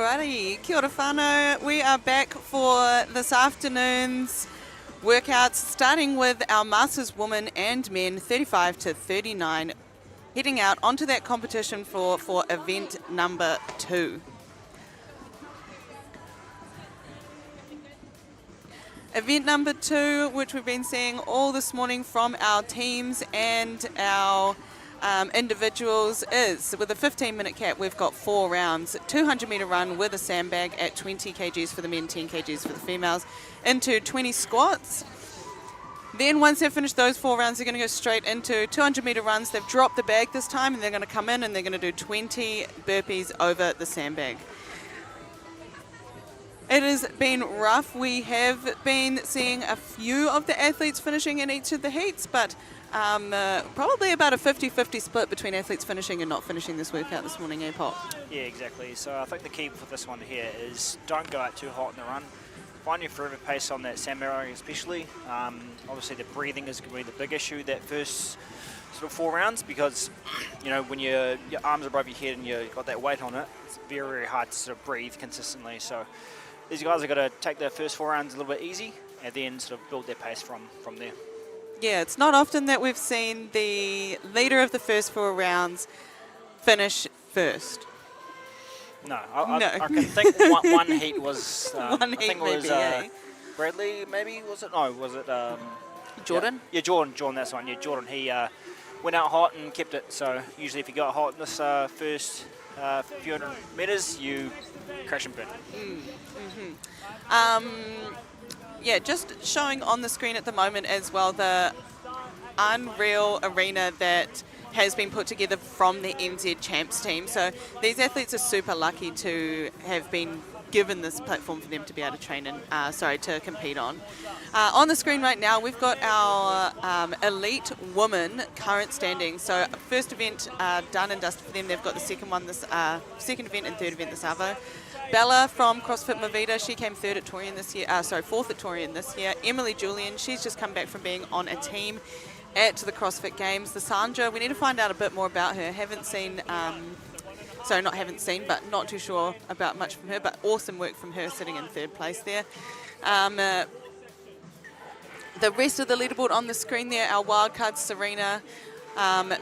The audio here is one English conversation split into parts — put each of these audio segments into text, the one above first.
Alrighty, kia ora whānau. We are back for this afternoon's workouts, starting with our Masters women and men 35 to 39, heading out onto that competition floor for event number 2. Event number 2, which we've been seeing all this morning from our teams and our individuals, is with a 15-minute cap. We've got 4 rounds, 200-metre run with a sandbag at 20 kgs for the men, 10 kgs for the females, into 20 squats. Then once they've finished those 4 rounds, they're going to go straight into 200-metre runs. They've dropped the bag this time, and they're going to come in and they're going to do 20 burpees over the sandbag. It has been rough. We have been seeing a few of the athletes finishing in each of the heats, but probably about a 50-50 split between athletes finishing and not finishing this workout this morning, Pop? Yeah, exactly. So I think the key for this one here is don't go out too hot in the run. Find your forever pace on that sandbag especially. Obviously the breathing is going to be the big issue that first sort of 4 rounds, because you know when your arms are above your head and you've got that weight on it, it's very, very hard to sort of breathe consistently. So these guys have got to take their first 4 rounds a little bit easy and then sort of build their pace from there. Yeah, it's not often that we've seen the leader of the first 4 rounds finish first. No, I can think one heat was, one heat, I think it was Bradley, maybe, was it? No, was it? Jordan? Yeah, Jordan, that's one. Yeah, Jordan, he went out hot and kept it. So usually if you go hot in this first few hundred metres, you crash and burn. Yeah, just showing on the screen at the moment as well the unreal arena that has been put together from the NZ Champs team. So these athletes are super lucky to have been given this platform for them to be able to train and to compete on. On the screen right now, we've got our elite women current standing. So first event done and dusted for them. They've got the second one, this second event and third event this Arvo. Bella from CrossFit Mavita, she came 3rd at Torian this year, 4th at Torian this year. Emily Julian, she's just come back from being on a team at the CrossFit Games. The Sandra, we need to find out a bit more about her. But not too sure about much from her, but awesome work from her sitting in 3rd place there. The rest of the leaderboard on the screen there, our wildcards, Serena,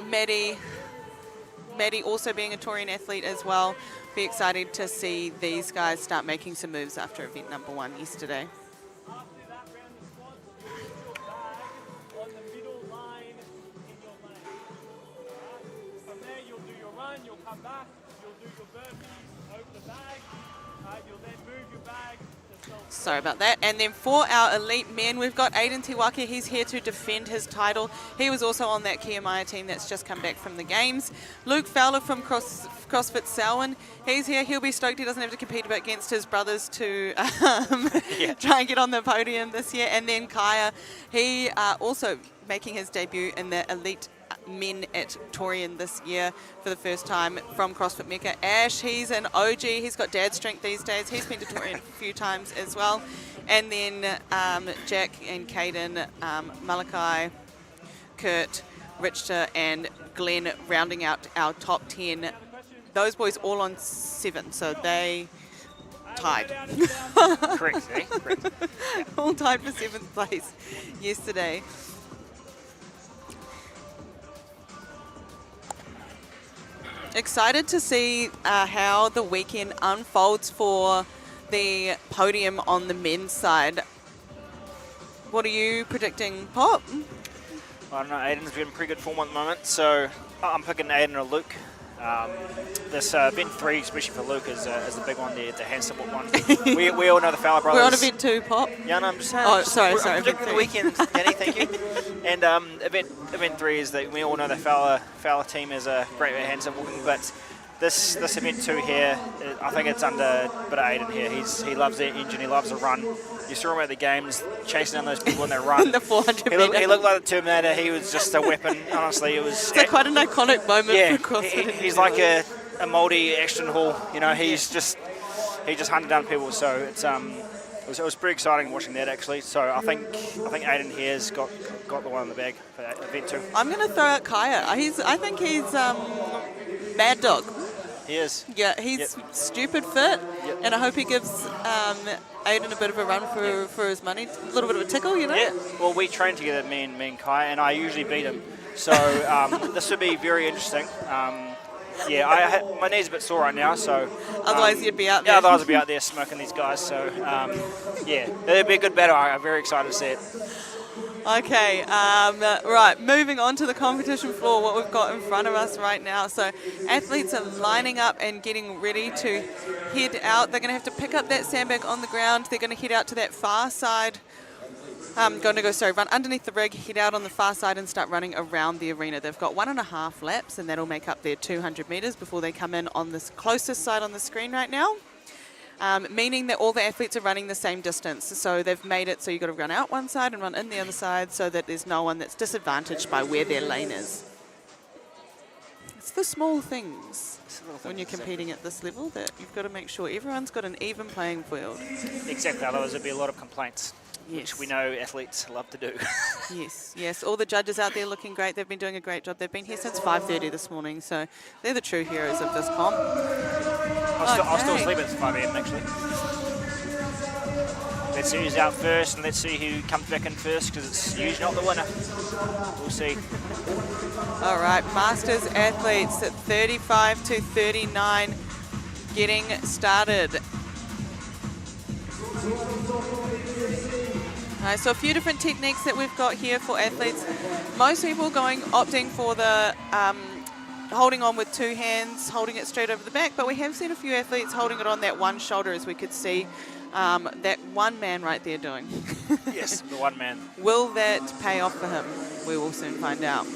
Maddie also being a Torian athlete as well. Be excited to see these guys start making some moves after event number 1 yesterday. Sorry about that. And then for our elite men, we've got Aiden Tiwaki. He's here to defend his title. He was also on that Kiamaya team that's just come back from the games. Luke Fowler from CrossFit Selwyn. He's here. He'll be stoked he doesn't have to compete against his brothers to try and get on the podium this year. And then Kaya, he also making his debut in the elite men at Torian this year for the first time from CrossFit Mecca. Ash, he's an OG. He's got dad strength these days. He's been to Torian a few times as well. And then Jack and Caden, Malachi, Kurt, Richter and Glenn rounding out our top 10. Those boys all on 7, so they tied. Correct, eh? Correct. Yeah. All tied for 7th place yesterday. Excited to see how the weekend unfolds for the podium on the men's side. What are you predicting, Pop? I don't know, Aiden's been in pretty good form at the moment, so I'm picking Aiden or Luke. This event 3, especially for Luke, is a big one, the hand support one. we all know the Fowler brothers. We're on event 2, Pop. Yeah, no, I'm just saying. Oh, sorry. I'm predicting the weekend, Danny, thank you. And event 3 is that we all know the Fowler team is a great hand supporting, but this event 2 here, I think it's under a bit of Aiden here. He loves that engine, he loves the run. You saw him at the games chasing down those people in their run. The 400 he looked like the Terminator. He was just a weapon. Honestly, it was. It's quite an iconic moment for CrossFit. He's like a Māori Ashton Hall. You know, he just hunted down people. So it was pretty exciting watching that actually. So I think Aiden here's got the one in the bag for that event 2. I'm going to throw out Kaya. I think he's Mad Dog. He is. Yeah, he's stupid fit, and I hope he gives Aiden a bit of a run for his money. A little bit of a tickle, you know? Yeah, well, we train together, me and Kai, and I usually beat him. So this would be very interesting. My knee's a bit sore right now, so... Otherwise you'd be out there. Yeah, otherwise I'd be out there smoking these guys. So, it'll be a good battle. I'm very excited to see it. Okay, right, moving on to the competition floor, what we've got in front of us right now. So athletes are lining up and getting ready to head out. They're going to have to pick up that sandbag on the ground. They're going to head out to that far side. Run underneath the rig, head out on the far side and start running around the arena. They've got 1.5 laps, and that'll make up their 200 metres before they come in on this closest side on the screen right now. Meaning that all the athletes are running the same distance. So they've made it so you've got to run out one side and run in the other side so that there's no one that's disadvantaged by where their lane is. It's the small things when you're competing at this level that you've got to make sure everyone's got an even playing field. Exactly, otherwise there'll be a lot of complaints, yes. which we know athletes love to do. Yes. All the judges out there looking great. They've been doing a great job. They've been here since 5:30 this morning, so they're the true heroes of this comp. I'll still sleep at 5 AM actually. Let's see who's out first, and let's see who comes back in first, because it's usually not the winner. We'll see. All right, Masters athletes at 35 to 39 getting started. All right, so a few different techniques that we've got here for athletes. Most people opting for the holding on with 2 hands, holding it straight over the back, but we have seen a few athletes holding it on that one shoulder, as we could see that one man right there doing. Yes, the one man. Will that pay off for him? We will soon find out.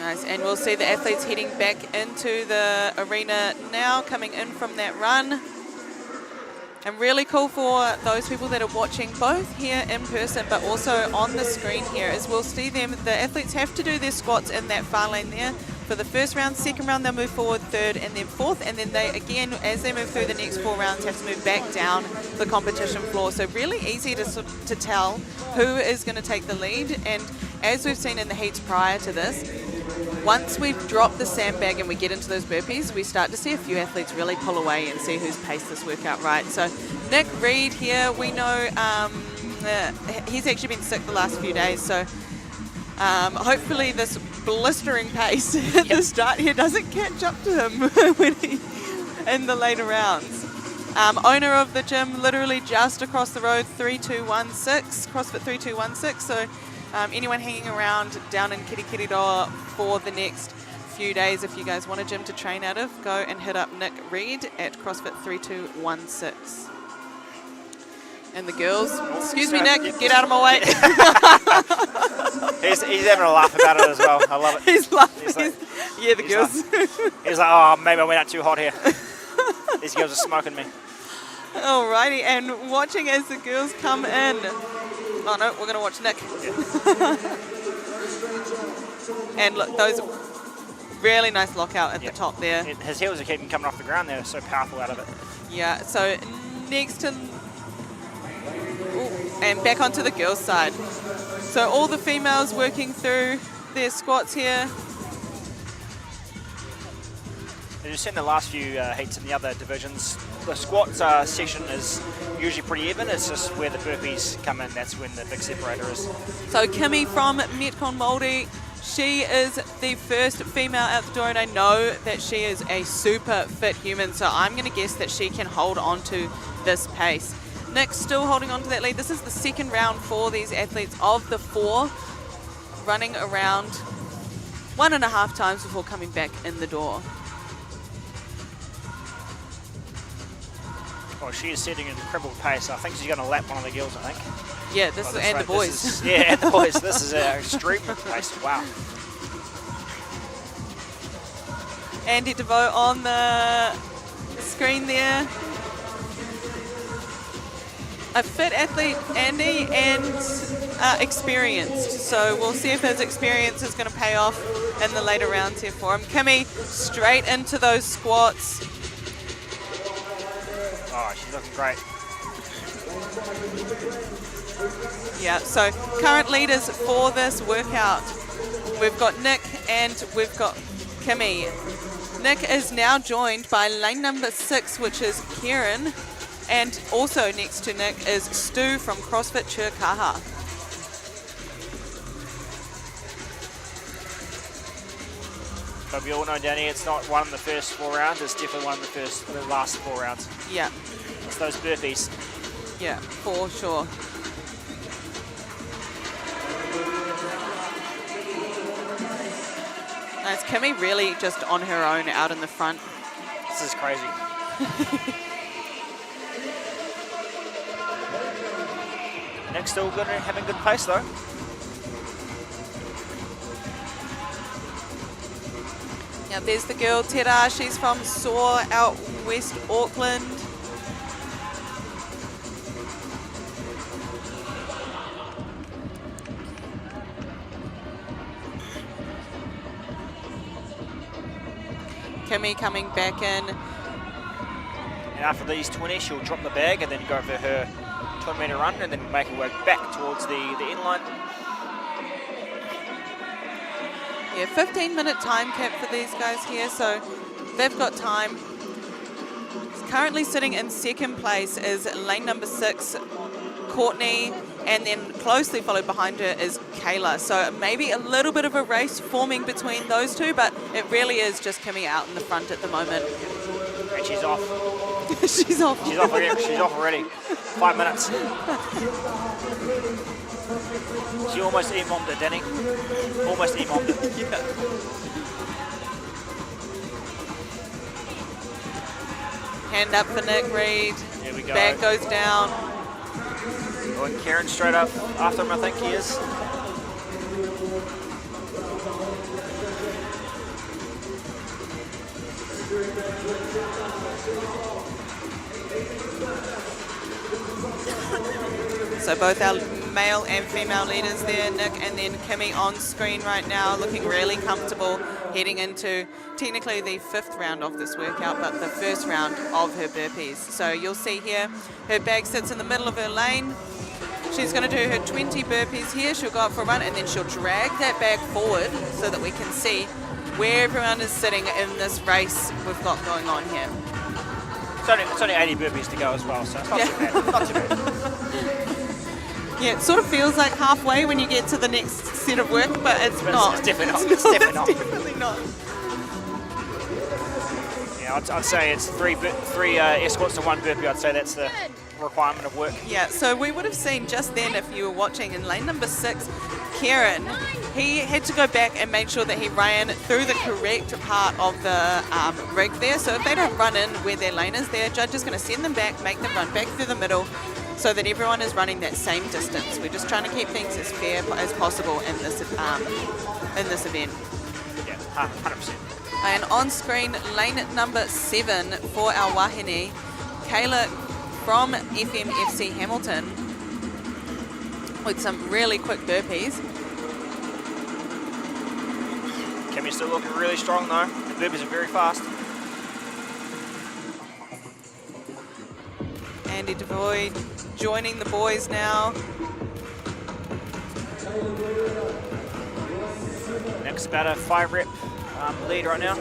Nice, and we'll see the athletes heading back into the arena now, coming in from that run. And really cool for those people that are watching both here in person but also on the screen here, is we'll see them, the athletes have to do their squats in that far lane there for the first round. Second round they'll move forward, third and then fourth, and then they again, as they move through the next 4 rounds, have to move back down the competition floor. So really easy to tell who is going to take the lead. And as we've seen in the heats prior to this, once we've dropped the sandbag and we get into those burpees, we start to see a few athletes really pull away and see who's paced this workout right. So Nick Reed here, we know he's actually been sick the last few days, so hopefully this blistering pace at the start here doesn't catch up to him when in the later rounds. Owner of the gym, literally just across the road, 3216, CrossFit 3216, so anyone hanging around down in Kirikiriroa for the next few days, if you guys want a gym to train out of, go and hit up Nick Reed at CrossFit 3216. And the girls, excuse me Nick, get out of my way. he's having a laugh about it as well. I love it. He's laughing. Yeah, the girls. He's like, oh, maybe I went out too hot here. These girls are smoking me. Alrighty, and watching as the girls come in. Oh no, we're going to watch Nick. Yeah. And look, those really nice lockout at the top there. His heels are keeping coming off the ground. They're so powerful out of it. Yeah, so next to... and back onto the girls' side. So all the females working through their squats here. As you've seen the last few heats in the other divisions, the squats session is usually pretty even. It's just where the burpees come in, that's when the big separator is. So Kimmy from Metcon Māori, she is the first female out the door, and I know that she is a super fit human, so I'm going to guess that she can hold on to this pace. Nick's still holding on to that lead. This is the second round for these athletes of the 4, running around 1.5 times before coming back in the door. Well, she is setting an incredible pace. I think she's going to lap one of the girls, I think. Yeah, this is, and the boys. Yeah, and the boys. This is an extreme pace. Wow. Andy DeVoe on the screen there. A fit athlete, Andy, and experienced. So we'll see if his experience is going to pay off in the later rounds here for him. Kimmy straight into those squats. Oh, she's looking great. Yeah, so current leaders for this workout, we've got Nick and we've got Kimmy. Nick is now joined by lane number 6, which is Kieran, and also next to Nick is Stu from CrossFit Chirkaha. But we all know, Danny, it's not one of the first 4 rounds, it's definitely one of the last 4 rounds. Yeah. It's those burpees. Yeah, for sure. Nice. Kimmy really just on her own out in the front. This is crazy. Nick's still good, having good pace though. Now there's the girl, Tera. She's from SOAR out West Auckland. Kimmy coming back in. And after these 20, she'll drop the bag and then go for her 20-metre run and then make her way back towards the end line. Yeah, 15-minute time cap for these guys here, so they've got time. Currently sitting in second place is lane number 6, Courtney, and then closely followed behind her is Kayla. So maybe a little bit of a race forming between those two, but it really is just Kimmy out in the front at the moment. And she's off. She's off. She's off already. She's off already. 5 minutes. She almost e-bombed it, Danny. Almost e-bombed it. Yeah. Hand up for Nick Reed. There we go. Bag goes down. Going Kieran straight up after him, I think he is. So both our male and female leaders there, Nick and then Kimmy on screen right now, looking really comfortable, heading into technically the 5th round of this workout, but the first round of her burpees. So you'll see here, her bag sits in the middle of her lane. She's going to do her 20 burpees here. She'll go up for a run and then she'll drag that bag forward so that we can see where everyone is sitting in this race we've got going on here. It's only 80 burpees to go as well, so it's not too bad. Not too bad. Yeah, it sort of feels like halfway when you get to the next set of work, but it's not. It's definitely not. It's definitely not. Yeah, I'd say it's three escorts to 1 burpee. I'd say that's the requirement of work. Yeah, so we would have seen just then, if you were watching in lane number 6, Kieran, he had to go back and make sure that he ran through the correct part of the rig there. So if they don't run in where their lane is, their judge is going to send them back, make them run back through the middle, so that everyone is running that same distance. We're just trying to keep things as fair as possible in this event. Yeah, 100%. And on screen, lane number 7 for our wahine, Kayla from FMFC Hamilton, with some really quick burpees. Kimmy's still looking really strong though. The burpees are very fast. Andy Devoy joining the boys now. Next about a 5 rep lead right now.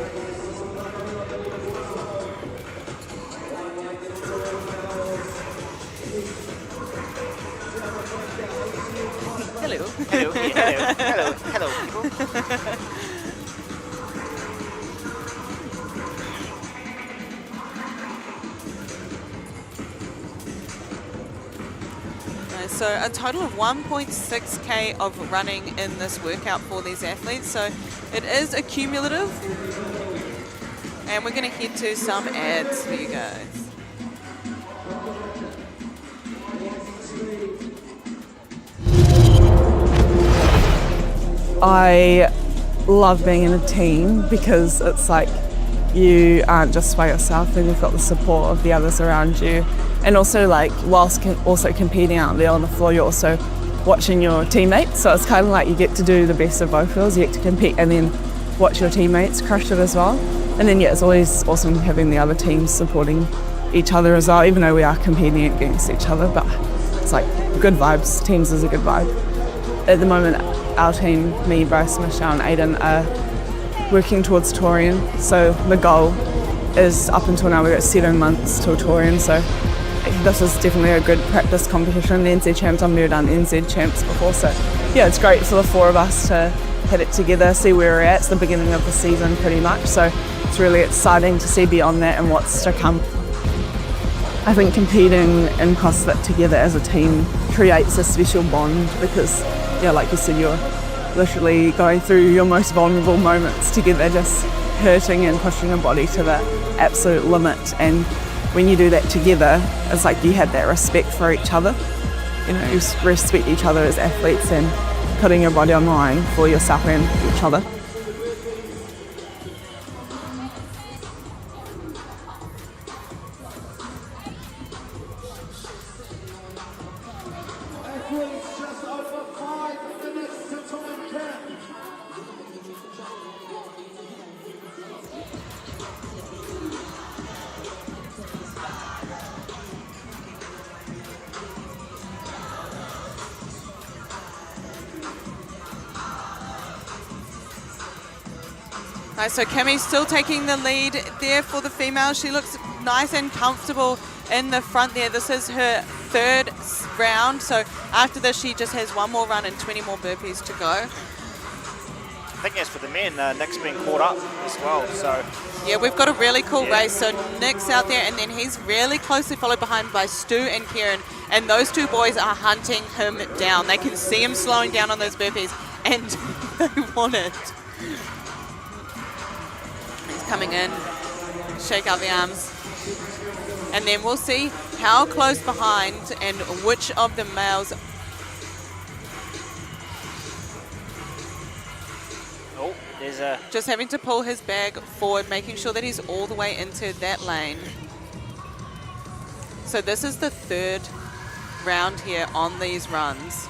Hello. Hello, hello, hello, people. So a total of 1.6k of running in this workout for these athletes. So it is a cumulative. And we're going to head to some ads for you guys. I love being in a team because it's like you aren't just by yourself and you've got the support of the others around you. And also, like, whilst also competing out there on the floor, you're also watching your teammates. So it's kind of like you get to do the best of both worlds. You get to compete and then watch your teammates crush it as well. And then, yeah, it's always awesome having the other teams supporting each other as well, even though we are competing against each other. But it's like good vibes. Teams is a good vibe. At the moment, our team, me, Bryce, Michelle and Aiden, are working towards Taurian. So the goal is, up until now, we've got 7 months till Taurian. So this is definitely a good practice competition. The NZ Champs, I've never done NZ Champs before. So yeah, it's great for the 4 of us to hit it together, see where we're at. It's the beginning of the season pretty much. So it's really exciting to see beyond that and what's to come. I think competing in CrossFit together as a team creates a special bond because, yeah, like you said, you're literally going through your most vulnerable moments together, just hurting and pushing your body to the absolute limit. And when you do that together, it's like you have that respect for each other. You know, you respect each other as athletes and putting your body on the line for yourself and each other. Nice, so Kimmy's still taking the lead there for the female. She looks nice and comfortable in the front there. This is her 3rd round, so after this she just has 1 more run and 20 more burpees to go. I think as for the men, Nick's been caught up as well. So yeah, we've got a really cool race. So Nick's out there, and then he's really closely followed behind by Stu and Kieran, and those 2 boys are hunting him down. They can see him slowing down on those burpees, and they want it. He's coming in, shake out the arms, and then we'll see how close behind and which of the males. oh, there's a Just having to pull his bag forward, making sure that he's all the way into that lane. So this is the 3rd round here on these runs.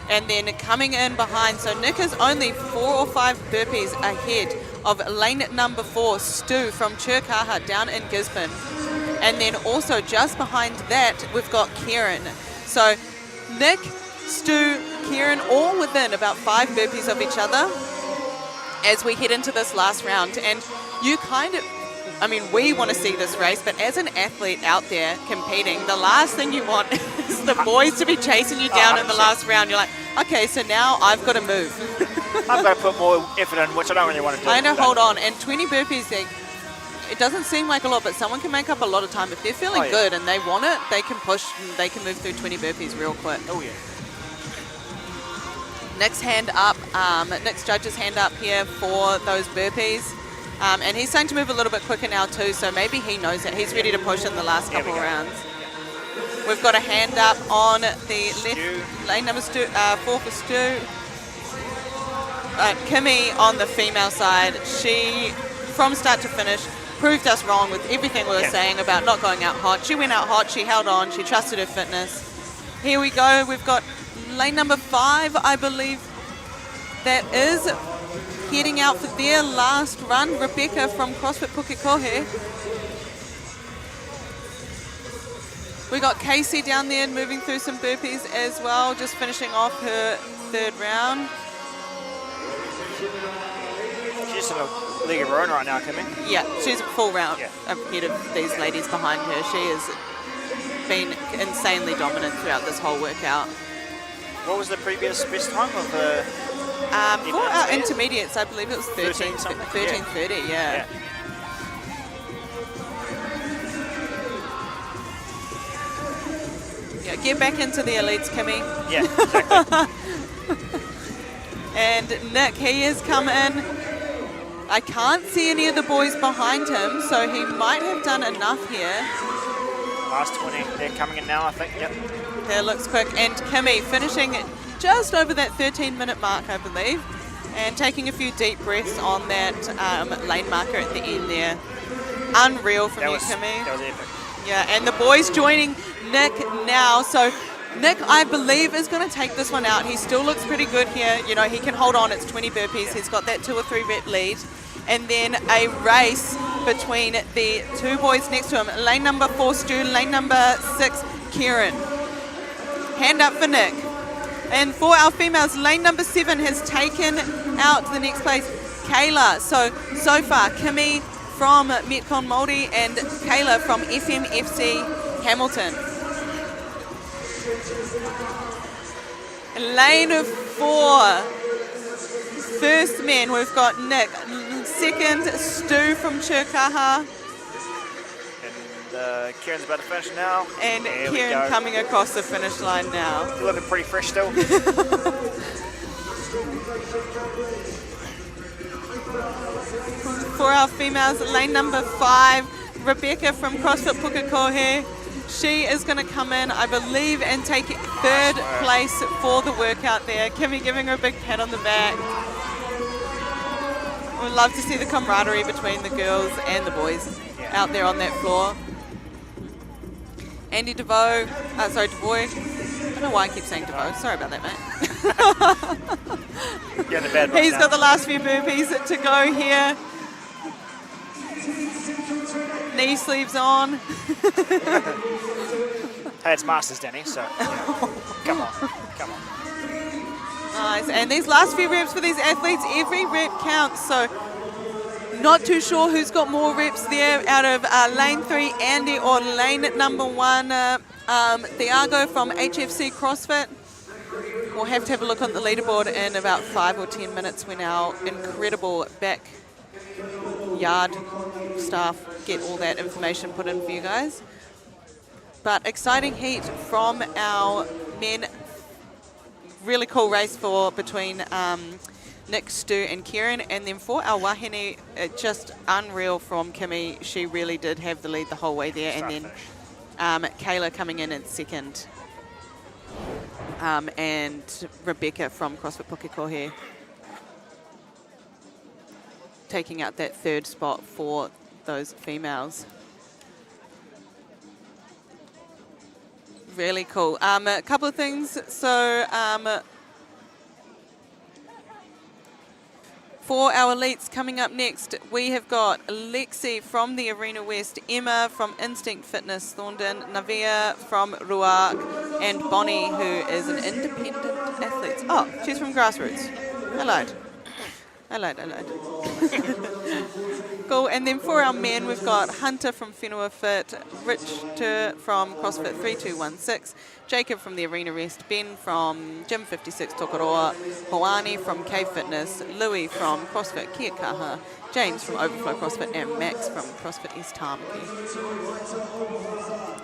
And then coming in behind, so Nick is only 4 or 5 burpees ahead of lane number 4, Stu from Chirkaha down in Gisborne. And then also just behind that, we've got Kieran. So Nick, Stu, Kieran, all within about 5 burpees of each other as we head into this last round. And you kind of, I mean, we want to see this race, but as an athlete out there competing, the last thing you want is the boys to be chasing you down in the last round. You're like, okay, so now I've got to move. I've got to put more effort in, which I don't really want to do. I know, hold on. And 20 burpees, it doesn't seem like a lot, but someone can make up a lot of time. If they're feeling good and they want it, they can push and they can move through 20 burpees real quick. Oh, yeah. Nick's hand up, Nick's judge's hand up here for those burpees. And he's starting to move a little bit quicker now too, so maybe he knows that he's ready to push in the last couple rounds. We've got a hand up on the left lane number 4 for Stu. Kimmy on the female side, she, from start to finish, proved us wrong with everything we were saying about not going out hot. She went out hot, she held on, she trusted her fitness. Here we go, we've got lane number 5, I believe, that is heading out for their last run. Rebecca from CrossFit Pukekohe. We got Casey down there moving through some burpees as well, just finishing off her 3rd round. She's in a league of her own right now, Kimmy. Yeah, she's a full round ahead of these ladies behind her. She has been insanely dominant throughout this whole workout. What was the previous best time of the... for our intermediates, I believe it was 13:30, yeah. Yeah, get back into the elites, Kimmy. Yeah, exactly. And Nick, he has come in. I can't see any of the boys behind him, so he might have done enough here. Last 20, they're coming in now, I think, yep. That looks quick. And Kimmy finishing just over that 13-minute mark, I believe, and taking a few deep breaths on that lane marker at the end there. Unreal from you, Kimmy. That was epic. Yeah, and the boys joining Nick now. So Nick, I believe, is going to take this one out. He still looks pretty good here. You know, he can hold on. It's 20 burpees. Yeah. He's got that 2 or 3 rep lead. And then a race between the 2 boys next to him. Lane number 4, Stu. Lane number 6, Kieran. Hand up for Nick. And for our females, lane number 7 has taken out the next place, Kayla. So far, Kimmy from Metcon Māori and Kayla from FMFC Hamilton. Lane 4, first men, we've got Nick. Second, Stu from Chirkaha. And Kieran's about to finish now. And Kieran coming across the finish line now. You're looking pretty fresh still. For our females, lane number 5, Rebecca from CrossFit Pukekohe. She is going to come in, I believe, and take third place for the workout there. Kimmy giving her a big pat on the back. We'd love to see the camaraderie between the girls and the boys out there on that floor. Andy DeVoe, DeVoy. I don't know why I keep saying DeVoe. Sorry about that, mate. You're in the bad He's got the last few burpees to go here. Knee sleeves on. Hey, it's Masters, Danny, so come on. Nice, and these last few reps for these athletes, every rep counts, so not too sure who's got more reps there out of lane 3, Andy, or lane number 1, Thiago from HFC CrossFit. We'll have to have a look on the leaderboard in about 5 or 10 minutes when our incredible backyard staff get all that information put in for you guys. But exciting heat from our men. Really cool race between Nick, Stu and Kieran. And then for our wahine, just unreal from Kimmy. She really did have the lead the whole way there. And then Kayla coming in second. And Rebecca from CrossFit Pukekohe taking out that third spot for those females. Really cool. A couple of things. So for our elites coming up next, we have got Lexi from the Arena West, Emma from Instinct Fitness Thorndon, Navia from Ruark, and Bonnie, who is an independent athlete. Oh, she's from Grassroots. Hello. Cool. And then for our men, we've got Hunter from Whenua Fit, Rich from CrossFit 3216, Jacob from the Arena Rest, Ben from Gym 56 Tokoroa, Hoani from Cave Fitness, Louis from CrossFit Kiakaha, James from Overflow CrossFit, and Max from CrossFit East Tamaki.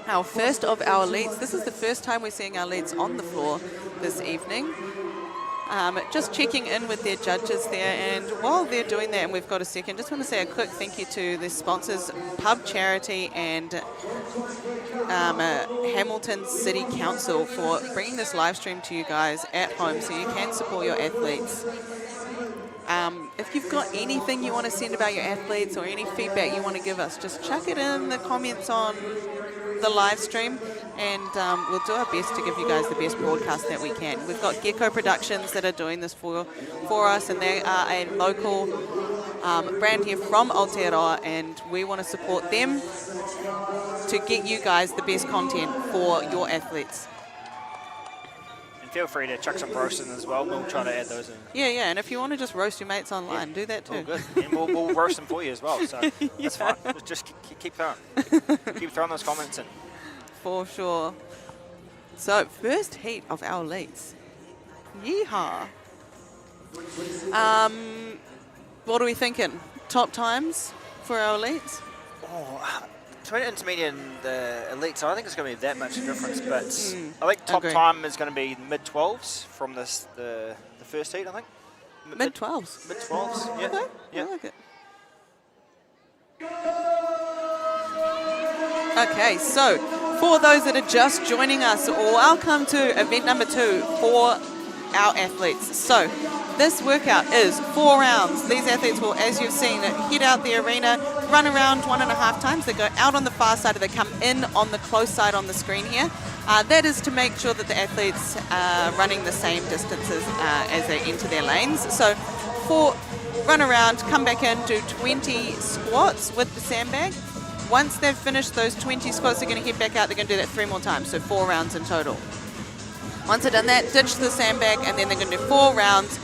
Our first of our elites. This is the first time we're seeing our elites on the floor this evening. Just checking in with their judges there, and while they're doing that, and we've got a second, just want to say a quick thank you to the sponsors, Pub Charity and Hamilton City Council, for bringing this live stream to you guys at home so you can support your athletes. If you've got anything you want to send about your athletes or any feedback you want to give us, just chuck it in the comments on the live stream, and we'll do our best to give you guys the best broadcast that we can. We've got Gecko Productions that are doing this for us, and they are a local brand here from Aotearoa, and we want to support them to get you guys the best content for your athletes. And feel free to chuck some roasting as well. We'll try to add those in. Yeah, and if you want to just roast your mates online, do that too. Oh, good. And we'll roast them for you as well, so that's fine. Just keep throwing. Keep throwing those comments in. For sure. So, first heat of our elites. Yeehaw. What are we thinking? Top times for our elites? Oh, between intermediate and the elites, I don't think it's going to be that much difference, but I think top time is going to be mid-12s from the first heat, I think. Mid-12s? Mid-12s, yeah. Okay, yeah. I like it. Okay, so for those that are just joining us, welcome to event number 2 for our athletes. So this workout is 4 rounds. These athletes will, as you've seen, hit out the arena, run around 1.5 times. They go out on the far side, or they come in on the close side on the screen here. That is to make sure that the athletes are running the same distances as they enter their lanes. So run around, come back in, do 20 squats with the sandbag. Once they've finished those 20 squats, they're going to head back out. They're going to do that 3 more times, so 4 rounds in total. Once they've done that, ditch the sandbag, and then they're going to do 4 rounds,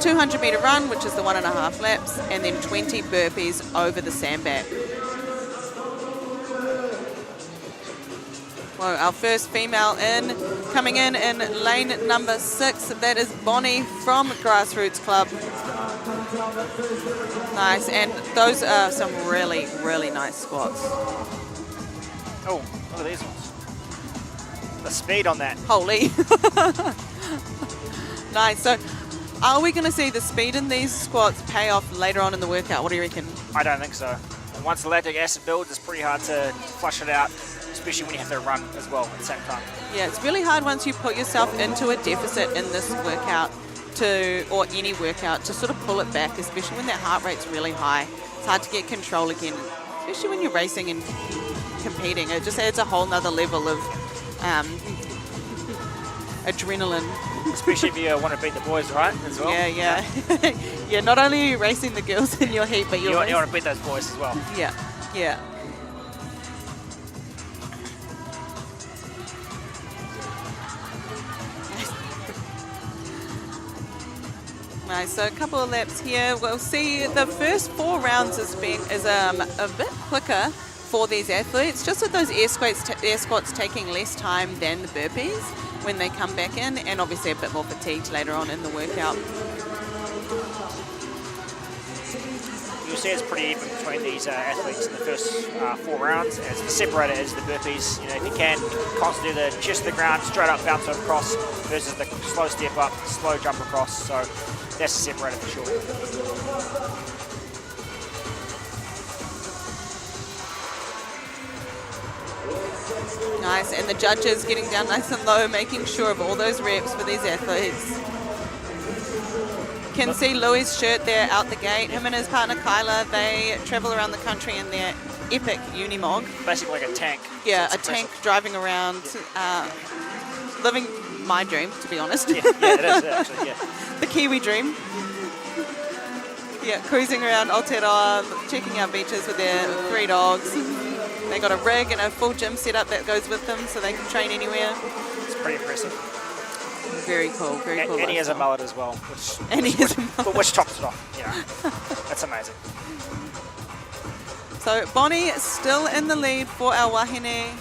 200-meter run, which is the 1.5 laps, and then 20 burpees over the sandbag. Well, our first female coming in lane number 6, that is Bonnie from Grassroots Club. Nice, and those are some really, really nice squats. Oh, look at these ones. The speed on that. Holy. Nice. So are we going to see the speed in these squats pay off later on in the workout? What do you reckon? I don't think so. Once the lactic acid builds, it's pretty hard to flush it out, especially when you have to run as well at the same time. Yeah, it's really hard once you put yourself into a deficit in this workout or any workout to sort of pull it back, especially when that heart rate's really high. It's hard to get control again, especially when you're racing and competing. It just adds a whole nother level of adrenaline. Especially if you want to beat the boys, right? As well. Yeah. Yeah, not only are you racing the girls in your heat, but you want to beat those boys as well. Yeah. Nice. So a couple of laps here. We'll see the first 4 rounds is a bit quicker for these athletes, just with those air squats taking less time than the burpees when they come back in, and obviously a bit more fatigued later on in the workout. You'll see it's pretty even between these athletes in the first 4 rounds. As the separator is the burpees. You know, if you can constantly do the chest to the ground, straight up bounce across versus the slow step up, slow jump across. So that's the separator for sure. Nice, and the judges getting down nice and low, making sure of all those reps for these athletes. Can see Louis' shirt there out the gate. Him and his partner Kyla, they travel around the country in their epic Unimog. Basically like a tank. Yeah, so a tank driving around, living my dream, to be honest. Yeah, it is actually, yeah. The Kiwi dream. Yeah, cruising around Aotearoa, checking out beaches with their 3 dogs. They got a rig and a full gym setup that goes with them, so they can train anywhere. It's pretty impressive. Very cool, very cool. And he has a mullet as well, which tops it off. Yeah, that's amazing. So Bonnie still in the lead for our wahine.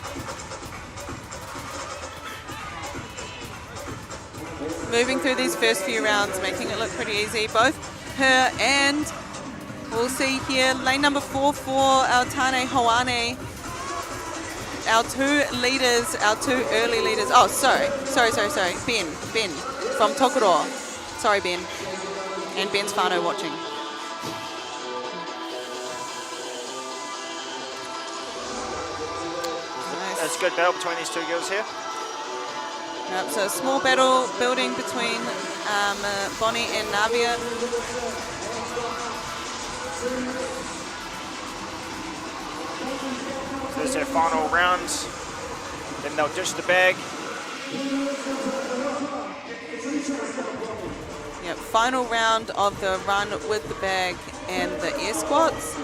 Moving through these first few rounds, making it look pretty easy. Both her and, we'll see here, lane number 4 for our Tane Hoane. Our 2 leaders, our 2 early leaders. Oh, sorry. Ben from Tokoroa. Sorry, Ben. And Ben's whānau watching. Nice. That's a good battle between these 2 girls here. Yep, so a small battle building between Bonnie and Navia. So this is their final rounds. Then they'll ditch the bag. Yep, final round of the run with the bag and the air squats.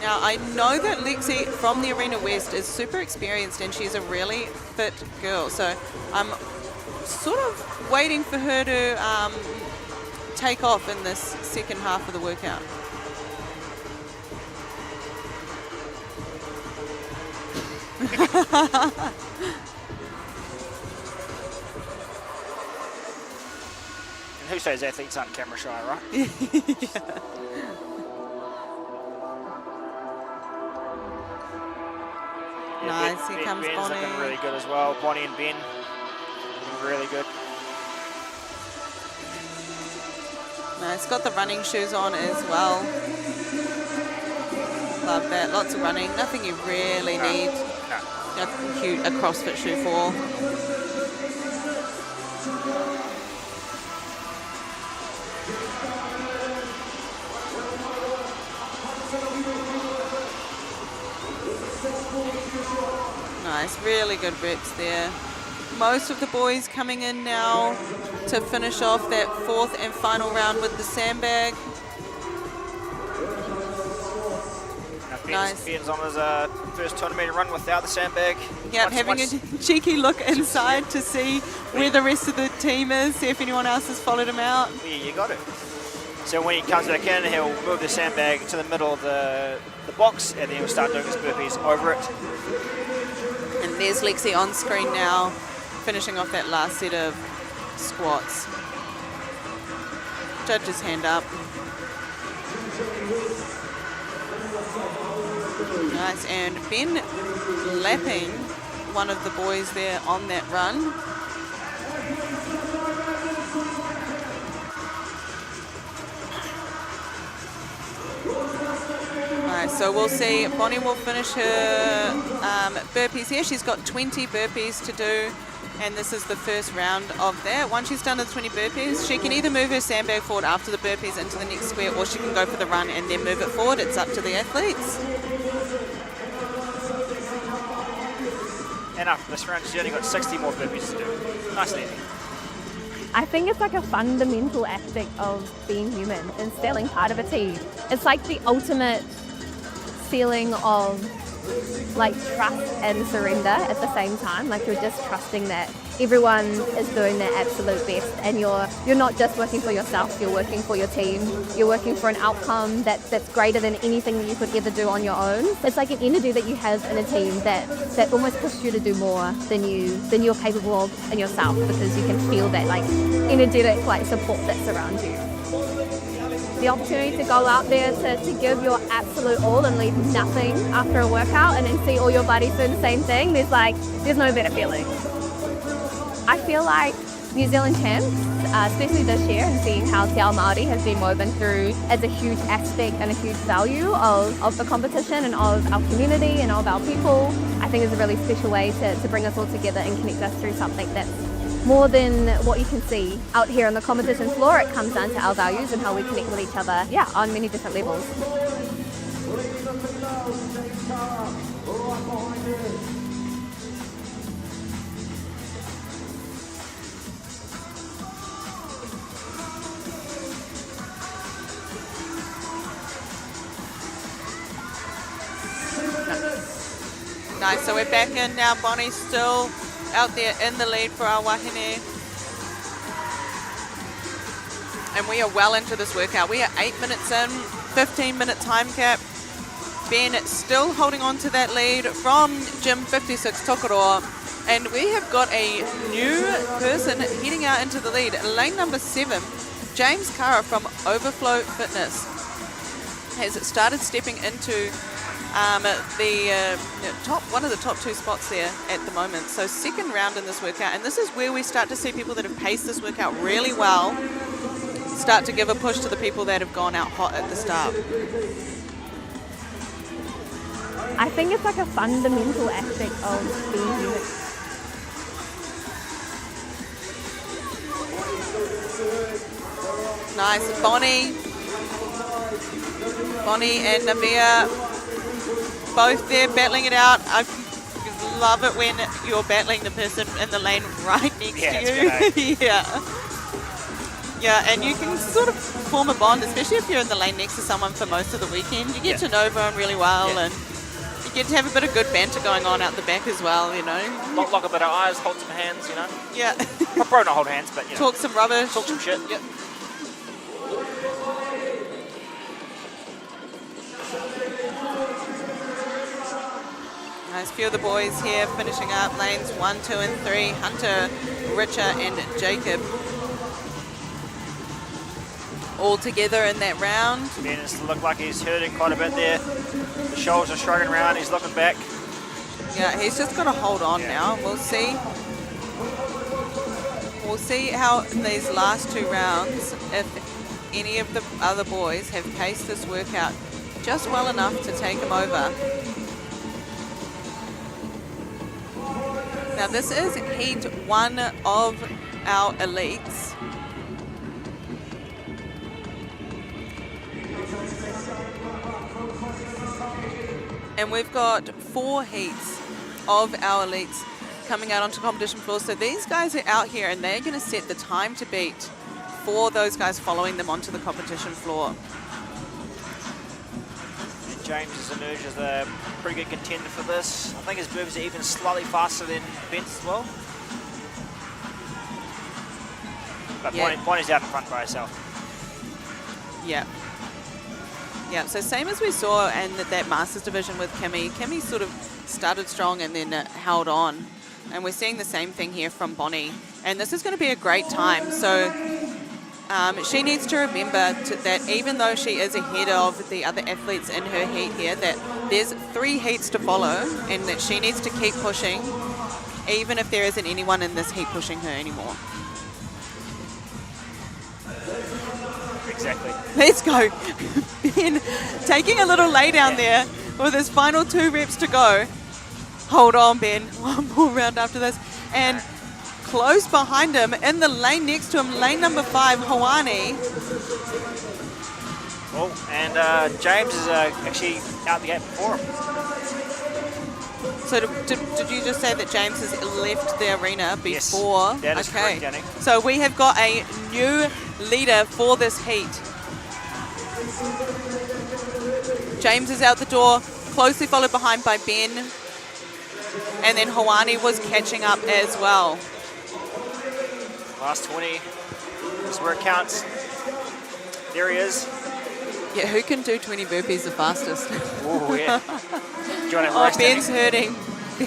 Now, I know that Lexi from the Arena West is super experienced and she's a really fit girl. So I'm sort of waiting for her to take off in this second half of the workout. And who says athletes aren't camera shy, right? Yeah. Nice, here comes Ben's Bonnie. looking really good as well. Bonnie and Ben looking really good. Nice, got the running shoes on as well. Love that, lots of running. Nothing you really need a CrossFit shoe for. Nice, really good reps there. Most of the boys coming in now to finish off that 4th and final round with the sandbag. Now Nice. Ben's on his first 200-metre run without the sandbag. Yep, having a cheeky look inside to see where the rest of the team is, see if anyone else has followed him out. Yeah, you got it. So when he comes back in, he'll move the sandbag to the middle of the box, and then he'll start doing his burpees over it. And there's Lexi on screen now, finishing off that last set of squats. Judge's hand up. Nice, and Ben lapping one of the boys there on that run. Nice, so we'll see, Bonnie will finish her burpees here. She's got 20 burpees to do, and this is the first round of that. Once she's done the 20 burpees, she can either move her sandbag forward after the burpees into the next square, or she can go for the run and then move it forward. It's up to the athletes. And after this round, she's only got 60 more burpees to do. Nice and easy. I think it's like a fundamental aspect of being human and feeling part of a team. It's like the ultimate feeling of like trust and surrender at the same time. Like you're just trusting that everyone is doing their absolute best, and you're not just working for yourself, you're working for your team, you're working for an outcome that's greater than anything that you could ever do on your own. It's like an energy that you have in a team that almost pushes you to do more than you're capable of in yourself, because you can feel that like energetic like support that's around you. The opportunity to go out there to give your absolute all and leave nothing after a workout, and then see all your buddies doing the same thing, there's no better feeling. I feel like New Zealand champs, especially this year, and seeing how Te Ao Māori has been woven through as a huge aspect and a huge value of the competition and of our community and of our people, I think is a really special way to bring us all together and connect us through something that's more than what you can see out here on the competition floor. It comes down to our values and how we connect with each other, on many different levels. Nice, so we're back in now. Bonnie's still out there in the lead for our wahine. And we are well into this workout. We are 8 minutes in, 15-minute time cap. Ben still holding on to that lead from Gym 56 Tokoroa. And we have got a new person heading out into the lead. Lane number 7, James Kara from Overflow Fitness, has started stepping into one of the top 2 spots there at the moment. So second round in this workout, and this is where we start to see people that have paced this workout really well start to give a push to the people that have gone out hot at the start. I think it's like a fundamental aspect of being human. Nice, Bonnie and Namia both there battling it out. I love it when you're battling the person in the lane right next to you. Yeah, and you can sort of form a bond, especially if you're in the lane next to someone for most of the weekend. You get to know everyone really well, and you get to have a bit of good banter going on out the back as well, you know. Lock a bit of eyes, hold some hands, you know. Yeah. Probably not hold hands, but, you know. Talk some rubbish. Talk some shit. Yep. Nice, few of the boys here finishing up lanes 1, 2, and 3. Hunter, Richa, and Jacob all together in that round. Ben's look like he's hurting quite a bit there. The shoulders are shrugging around. He's looking back. Yeah, he's just got to hold on now. We'll see. We'll see how in these last 2 rounds, if any of the other boys have paced this workout just well enough to take him over. Now this is heat 1 of our elites. And we've got 4 heats of our elites coming out onto competition floor. So these guys are out here and they're going to set the time to beat for those guys following them onto the competition floor. James has emerged as a pretty good contender for this. I think his burpees are even slightly faster than Ben's as well. But Bonnie's out in front by herself. Yeah. Yeah, so same as we saw in that Masters division with Kimmy. Kimmy sort of started strong and then held on. And we're seeing the same thing here from Bonnie. And this is going to be a great time. So she needs to remember that even though she is ahead of the other athletes in her heat here, that there's 3 heats to follow and that she needs to keep pushing, even if there isn't anyone in this heat pushing her anymore. Exactly. Let's go. Ben taking a little lay down there with his final 2 reps to go. Hold on, Ben. One more round after this. And close behind him, in the lane next to him, lane number 5, Hawani. Oh, and James is actually out the gate before him. So did you just say that James has left the arena before? Yes, that is correct, Danny. So we have got a new leader for this heat. James is out the door, closely followed behind by Ben. And then Hawani was catching up as well. Last 20 is where it counts. There he is. Yeah, who can do 20 burpees the fastest? Oh, yeah. Do you want to Oh, rest, Ben's Danny? hurting.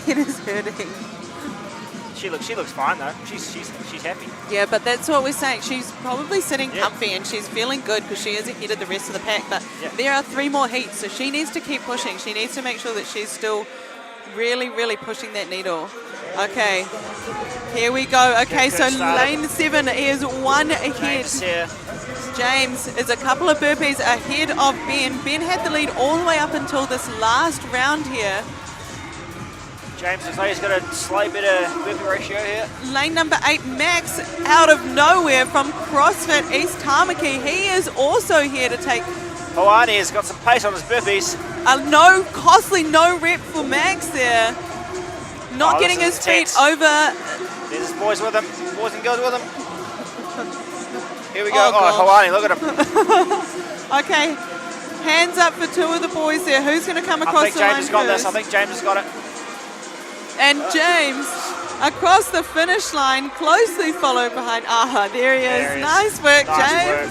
Ben is hurting. She looks fine though. She's happy. Yeah, but that's what we're saying. She's probably sitting comfy and she's feeling good because she is ahead of the rest of the pack. But there are 3 more heats, so she needs to keep pushing. She needs to make sure that she's still really, really pushing that needle. Okay, here we go. Okay, so lane 7 is 1 ahead. James is a couple of burpees ahead of Ben. Ben had the lead all the way up until this last round here. James looks like he's got a slightly better burpee ratio here. Lane number 8, Max, out of nowhere from CrossFit East Tamaki. He is also here to take... Hawani has got some pace on his burpees. No rep for Max there. Not getting his feet over. There's his boys with him, boys and girls with him. Here we go. Oh, Hawani, look at him. Okay, hands up for 2 of the boys there. Who's going to come across the line I think James has got first? this. I think James has got it. And James across the finish line, closely followed behind. There he is. Nice work, James.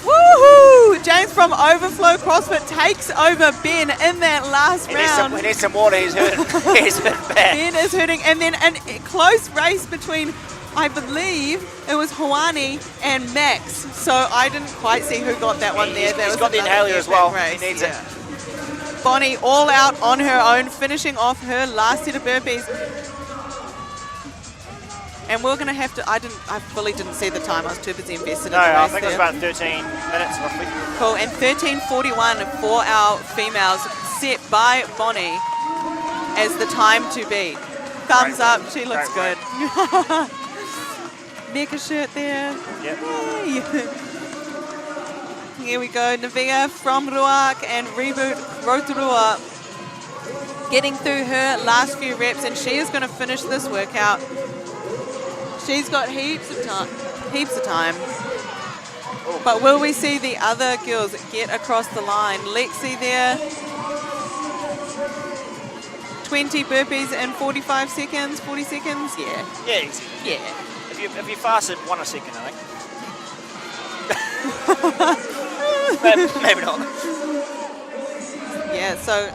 Woohoo! James from Overflow CrossFit takes over Ben in that last round. He needs some water. He's hurting. He's hurting bad. Ben is hurting. And then a close race between, I believe, it was Hawani and Max. So I didn't quite see who got that one there. He's got the inhaler as well. He needs it. Bonnie all out on her own, finishing off her last set of burpees. And we're going to have to, I fully didn't see the time. I was too busy invested in the race. No, I think it was about 13 minutes roughly. Cool, and 13:41 for our females, set by Bonnie as the time to beat. Thumbs up, she looks good. Mega shirt there. Yep. Yay. Here we go, Navia from Ruak and Reboot Rotorua getting through her last few reps, and she is going to finish this workout. She's got heaps of time. But will we see the other girls get across the line? Lexi there, 20 burpees in 45 seconds, 40 seconds, yeah. Yeah, easy. Yeah. If you fasted 1 a second, I think. Maybe not. Yeah, so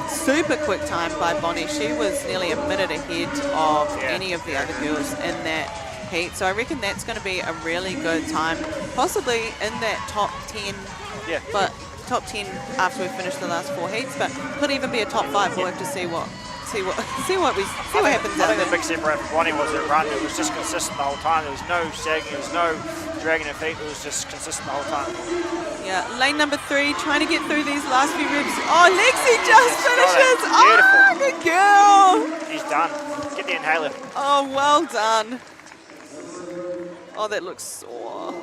super quick time by Bonnie. She was nearly a minute ahead of any of the other girls in that heat. So I reckon that's going to be a really good time, possibly in that top 10. Yeah. But top 10 after we finish the last 4 heats, but could even be a top 5. We'll have to see what happens. I think the big separator for Bonnie was her run. It was just consistent the whole time. There was no sagging. There was no dragging her feet. It was just consistent the whole time. Yeah, lane number 3, trying to get through these last few reps. Oh, Lexi just finishes. Beautiful. Oh, good girl. She's done. Get the inhaler. Oh, well done. Oh, that looks sore.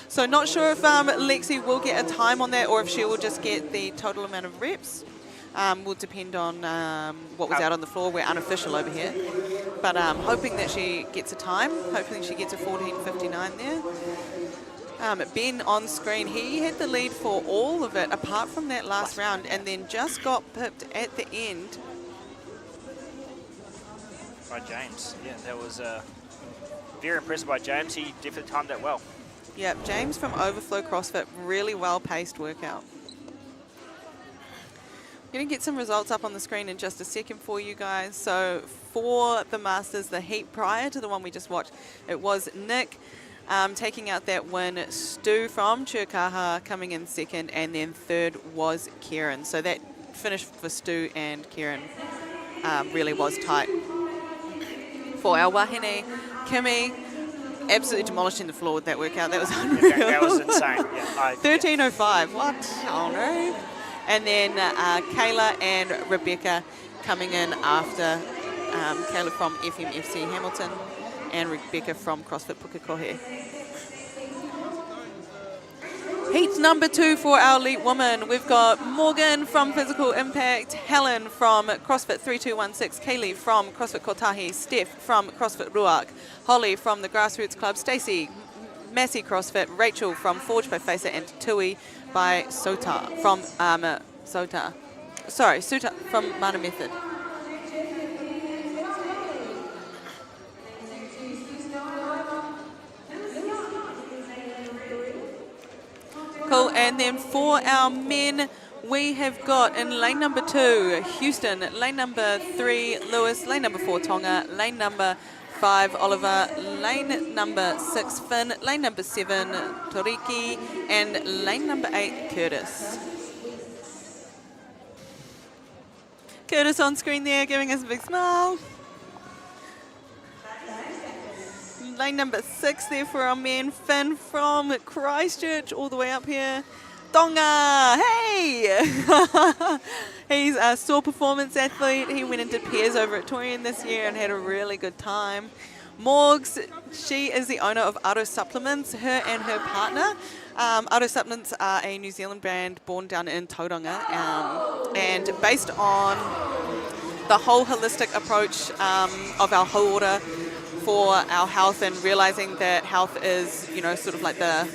So not sure if Lexi will get a time on that or if she will just get the total amount of reps. Will depend on what was out on the floor. We're unofficial over here. But hoping that she gets a time. Hopefully she gets a 14:59 there. Ben on screen, he had the lead for all of it apart from that last round and then just got pipped at the end. By James. Yeah, that was very impressive by James. He definitely timed that well. Yep, James from Overflow CrossFit, really well-paced workout. Going to get some results up on the screen in just a second for you guys. So for the Masters, the heat prior to the one we just watched, it was Nick taking out that win, Stu from Churkaha coming in second, and then third was Kieran. So that finish for Stu and Kieran really was tight. For our Wahine, Kimi, absolutely demolishing the floor with that workout. That was unreal. Yeah, that was insane. Yeah, 13:05. What? Oh no. And then Kayla and Rebecca coming in after Kayla from FMFC Hamilton and Rebecca from CrossFit Pukekohe. Heat number 2 for our elite women. We've got Morgan from Physical Impact, Helen from CrossFit 3216, Kaylee from CrossFit Kotahi, Steph from CrossFit Ruark, Holly from the Grassroots Club, Stacey, Massey CrossFit, Rachel from Forge by Facer, and Tui by Sota from Suta from Mana Method. Cool, and then for our men, we have got in lane number 2, Houston, lane number 3, Lewis, lane number 4, Tonga, lane number 5, Oliver, lane number 6, Finn, lane number 7, Toriki, and lane number 8, Curtis. Curtis on screen there, giving us a big smile. Lane number 6 there for our men, Finn from Christchurch, all the way up here. Tonga, hey! He's a sore performance athlete. He went into pairs over at Torian this year and had a really good time. Morgs, she is the owner of Auto Supplements, her and her partner. Auto Supplements are a New Zealand brand born down in Tauranga, and based on the whole holistic approach of our whole order for our health and realizing that health is, you know, sort of like the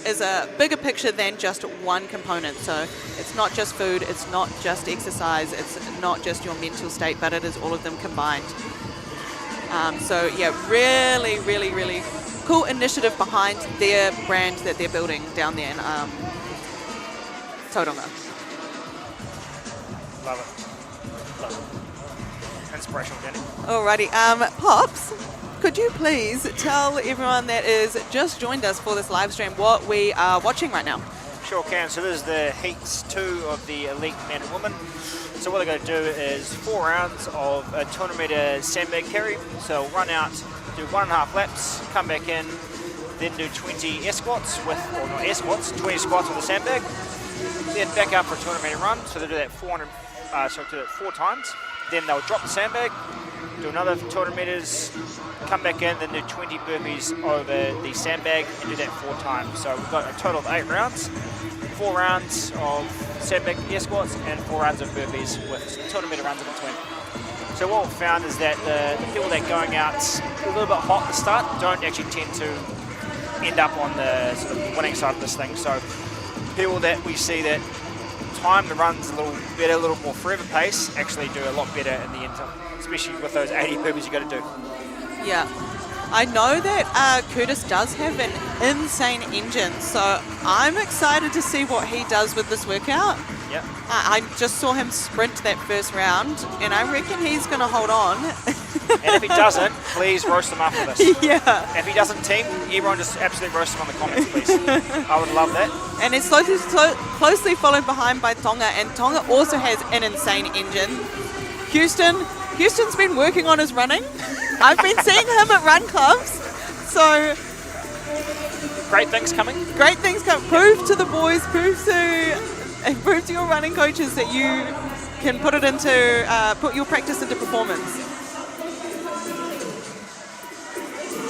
is a bigger picture than just one component. So it's not just food, it's not just exercise, it's not just your mental state, but it is all of them combined. So yeah, really, really, really cool initiative behind their brand that they're building down there in Tauranga. Love it. Love it. Inspirational, Danny. Alrighty, Pops, could you please tell everyone that is just joined us for this live stream what we are watching right now? Sure can. So this is the heats 2 of the elite men and women. So what they're going to do is 4 rounds of a 200-meter sandbag carry. So run out, do 1.5 laps, come back in, then do 20 air squats with, or not air squats, 20 squats with a sandbag. Then back up for a 200-meter run. So they do that 4 times. Then they'll drop the sandbag, do another 200 meters, come back in, then do 20 burpees over the sandbag and do that 4 times. So we've got a total of 8 rounds, 4 rounds of sandbag air squats and 4 rounds of burpees with 200 meter runs in between. So what we've found is that the people that are going out a little bit hot at the start don't actually tend to end up on the sort of winning side of this thing. So people that we see that time the runs a little better, a little more forever pace, actually do a lot better in the end, especially with those 80 burpees you got to do. Yeah, I know that Curtis does have an insane engine, so I'm excited to see what he does with this workout. Yeah. I just saw him sprint that first round, and I reckon he's going to hold on. And if he doesn't, please roast him after this. Yeah. If he doesn't team, everyone just absolutely roast him on the comments, please. I would love that. And it's closely followed behind by Tonga, and Tonga also has an insane engine. Houston's been working on his running. I've been seeing him at run clubs, so great things coming. Great things coming. Prove to the boys, prove to your running coaches that you can put your practice into performance.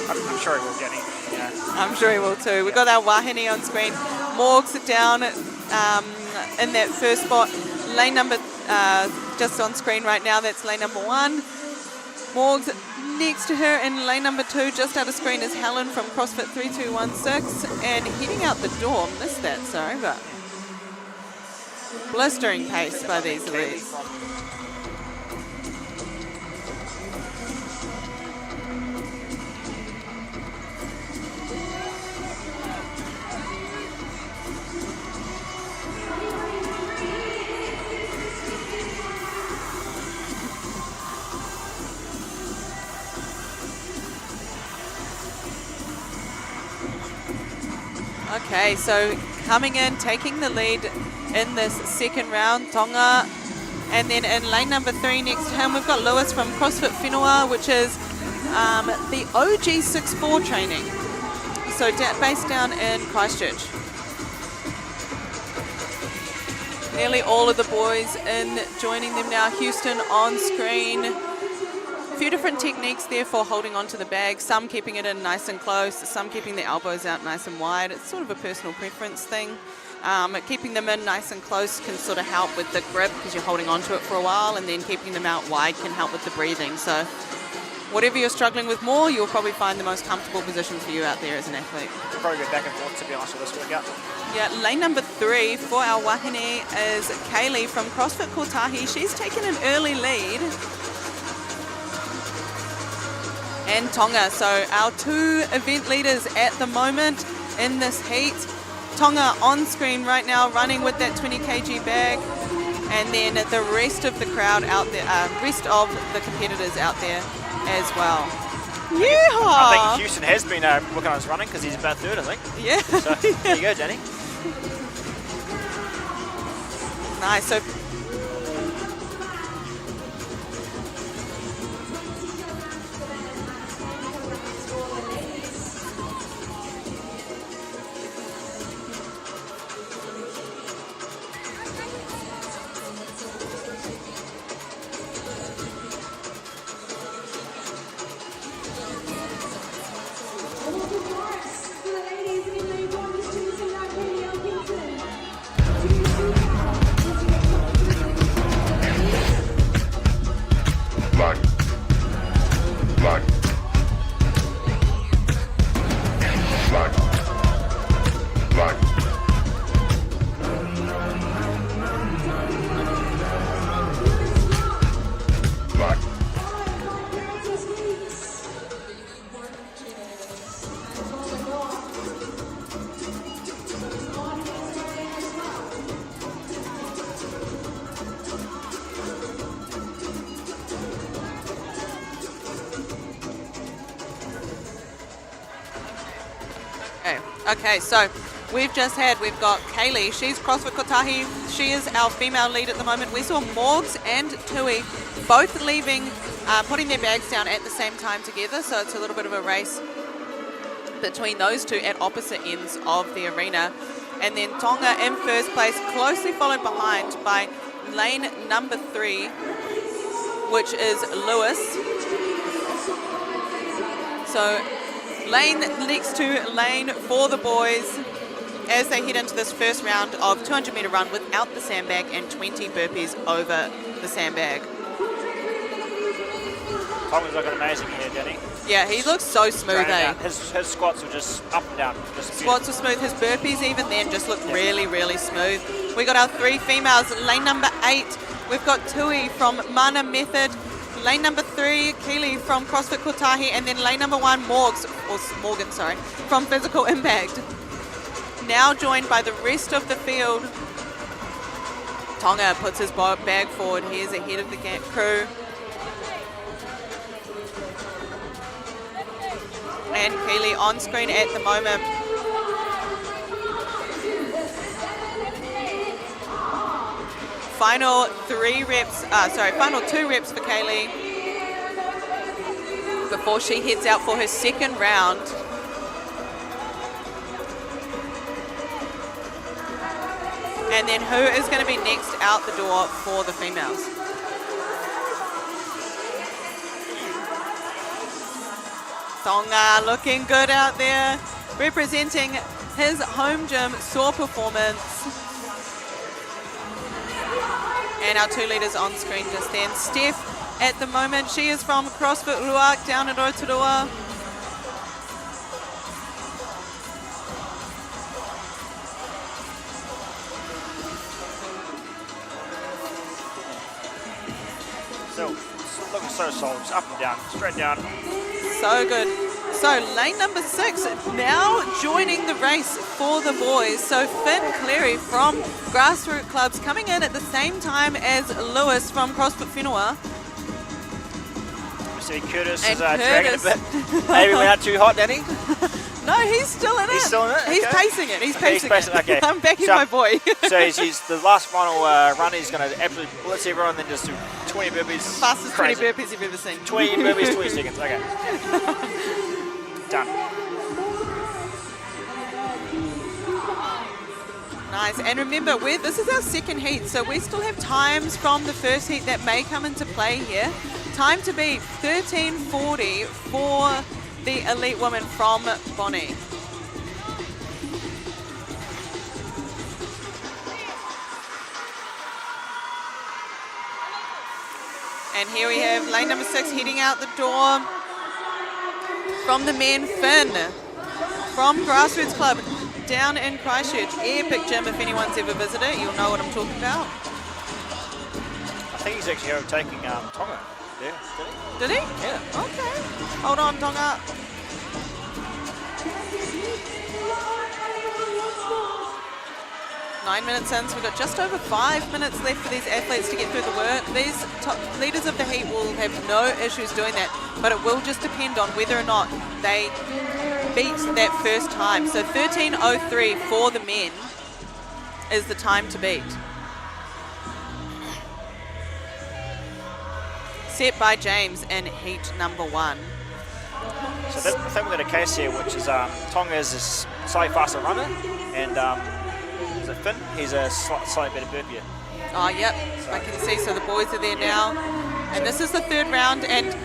I'm sure he will, Jenny. Yeah. I'm sure he will too. We've got our Wahine on screen. Morgs down in that first spot. Lane number just on screen right now. That's lane number 1. Morgs next to her in lane number 2, just out of screen, is Helen from CrossFit 3216. And heading out the door, missed that, sorry, but blistering pace by these elites. Okay, so coming in, taking the lead in this second round, Tonga. And then in lane number 3 next to him, we've got Lewis from CrossFit Whenua, which is the OG 6'4 training. So based down in Christchurch. Nearly all of the boys in joining them now. Houston on screen. A few different techniques there for holding onto the bag, some keeping it in nice and close, some keeping the elbows out nice and wide. It's sort of a personal preference thing. Keeping them in nice and close can sort of help with the grip because you're holding onto it for a while, and then keeping them out wide can help with the breathing. So whatever you're struggling with more, you'll probably find the most comfortable position for you out there as an athlete. We'll probably go back and forth, to be honest, with this workout. Yeah, lane number 3 for our wahine is Kaylee from CrossFit Kotahi. She's taken an early lead. And Tonga, so our 2 event leaders at the moment in this heat. Tonga on screen right now, running with that 20 kg bag, and then the rest of the crowd out there, rest of the competitors out there as well. Yeehaw! I think Houston has been working on his running because he's about 3rd, I think. Yeah. So there you go, Danny. Nice. So Okay, so we've got Kaylee, she's CrossFit Kotahi, she is our female lead at the moment. We saw Morgs and Tui both leaving, putting their bags down at the same time together, so it's a little bit of a race between those 2 at opposite ends of the arena. And then Tonga in first place, closely followed behind by lane number 3, which is Lewis. So lane next to lane for the boys as they head into this first round of 200 metre run without the sandbag and 20 burpees over the sandbag. Tonga's looking amazing here, Danny. Yeah, he looks so smooth, eh? His squats were just up and down. Squats were smooth. His burpees even then just looked really, really smooth. We got our 3 females. Lane number 8, we've got Tui from Mana Method. Lane number 3, Keely from CrossFit Kotahi, and then lane number 1, Morgan, from Physical Impact. Now joined by the rest of the field. Tonga puts his bag forward. He is ahead of the crew. And Keely on screen at the moment. Final 2 reps for Kaylee before she heads out for her second round. And then who is going to be next out the door for the females? Tonga looking good out there, representing his home gym, Soar Performance. And our 2 leaders on screen just then, Steph at the moment. She is from CrossFit Ruak down in Rotorua. So, looking so solid, just up and down, straight down. So good. So lane number 6 now joining the race for the boys. So Finn Cleary from Grassroots Clubs coming in at the same time as Lewis from CrossFit Whenua. We see Curtis And is dragging a Curtis. bit. Maybe we're not too hot, Danny. No, he's still in it. He's still in it? He's Okay. pacing it. He's Okay, pacing he's it. pacing- okay. I'm backing So- my boy. So he's the last final run. He's going to absolutely blitz everyone, then just do 20 burpees. Fastest 20 Crazy. burpees you've ever seen. 20 burpees, 20 seconds. Okay. Done. Nice. And remember, this is our second heat, so we still have times from the first heat that may come into play here. Time to beat 13:40 for the elite woman from Bonnie. And here we have lane number 6 heading out the door from the men, Finn from Grassroots Club down in Christchurch. Epic gym, if anyone's ever visited, you'll know what I'm talking about. I think he's actually overtaking Tonga there, did he? Did he? Yeah. Okay. Hold on, Tonga. Nine minutes in, so we've got just over 5 minutes left for these athletes to get through the work. These top leaders of the heat will have no issues doing that, but it will just depend on whether or not they beat that first time. So 13:03 for the men is the time to beat. Set by James in heat number 1. So I think we've got a case here, which is Tonga is a slightly faster runner, and is it Finn? He's a slightly better burpee. Oh, yep, I can see. So the boys are there now. And this is the third round, and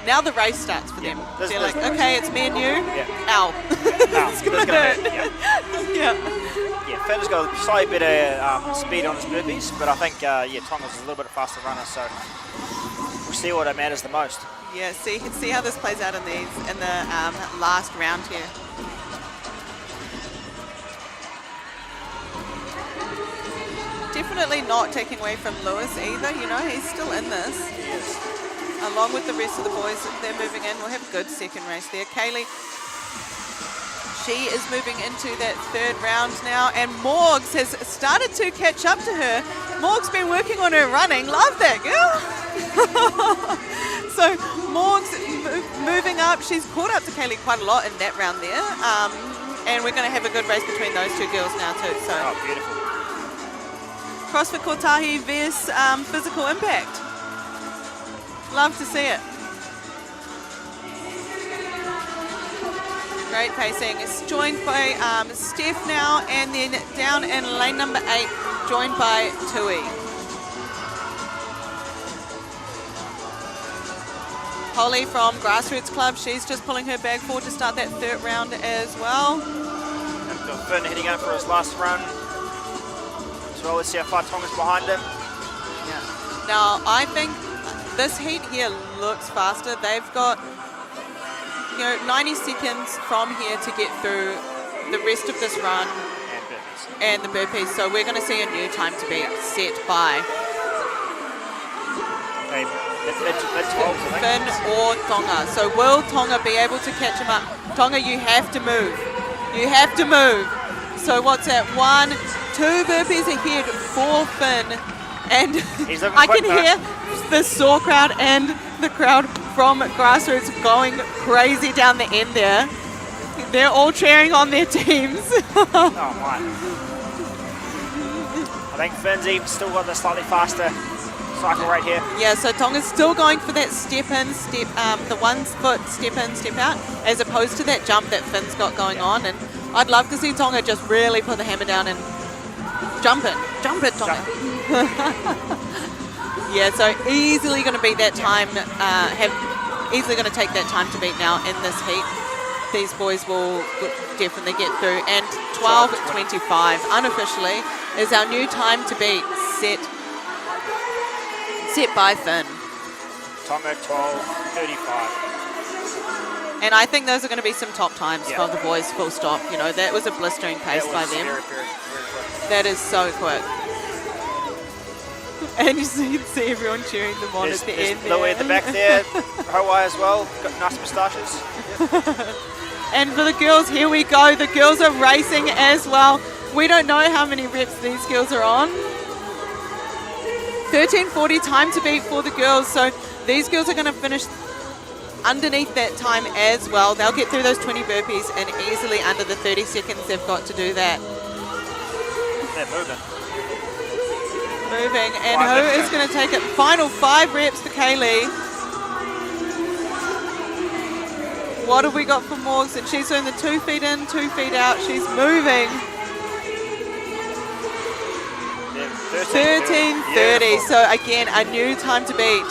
now the race starts for them. This- They're this- like, okay, it's me and you. Yeah. Ow. Now, It's gonna hurt. Yeah. Yeah. Finn's got slightly better speed on his burpees, but I think Tonga's a little bit faster runner, so we'll see what matters the most. Yeah, see how this plays out in the last round here. Definitely not taking away from Lewis either, you know, he's still in this. Yes. Along with the rest of the boys, they're moving in. We'll have a good second race there. Kaylee, she is moving into that third round now, and Morgs has started to catch up to her. Morgs been working on her running. Love that, girl. So Morgs moving up. She's caught up to Kaylee quite a lot in that round there. And we're going to have a good race between those two girls now too. So Oh, beautiful. CrossFit Kotahi versus Physical Impact. Love to see it. Great pacing. It's joined by Steph now, and then down in lane number 8, joined by Tui. Holly from Grassroots Club, she's just pulling her bag forward to start that third round as well. And we've got Finn heading out for his last run. So let's see how far Tonga's behind him. Yeah. Now, I think this heat here looks faster. They've got 90 seconds from here to get through the rest of this run And burpees. and the burpees. So we're going to see a new time to beat set by Okay, that's 12, I Finn think. or Tonga. So will Tonga be able to catch him up? Tonga, you have to move. You have to move. So what's that? 1, 2 burpees ahead for Finn. And He's looking I quick can now. hear the sore crowd and the crowd from Grassroots going crazy down the end there. They're all cheering on their teams. Oh, my. I think Finn's even still got the slightly faster cycle right here. Yeah, so Tonga's still going for that step in, the 1 foot step in, step out, as opposed to that jump that Finn's got going on. And I'd love to see Tonga just really put the hammer down and jump it, Tonga. Yeah, so easily going to beat that time, easily going to take that time to beat now in this heat. These boys will definitely get through. And 12:25 unofficially is our new time to beat, set by Finn. Tonga 12:35. And I think those are going to be some top times Yeah. for the boys, full stop. You know, that was a blistering pace That by was them. very, very, very quick. That is so quick. And you can see everyone cheering them on There's at the end Louis at the back there, Hawaii as well, got nice moustaches. And for the girls, here we go. The girls are racing as well. We don't know how many reps these girls are on. 13:40 time to beat for the girls. So these girls are going to finish underneath that time as well. They'll get through those 20 burpees and easily under the 30 seconds they've got to do that. They're moving. Moving. And who is going to take it? Final 5 reps for Kaylee. What have we got for Morgs? And she's doing the 2 feet in, 2 feet out. She's moving. 13:30. So again, a new time to beat.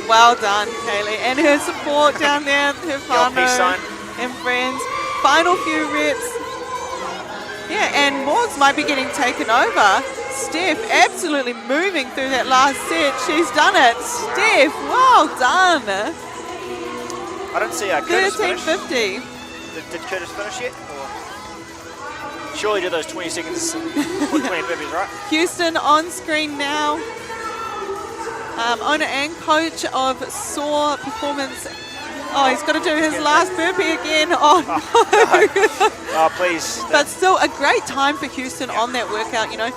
Well done, Kaylee. And her support down there, her partner and friends. Final few reps. Yeah, and Morgs might be getting taken over. Steph absolutely moving through that last set. She's done it. Steph, well done. I didn't see Curtis finish. 13:50. Did Curtis finish yet? Or? Surely did those 20 seconds, 20 burpees, right? Houston on screen now. Owner and coach of SOAR Performance. Oh, he's got to do his last burpee again. Oh, no. Oh, please. But still a great time for Houston on that workout. You know,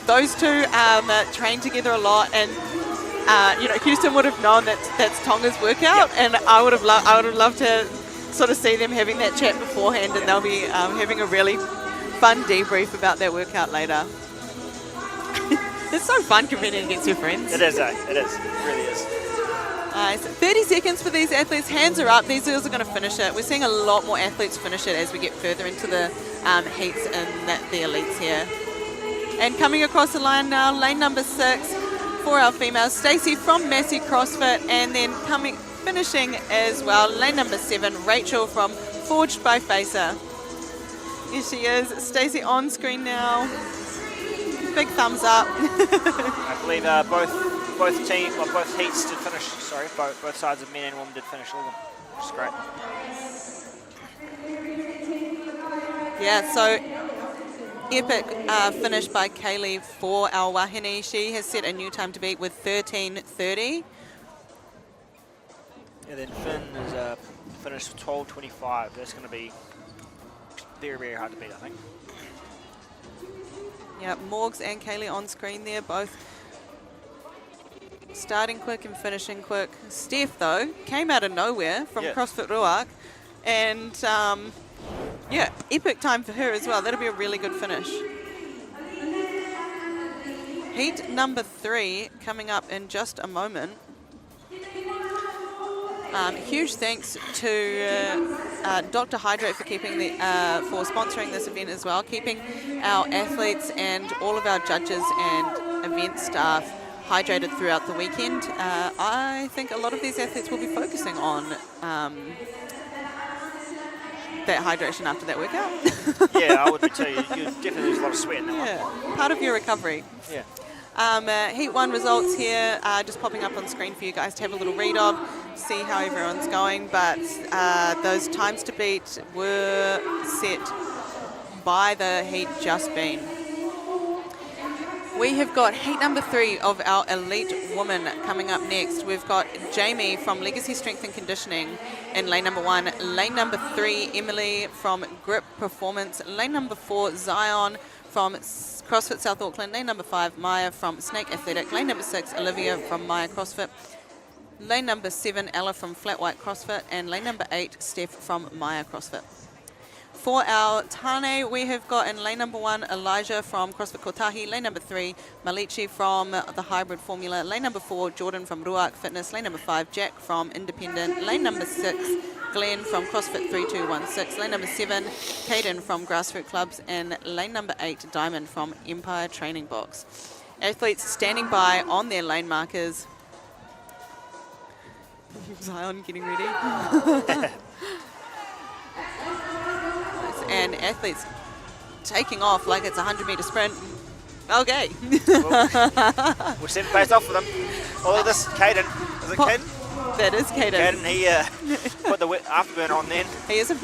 those two train together a lot, and you know, Houston would have known that that's Tonga's workout, and I would have loved to sort of see them having that chat beforehand, and they'll be having a really fun debrief about their workout later. It's so fun competing against your friends. It is, eh? It is. It really is. So 30 seconds for these athletes. Hands are up. These girls are going to finish it. We're seeing a lot more athletes finish it as we get further into the heats and the elites here. And coming across the line now, lane number 6 for our females, Stacey from Massey CrossFit, and then finishing as well, lane number 7, Rachel from Forged by Facer. Here she is, Stacey on screen now. Big thumbs up. I believe both heats did finish. Sorry, both sides of men and women did finish all of them, which is great. Yeah, so epic finish by Kaylee for our Wahine. She has set a new time to beat with 13:30. Yeah, then Finn is finished with 12:25. That's going to be very, very hard to beat, I think. Yeah, Morgs and Kaylee on screen there, both starting quick and finishing quick. Steph, though, came out of nowhere from CrossFit Ruark, and yeah, epic time for her as well. That'll be a really good finish. Heat number 3 coming up in just a moment. Huge thanks to Dr. Hydrate for keeping for sponsoring this event as well, keeping our athletes and all of our judges and event staff hydrated throughout the weekend. I think a lot of these athletes will be focusing on that hydration after that workout. Yeah, I would be too. You definitely lose a lot of sweat in that one. Yeah, part of your recovery. Yeah. Heat 1 results here, just popping up on screen for you guys to have a little read of, see how everyone's going, but those times to beat were set by the heat just been. We have got heat number 3 of our elite women coming up next. We've got Jamie from Legacy Strength and Conditioning in lane number 1. Lane number 3, Emily from Grip Performance. Lane number 4, Zion from CrossFit South Auckland. Lane number 5, Maya from Snake Athletic. Lane number 6, Olivia from Maya CrossFit. Lane number 7, Ella from Flat White CrossFit. And lane number 8, Steph from Maya CrossFit. For our Tane, we have got in lane number 1, Elijah from CrossFit Kotahi. Lane number 3, Malichi from the Hybrid Formula. Lane number 4, Jordan from Ruark Fitness. Lane number 5, Jack from Independent. Lane number 6, Glenn from CrossFit 3216. Lane number 7, Caden from Grassroot Clubs. And lane number 8, Diamond from Empire Training Box. Athletes standing by on their lane markers. Zion getting ready. And athletes taking off like it's a 100-meter sprint. Okay. We're 7 pace off for them. Oh, look at this, Caden. Is it Caden? That is Caden. Caden, he put the afterburner on then. He is a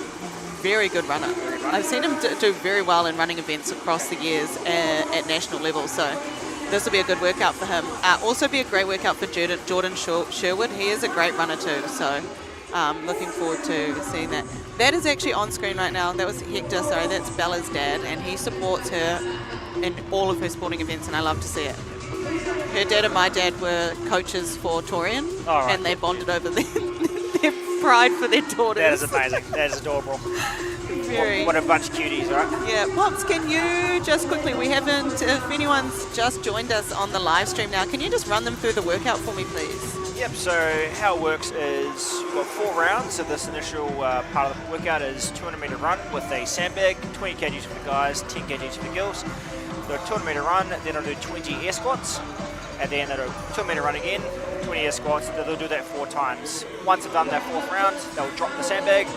very good runner. I've seen him do very well in running events across the years at national level, so this will be a good workout for him. Also be a great workout for Jordan Sherwood. He is a great runner too, so looking forward to seeing that. That is actually on screen right now. That was Hector, sorry, that's Bella's dad, and he supports her in all of her sporting events, and I love to see it. Her dad and my dad were coaches for Torian, and they bonded over their pride for their daughters. That is amazing. That is adorable. What a bunch of cuties, right? Yeah. Pops, can you just quickly, if anyone's just joined us on the live stream now, can you just run them through the workout for me, please? Yep, so how it works is you've got 4 rounds. So this initial part of the workout is 200-metre run with a sandbag, 20 kgs for the guys, 10 kgs for the girls. So a 200-metre run, then I'll do 20 air squats, and then I'll do 200-metre run again, 20 air squats. They'll do that 4 times. Once I've done that 4th round, they'll drop the sandbag,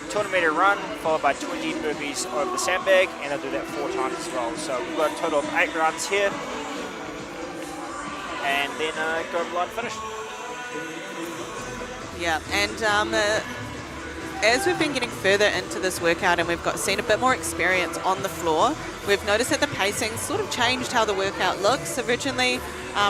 200-metre run, followed by 20 burpees over the sandbag, and they'll do that 4 times as well. So we've got a total of 8 rounds here, and then go blind finish. Yeah, and as we've been getting further into this workout and we've seen a bit more experience on the floor, we've noticed that the pacing sort of changed how the workout looks. Originally,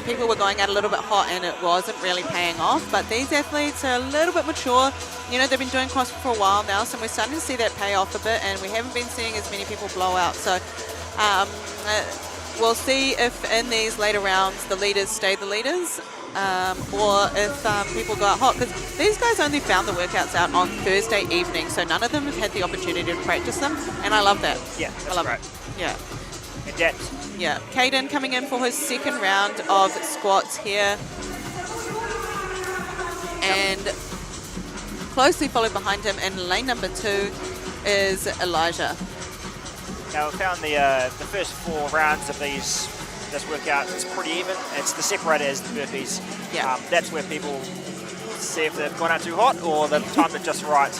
people were going out a little bit hot and it wasn't really paying off, but these athletes are a little bit mature. You know, they've been doing CrossFit for a while now, so we're starting to see that pay off a bit, and we haven't been seeing as many people blow out. So we'll see if in these later rounds the leaders stay the leaders, or if people go out hot, because these guys only found the workouts out on Thursday evening, so none of them have had the opportunity to practice them, and I love that. Yeah, that's great. Yeah. Adapt. Yeah. Caden coming in for his 2nd round of squats here, and closely followed behind him in lane number 2 is Elijah. Now we found the first 4 rounds of this workout is pretty even. It's the separator is the burpees. Yeah. That's where people see if they've gone out too hot or they've timed it just right.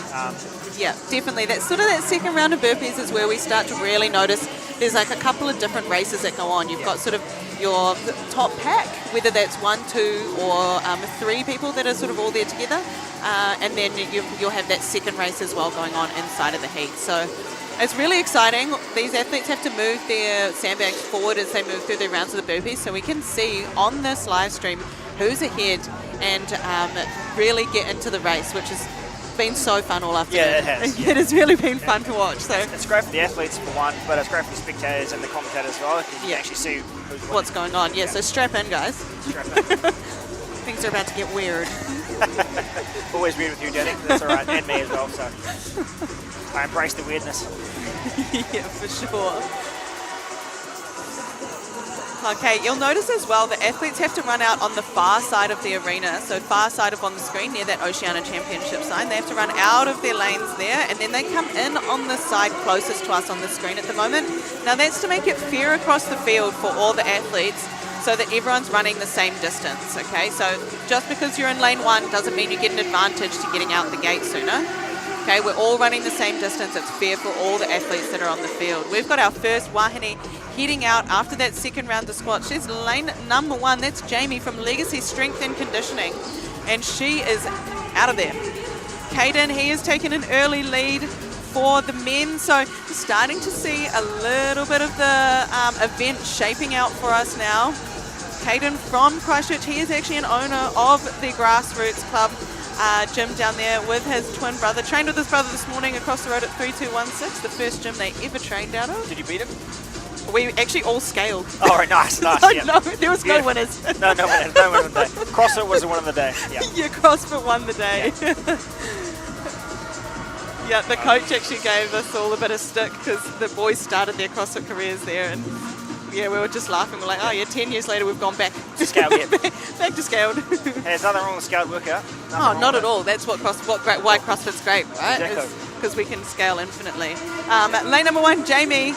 Yeah, definitely. That's sort of that 2nd round of burpees is where we start to really notice there's like a couple of different races that go on. You've got sort of your top pack, whether that's 1, 2 or 3 people that are sort of all there together. And then you'll have that 2nd race as well going on inside of the heat. So it's really exciting. These athletes have to move their sandbags forward as they move through their rounds of the burpees, so we can see on this live stream who's ahead and really get into the race, which has been so fun all afternoon. Yeah, it has. It has really been fun to watch. So it's great for the athletes for one, but it's great for the spectators and the commentators as well. You can actually see who's winning. What's going on. Yeah, so strap in, guys. Strap in. Things are about to get weird. Always weird with you, Danny. That's all right, and me as well. So I embrace the weirdness. Yeah, for sure. Okay, you'll notice as well that athletes have to run out on the far side of the arena, so far side up on the screen near that Oceania Championship sign. They have to run out of their lanes there, and then they come in on the side closest to us on the screen at the moment. Now that's to make it fair across the field for all the athletes, so that everyone's running the same distance, okay? So just because you're in lane 1 doesn't mean you get an advantage to getting out the gate sooner. Okay, we're all running the same distance. It's fair for all the athletes that are on the field. We've got our first wahine heading out after that 2nd round of squats. She's lane number 1. That's Jamie from Legacy Strength and Conditioning. And she is out of there. Caden, he has taken an early lead for the men. So starting to see a little bit of the event shaping out for us now. Caden from Christchurch, he is actually an owner of the Grassroots Club gym down there with his twin brother. Trained with his brother this morning across the road at 3216, the first gym they ever trained out of. Did you beat him? We actually all scaled. Oh, right, nice. No, Yeah. no, there was no winners. No winners. No winner of the day. CrossFit was the winner of the day. Yeah. Yeah, CrossFit won the day. Yeah, the coach actually gave us all a bit of stick because the boys started their CrossFit careers there, and yeah, we were just laughing. We're like, oh yeah, 10 years later we've gone back to scaled. Yeah. back to scaled. Hey, there's nothing wrong with scaled workout. Oh, not at all. That's why CrossFit's great, right? Exactly. Because we can scale infinitely. Lane number 1, Jamie.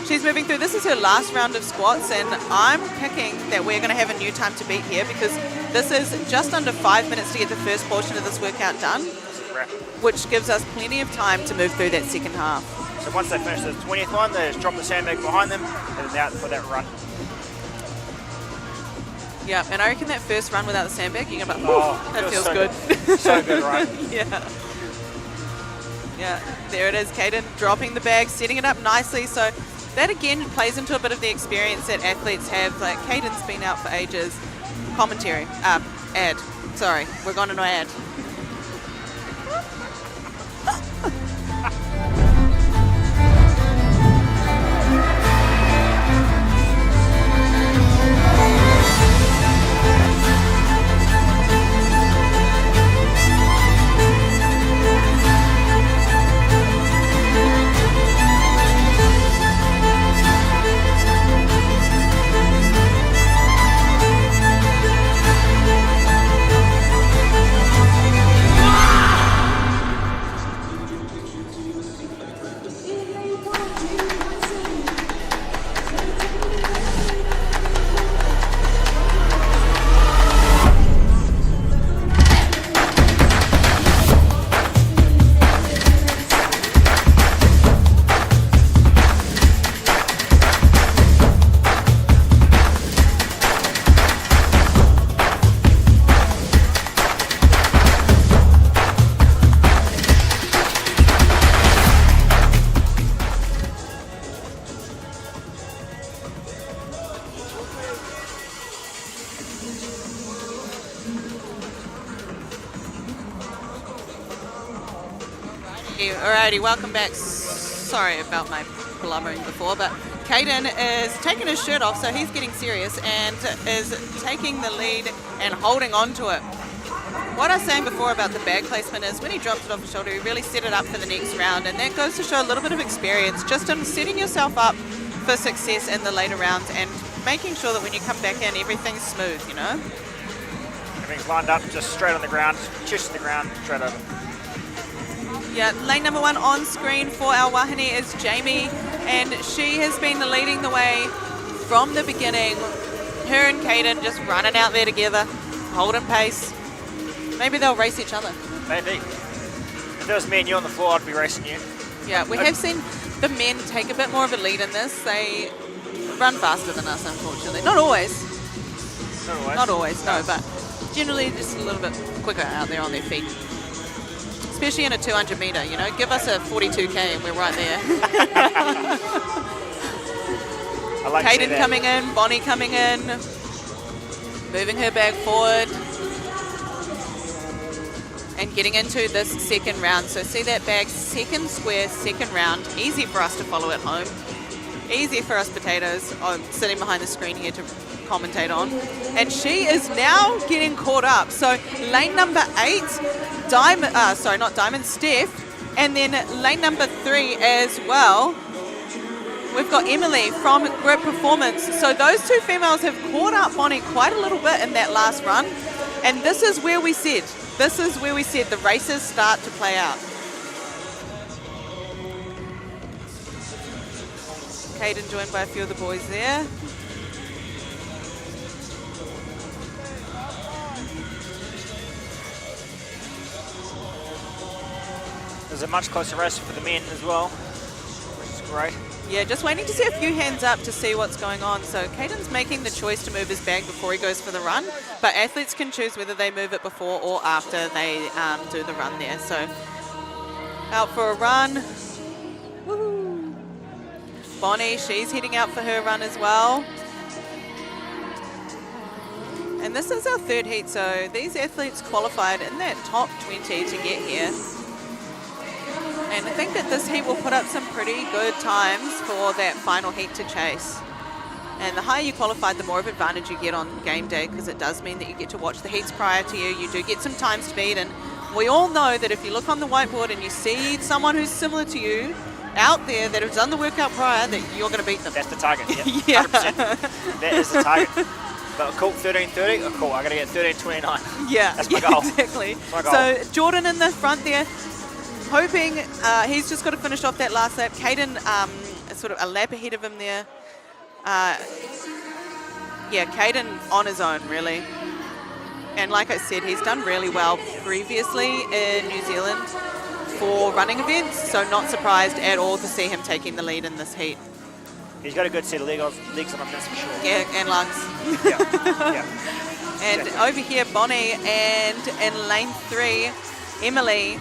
She's moving through. This is her last round of squats, and I'm picking that we're going to have a new time to beat here because this is just under 5 minutes to get the first portion of this workout done, which gives us plenty of time to move through that 2nd half. So once they finish the 20th one, they just drop the sandbag behind them and then out for that run. Yeah, and I reckon that first run without the sandbag, you're going to be like, that feels so good. So good, right? Yeah. Yeah, there it is, Caden dropping the bag, setting it up nicely. So that again plays into a bit of the experience that athletes have. Like Caden's been out for ages. Commentary, ad. Sorry, we're going to no ad. Alrighty, welcome back. Sorry about my blubbering before, but Caden is taking his shirt off, so he's getting serious and is taking the lead and holding on to it. What I was saying before about the bag placement is when he dropped it off his shoulder, he really set it up for the next round, and that goes to show a little bit of experience just in setting yourself up for success in the later rounds and making sure that when you come back in, everything's smooth, you know? Everything's lined up, just straight on the ground, chest to the ground, straight over. Yeah, lane number 1 on screen for our wahine is Jamie, and she has been leading the way from the beginning. Her and Caden just running out there together, holding pace. Maybe they'll race each other. Maybe. If there was me and you on the floor, I'd be racing you. Yeah, we have seen the men take a bit more of a lead in this. They run faster than us, unfortunately. Not always. Not always. Not always, no, but generally just a little bit quicker out there on their feet. Especially in a 200 metre, you know, give us a 42k and we're right there. I like to see Caden that. coming in, Bonnie coming in, moving her bag forward and getting into this second round. So see that bag, second square, second round, easy for us to follow at home. Easy for us potatoes sitting behind the screen here to commentate on. And she is now getting caught up. So lane number 8, Diamond, Steph, and then lane number 3 as well. We've got Emily from Grip Performance. So those two females have caught up Bonnie quite a little bit in that last run. And this is where we said the races start to play out. Caden joined by a few of the boys there. There's a much closer race for the men as well, which is great. Yeah, just waiting to see a few hands up to see what's going on. So Caden's making the choice to move his bag before he goes for the run, but athletes can choose whether they move it before or after they do the run there. So out for a run. Woohoo. Bonnie, she's heading out for her run as well. And this is our third heat, so these athletes qualified in that top 20 to get here. And I think that this heat will put up some pretty good times for that final heat to chase. And the higher you qualified, the more of advantage you get on game day, because it does mean that you get to watch the heats prior to you. You do get some time speed, and we all know that if you look on the whiteboard and you see someone who's similar to you out there that has done the workout prior, that you're going to beat them. That's the target, yeah. Yeah. 100%. That is the target. But cool, 13:30, oh cool, I got to get 13:29. Yeah, that's my goal. Exactly. That's my goal. So Jordan in the front there, hoping he's just got to finish off that last lap. Caden is sort of a lap ahead of him there. Yeah, Caden on his own, really. And like I said, he's done really well previously in New Zealand for running events, so not surprised at all to see him taking the lead in this heat. He's got a good set of legs on him, that's for sure. Yeah, and lungs. Yeah. And Exactly. over here, Bonnie, and in lane 3, Emily.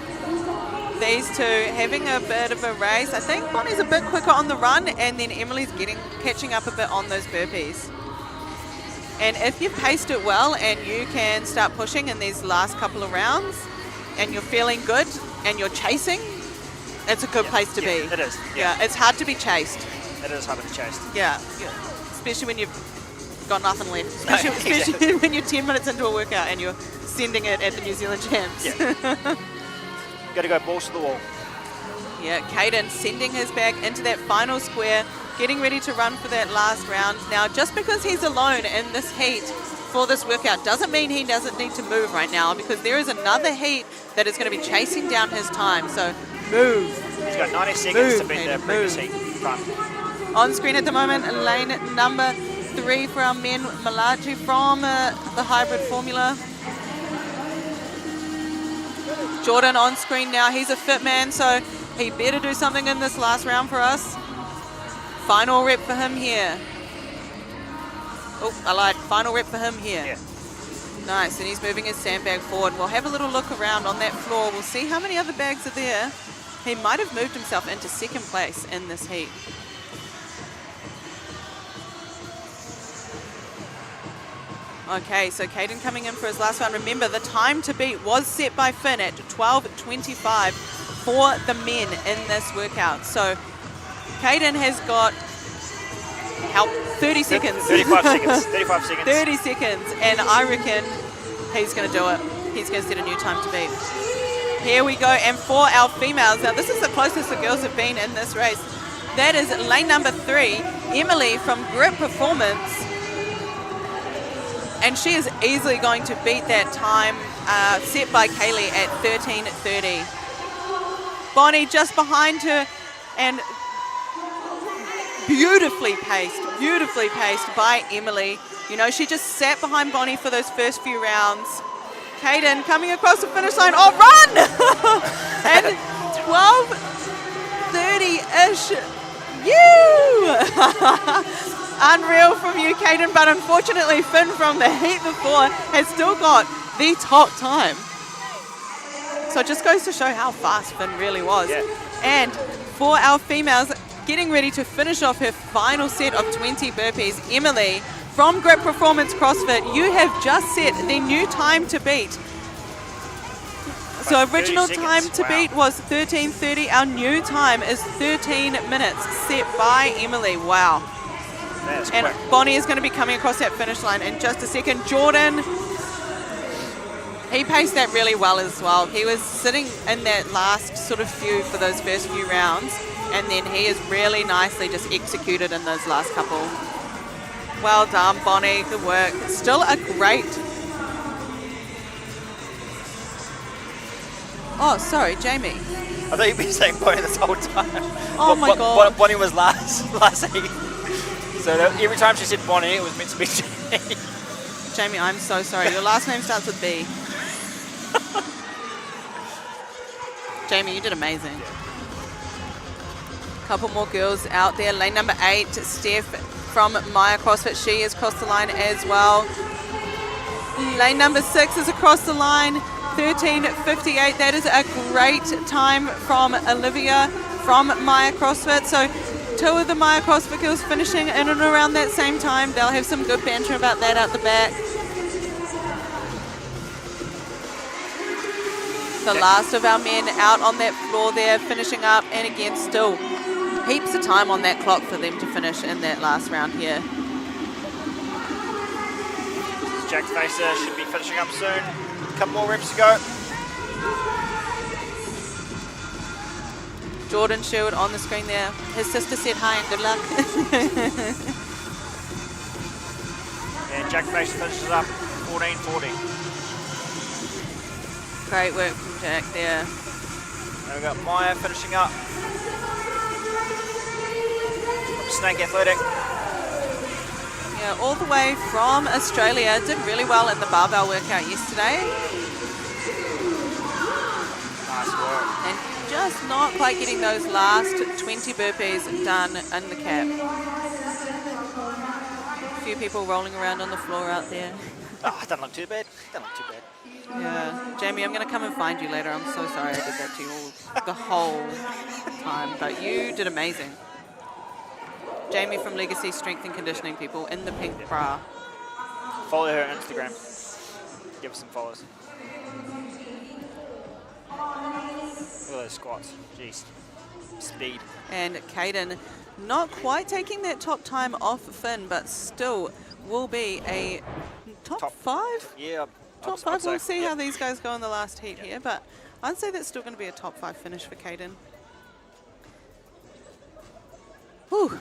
These two having a bit of a race. I think Bonnie's a bit quicker on the run, and then Emily's catching up a bit on those burpees. And if you've paced it well and you can start pushing in these last couple of rounds, and you're feeling good, and you're chasing, it's a good place to be. It is. Yeah, it's hard to be chased. It is hard to be chased. Yeah, especially when you've got nothing left. Especially, Exactly. especially when you're 10 minutes into a workout and you're sending it at the New Zealand Champs. Yeah. Got to go balls to the wall. Yeah, Caden sending his bag into that final square, getting ready to run for that last round. Now, just because he's alone in this heat for this workout doesn't mean he doesn't need to move right now, because there is another heat that is going to be chasing down his time. So move. He's got 90 seconds to Move, beat the Caden, previous move. heat front. On screen at the moment, lane number 3 for our men, Malachi from the hybrid formula. Jordan on screen now. He's a fit man, so he better do something in this last round for us. Final rep for him here. Oh, I lied. Final rep for him here. Yeah. Nice, and he's moving his sandbag forward. We'll have a little look around on that floor. We'll see how many other bags are there. He might have moved himself into second place in this heat. Okay, so Caden coming in for his last one. Remember, the time to beat was set by Finn at 12:25 for the men in this workout. So Caden has got, 30 seconds. 35 seconds. 35 seconds. 30 seconds, and I reckon he's going to do it. He's going to set a new time to beat. Here we go, and for our females, now this is the closest the girls have been in this race. That is lane number 3, Emily from Grip Performance. And she is easily going to beat that time set by Kaylee at 13:30. Bonnie just behind her, and beautifully paced by Emily. You know, she just sat behind Bonnie for those first few rounds. Caden coming across the finish line. Oh, run! And 12:30-ish. Unreal from you, Caden, but unfortunately Finn from the heat before has still got the top time. So it just goes to show how fast Finn really was. Yeah. And for our females, getting ready to finish off her final set of 20 burpees, Emily from Grip Performance CrossFit, you have just set the new time to beat. So About 30 original seconds. time to Wow. beat was 13:30. Our new time is 13 minutes set by Emily. Wow. That's And quick. Bonnie is going to be coming across that finish line in just a second. Jordan, he paced that really well as well. He was sitting in that last sort of few for those first few rounds, and then he is really nicely just executed in those last couple. Well done, Bonnie. Good work. Still a great... Oh, sorry, Jamie. I thought you'd been saying Bonnie this whole time. Oh my God. Bonnie was last heat. So every time she said Bonnie, it was meant to be Jamie. Jamie, I'm so sorry. Your last name starts with B. Jamie, you did amazing. Couple more girls out there. Lane number 8, Steph from Maya CrossFit. She has crossed the line as well. Lane number 6 is across the line. 13:58. That is a great time from Olivia from Maya CrossFit. So 2 of the Maya CrossFit girls finishing in and around that same time. They'll have some good banter about that out the back. The last of our men out on that floor there, finishing up, and again, still heaps of time on that clock for them to finish in that last round here. Jack Facer should be finishing up soon. A couple more reps to go. Jordan Sherwood on the screen there. His sister said hi and good luck. And Jack Facer finishes up 14:40. Great work from Jack there. And we've got Maya finishing up. From Snake Athletic. Yeah, all the way from Australia. Did really well in the barbell workout yesterday. Nice work. And just not quite getting those last 20 burpees done in the cap. few people rolling around on the floor out there. Oh, doesn't look too bad. Doesn't look too bad. Yeah, Jamie, I'm going to come and find you later. I'm so sorry I did that to you the whole time, but you did amazing. Jamie from Legacy Strength and Conditioning, people, in the pink bra. Follow her on Instagram. Give her some follows. Look at those squats. Jeez. Speed. And Caden not quite taking that top time off Finn, but still will be a top 5? Yeah. Top I'd 5. We'll say, see how these guys go in the last heat here, but I'd say that's still going to be a top 5 finish for Caden. Whew.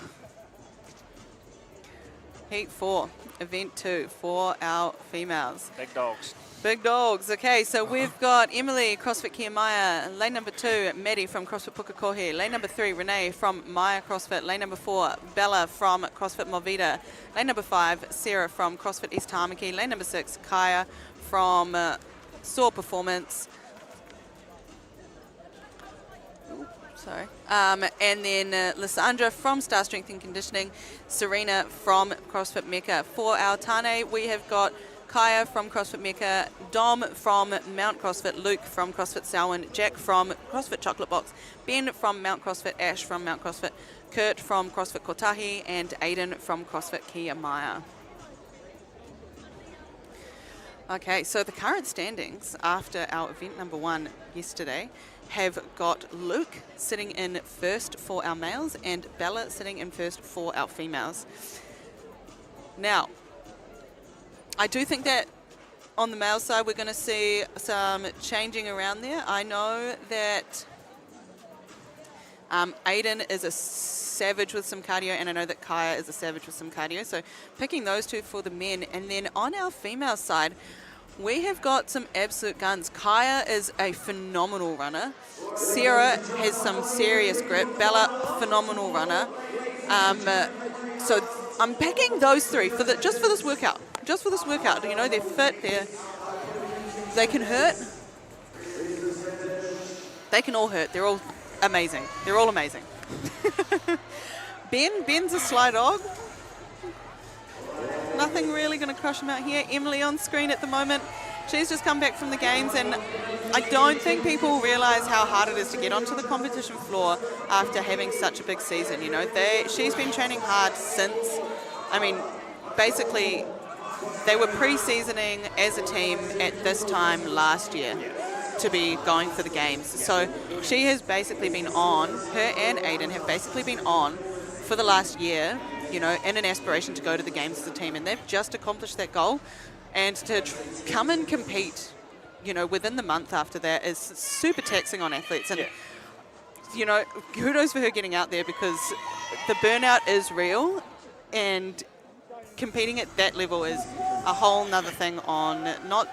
Heat 4, event 2 for our females. Big dogs. Big dogs. Okay, so we've got Emily, CrossFit Kiamaya. Lane number 2, Maddie from CrossFit Pukekohe. Lane number 3, Renee from Maya CrossFit. Lane number 4, Bella from CrossFit Movida. Lane number 5, Sarah from CrossFit East Tamaki. Lane number 6, Kaya from Soar Performance. Sorry. And then Lysandra from Star Strength and Conditioning. Serena from CrossFit Mecca. For our Tane, we have got Kaya from CrossFit Mecca, Dom from Mount CrossFit, Luke from CrossFit Selwyn, Jack from CrossFit Chocolate Box, Ben from Mount CrossFit, Ash from Mount CrossFit, Kurt from CrossFit Kotahi, and Aiden from CrossFit Kiamaya. Okay, so the current standings after our event number 1 yesterday have got Luke sitting in first for our males and Bella sitting in first for our females. Now, I do think that on the male side we're going to see some changing around there. I know that Aiden is a savage with some cardio, and I know that Kaya is a savage with some cardio. So picking those two for the men. And then on our female side, we have got some absolute guns. Kaya is a phenomenal runner. Sarah has some serious grip. Bella, phenomenal runner. So I'm picking those 3 for just for this workout. Just for this workout. You know, they're fit. They can hurt. They can all hurt. They're all amazing. They're all amazing. Ben's a sly dog. Nothing really going to crush him out here. Emily on screen at the moment. She's just come back from the games, and I don't think people realize how hard it is to get onto the competition floor after having such a big season. You know, she's been training hard since, I mean, basically they were pre-seasoning as a team at this time last year to be going for the games. So she has basically been on, her and Aiden have basically been on for the last year, you know, in an aspiration to go to the games as a team, and they've just accomplished that goal. And to come and compete, you know, within the month after that is super taxing on athletes. And, you know, kudos for her getting out there, because the burnout is real, and competing at that level is a whole nother thing on not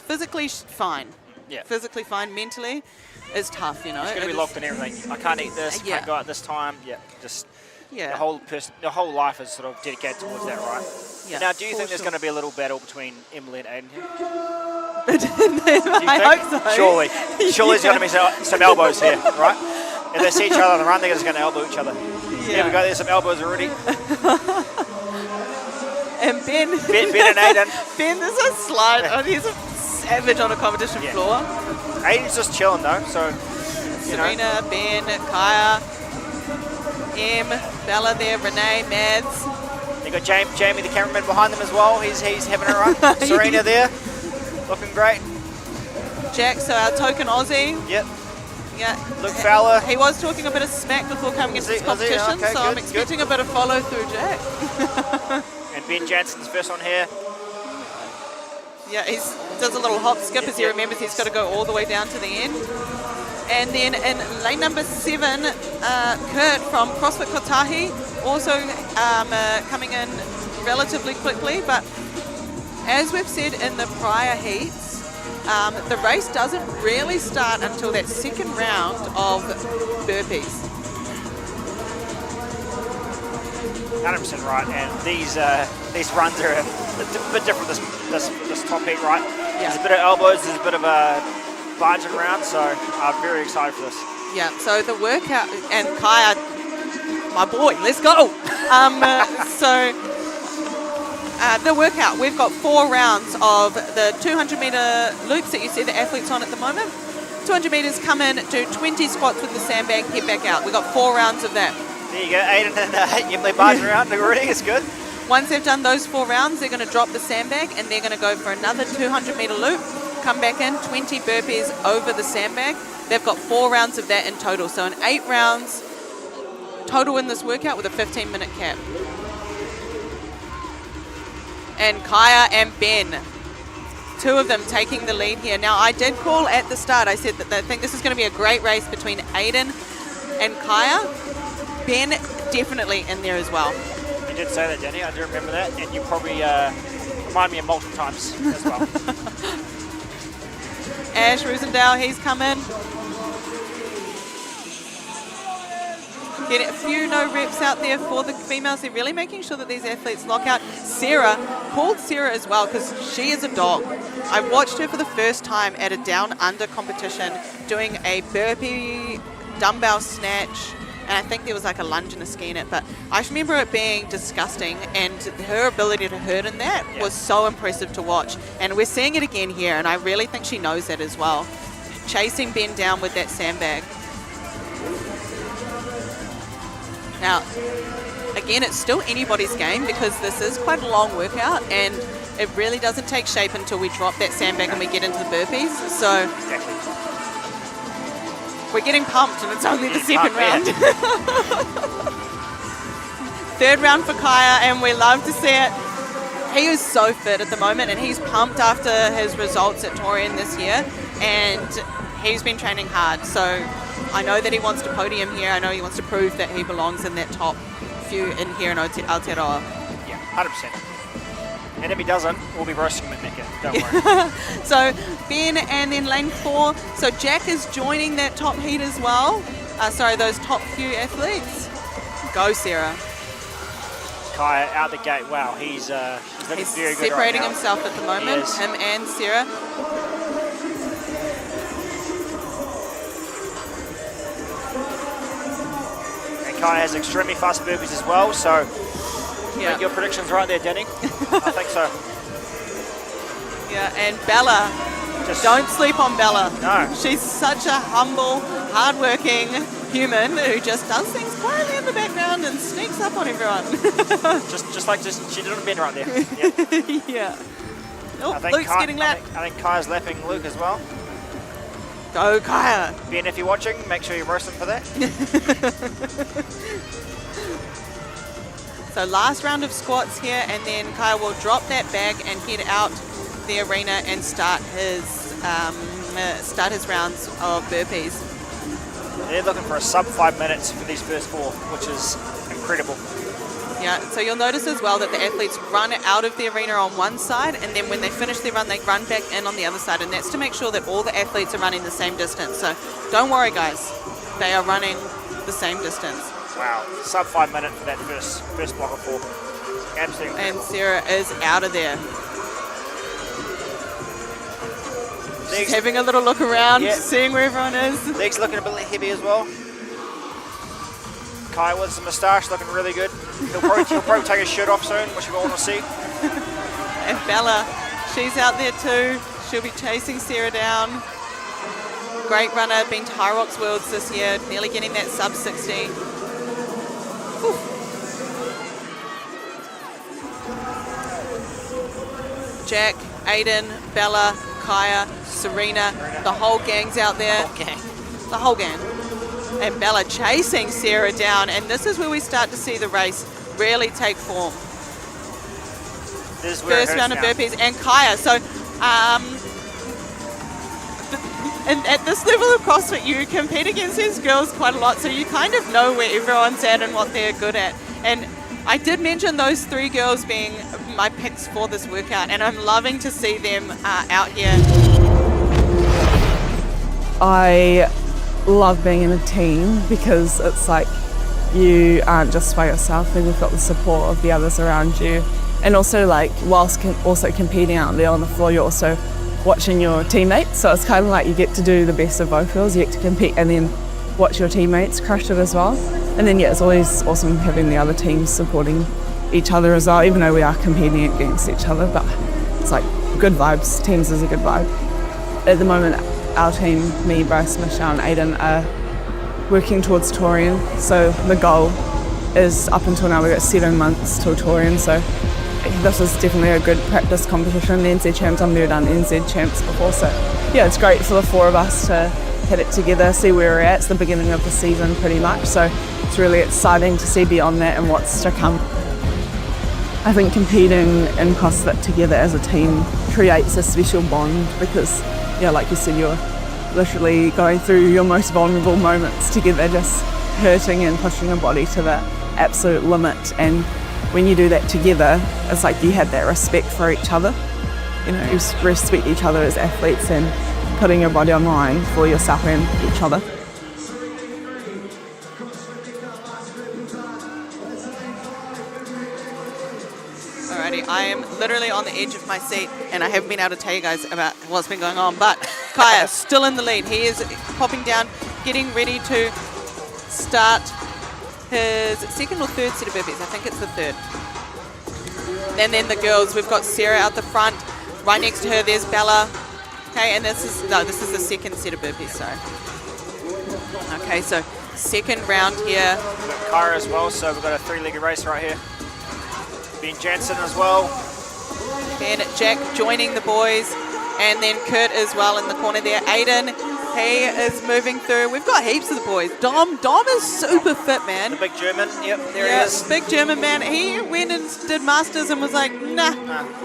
physically fine. Yeah. Physically fine, mentally is tough, you know. It's going to be locked in everything. I can't eat this, can't go out this time. Yeah, just the whole life is sort of dedicated towards that, right? Yeah, now, do you think there's going to be a little battle between Emily and Aiden here? I hope so. Surely there's going to be some elbows here, right? If they see each other on the run, they're just going to elbow each other. Yeah. There we go, there's some elbows already. And Ben and Aiden. Ben is a slide. He's a savage on a competition floor. Aiden's just chilling though, so Serena, Ben, Kaya, Em, Bella there, Renee, Mads. You got Jamie, the cameraman, behind them as well. He's having a run. Serena there, looking great. Jack, so our token Aussie. Yep. Yeah. Luke Fowler. He was talking a bit of smack before coming into this competition, okay, so I'm expecting a bit of follow through Jack. And Ben Jansen's first on here. Yeah, he does a little hop skip as he remembers he's got to go all the way down to the end. And then in lane number 7, Kurt from CrossFit Kotahi, also coming in relatively quickly. But as we've said in the prior heats, the race doesn't really start until that second round of burpees. 100% right, and these runs are a bit different this top heat, right? Yeah. There's a bit of elbows, there's a bit of a barging around, so I'm very excited for this. Yeah, so the workout, and Kaya, my boy, let's go. So the workout. We've got 4 rounds of the 200 metre loops that you see the athletes on at the moment. 200 metres, come in, do 20 squats with the sandbag, head back out. We've got 4 rounds of that. There you go, Aiden and Emily barge around already, it's good. Once they've done those 4 rounds, they're going to drop the sandbag and they're going to go for another 200 metre loop, come back in, 20 burpees over the sandbag. They've got 4 rounds of that in total. So in 8 rounds total in this workout with a 15-minute cap. And Kaya and Ben, 2 of them taking the lead here. Now, I did call at the start, I said that I think this is going to be a great race between Aiden and Kaya. Ben definitely in there as well. You did say that, Danny, I do remember that, and you probably remind me of multiple times as well. Ash Rosendale, he's come in. Getting a few no reps out there for the females. They're really making sure that these athletes lock out. Sarah, called Sarah as well because she is a dog. I watched her for the first time at a down under competition doing a burpee dumbbell snatch, and I think there was like a lunge and a ski in it, but I just remember it being disgusting, and her ability to hurt in that was so impressive to watch. And we're seeing it again here, and I really think she knows that as well. Chasing Ben down with that sandbag. Now, again, it's still anybody's game because this is quite a long workout and it really doesn't take shape until we drop that sandbag and we get into the burpees. So we're getting pumped and it's only the second round. 3rd round for Kaya, and we love to see it. He is so fit at the moment and he's pumped after his results at Torian this year, and he's been training hard. So I know that he wants to podium here. I know he wants to prove that he belongs in that top few in here in Aotearoa. Yeah, 100%. And if he doesn't, we'll be roasting him at Mecca. Don't worry. So Ben, and then lane 4. So Jack is joining that top heat as well. Those top few athletes. Go, Sarah. Kaya out the gate. Wow, he's looking very good separating right now. himself at the moment, him and Sarah. Kaya has extremely fast burpees as well, so make your predictions right there, Danny. I think so. Yeah, and Bella, don't sleep on Bella. No. She's such a humble, hardworking human who just does things quietly in the background and sneaks up on everyone. she did on Ben right there. Yep. Yeah. Oh, Luke's getting lapped. I think Kaya's lapping Luke as well. Go, Kaya. Ben, if you're watching, make sure you roast him for that. So last round of squats here, and then Kaya will drop that bag and head out the arena and start his rounds of burpees. They're looking for a sub 5 minutes for these first 4, which is incredible. Yeah, so you'll notice as well that the athletes run out of the arena on one side, and then when they finish their run, they run back in on the other side, and that's to make sure that all the athletes are running the same distance. So don't worry, guys. They are running the same distance. Wow, sub 5 minutes for that first block of 4. Absolutely. And Sarah is out of there. She's having a little look around, seeing where everyone is. Legs looking a bit heavy as well. Kaya with some moustache looking really good. He'll probably take his shirt off soon, which we all want to see. And Bella, she's out there too. She'll be chasing Sarah down. Great runner, been to High Rocks Worlds this year, nearly getting that sub 60. Whew. Jack, Aiden, Bella, Kaya, Serena, the whole gang's out there. The whole gang. And Bella chasing Sarah down, and this is where we start to see the race really take form. This is where first round of burpees, and Kaya. So, and at this level of CrossFit, you compete against these girls quite a lot, so you kind of know where everyone's at and what they're good at. And I did mention those 3 girls being my picks for this workout, and I'm loving to see them out here. I love being in a team because it's like you aren't just by yourself and you've got the support of the others around you, and also like whilst also competing out there on the floor, you're also watching your teammates, so it's kind of like you get to do the best of both worlds. You get to compete and then watch your teammates crush it as well, and then it's always awesome having the other teams supporting each other as well, even though we are competing against each other, but it's like good vibes. Teams is a good vibe. At the moment, our team, me, Bryce, Michelle and Aiden, are working towards Taurian, so the goal is, up until now, we've got 7 months till Taurian, so this is definitely a good practice competition. The NZ Champs, I've never done NZ Champs before, so yeah, it's great for the 4 of us to hit it together, see where we're at. It's the beginning of the season pretty much, so it's really exciting to see beyond that and what's to come. I think competing in CrossFit together as a team creates a special bond because, yeah, like you said, you're literally going through your most vulnerable moments together, just hurting and pushing your body to the absolute limit. And when you do that together, it's like you have that respect for each other. You know, you respect each other as athletes and putting your body on the line for yourself and each other. Alrighty, I am literally on the edge of my seat and I haven't been able to tell you guys about what's been going on, but Kaya still in the lead. He is popping down, getting ready to start his second or third set of burpees. I think it's the third. And then the girls, we've got Sarah out the front. Right next to her, there's Bella. Okay, and this is the second set of burpees, sorry. Okay, so second round here. We've got Kyra as well, so we've got a 3-legged race right here. Ben Jansen as well. Ben, Jack joining the boys, and then Kurt as well in the corner there. Aiden, he is moving through. We've got heaps of the boys. Dom is super fit, man. The big German, yep, there yeah, he is. Big German man. He went and did masters and was like, nah.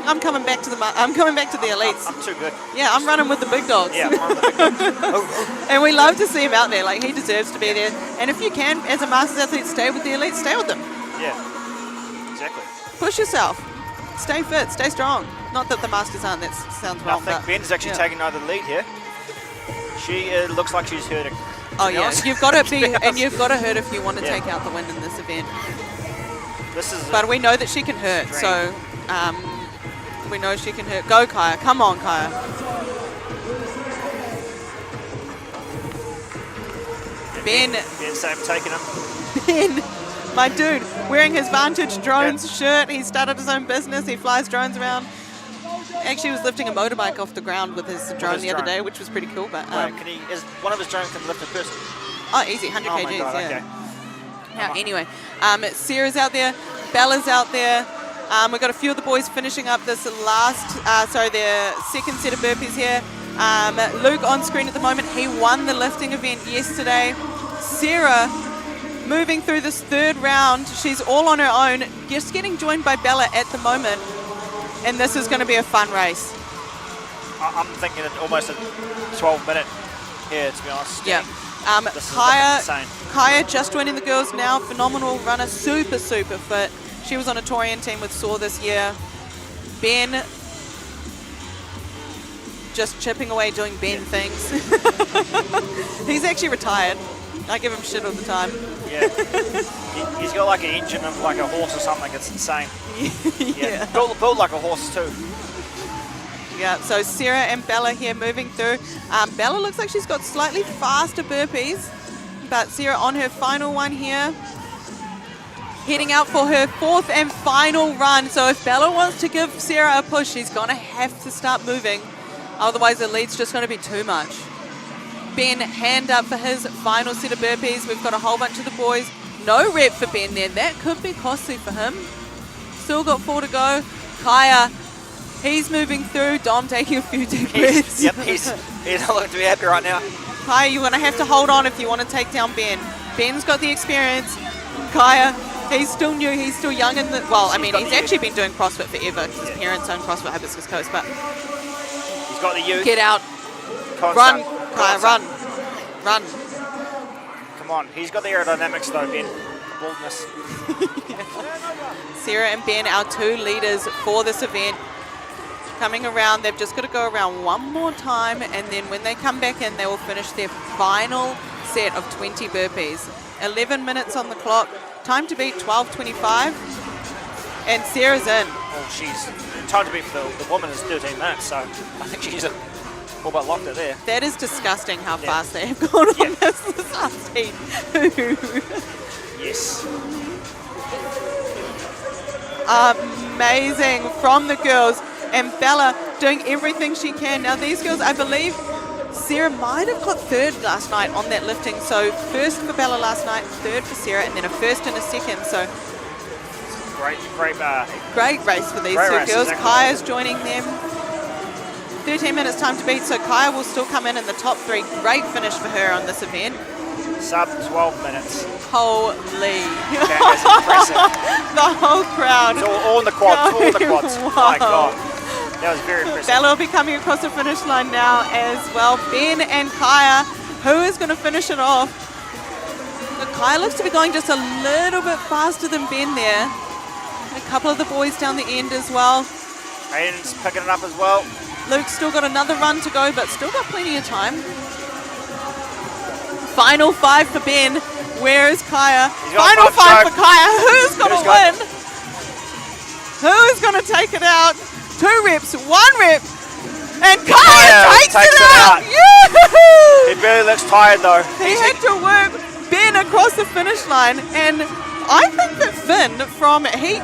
I'm coming back to the elites. I'm too good. Yeah, I'm running with the big dogs. Yeah, I'm running with the big dogs. And we love to see him out there. Like, he deserves to be there. And if you can, as a masters athlete, stay with the elites. Stay with them. Yeah, exactly. Push yourself. Stay fit. Stay strong. Not that the masters aren't. That sounds wrong. I think Ben's actually taking over the lead here. She looks like she's hurting. Oh yeah, you've got to be, and you've got to hurt if you want to take out the win in this event. But we know that she can hurt, so we know she can hurt. Go, Kaya! Come on, Kaya! Ben's safe taking him. Ben, my dude, wearing his Vantage Drones shirt. He started his own business. He flies drones around. Actually, was lifting a motorbike off the ground with his drone the other day, which was pretty cool. But is one of his drones can lift a person? Oh, easy, 100 kgs. My God, yeah. okay. Yeah. Anyway, Sarah's out there, Bella's out there. We've got a few of the boys finishing up this their second set of burpees here. Luke on screen at the moment. He won the lifting event yesterday. Sarah moving through this third round. She's all on her own, just getting joined by Bella at the moment. And this is going to be a fun race. I'm thinking almost a 12-minute here, to be honest. Yeah. Kaya just joining the girls now. Phenomenal runner, super fit. She was on a Taurian team with Saw this year. Ben just chipping away doing Ben things. He's actually retired. I give him shit all the time. Yeah. He's got like an engine of like a horse or something. It's insane. Yeah. Built like a horse too. Yeah, so Sarah and Bella here moving through. Bella looks like she's got slightly faster burpees, but Sarah on her final one here. Heading out for her fourth and final run. So if Bella wants to give Sarah a push, she's going to have to start moving. Otherwise the lead's just going to be too much. Ben, hand up for his final set of burpees. We've got a whole bunch of the boys. No rep for Ben there. That could be costly for him. Still got 4 to go. Kaya, he's moving through. Dom taking a few deep breaths. He's not looking to be happy right now. Kaya, you're going to have to hold on if you want to take down Ben. Ben's got the experience. Kaya, he's still new. He's still young in the... Well, I mean, he's actually been doing CrossFit forever. His parents own CrossFit Hibiscus Coast, but... He's got the youth. Get out. Run, Kaya, run. Run. Come on. He's got the aerodynamics though, Ben. Boldness. Sarah and Ben, our 2 leaders for this event. Coming around, they've just got to go around one more time, and then when they come back in, they will finish their final set of 20 burpees. 11 minutes on the clock. Time to beat 12:25. And Sarah's in. Well, she's time to beat for the woman is 13 minutes, so I think she's all but locked it there. That is disgusting how fast they have gone on this last heat. Yes. amazing from the girls. And Bella doing everything she can. Now these girls, I believe Sarah might have got third last night on that lifting. So first for Bella last night, third for Sarah, and then a first and a second. So Great race for these Great two race, girls. exactly. Kaya's joining them. 13 minutes time to beat, so Kaya will still come in the top 3. Great finish for her on this event. Sub 12 minutes. Holy. That is impressive. The whole crowd. It's all in the quads. All in the quads. Wow. My God. That was very impressive. Bella will be coming across the finish line now as well. Ben and Kaya, who is going to finish it off? Look, Kaya looks to be going just a little bit faster than Ben there. A couple of the boys down the end as well. Aiden's picking it up as well. Luke's still got another run to go, but still got plenty of time. Final 5 for Ben. Where is Kaya? Final 5 for Kaya. Who's going to win? Who's going to take it out? 2 reps, 1 rep, and Kaya takes it out. Yoo-hoo! He barely looks tired though. He had to work Ben across the finish line, and I think that Finn from heat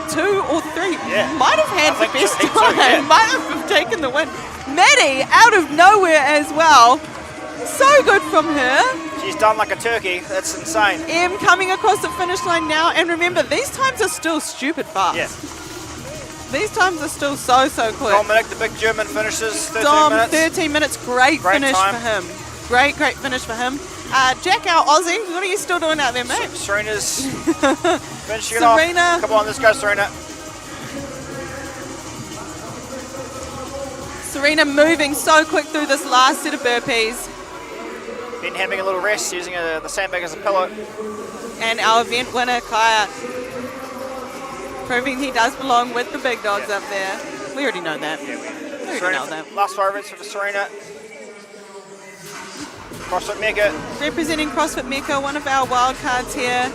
2 or 3 might have had the best time, might have taken the win. Maddie out of nowhere as well. So good from her. She's done like a turkey. That's insane. Em coming across the finish line now, and remember, these times are still stupid fast. Yeah. These times are still so quick. Dominic, the big German, finishes 13 Dom, minutes. 13 minutes. Great finish time for him. Great finish for him. Jack, our Aussie, what are you still doing out there, mate? Serena's finishing it off. Serena. Come on, let's go, Serena. Serena moving so quick through this last set of burpees. Ben having a little rest, using the sandbag as a pillow. And our event winner, Kaya, proving he does belong with the big dogs up there. We already know that. Yeah, we already know that. Last 5 reps for Serena. CrossFit Mecca. Representing CrossFit Mecca, one of our wild cards here.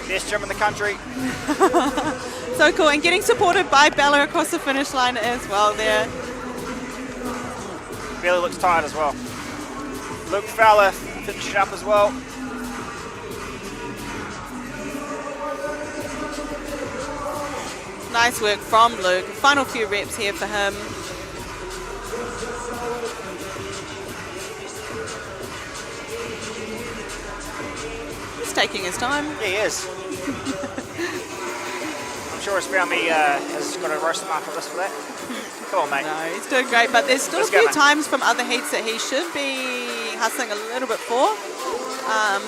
Best gym in the country. So cool, and getting supported by Bella across the finish line as well there. Barely looks tired as well. Luke Fowler finishing up as well. Nice work from Luke. Final few reps here for him. He's taking his time. Yeah, he is. I'm sure his family has got to roast him after this for that. Come on, mate. No, he's doing great, but there's still a few times from other heats that he should be hustling a little bit for. And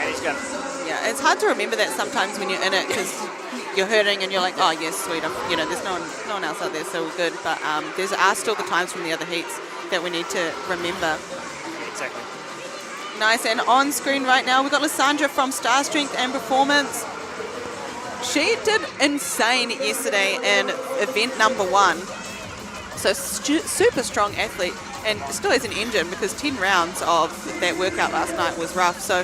he's going to. Yeah, it's hard to remember that sometimes when you're in it because you're hurting and you're like, oh yes, sweet, there's no one else out there, so we're good. But there are still the times from the other heats that we need to remember. Exactly. Nice, and on screen right now we've got Lysandra from Star Strength and Performance. She did insane yesterday in event number 1. So super strong athlete, and still has an engine because 10 rounds of that workout last night was rough. So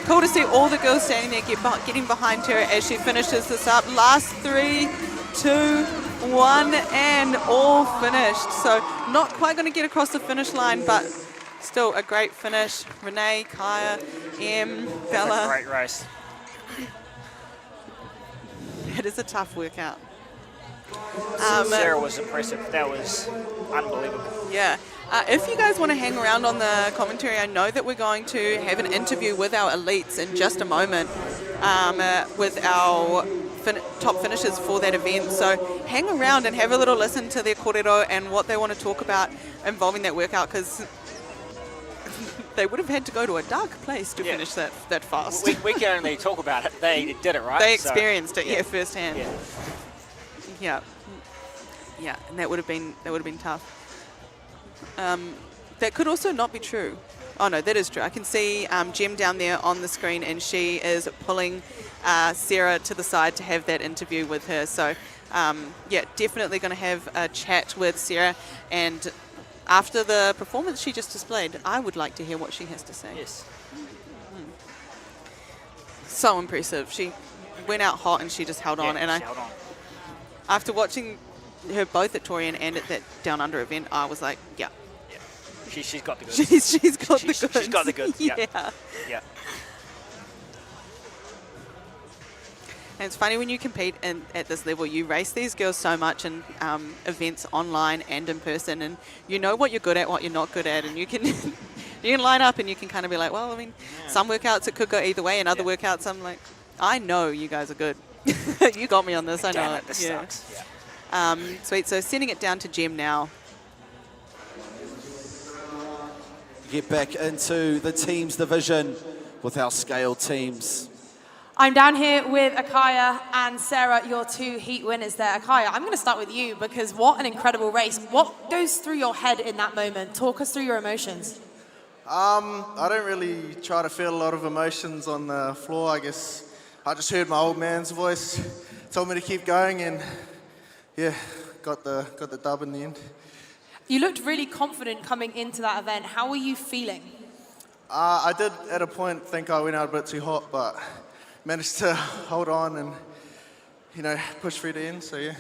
cool to see all the girls standing there getting behind her as she finishes this up. Last 3, 2, 1, and all finished. So not quite going to get across the finish line, but still a great finish. Renee, Kaya, Em, Bella. A great race. It is a tough workout. Sarah was impressive. That was unbelievable. Yeah. If you guys want to hang around on the commentary, I know that we're going to have an interview with our elites in just a moment with our top finishers for that event. So hang around and have a little listen to their kōrero and what they want to talk about involving that workout, because they would have had to go to a dark place to finish that fast. We can only talk about it. They did it, right? They experienced it, firsthand. Yeah. Yeah, and that would have been tough. That could also not be true. Oh no, that is true. I can see Jem down there on the screen, and she is pulling Sarah to the side to have that interview with her. So definitely going to have a chat with Sarah, and after the performance she just displayed, I would like to hear what she has to say. Yes. So impressive. She went out hot and she just held on. And held on. After watching her both at Torian and at that Down Under event, I was like, yeah. She's got the goods. She's got the goods. She's got the goods. Yeah. Yeah. And it's funny when you compete at this level, you race these girls so much in events online and in person, and you know what you're good at, what you're not good at, and you can you can line up and you can kind of be like, well, I mean, some workouts it could go either way, and other workouts I'm like, I know you guys are good. You got me on this, I know. This sucks. Sweet, so sending it down to Jem now. Get back into the teams division with our scale teams. I'm down here with Akaya and Sarah, your 2 heat winners there. Akaya, I'm going to start with you because what an incredible race. What goes through your head in that moment? Talk us through your emotions. I don't really try to feel a lot of emotions on the floor. I guess I just heard my old man's voice, told me to keep going, and yeah, got the dub in the end. You looked really confident coming into that event. How were you feeling? I did at a point think I went out a bit too hot, but managed to hold on and, you know, push through the end, so yeah.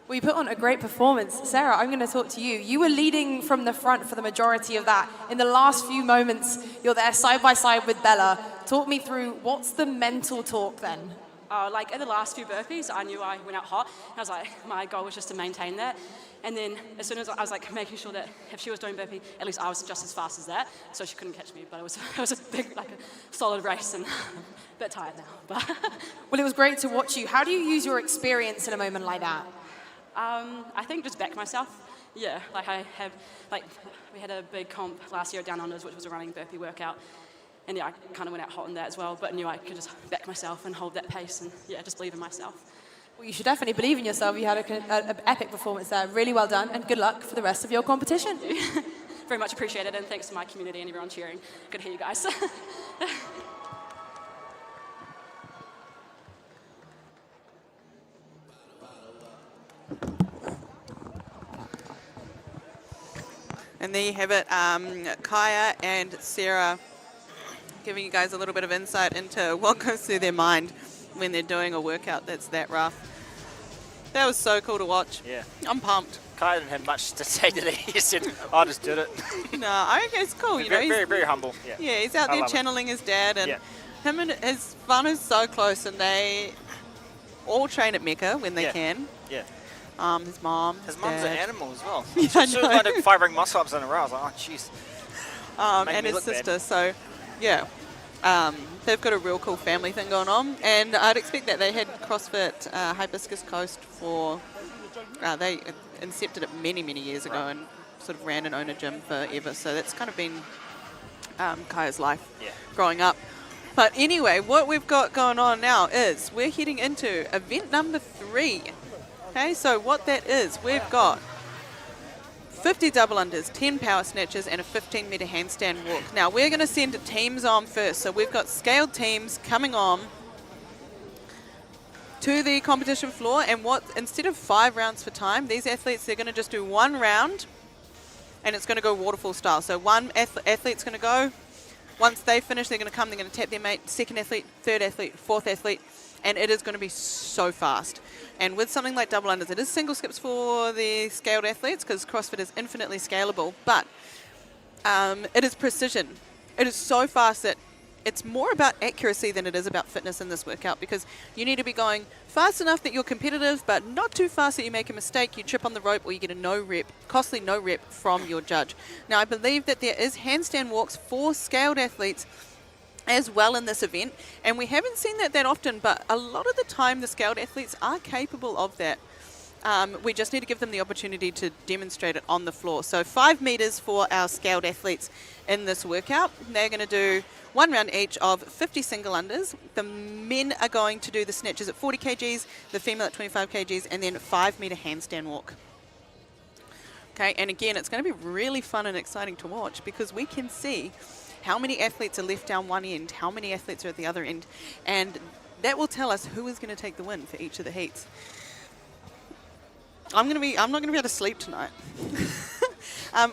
Well, you put on a great performance. Sarah, I'm going to talk to you. You were leading from the front for the majority of that. In the last few moments, you're there side by side with Bella. Talk me through, what's the mental talk then? Like in the last few burpees, I knew I went out hot. And I was like, my goal was just to maintain that. And then as soon as I was like making sure that if she was doing burpee, at least I was just as fast as that, so she couldn't catch me. But it was a big, like a solid race, and I'm a bit tired now. But well, it was great to watch you. How do you use your experience in a moment like that? I think just back myself. Yeah, like we had a big comp last year at Down Unders, which was a running burpee workout. And yeah, I kind of went out hot on that as well, but knew I could just back myself and hold that pace and yeah, just believe in myself. Well, you should definitely believe in yourself. You had an epic performance there. Really well done, and good luck for the rest of your competition. Very much appreciated, and thanks to my community and everyone cheering. Good to hear you guys. And there you have it, Kaya and Sarah giving you guys a little bit of insight into what goes through their mind when they're doing a workout that's that rough. That was so cool to watch. Yeah. I'm pumped. Kai didn't have much to say today. He said, I just did it. No, I think it's cool. You know, Very, very humble. Yeah, yeah, he's out there channeling his dad, and him and his fun is so close, and they all train at Mecca when they can. Yeah. His mom. His mom's an animal as well. Yeah, she was like 5 ring muscle ups in a row. I was like, oh, jeez. And his sister. So, yeah. They've got a real cool family thing going on, and I'd expect that they had CrossFit Hibiscus Coast for, they incepted it many, many years ago and sort of ran and owned a gym forever, so that's kind of been Kaya's life growing up. But anyway, what we've got going on now is we're heading into event number 3. Okay, so what that is, we've got 50 double unders, 10 power snatches, and a 15-meter handstand walk. Now, we're going to send teams on first. So we've got scaled teams coming on to the competition floor. And instead of 5 rounds for time, these athletes, they're going to just do 1 round, and it's going to go waterfall style. So one athlete's going to go. Once they finish, they're going to come, they're going to tap their mate, second athlete, third athlete, fourth athlete, and it is going to be so fast. And with something like double unders, it is single skips for the scaled athletes because CrossFit is infinitely scalable, but it is precision. It is so fast that it's more about accuracy than it is about fitness in this workout, because you need to be going fast enough that you're competitive, but not too fast that you make a mistake, you trip on the rope, or you get a costly no rep from your judge. Now, I believe that there is handstand walks for scaled athletes as well in this event, and we haven't seen that often, but a lot of the time the scaled athletes are capable of that. We just need to give them the opportunity to demonstrate it on the floor. So 5 meters for our scaled athletes in this workout. They're going to do 1 round each of 50 single unders. The men are going to do the snatches at 40 kgs, the female at 25 kgs, and then 5-meter handstand walk. Okay, and again, it's going to be really fun and exciting to watch because we can see how many athletes are left down one end, how many athletes are at the other end, and that will tell us who is going to take the win for each of the heats. I'm not going to be able to sleep tonight.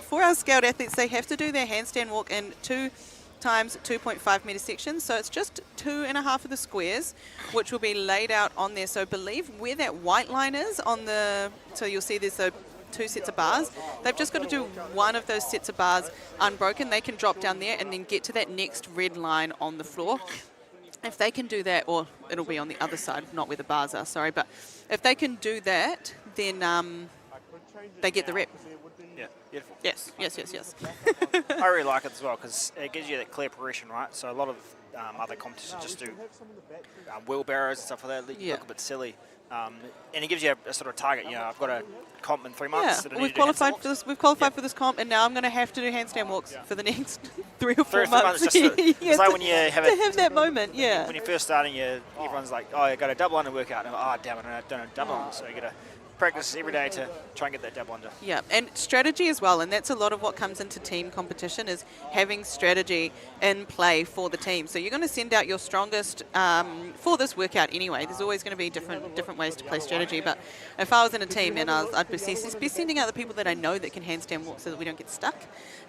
For our scaled athletes, they have to do their handstand walk in 2 times 2.5 meter sections, so it's just 2.5 of the squares, which will be laid out on there. So believe where that white line is on the, so you'll see there's 2 sets of bars. They've just got to do 1 of those sets of bars unbroken. They can drop down there and then get to that next red line on the floor. if they can do that, or it'll be on the other side, not where the bars are, sorry, but if they can do that, then they get the rep. Yeah, beautiful. Yes, yes, yes, yes. I really like it as well because it gives you that clear progression, right? So a lot of other competitions just do wheelbarrows and stuff like that. They look a bit silly. And it gives you a sort of target. You know, I've got a comp in 3 months. Yeah, we've qualified for this. We've qualified for this comp, and now I'm going to have to do handstand walks for the next 3 or 4 months. It's like when you have that moment. Yeah. When you're first starting, everyone's like, "Oh, you got a double under workout." And oh, damn it, I don't have double under. So you got to practice every day to try and get that double under. Yeah, and strategy as well, and that's a lot of what comes into team competition is having strategy in play for the team. So you're going to send out your strongest for this workout anyway. There's always going to be different ways to play strategy, but if I was in a team, then I'd be sending out the people that I know that can handstand walk so that we don't get stuck.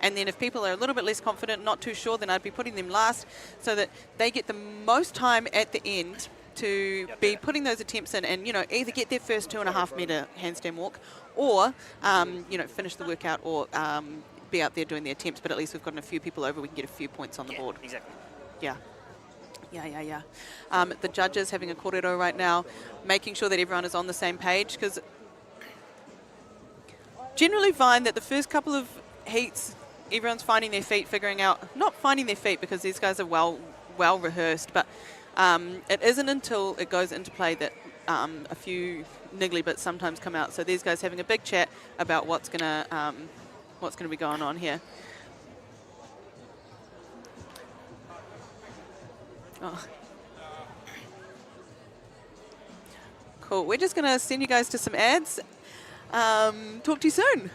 And then if people are a little bit less confident, not too sure, then I'd be putting them last so that they get the most time at the end to be putting those attempts in and, you know, either get their first 2.5 metre handstand walk or, you know, finish the workout or be out there doing the attempts, but at least we've gotten a few people over, we can get a few points on the board. Exactly. Yeah. The judges having a kōrero right now, making sure that everyone is on the same page, because generally find that the first couple of heats, everyone's finding their feet, figuring out, not finding their feet because these guys are well rehearsed, but it isn't until it goes into play that a few niggly bits sometimes come out. So these guys having a big chat about what's gonna be going on here. Oh. Cool. We're just gonna send you guys to some ads. Talk to you soon.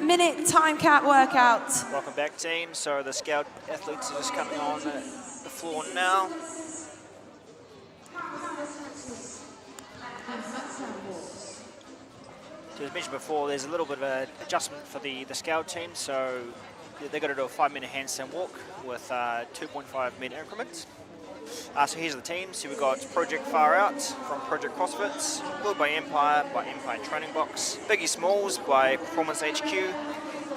Minute time cap workout. Welcome back, team. So the Scout athletes are just coming on the floor now. So as mentioned before, there's a little bit of an adjustment for the Scout team. So they've got to do a 5-metre handstand walk with 2.5-metre increments. So here's the teams. So we've got Project Far Out from Project CrossFit, Built by Empire Training Box, Biggie Smalls by Performance HQ,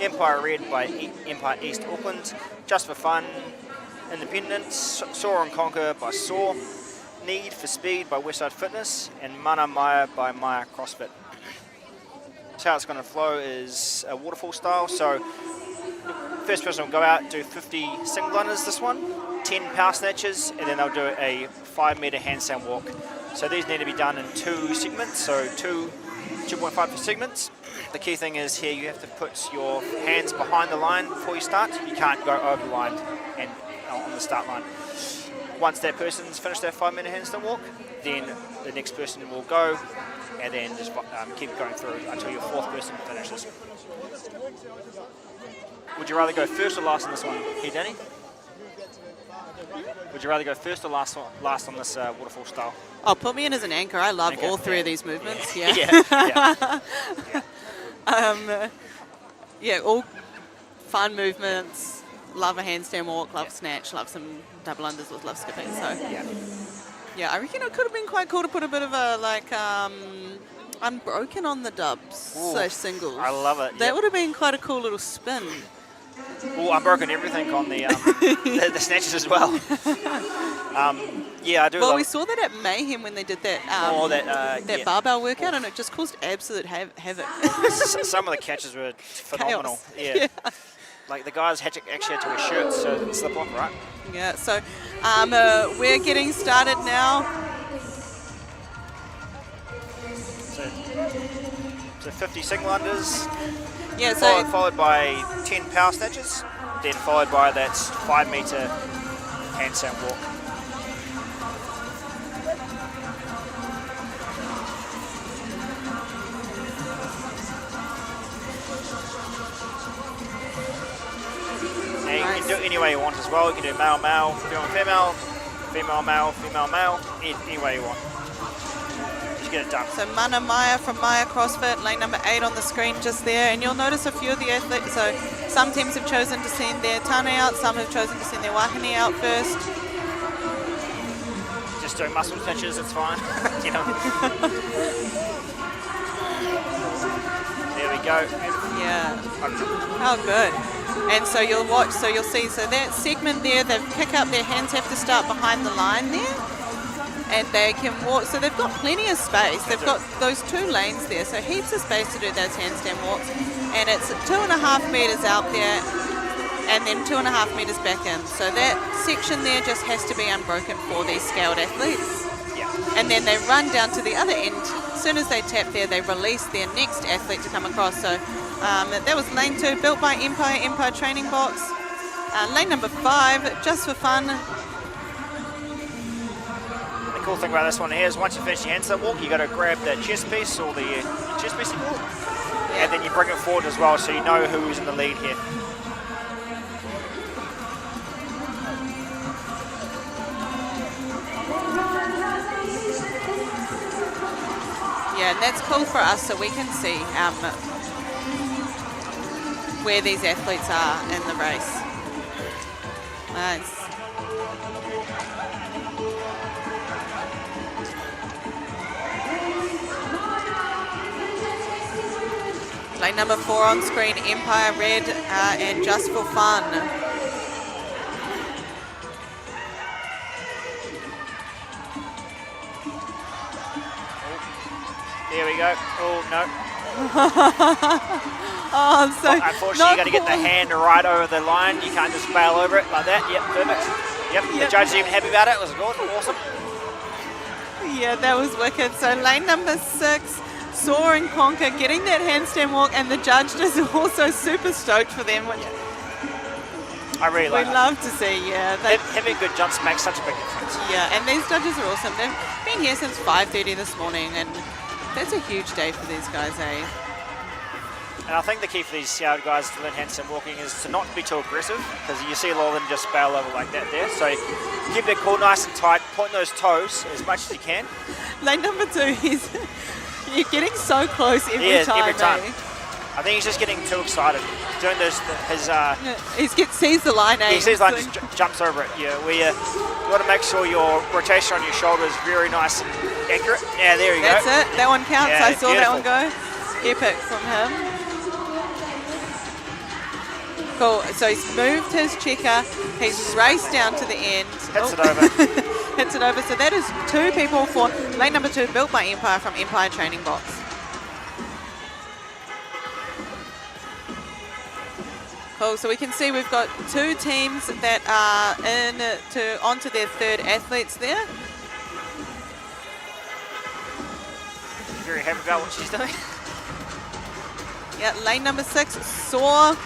Empire Red by Empire East Auckland, Just for Fun, Independence, Soar and Conquer by Soar, Need for Speed by Westside Fitness, and Mana Maya by Maya CrossFit. So how it's going to flow is a waterfall style. So first person will go out, do 50 single runners this one, 10 power snatches, and then they'll do a 5-metre handstand walk. So these need to be done in 2 segments, so 2.5 segments. The key thing is here you have to put your hands behind the line before you start. You can't go over the line and on the start line. Once that person's finished their 5-metre handstand walk, then the next person will go and then just keep going through until your 4th person finishes. Would you rather go first or last on this one? Here, Danny? Would you rather go first or last on this waterfall style? Oh, put me in as an anchor. I love Anchor, all 3 of these movements. Yeah. Yeah. Yeah, all fun movements. Love a handstand walk, love snatch, love some double unders, love skipping. So yeah, I reckon it could have been quite cool to put a bit of a unbroken on the dubs slash singles. I love it. That would have been quite a cool little spin. Oh, unbroken everything on the the snatches as well. Yeah, I do. Well, we saw that at Mayhem when they did that that barbell workout, and it just caused absolute havoc. Some of the catches were phenomenal. Yeah. Like the guys actually had to wear shirts so it didn't slip off, right? Yeah. So we're getting started now. So 50 single unders. Yeah. So followed by 10 power snatches, then followed by that 5-metre handstand walk. Now you can do it any way you want as well. You can do male, male, female, female, male, female, male, any way you want. Just get it done. So Mana Maya from Maya CrossFit, lane number 8 on the screen just there, and you'll notice a few of the athletes. So some teams have chosen to send their tane out, some have chosen to send their wahine out first. Just doing muscle stretches, it's fine. You know. There we go. Yeah. How good. And so you'll watch, so you'll see, so that segment there, they pick up, their hands have to start behind the line there, and they can walk, so they've got plenty of space. They've got those 2 lanes there, so heaps of space to do those handstand walks, and it's 2.5 metres out there, and then 2.5 metres back in. So that section there just has to be unbroken for these scaled athletes. Yeah. And then they run down to the other end. As soon as they tap there, they release their next athlete to come across. So that was lane 2, built by Empire Training Box. Lane number 5, Just for Fun. The cool thing about this one here is once you finish your handstand walk, you got to grab the chest piece or the chest piece you call it, and then you bring it forward as well, so you know who's in the lead here. Yeah, and that's cool for us so we can see where these athletes are in the race. Nice. Lane number 4 on screen, Empire Red and Just for Fun. There we go. Oh, no. Oh, I'm so unfortunately, you got to get the hand right over the line. You can't just bail over it like that. Yep, perfect. Yep, the judge is even happy about it. It was good, awesome. Yeah, that was wicked. So lane number 6, Soar and Conquer, getting that handstand walk, and the judge is also super stoked for them, which I really like we love to see. Yeah, having good jumps makes such a big difference. Yeah, and these judges are awesome. They've been here since 5:30 this morning, and that's a huge day for these guys, eh? And I think the key for these guys to learn handstand walking is to not be too aggressive, because you see a lot of them just bail over like that there. So keep their core nice and tight, point those toes as much as you can. Lane number 2 is you're getting so close every time. Every time. Eh? I think he's just getting too excited. Doing this, Sees the line, he sees the line, just jumps over it. Yeah, you got to make sure your rotation on your shoulder is very nice and accurate. Yeah, there you go. That's it. That one counts. Yeah, I saw beautiful. that one go. Epic from him. Cool. So he's moved his checker. He's raced down to the end. Hits it over. Hits it over. So that is 2 people for lane number 2, built by Empire from Empire Training Box. Cool. So we can see we've got 2 teams that are onto their 3rd athletes there. Very happy about what she's doing. Yeah, lane number 6, Soar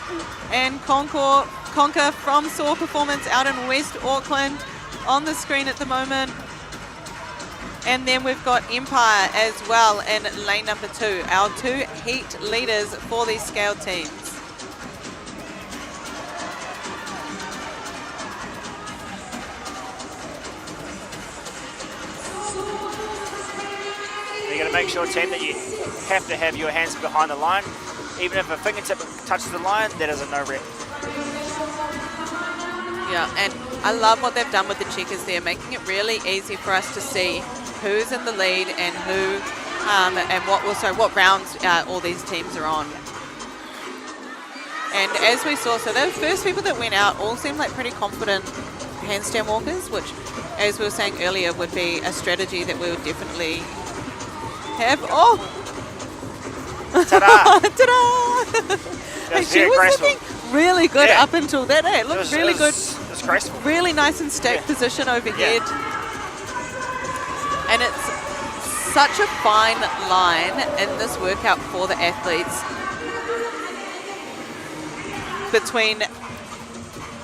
and Conquer from Soar Performance out in West Auckland on the screen at the moment. And then we've got Empire as well in lane number 2, our 2 heat leaders for these scale teams. You got to make sure, team, that you have to have your hands behind the line. Even if a fingertip touches the line, that is a no rep. Yeah, and I love what they've done with the checkers there, making it really easy for us to see who's in the lead and who, and what rounds all these teams are on. And as we saw, so the first people that went out all seemed like pretty confident handstand walkers, which, as we were saying earlier, would be a strategy that we would definitely have. Oh! Ta-da! Ta-da! Hey, she was looking really good up until that. Hey, it looked really good. It was graceful. Really nice and stacked position overhead. And it's such a fine line in this workout for the athletes between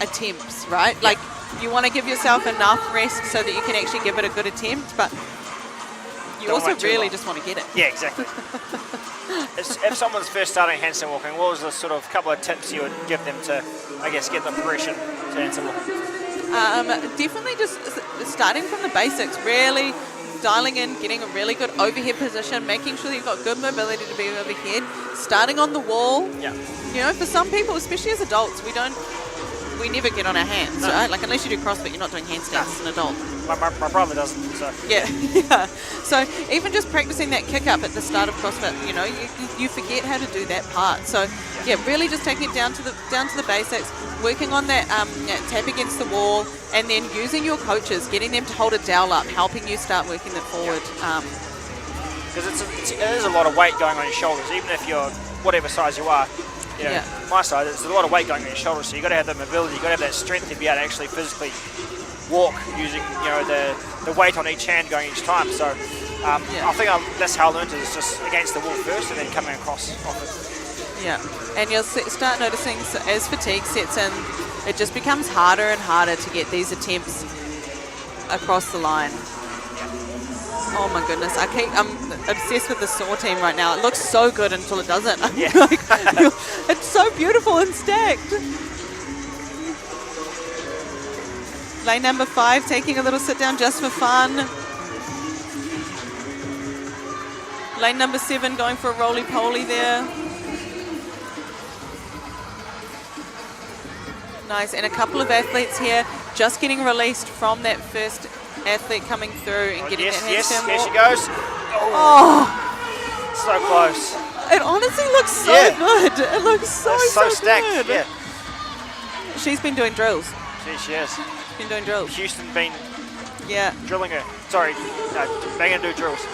attempts, right? Like, you want to give yourself enough rest so that you can actually give it a good attempt, but you also really just want to get it. Yeah, exactly. If someone's first starting handstand walking, what was the sort of couple of tips you would give them to, I guess, get the progression to handstand walking? Definitely just starting from the basics, really dialing in, getting a really good overhead position, making sure that you've got good mobility to be overhead, starting on the wall. Yeah. You know, for some people, especially as adults, we never get on our hands, right? Like, unless you do CrossFit, you're not doing handstands as an adult. My brother doesn't, so. Yeah, yeah. So even just practicing that kick up at the start of CrossFit, you know, you forget how to do that part. So yeah, really just taking it down to the basics, working on that tap against the wall, and then using your coaches, getting them to hold a dowel up, helping you start working it forward. Because it is a lot of weight going on your shoulders, even if you're whatever size you are. You know, my side, there's a lot of weight going on your shoulders, so you've got to have the mobility, you've got to have that strength to be able to actually physically walk using, you know, the weight on each hand going each time. So I think that's how I learned it, is just against the wall first and then coming across off it. Yeah, and you'll start noticing as fatigue sets in, it just becomes harder and harder to get these attempts across the line. Oh my goodness, I'm obsessed with the Saw team right now. It looks so good until it doesn't. Yeah. It's so beautiful and stacked. Lane number 5 taking a little sit down just for fun. Lane number 7 going for a roly-poly there. Nice, and a couple of athletes here just getting released from that first athlete coming through and getting that handstand here walk. she goes. Oh, so close. It honestly looks so good. It looks so stacked. good. Yeah. She's been doing drills. She has. She's been doing drills. Houston been drilling her. Sorry, making her do drills.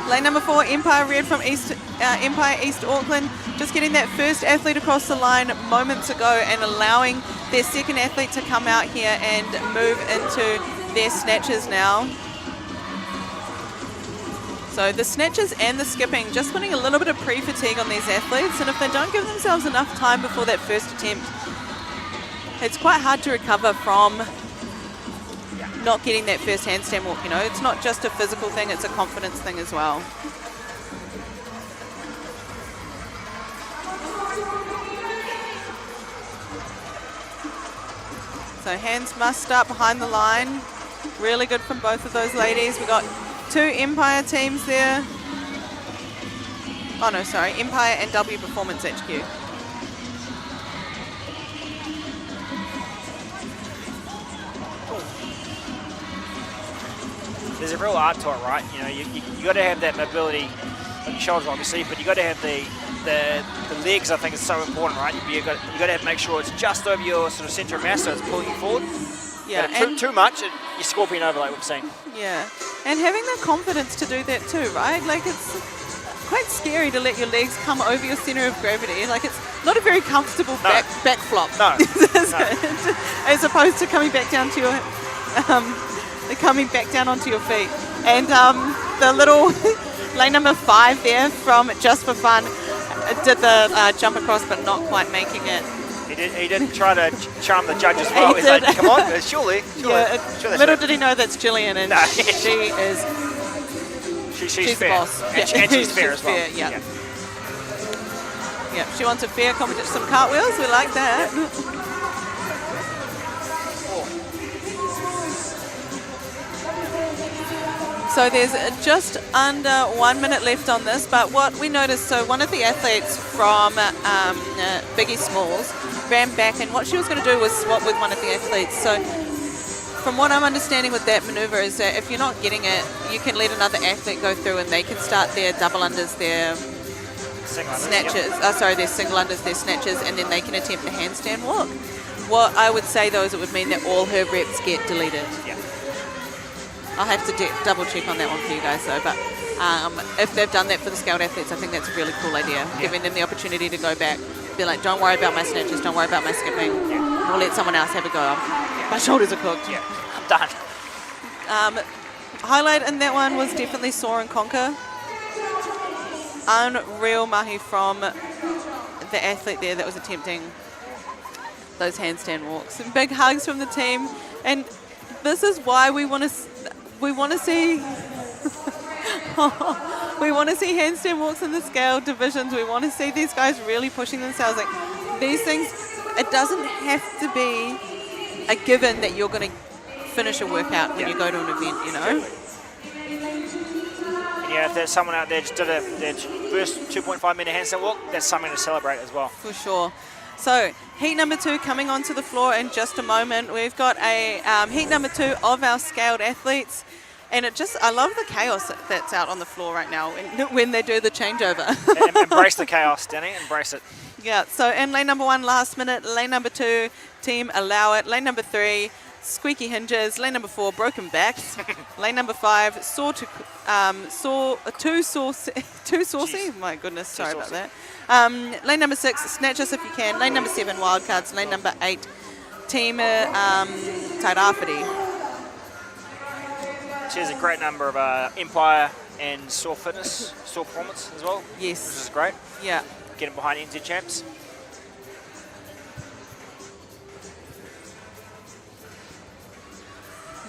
Lane number 4, Empire Red from Empire East Auckland, just getting that first athlete across the line moments ago and allowing their second athlete to come out here and move into their snatches now. So the snatches and the skipping, just putting a little bit of pre-fatigue on these athletes, and if they don't give themselves enough time before that first attempt, it's quite hard to recover from not getting that first handstand walk. You know, it's not just a physical thing, it's a confidence thing as well. So hands mussed up behind the line. Really good from both of those ladies. We got 2 Empire teams there. Oh no, sorry, Empire and W Performance HQ. There's a real art to it, right? You know, you got to have that mobility on your shoulders, obviously, but you got to have the legs. I think is so important, right? You got to make sure it's just over your sort of centre of mass, so it's pulling you forward. Yeah, and too much, you're scorpion over, like we've seen. Yeah, and having the confidence to do that too, right? Like it's quite scary to let your legs come over your centre of gravity. Like it's not a very comfortable back flop. No. As opposed to coming back down to your onto your feet. And the little lane number 5 there from Just for Fun did the jump across, but not quite making it. He didn't try to charm the judge as well. He's like, come on, surely. Yeah, little did he know that's Gillian, and she is. She's fair. The boss. And she's fair as well. Fair, yeah. Yeah, she wants a fair competition. Some cartwheels, we like that. So there's just under 1 minute left on this, but what we noticed, so one of the athletes from Biggie Smalls ran back, and what she was going to do was swap with one of the athletes. So from what I'm understanding with that maneuver is that if you're not getting it, you can let another athlete go through and they can start their double unders, their snatches, their single unders, their snatches, and then they can attempt a handstand walk. What I would say though is it would mean that all her reps get deleted. Yeah. I'll have to double check on that one for you guys though, but if they've done that for the scaled athletes, I think that's a really cool idea, giving them the opportunity to go back, be like, don't worry about my snatches, don't worry about my skipping, we'll let someone else have a go. My shoulders are cooked. Yeah, I'm done. Highlight in that one was definitely Soar and Conquer. Unreal mahi from the athlete there that was attempting those handstand walks. And big hugs from the team, and this is why we want to see we want to see handstand walks in the scale divisions. We want to see these guys really pushing themselves. Like these things, it doesn't have to be a given that you're going to finish a workout when you go to an event, you know. Yeah, if there's someone out there just did their first 2.5 minute handstand walk, that's something to celebrate as well. For sure. So heat number 2 coming onto the floor in just a moment. We've got a heat number 2 of our scaled athletes, and I love the chaos that's out on the floor right now when they do the changeover. Embrace the chaos, Danny. Embrace it. Yeah. So in lane number 1, last minute. Lane number 2, team allow it. Lane number 3, squeaky hinges. Lane number 4, broken backs. Lane number 5, too saucy. My goodness, sorry about that. Lane number 6, snatch us if you can. Lane number 7, wildcards. Lane number 8, team Tairāwhiti. She has a great number of Empire and Saw Fitness, Saw Performance as well. Yes. Which is great. Yeah. Getting behind NZ champs.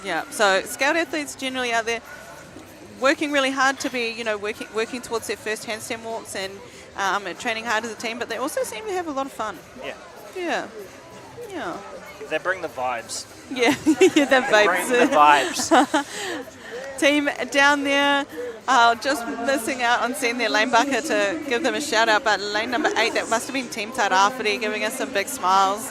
Yeah, so scaled athletes generally out there working really hard to be, you know, working towards their first handstand walks and training hard as a team, but they also seem to have a lot of fun. Yeah. Yeah. Yeah. They bring the vibes. Yeah, yeah, they're They bring the vibes. Team down there, just missing out on seeing their lane bucker to give them a shout out, but lane number 8, that must have been Team Tairāwhiti giving us some big smiles.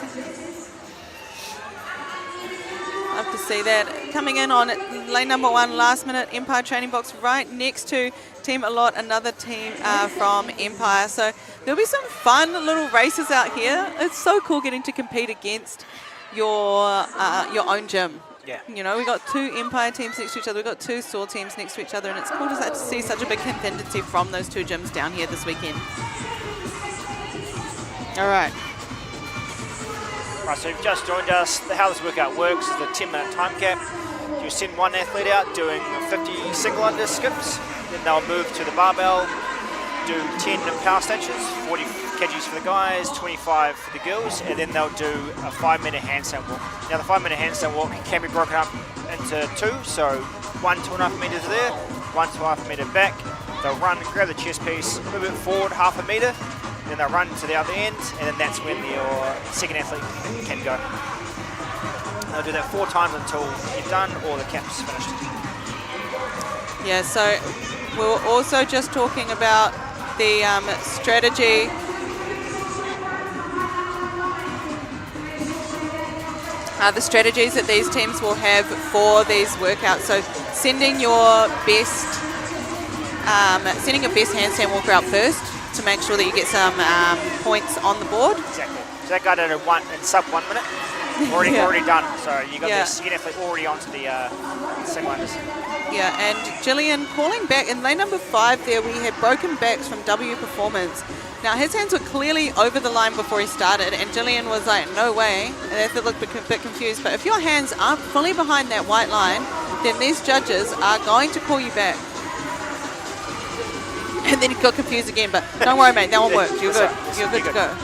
Love to see that. Coming in on lane number 1, last minute, Empire training box right next to Team Alot, another team from Empire. So there'll be some fun little races out here. It's so cool getting to compete against your own gym. Yeah. You know, we got 2 Empire teams next to each other, we've got 2 Saw teams next to each other, and it's cool to see such a big contingency from those 2 gyms down here this weekend. All right. Right, so you've just joined us. How this workout works is the 10-minute time cap. You send one athlete out doing 50 single under skips, then they'll move to the barbell, do 10 power snatches, 40 kgs for the guys, 25 for the girls, and then they'll do a 5-minute handstand walk. Now the 5-minute handstand walk can be broken up into 2, so 1 2.5 meters there, 1 2.5 meter back. They'll run, grab the chest piece, move it forward 0.5 meter, then they'll run to the other end, and then that's when your second athlete can go. They'll do that 4 times until you're done or the cap's finished. Yeah, so we were also just talking about the strategy. The strategies that these teams will have for these workouts. So sending your best handstand walker out first to make sure that you get some points on the board. Exactly. So that guy did it in sub 1 minute. Already done. So you got the second athlete already onto the single unders. Yeah, and Gillian calling back in lane number 5 there, we had broken backs from W Performance. Now his hands were clearly over the line before he started, and Gillian was like, no way. And they looked a bit confused. But if your hands aren't fully behind that white line, then these judges are going to call you back. And then he got confused again, but don't worry, mate, that one worked. You're good. You're good to go.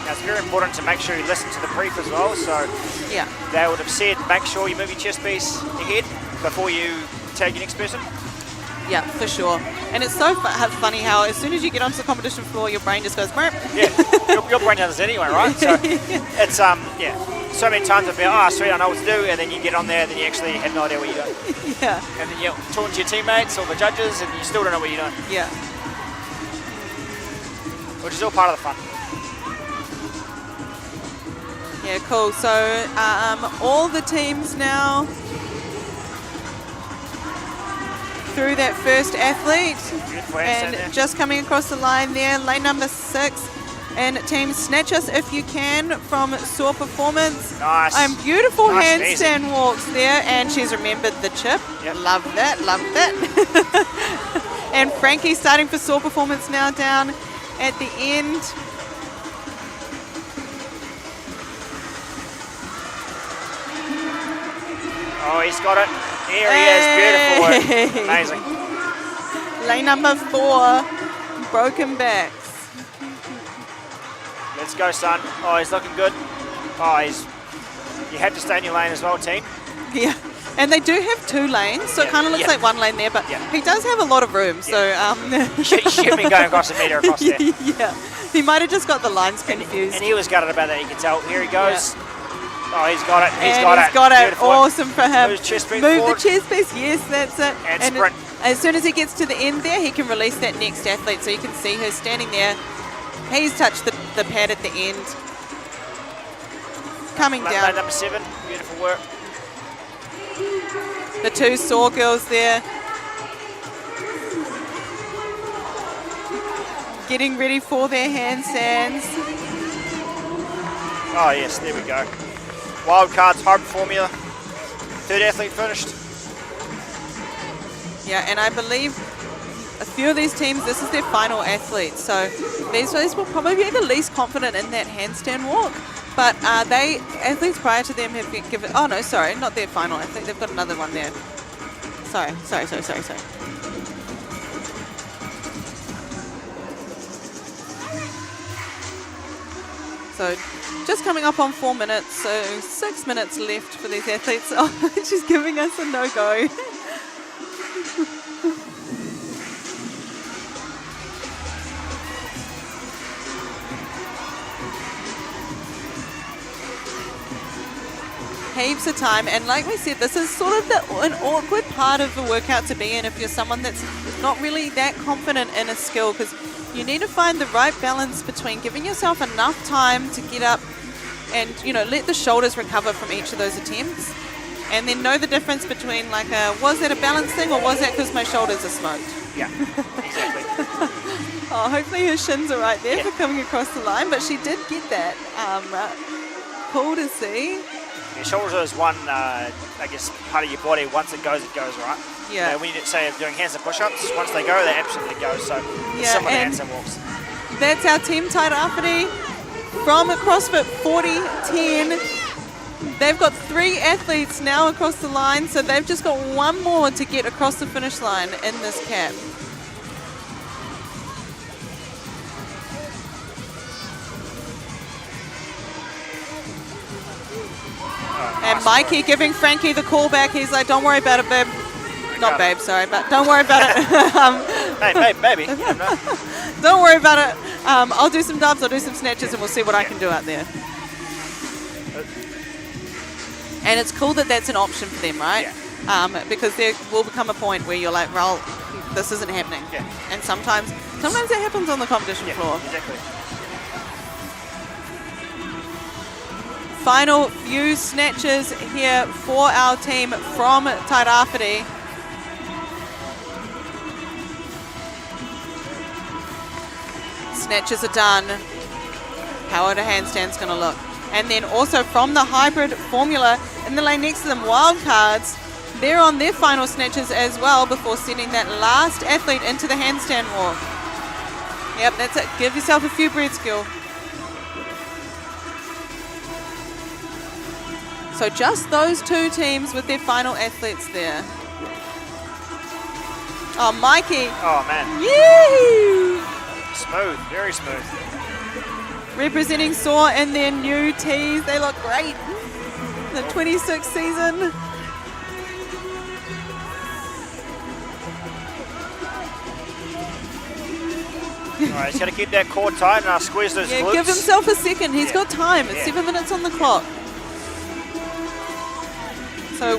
Now it's very important to make sure you listen to the brief as well. So yeah, they would have said, make sure you move your chest piece ahead before you tag your next person. Yeah, for sure. And it's so funny how as soon as you get onto the competition floor, your brain just goes, Merp. Yeah, your brain does it anyway, right? So it's, yeah, so many times I've been, oh, sweet, I know what to do, and then you get on there, and then you actually have no idea what you're doing. Yeah. And then you're talking to your teammates or the judges, and you still don't know what you're doing. Yeah. Which is all part of the fun. Yeah, cool. So all the teams now through that first athlete, and just coming across the line there, lane number 6, and team Snatch Us If You Can from Soar Performance. Nice. Beautiful nice, handstand amazing. walks there, and she's remembered the chip. Yep. Love that, love that. And Frankie starting for Soar Performance now down at the end. Oh, he's got it. Here he is. Beautiful work. Amazing. Lane number 4, broken backs. Let's go, son. Oh, he's looking good. Oh, you have to stay in your lane as well, team. Yeah, and they do have 2 lanes, so it kind of looks like 1 lane there, but he does have a lot of room, so... He should have been going across the meter across there. Yeah, he might have just got the lines confused. And he was gutted about that, you can tell. Here he goes. Yeah. Oh, he's got it. He's got it. Beautiful. Awesome for him. Move the chest piece. Yes, that's it. And sprint. As soon as he gets to the end there, he can release that next athlete. So you can see her standing there. He's touched the pad at the end. Coming down. Lane number 7. Beautiful work. The 2 Soar girls there. Getting ready for their handstands. Oh, yes. There we go. Wildcards, hybrid formula. 3rd athlete finished. Yeah, and I believe a few of these teams, this is their final athlete. So these will probably be the least confident in that handstand walk. But athletes prior to them have been given, oh no, sorry, not their final athlete. They've got another one there. Sorry. So just coming up on 4 minutes, so 6 minutes left for these athletes. Oh, she's giving us a no-go. Heaps of time, and like we said, this is sort of an awkward part of the workout to be in if you're someone that's not really that confident in a skill, because you need to find the right balance between giving yourself enough time to get up and, you know, let the shoulders recover from each of those attempts, and then know the difference between, like, was that a balance thing or was that because my shoulders are smoked? Yeah, exactly. Oh, hopefully her shins are right there for coming across the line, but she did get that. Cool to see. Your shoulders is one, I guess, part of your body. Once it goes, right? Yeah. When you say doing hands and push-ups, once they go, they absolutely go. So it's similar to hands and walks. That's our team Tairāwhiti from CrossFit 4010. They've got 3 athletes now across the line, so they've just got 1 more to get across the finish line in this cap. And Mikey giving Frankie the call back. He's like, don't worry about it, babe. Not babe, sorry, but don't worry about it. Hey, maybe. Don't worry about it. I'll do some dubs, I'll do some snatches, and we'll see what I can do out there. And it's cool that that's an option for them, right? Yeah. because there will become a point where you're like, well, this isn't happening. Yeah. And sometimes it happens on the competition floor. Exactly. Final few snatches here for our team from Tairāwhiti. Snatches are done. How are the handstands going to look? And then also from the hybrid formula, in the lane next to them, wildcards, they're on their final snatches as well before sending that last athlete into the handstand walk. Yep, that's it. Give yourself a few breaths, Gil. So just those two teams with their final athletes there. Oh, Mikey. Oh, man. Yee! Smooth, very smooth. Representing SOAR in their new tees. They look great. The 26th season. All right, he's got to keep that core tight and squeeze those glutes. Give himself a second. He's got time. It's Yeah. 7 minutes on the clock. So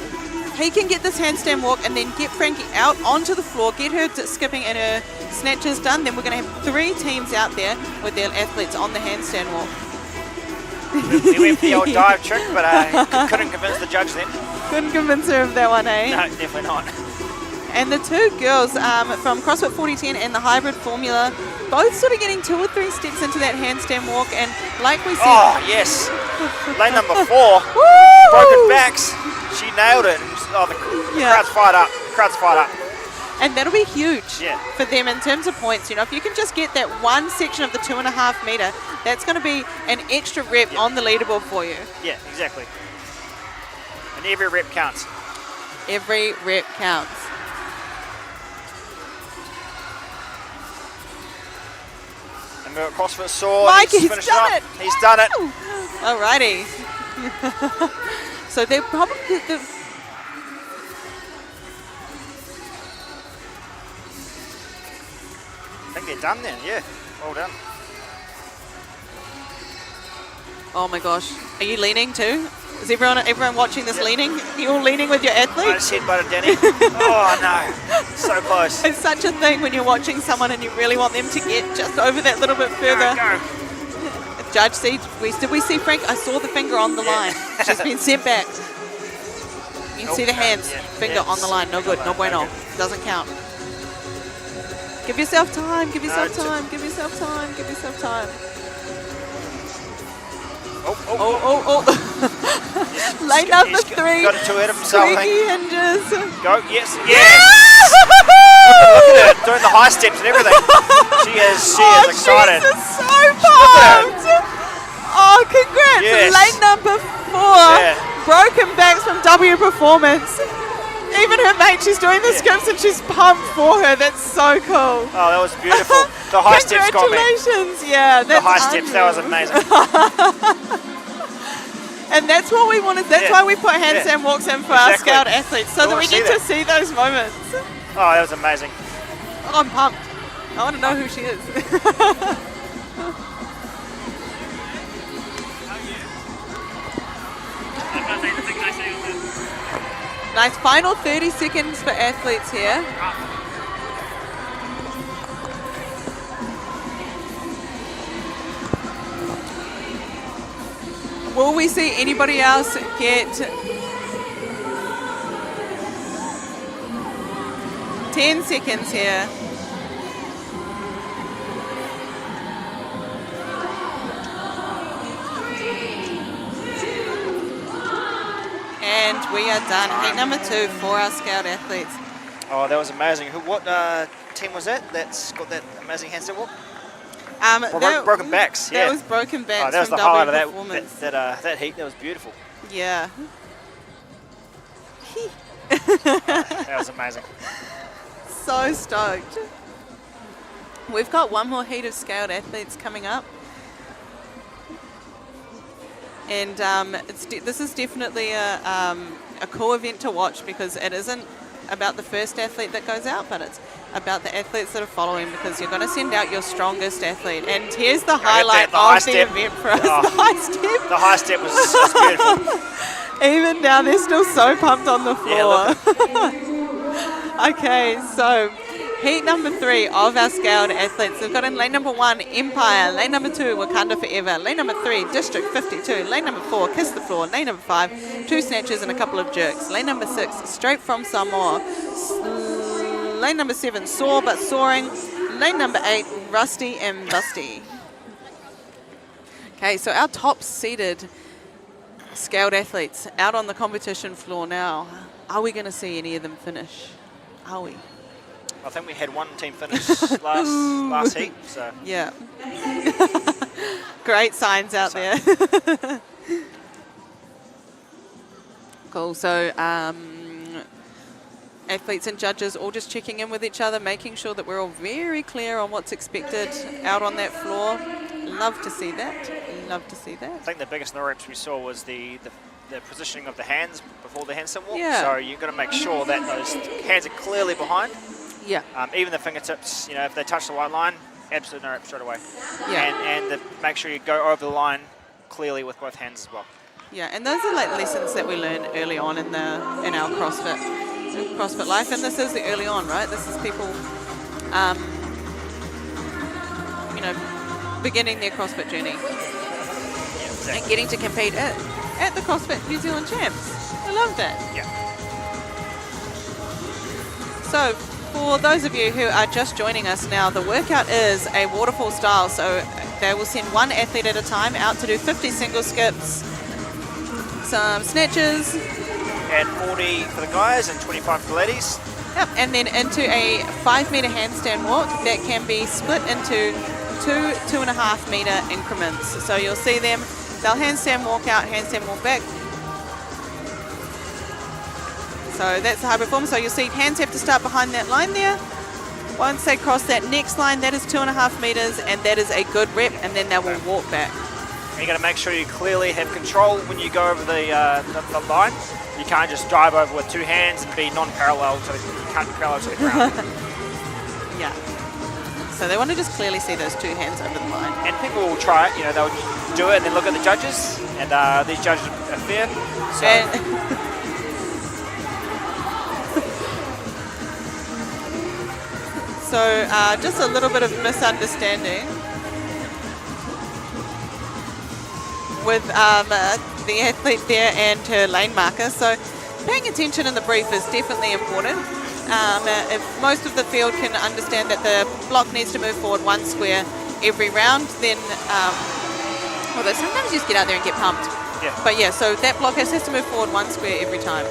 he can get this handstand walk and then get Frankie out onto the floor, get her skipping and her snatches done. Then we're going to have 3 teams out there with their athletes on the handstand walk. We went for the old dive trick, but I couldn't convince the judge then. Couldn't convince her of that one, eh? No, definitely not. And the 2 girls from CrossFit 4010 and the hybrid formula, both sort of getting 2 or 3 steps into that handstand walk. And like we said... Oh, yes. Lane number 4, Woo! broken backs. She nailed it. Oh, the crowd's fired up. Crowd's fired up. And that'll be huge Yeah. for them in terms of points. You know, if you can just get that one section of the 2.5 meter, that's going to be an extra rep on the leaderboard for you. Yeah, exactly. And every rep counts. Every rep counts. And we're at CrossFit SOAR. Mikey's finishing done up. it. He's done it. Alrighty. So they're probably... I think they're done then, yeah. Well done. Oh my gosh. Are you leaning too? Is everyone watching this leaning? You all leaning with your I athlete? just headbutted Danny. Oh no, so close. It's such a thing when you're watching someone and you really want them to get just over that little bit further. Go. Judge, did we see Frank? I saw the finger on the line. She's been sent back. You can see the hands, finger on the line. No good, no bueno. Doesn't count. Give yourself time, give yourself time, give yourself time, give yourself time. Oh. Lane number 3. Got it to hit himself. Squeaky hinges. Go, yes. Look at her, doing the high steps and everything. She is excited. She's so pumped. Oh, congrats. Yes. Lane number 4. Broken backs from W Performance. Even her mate, she's doing the skips and she's pumped for her. That's so cool. Oh, that was beautiful. The high steps got me. Congratulations. Yeah, that's the high steps, that was amazing. And that's what we wanted. That's why we put handstand walks in for our scout athletes, so that we get to see those moments. Oh, that was amazing. Oh, I'm pumped. I want to know who she is. Nice final 30 seconds for athletes here. Will we see anybody else get 10 seconds here? And we are done. Heat number 2 for our scout athletes. Oh, that was amazing. What team was that that's got that amazing handstand walk? Broken backs, That was broken backs. Oh, that was from the highlight of Performance. that heat. That was beautiful. Yeah. That was amazing. So stoked. We've got one more heat of scout athletes coming up. And this is definitely a cool event to watch because it isn't about the first athlete that goes out, but it's about the athletes that are following because you're going to send out your strongest athlete. And here's the highlight of the event for us. Oh, the high step. The high step was beautiful. Even now, they're still so pumped on the floor. Okay, so heat number 3 of our scaled athletes. We've got in lane number 1, Empire. Lane number 2, Wakanda Forever. Lane number 3, District 52. Lane number 4, Kiss the Floor. Lane number 5, 2 snatches and a couple of jerks. Lane number 6, Straight from Samoa. Lane number 7, Soar but Soaring. Lane number 8, Rusty and Busty. Okay, so our top seeded scaled athletes out on the competition floor now. Are we going to see any of them finish? Are we? I think we had one team finish last heat. So yeah. Great signs out there. Cool. So athletes and judges all just checking in with each other, making sure that we're all very clear on what's expected out on that floor. Love to see that. Love to see that. I think the biggest no-reps we saw was the positioning of the hands before the handstand walk. Yeah. So you've got to make sure that those hands are clearly behind. Yeah. Even the fingertips, you know, if they touch the white line, absolute no-rep straight away. Yeah. And make sure you go over the line clearly with both hands as well. Yeah, and those are like lessons that we learn early on in our CrossFit life, and this is the early on, right? This is people, you know, beginning their CrossFit journey and getting to compete at the CrossFit New Zealand Champs. I love that. Yeah. So for those of you who are just joining us now, the workout is a waterfall style. So they will send one athlete at a time out to do 50 single skips, some snatches. And 40 for the guys and 25 for the ladies. Yep, and then into a 5-meter handstand walk that can be split into 2.5 meter increments. So you'll see them, they'll handstand walk out, handstand walk back. So that's the high performance. So you'll see hands have to start behind that line there. Once they cross that next line, that is 2.5 meters, and that is a good rep, and then they will walk back. And you got to make sure you clearly have control when you go over the line. You can't just drive over with 2 hands and be non-parallel, so you can't be parallel to the ground. Yeah. So they want to just clearly see those 2 hands over the line. And people will try it, you know, they'll do it and then look at the judges, and these judges are fair. So. So just a little bit of misunderstanding with the athlete there and her lane marker. So paying attention in the brief is definitely important. If most of the field can understand that the block needs to move forward 1 square every round, then although sometimes you just get out there and get pumped. Yeah. But yeah, so that block has to move forward 1 square every time.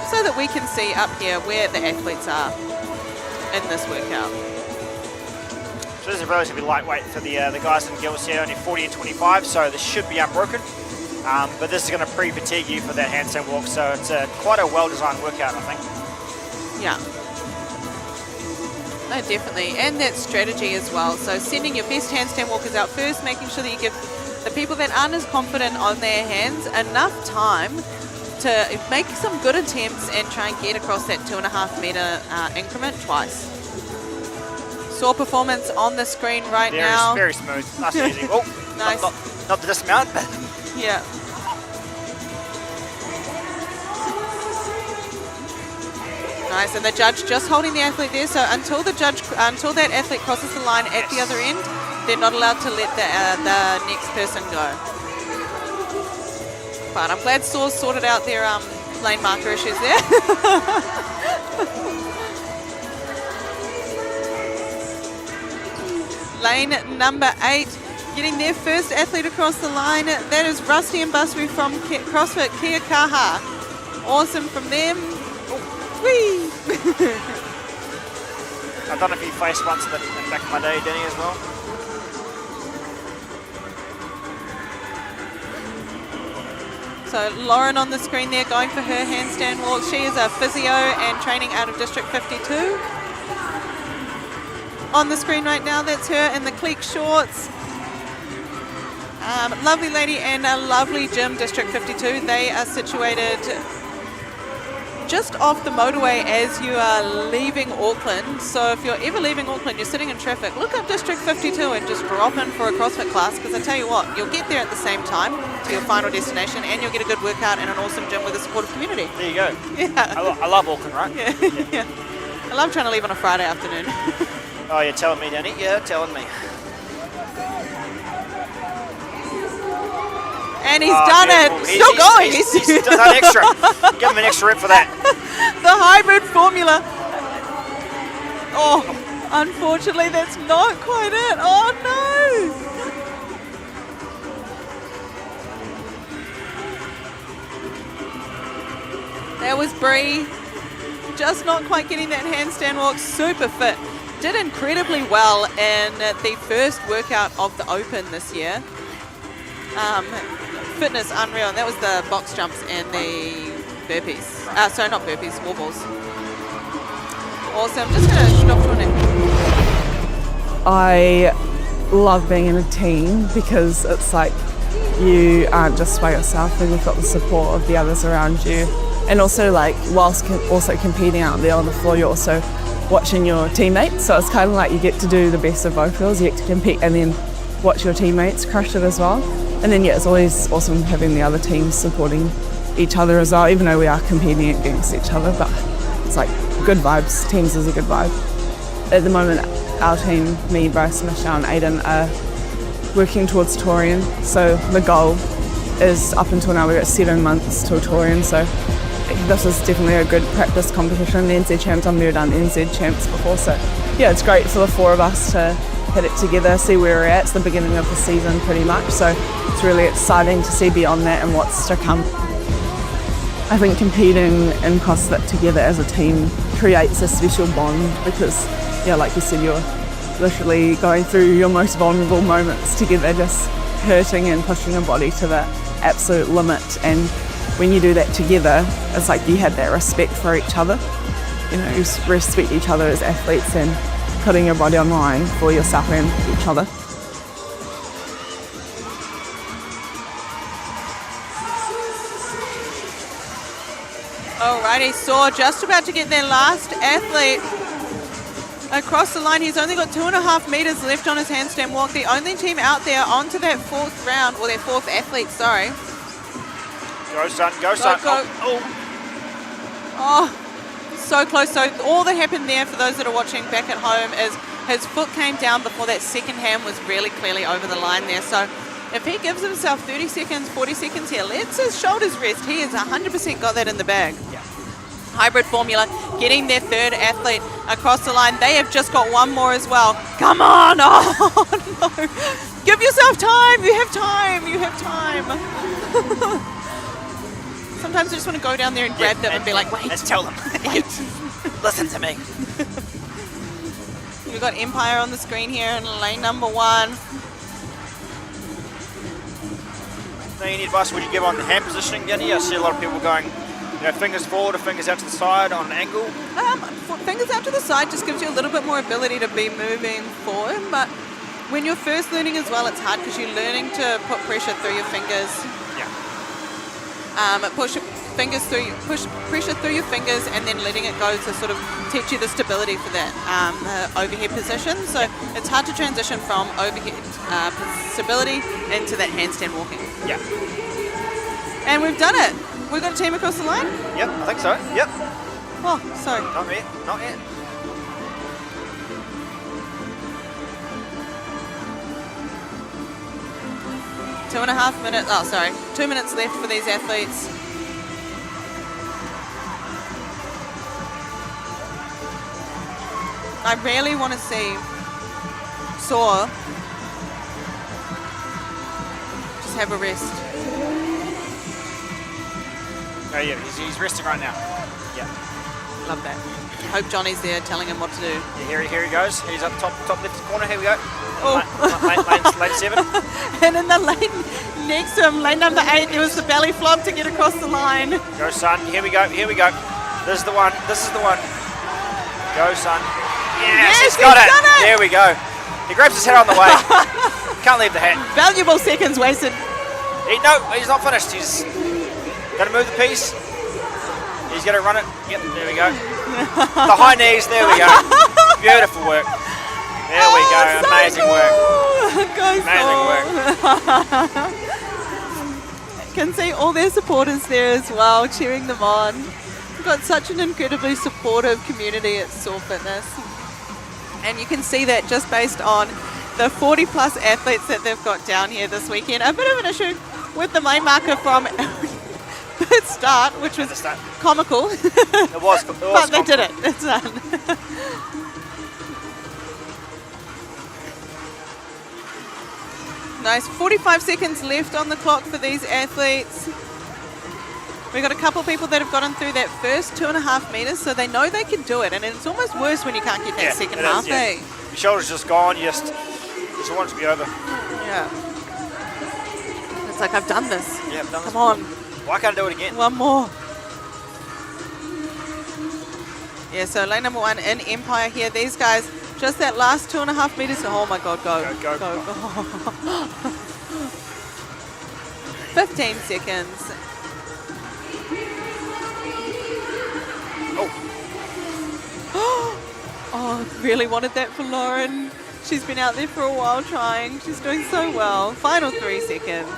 So that we can see up here where the athletes are in this workout. So this is relatively lightweight for the guys and girls here, only 40 and 25, so this should be unbroken. But this is going to pre-fatigue you for that handstand walk, so it's quite a well-designed workout, I think. Yeah. No, definitely. And that strategy as well. So sending your best handstand walkers out first, making sure that you give the people that aren't as confident on their hands enough time to make some good attempts and try and get across that 2.5 meter increment twice. Saw performance on the screen right now. Very smooth, nice and easy. Oh, nice. Not the dismount, but yeah. Nice, and the judge just holding the athlete there. So until that athlete crosses the line at the other end, they're not allowed to let the next person go. But I'm glad Sour's sorted out their lane marker issues there. Lane number 8, getting their first athlete across the line. That is Rusty and Busby from CrossFit Kia Kaha. Awesome from them. Whee! I've done a few face once in the back of my day, Denny, as well. So Lauren on the screen there going for her handstand walk. She is a physio and training out of District 52. On the screen right now, that's her in the cleek shorts. Lovely lady and a lovely gym, District 52. They are situated just off the motorway as you are leaving Auckland. So if you're ever leaving Auckland, you're sitting in traffic, look up District 52 and just drop in for a CrossFit class, because I tell you what, you'll get there at the same time to your final destination, and you'll get a good workout and an awesome gym with a supportive community. There you go. Yeah. I love Auckland, right? Yeah. I love trying to leave on a Friday afternoon. Oh, you're telling me, Danny? Yeah, telling me. And he's done it. Still going. He's done extra. Give him an extra rep for that. The hybrid formula. Oh, unfortunately, that's not quite it. Oh, no. That was Bree. Just not quite getting that handstand walk. Super fit. Did incredibly well in the first workout of the Open this year. Fitness, unreal. And that was the box jumps and the burpees. Sorry, not burpees, wall balls. Awesome. Just going to stop to an I love being in a team because it's like you aren't just by yourself and you've got the support of the others around you. And also, like, whilst also competing out there on the floor, you're also watching your teammates. So it's kind of like you get to do the best of both worlds. You get to compete and then watch your teammates crush it as well. And then, yeah, it's always awesome having the other teams supporting each other as well, even though we are competing against each other. But it's like good vibes. Teams is a good vibe. At the moment, our team, me, Bryce, Michelle and Aiden, are working towards Taurian. So the goal is, up until now, we've got 7 months till Taurian. So this is definitely a good practice competition. The NZ Champs, I've never done NZ Champs before. So yeah, it's great for the 4 of us to hit it together, see where we're at. It's the beginning of the season pretty much, so it's really exciting to see beyond that and what's to come. I think competing in CrossFit together as a team creates a special bond because, yeah, like you said, you're literally going through your most vulnerable moments together, just hurting and pushing your body to the absolute limit. And when you do that together, it's like you have that respect for each other. You know, you respect each other as athletes and putting your body on the line for yourself and each other. Alrighty, so just about to get their last athlete across the line. He's only got 2.5 meters left on his handstand walk. The only team out there onto that 4th round, or their 4th athlete, sorry. Go, son, go, son. Go. Oh, so close. So all that happened there, for those that are watching back at home, is his foot came down before that second hand was really clearly over the line there. So if he gives himself 30 seconds, 40 seconds here, lets his shoulders rest, he has 100% got that in the bag. Yeah. Hybrid formula, getting their 3rd athlete across the line. They have just got 1 more as well. Come on! Oh, no. Give yourself time! You have time! You have time! Sometimes I just want to go down there and grab them and be like, wait. Let's tell them. Wait. Listen to me. We've got Empire on the screen here in lane number 1. Any advice would you give on the hand positioning, Danny? I see a lot of people going, you know, fingers forward or fingers out to the side on an angle. Fingers out to the side just gives you a little bit more ability to be moving forward, but when you're first learning as well, it's hard because you're learning to put pressure through your fingers. Yeah. Push pressure through your fingers and then letting it go to sort of teach you the stability for that overhead position. So it's hard to transition from overhead stability into that handstand walking. Yeah. And we've done it. We've got a team across the line? Yep, I think so. Yep. Oh, sorry. Not yet. Not yet. Two and a half minutes. Oh, sorry. 2 minutes left for these athletes. I really want to see Saw just have a rest. Oh yeah, he's resting right now. Yeah. Love that. Hope Johnny's there telling him what to do. Yeah, here he goes. He's up top left corner. Here we go. Oh. Lane 7. And in the lane next to him, lane number 8, there was the belly flop to get across the line. Go, son. Here we go. Here we go. This is the one. This is the one. Go, son. Yes, he's got it. Done it. There we go. He grabs his hat on the way. Can't leave the hat. Valuable seconds wasted. No, he's not finished. He's got to move the piece. He's going to run it. Yep, there we go. The high knees, there we go. Beautiful work. There we go, amazing work. Amazing work. Can see all their supporters there as well, cheering them on. We've got such an incredibly supportive community at Soar Fitness. And you can see that just based on the 40 plus athletes that they've got down here this weekend. A bit of an issue with the main marker from the start, which was comical. It was but they did it. It's done. Nice. 45 seconds left on the clock for these athletes. We've got a couple of people that have gotten through that first 2.5 meters, so they know they can do it. And it's almost worse when you can't get that second half. Yeah. Your shoulder's just gone. You just want it to be over. Yeah. It's like, I've done this. Yeah, I've done this. Come on. Why can't I do it again? One more. Yeah, so lane number 1 in Empire here. These guys, just that last 2.5 meters. Oh my God, go. 15 seconds. Oh, really wanted that for Lauren. She's been out there for a while trying. She's doing so well. Final 3 seconds.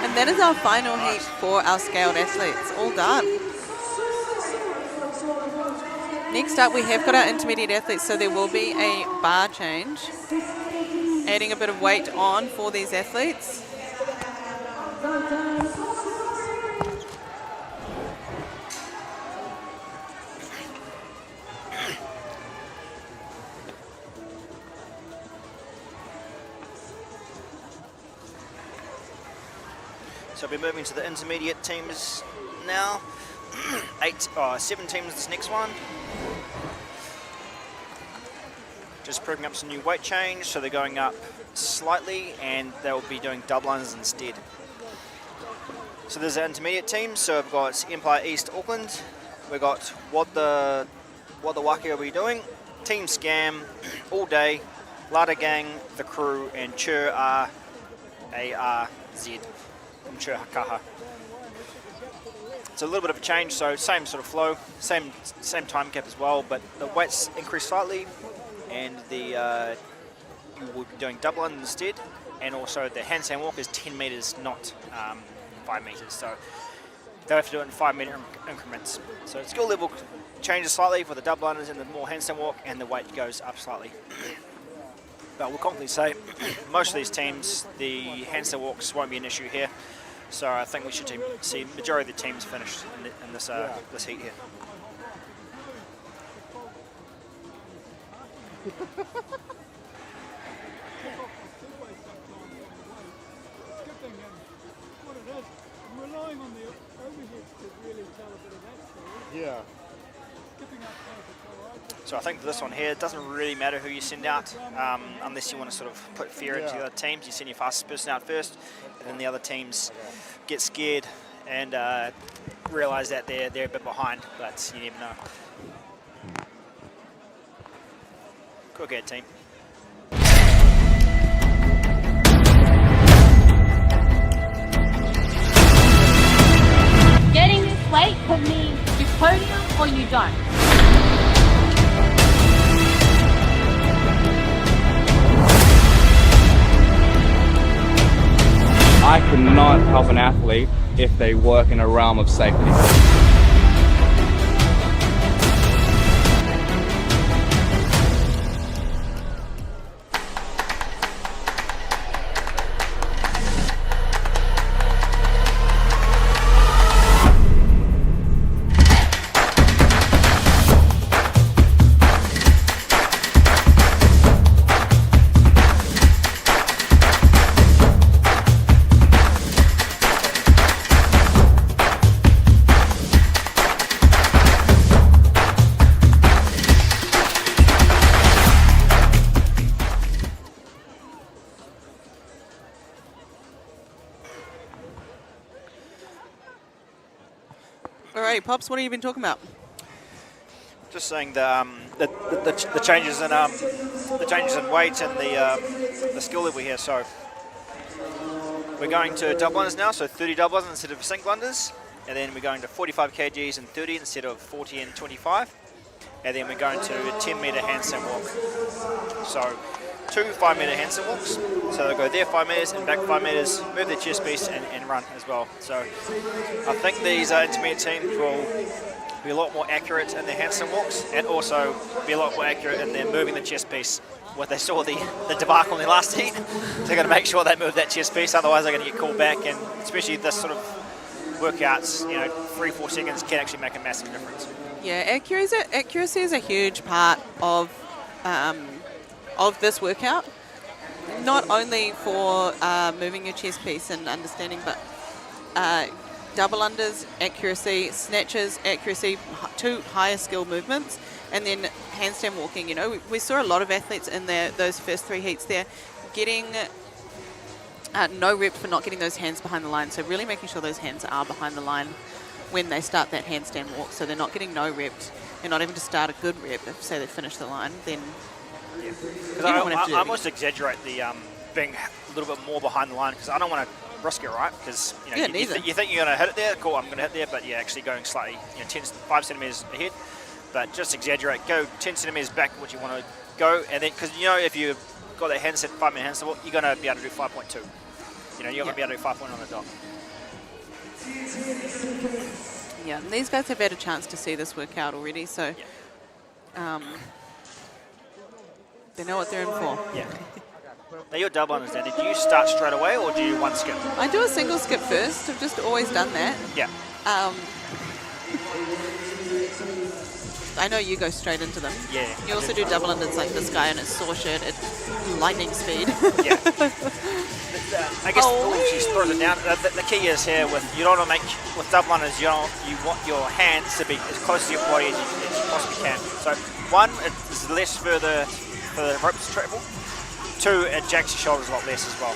And that is our final heat for our scaled athletes. All done. Next up, we have got our intermediate athletes, so there will be a bar change. Adding a bit of weight on for these athletes. So we're moving to the intermediate teams now. 7 teams this next one. Just proving up some new weight change, so they're going up slightly and they'll be doing double unders instead. So there's our intermediate team. So we've got Empire East Auckland. We've got what the Waki will be doing. Team Scam, All Day, Lada Gang, The Crew, and Chur R-A-R-Z from Chur Hakaha. It's a little bit of a change, so same sort of flow, same time cap as well, but the weights increased slightly, and you will be doing double under instead, and also the handstand walk is 10 meters, not 5 meters. So they'll have to do it in 5 meter increments. So skill level changes slightly for the double unders and the more handstand walk, and the weight goes up slightly. But we'll confidently say most of these teams, the handstand walks won't be an issue here. So I think we should see majority of the teams finished in this this heat here. Yeah. So I think for this one here, it doesn't really matter who you send out, unless you want to sort of put fear into the other teams. You send your fastest person out first, and then the other teams get scared and realise that they're a bit behind, but you never know. Go ahead, team. Getting this weight could mean you podium or you don't. I could not help an athlete if they work in a realm of safety. Alrighty, Pops, what have you been talking about? Just saying the changes in weight and the skill level here. So we're going to double unders now, so 30 double unders instead of single unders, and then we're going to 45 kgs and 30 instead of 40 and 25. And then we're going to a 10-metre handstand walk. So 2 5-metre handstand walks. So they'll go there 5 metres and back 5 metres, move their chest piece and run as well. So I think these intermediate teams will be a lot more accurate in their handstand walks and also be a lot more accurate in their moving the chest piece. What they saw the debacle in the last heat, they're going to make sure they move that chest piece, otherwise they're going to get called back. And especially this sort of workouts, 3-4 seconds can actually make a massive difference. Yeah, accuracy is a huge part of this workout. Not only for moving your chest piece and understanding, but double unders, accuracy, snatches, accuracy, 2 higher skill movements, and then handstand walking. We saw a lot of athletes in those first 3 heats there getting no reps for not getting those hands behind the line. So really making sure those hands are behind the line when they start that handstand walk. So they're not getting no reps. They're not even to start a good rep. If, say, they finish the line, then Because I almost exaggerate the being a little bit more behind the line because I don't want to risk it, right? Because you think you're going to hit it there, cool, I'm going to hit there, but you're actually going slightly 5 centimetres ahead. But just exaggerate, go 10 centimetres back what you want to go, and then because if you've got that handstand 5-minute handstand walk, you're going to be able to do 5.2. You're going to be able to do 5.1 on the dot. Yeah, and these guys have had a chance to see this workout already, so they know what they're in for. Yeah. Now your double unders, Danny, do you start straight away or do you one skip? I do a single skip first. I've just always done that. Yeah. I know you go straight into them. Yeah. You also do double unders like this guy, and it's saw shirt at lightning speed. Yeah. I guess she throws it down. The key is here you don't want to make with double unders. You want your hands to be as close to your body as you possibly can. So 1, it's less further for the ropes to travel. 2, it jacks your shoulders a lot less as well.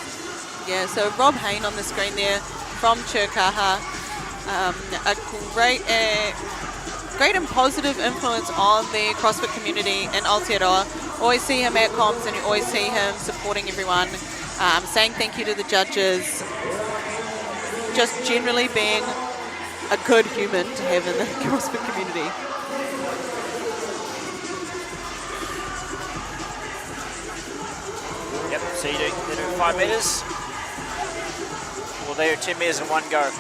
Yeah. So Rob Hain on the screen there from Chirkaha, a great and positive influence on the CrossFit community in Aotearoa. Always see him at comps and you always see him supporting everyone, saying thank you to the judges, just generally being a good human to have in the CrossFit community. Yep, so they do 5 metres. Well, they do 10 metres in one go.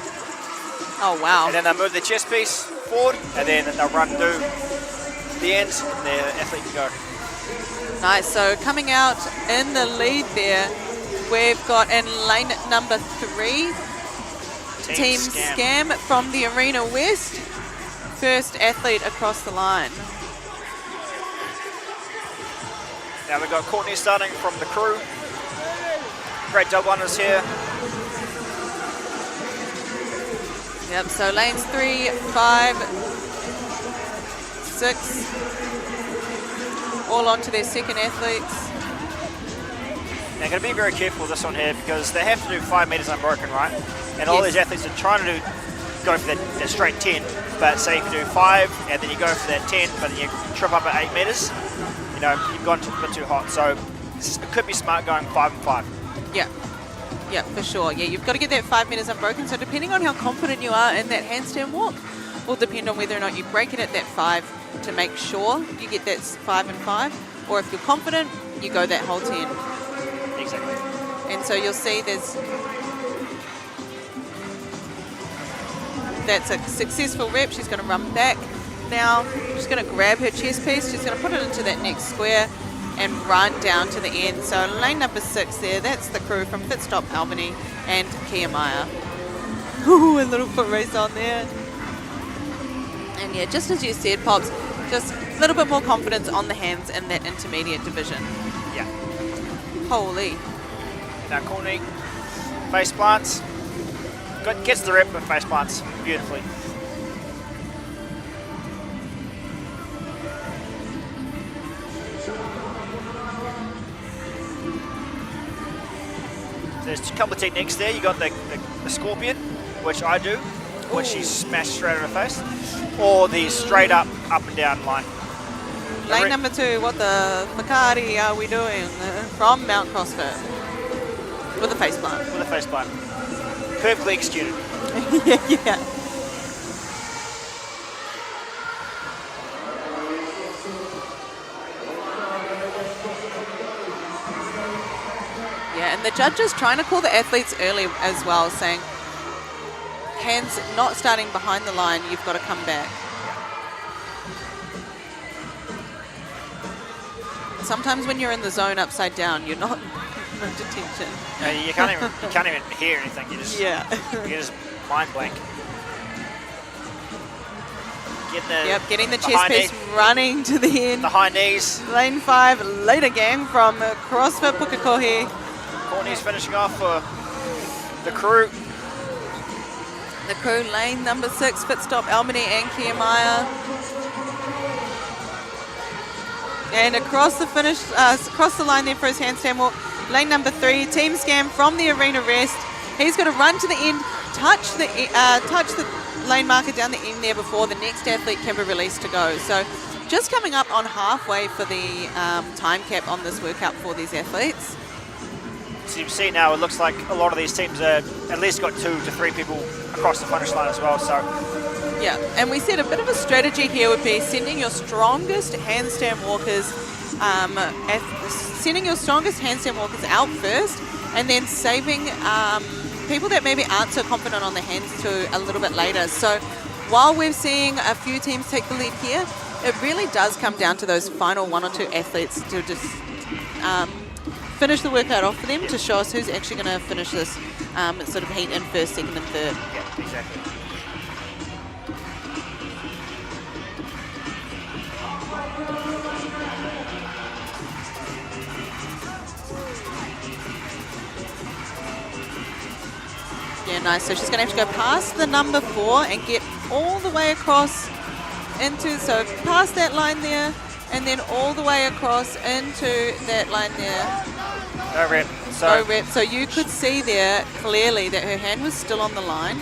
Oh, wow. And then they move their chest piece forward, and then they'll run to the end, and their athlete can go. Nice. So coming out in the lead there, we've got in lane number 3, Team Scam from the Arena West. First athlete across the line. Now we've got Courtney starting from the crew. Great double unders here. Yep, so lanes 3, 5, 6, all onto their second athletes. Now, going to be very careful with this one here because they have to do 5 metres unbroken, right? And all these athletes are trying to go for that straight 10. But say if you do 5 and then you go for that 10, but then you trip up at 8 metres, you've gone a bit too hot. So it could be smart going 5 and 5. Yeah. Yeah, for sure. Yeah, you've got to get that 5 metres unbroken. So depending on how confident you are in that handstand walk, will depend on whether or not you break it at that 5 to make sure you get that 5 and 5. Or if you're confident, you go that whole 10. Exactly. And so you'll see that's a successful rep. She's going to run back now. She's going to grab her chest piece. She's going to put it into that next square and run down to the end. So lane number 6 there, that's the crew from Fit Stop Albany and Kia Maya. Ooh, a little foot race on there. And yeah, just as you said, Pops, just a little bit more confidence on the hands in that intermediate division. Yeah. Holy. Now Courtney, face plants. Gets the rep with face plants beautifully. There's a couple of techniques there. You got the scorpion, which I do, which she's smashed straight on her face, or the straight up and down line. Lane number 2, what the Macari are we doing from Mount CrossFit? With a face plant. With a face plant. Perfectly executed. yeah. the judges trying to call the athletes early as well, saying, hands not starting behind the line, you've got to come back. Sometimes when you're in the zone upside down, you're not no detention. You can't even hear anything. You just you're just mind blank. Getting the chest piece running to the end. The high knees. Lane 5, later gang from CrossFit Pukekohe. Courtney's finishing off for the crew. The crew, lane number 6, Fit Stop, Albany and Kiamaya. And across the finish, across the line there for his handstand walk, lane number 3, Team Scam from the arena rest. He's got to run to the end, touch the lane marker down the end there before the next athlete can be released to go. So just coming up on halfway for the time cap on this workout for these athletes. So you see now, it looks like a lot of these teams are at least got 2 to 3 people across the finish line as well. So yeah, and we said a bit of a strategy here would be sending your strongest handstand walkers, out first, and then saving people that maybe aren't so confident on the hands to a little bit later. So while we're seeing a few teams take the lead here, it really does come down to those final 1 or 2 athletes to just finish the workout off for them to show us who's actually going to finish this sort of heat in first, second and third. yeah, exactly. Yeah, nice. So she's going to have to go past the number 4 and get all the way across into, so past that line there, and then all the way across into that line there. No rep. No rep. So you could see there clearly that her hand was still on the line.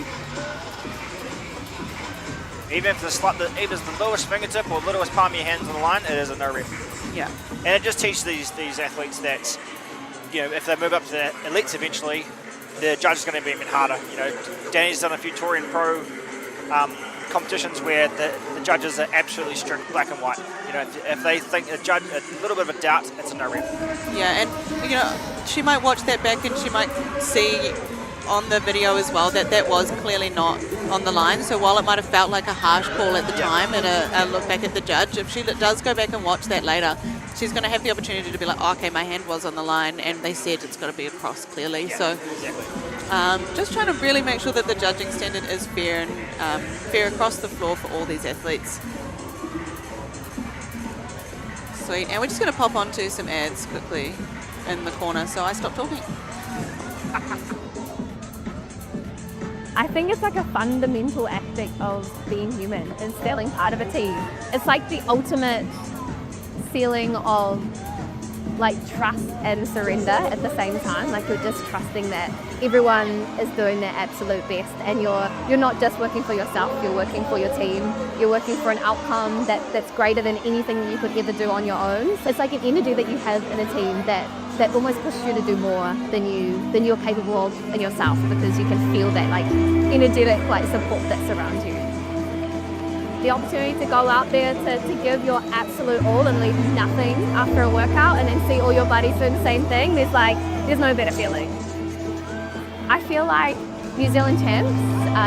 Even if the lowest fingertip or littlest palm of your hands on the line, it is a no rep. Yeah. And it just teaches these athletes that, you know, if they move up to the elites eventually, the judge is going to be even harder. You know, Danny's done a few Touring Pro competitions where the judges are absolutely strict, black and white. You know, if they think a little bit of a doubt, it's a no rep. Yeah, and you know, she might watch that back and she might see on the video as well that was clearly not on the line. So while it might have felt like a harsh call at the time and a look back at the judge, if she does go back and watch that later, she's going to have the opportunity to be like, oh, okay, my hand was on the line and they said it's got to be across clearly. Yeah, so exactly. just trying to really make sure that the judging standard is fair and fair across the floor for all these athletes. Sweet. And we're just going to pop onto some ads quickly in the corner, so I stop talking. I think it's like a fundamental aspect of being human and feeling part of a team. It's like the ultimate feeling of like trust and surrender at the same time. Like you're just trusting that everyone is doing their absolute best and you're not just working for yourself, you're working for your team. You're working for an outcome that's greater than anything you could ever do on your own. It's like an energy that you have in a team that almost pushes you to do more than you're capable of in yourself, because you can feel that like energetic like support that's around you. The opportunity to go out there to give your absolute all and leave nothing after a workout and then see all your buddies doing the same thing, there's no better feeling. I feel like New Zealand champs,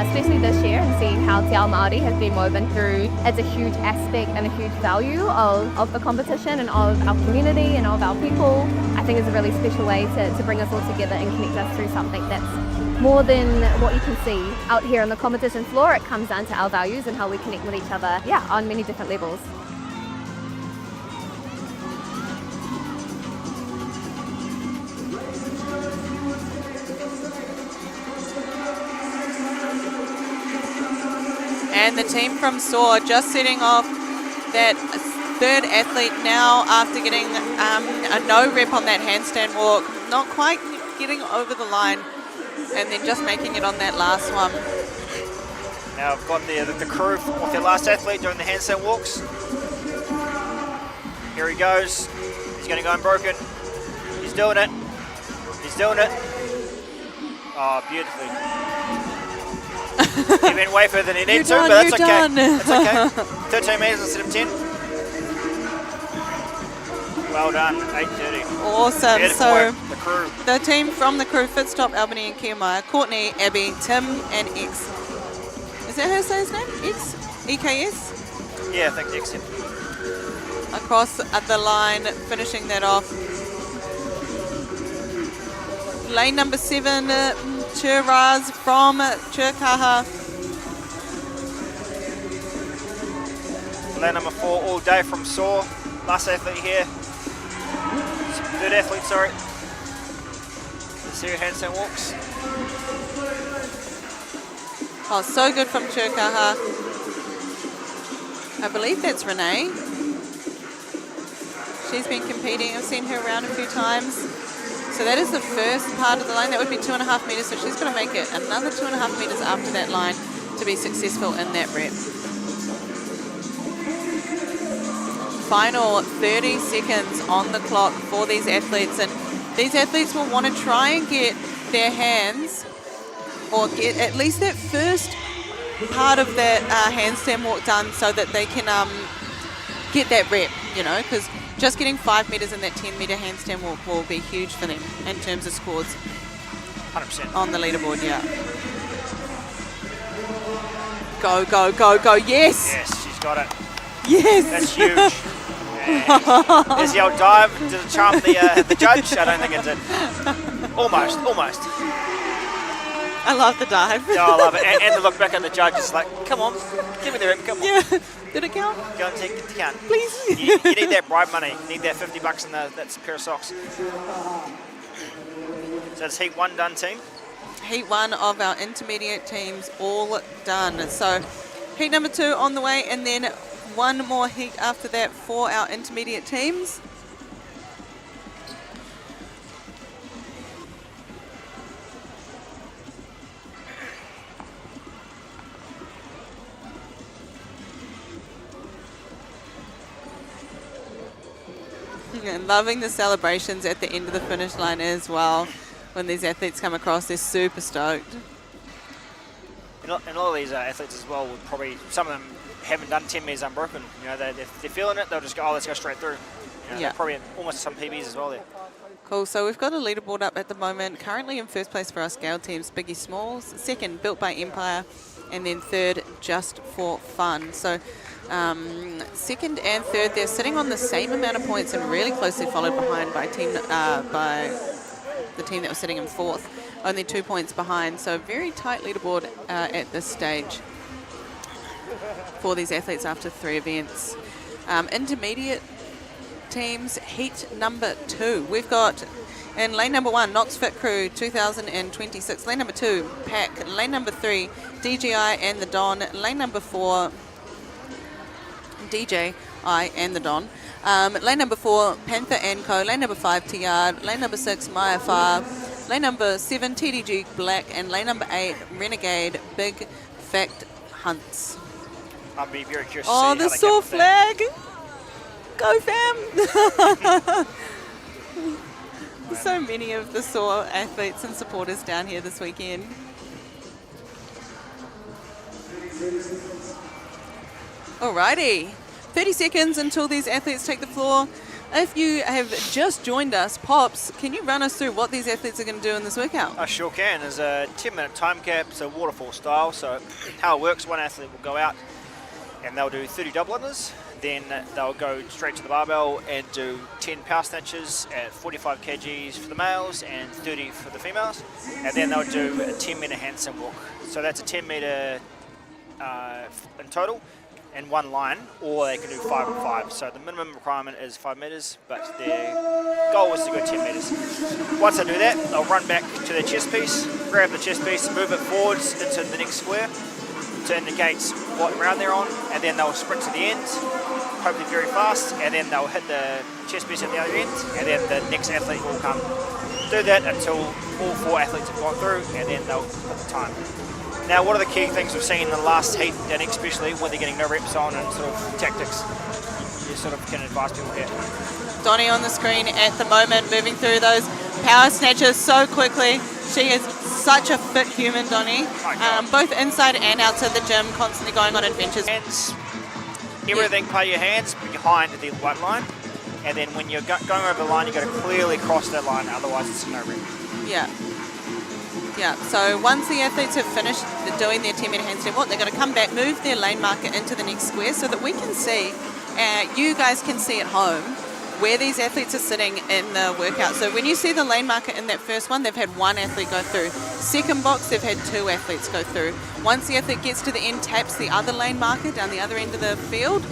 especially this year, and seeing how Te Ao Māori has been woven through as a huge aspect and a huge value of the competition and of our community and of our people, I think is a really special way to bring us all together and connect us through something that's more than what you can see out here on the competition floor. It comes down to our values and how we connect with each other, on many different levels. And the team from SOAR just setting off that third athlete now after getting a no rep on that handstand walk, not quite getting over the line, and then just making it on that last one. Now I've got the crew with their last athlete doing the handstand walks. Here he goes. He's going to go unbroken. He's doing it. He's doing it. Oh, beautifully. He went way further than he needed to, but that's okay. That's okay. 13 metres instead of 10. Well done, 8:30. Awesome. Beautiful So work, the crew. the team from the crew, Fitstop, Albany and Kiermaier, Courtney, Abby, Tim and X. Is that how to say his name? X? EKS? Yeah, I think the exit. Across the line, finishing that off. Lane number 7, Churaz from Churkaha. Lane number 4, all day from Saw. Last athlete here. Third athlete, sorry. Let's see your handstand walks. Oh, so good from Churkaha. I believe that's Renee. She's been competing. I've seen her around a few times. So that is the first part of the line. That would be 2.5 meters. So she's going to make it another 2.5 meters after that line to be successful in that rep. Final 30 seconds on the clock for these athletes. And these athletes will want to try and get their hands or get at least that first part of that handstand walk done so that they can get that rep, you know, because just getting 5 meters in that 10 meter handstand walk will be huge for them in terms of scores 100%. on the leaderboard, yeah. Go, go, go, go, yes! Yes, she's got it. Yes! That's huge. There's the old dive. Does it charm the judge? I don't think it did. Almost, almost. I love the dive. Oh, I love it. And the look back at the judge is like, come on, give me the rep, come on. Yeah. Did it count? Go and take the count. Please. You need that bribe money. You need that $50 in that's a pair of socks. So it's heat 1 done, team. Heat 1 of our intermediate teams all done. So heat number 2 on the way, and then one more heat after that for our intermediate teams. And loving the celebrations at the end of the finish line as well. When these athletes come across, they're super stoked. And a lot of these athletes as well would probably, some of them haven't done 10 meters unbroken. You know, if they're feeling it, they'll just go, oh, let's go straight through. You know, yeah. Probably almost some PBs as well there. Cool, so we've got a leaderboard up at the moment. Currently in first place for our scale teams, Biggie Smalls. Second, Built by Empire. And then third, Just for Fun. So second and third, they're sitting on the same amount of points and really closely followed behind by the team that was sitting in fourth. Only 2 points behind, so very tight leaderboard at this stage for these athletes after 3 events. Intermediate teams, heat number 2. We've got in lane number 1, Knox Fit Crew 2026. Lane number 2, Pack. Lane number 3, DJI and the Don. Lane number 4, DJI and the Don. Lane number 4, Panther and Co. Lane number 5, Tiard. Lane number 6, Maya Far. Lane number 7, TDG Black. And lane number 8, Renegade Big Fact Hunts. I'll be very curious to see the saw flag. Go fam. So many of the saw athletes and supporters down here this weekend. Alrighty, 30 seconds until these athletes take the floor. If you have just joined us, Pops, can you run us through what these athletes are going to do in this workout? I sure can. There's a 10-minute time cap, so waterfall style. So how it works, one athlete will go out and they'll do 30 double unders. Then they'll go straight to the barbell and do 10 power snatches at 45 kgs for the males and 30 for the females. And then they'll do a 10-meter handstand walk. So that's a 10-meter in total in one line, or they can do 5 and 5. So the minimum requirement is 5 meters, but their goal is to go 10 meters. Once they do that, they'll run back to their chest piece, grab the chest piece, move it forwards into the next square to indicate what round they're on, and then they'll sprint to the end, hopefully very fast, and then they'll hit the chest piece at the other end, and then the next athlete will come. Do that until all 4 athletes have gone through, and then they'll put the time. Now, what are the key things we've seen in the last heat, and especially when they're getting no reps on and sort of tactics you sort of can advise people here? Donnie on the screen at the moment, moving through those power snatches so quickly. She is such a fit human, Donnie. Both inside and outside the gym, constantly going on adventures. Hands, everything, play your hands behind the white line, and then when you're going over the line, you've got to clearly cross that line, otherwise it's a no rep. Yeah. Yeah, so once the athletes have finished doing their 10-metre handstand walk, they're going to come back, move their lane marker into the next square so that we can see, you guys can see at home, where these athletes are sitting in the workout. So when you see the lane marker in that first one, they've had one athlete go through. Second box, they've had 2 athletes go through. Once the athlete gets to the end, taps the other lane marker down the other end of the field,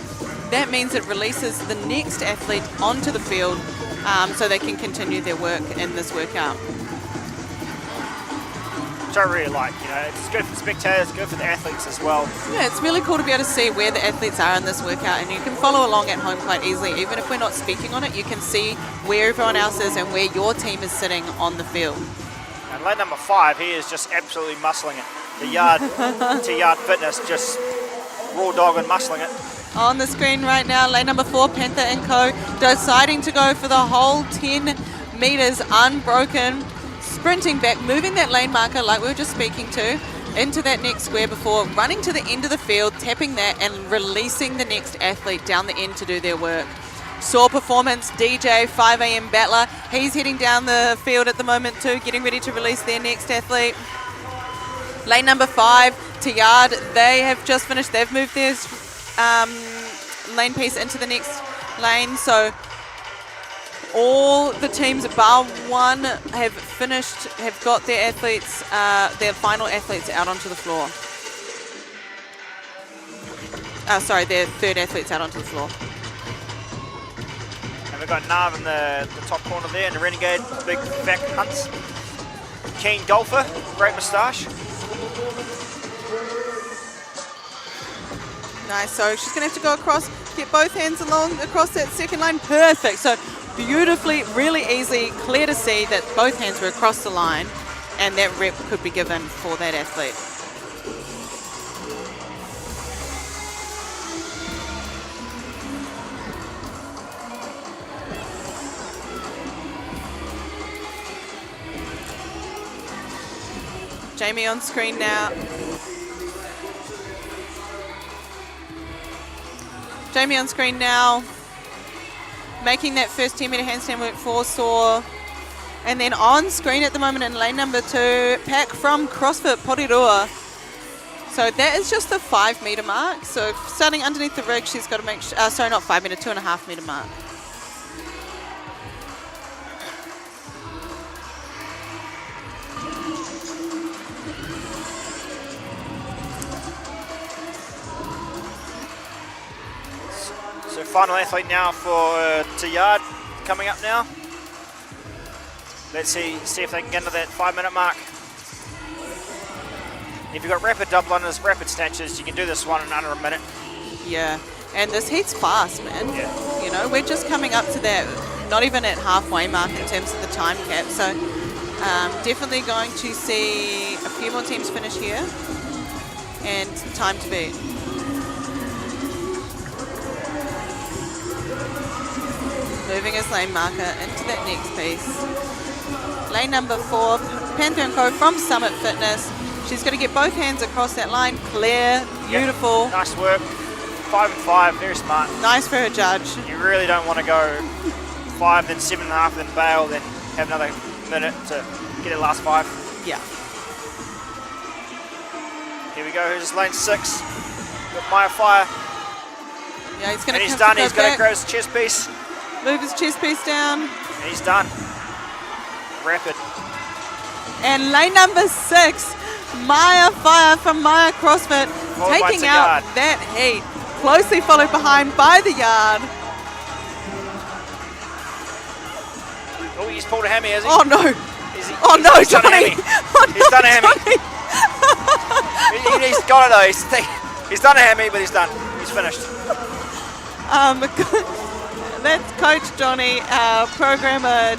that means it releases the next athlete onto the field so they can continue their work in this workout. Which I really like, you know, it's good for the spectators, good for the athletes as well. Yeah, it's really cool to be able to see where the athletes are in this workout, and you can follow along at home quite easily. Even if we're not speaking on it, you can see where everyone else is and where your team is sitting on the field. And lane number 5, he is just absolutely muscling it. The yard to yard fitness, just raw dog and muscling it. On the screen right now, lane number 4, Panther and Co. deciding to go for the whole 10 metres unbroken. Sprinting back, moving that lane marker like we were just speaking to, into that next square before, running to the end of the field, tapping that and releasing the next athlete down the end to do their work. Saw performance, DJ, 5 AM battler. He's heading down the field at the moment too, getting ready to release their next athlete. Lane number 5, to yard, they have just finished, they've moved their lane piece into the next lane, so all the teams bar one have finished, have got their athletes, their final athletes out onto the floor. Sorry, their third athletes out onto the floor. And we've got Nav in the top corner there, and the Renegade, big fat hunts. Keen golfer, great moustache. Nice, so she's going to have to go across, get both hands along across that second line. Perfect, so beautifully, really easy, clear to see that both hands were across the line and that rep could be given for that athlete. Jamie on screen now. Jamie on screen now, making that first 10-metre handstand work for Saw. And then on screen at the moment in lane number 2, Pack from CrossFit Porirua. So that is just the 5-metre mark. So starting underneath the rig, she's got to make sure, sorry, not 5-metre, 2.5-metre mark. So final athlete now for Tiyard coming up now. Let's see if they can get into that 5-minute mark. If you've got rapid double unders, rapid snatches, you can do this one in under a minute. Yeah, and this heat's fast, man. Yeah. You know, we're just coming up to that, not even at halfway mark in terms of the time cap. So definitely going to see a few more teams finish here and time to beat. Moving his lane marker into that next piece. Lane number 4, Panther and Co. from Summit Fitness. She's going to get both hands across that line. Clear, beautiful. Yep. Nice work. 5 and 5, very smart. Nice for her judge. You really don't want to go 5, then 7.5, then bail, then have another minute to get the last 5. Yeah. Here we go, here's lane 6. Got Maya Fire. Yeah, he's going to. And he's done, he's going to grab his chest piece. Move his chest piece down. And he's done. Rapid. And lane number 6, Maya Fire from Maya CrossFit, taking out that heat. Closely followed behind by the yard. Oh, he's pulled a hammy, has he? Oh no. Oh no, he's Johnny. He's done a hammy. He's got it though. He's done a hammy, but he's done. He's finished. That's Coach Johnny, our programmer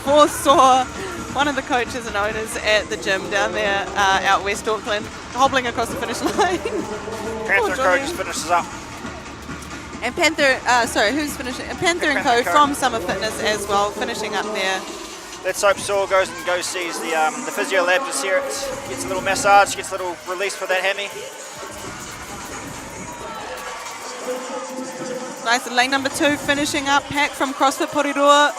for SOAR, one of the coaches and owners at the gym down there out West Auckland, hobbling across the finish line. Panther and Co. just finishes up. And Panther, who's finishing? Panther and Co. from Summer Fitness as well, finishing up there. Let's hope Saul goes sees the physio lab just here. Gets a little massage, gets a little release for that hammy. Nice. Lane number 2 finishing up. Pack from CrossFit Porirua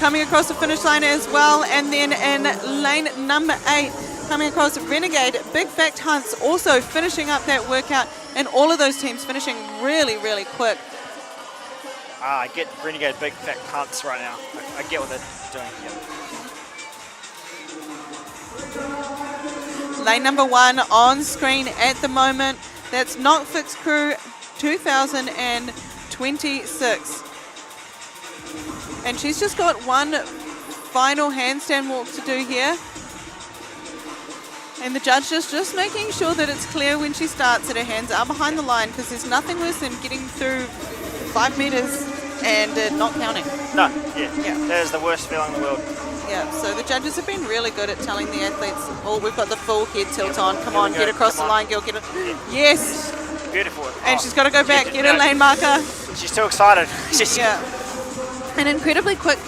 coming across the finish line as well. And then in lane number 8, coming across Renegade, Big Fact Hunts also finishing up that workout. And all of those teams finishing really, really quick. I get Renegade Big Fact Hunts right now. I get what they're doing. Yep. Lane number 1 on screen at the moment. That's Knockfix Crew 2026. And she's just got one final handstand walk to do here. And the judge is just making sure that it's clear when she starts that her hands are behind the line, because there's nothing worse than getting through 5 meters and not counting. No, yeah. That is the worst feeling in the world. Yeah, so the judges have been really good at telling the athletes, oh, we've got the full head tilt on. Come on, get across the line, girl, get it. Yes. Beautiful. And she's got to go back, get a lane marker. She's too excited. Yeah. An incredibly quick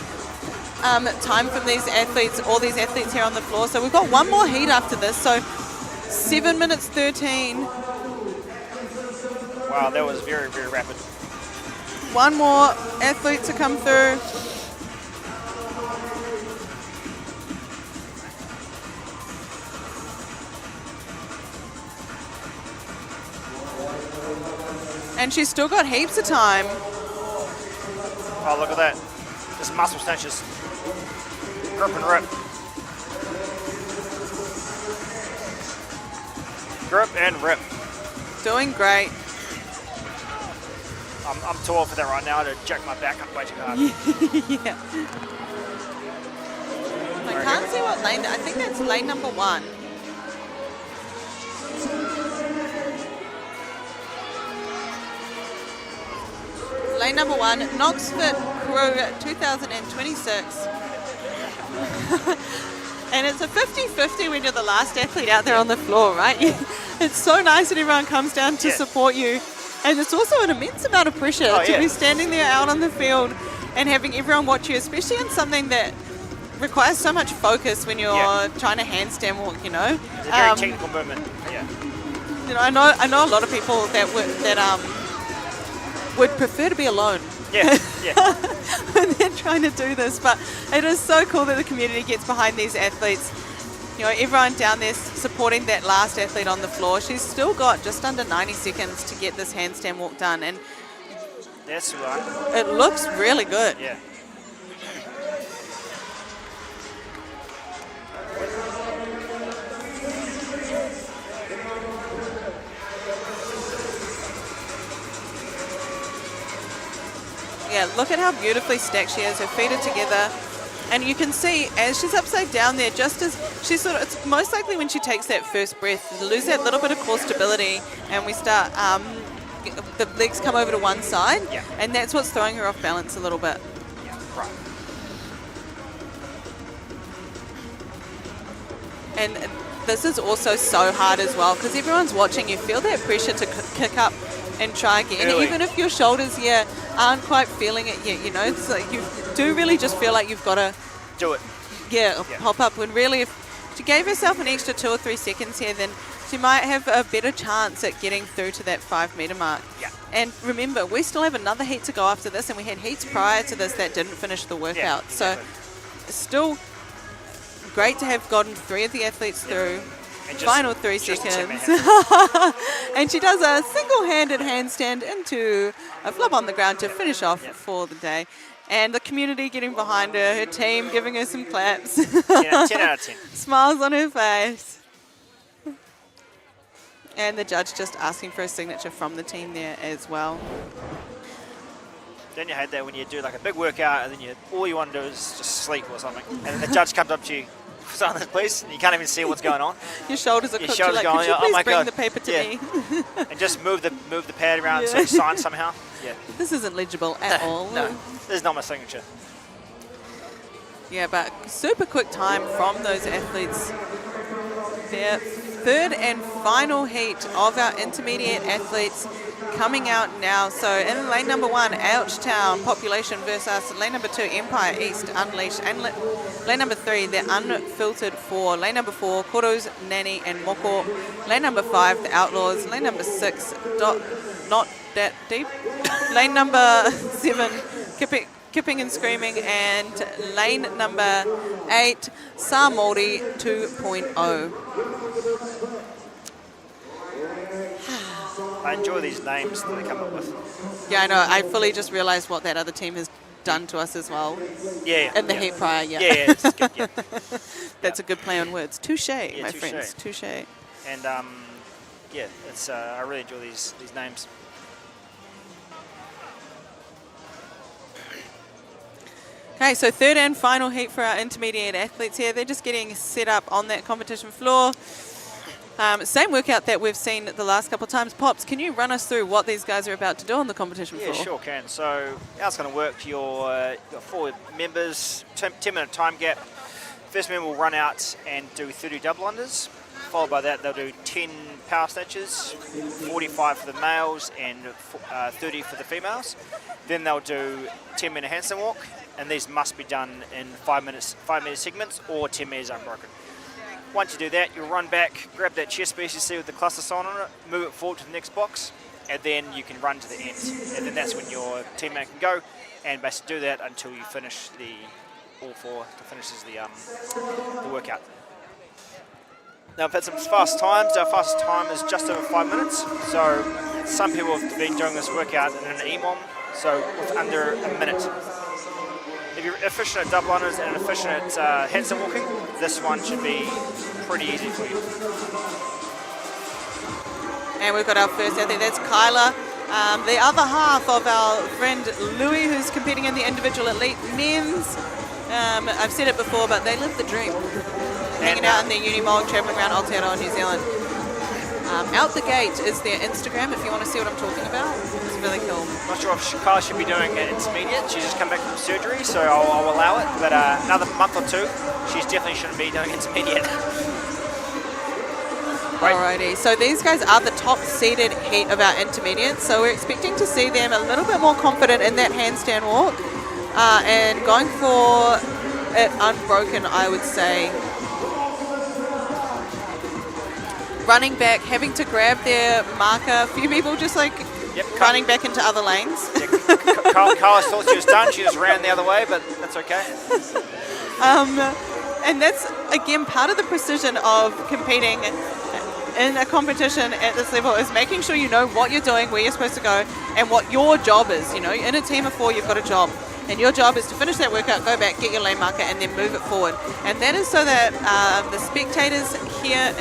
time from these athletes, all these athletes here on the floor. So we've got one more heat after this. So 7 minutes 13. Wow, that was very, very rapid. One more athlete to come through. And she's still got heaps of time. Oh, look at that. Just muscle snatches. Grip and rip. Grip and rip. Doing great. I'm too old for that right now to jack my back up way too hard. Yeah. I can't see what lane, I think that's lane number 1. Lane number 1, Knoxfit Crew 2026. And it's a 50-50 when you're the last athlete out there on the floor, right? It's so nice that everyone comes down to support you. And it's also an immense amount of pressure to be standing there out on the field and having everyone watch you, especially in something that requires so much focus when you're trying to handstand walk, you know. It's a very technical movement. Yeah. You know, I know a lot of people that would prefer to be alone. Yeah, yeah. When they're trying to do this, but it is so cool that the community gets behind these athletes. You know, everyone down there supporting that last athlete on the floor. She's still got just under 90 seconds to get this handstand walk done, and that's right. It looks really good. Yeah. Yeah, look at how beautifully stacked she is. Her feet are together. And you can see as she's upside down there, just as she's sort of, it's most likely when she takes that first breath, lose that little bit of core stability, and we start, the legs come over to one side, and that's what's throwing her off balance a little bit. Yeah, right. And this is also so hard as well, because everyone's watching. You feel that pressure to kick up and try again. Early. Even if your shoulders aren't quite feeling it yet, you know, it's like you do really just feel like you've got to do it. Pop up, when really if she gave herself an extra 2 or 3 seconds here, then she might have a better chance at getting through to that 5 meter mark. Yeah. And remember, we still have another heat to go after this, and we had heats prior to this that didn't finish the workout. Yeah, exactly. So it's still great to have gotten 3 of the athletes through. Final 3 seconds. And she does a single-handed handstand into a flop on the ground to finish off for the day. And the community getting behind her, her team giving her some claps. 10 out of 10. Smiles on her face. And the judge just asking for a signature from the team there as well. Then you hate that when you do like a big workout and then all you want to do is just sleep or something. And the judge comes up to you, silence please, and you can't even see what's going on. Your shoulders are cooked. You're like, could you oh my please bring God. the paper to me? And just move the pad around so you sign somehow. Yeah. This isn't legible at all. No, this is not my signature. Yeah, but super quick time from those athletes their third and final heat of our intermediate athletes coming out now. So in lane number 1, Ouchtown Population versus lane number 2, Empire East Unleashed, and lane number 3, the Unfiltered 4, lane number 4, Koros, Nani and Moko, lane number 5, the Outlaws, lane number 6, Not That Deep, lane number 7, Kipping and Screaming, and lane number 8, Sa Māori 2.0. I enjoy these names that they come up with. Yeah, I know. I fully just realised what that other team has done to us as well. Yeah. In the heat prior, yeah. Yeah, it's good, yeah. That's a good play on words. Touche, my touche. friends. Touche. And yeah, it's I really enjoy these names. Okay, so third and final heat for our intermediate athletes here. They're just getting set up on that competition floor. Same workout that we've seen the last couple of times. Pops, can you run us through what these guys are about to do on the competition floor? Yeah, sure can. So how it's going to work, your 4 members, 10-minute time gap. First member will run out and do 30 double unders. Followed by that, they'll do 10 power snatches, 45 for the males and 30 for the females. Then they'll do 10-minute handstand walk, and these must be done in 5-minute segments or 10 meters unbroken. Once you do that, you'll run back, grab that chest piece you see with the cluster sign on it, move it forward to the next box, and then you can run to the end. And then that's when your teammate can go and basically do that until you finish all 4 finishes the workout. Now I've had some fast times. Our fastest time is just over 5 minutes. So some people have been doing this workout in an EMOM, so with under a minute. If you're efficient at double unders and efficient at handstand walking, this one should be pretty easy for you. And we've got our first athlete, that's Kyla. The other half of our friend Louis, who's competing in the individual elite men's. I've said it before, but they live the dream. Hanging out in their Unimog, travelling around Aotearoa, New Zealand. Out the gate is their Instagram if you want to see what I'm talking about. It's really cool. Not sure if Kyla should be doing an intermediate. She's just come back from surgery, so I'll allow it. But another month or 2, she definitely shouldn't be doing intermediate. Alrighty, so these guys are the top seeded heat of our intermediates, so we're expecting to see them a little bit more confident in that handstand walk and going for it unbroken, I would say. Running back, having to grab their marker, a few people just like running back into other lanes. Yeah, Kyla thought she was done, she just ran the other way, but that's okay. And that's, again, part of the precision of competing in a competition at this level is making sure you know what you're doing, where you're supposed to go, and what your job is. You know, in a team of 4, you've got a job. And your job is to finish that workout, go back, get your lane marker, and then move it forward. And that is so that the spectators here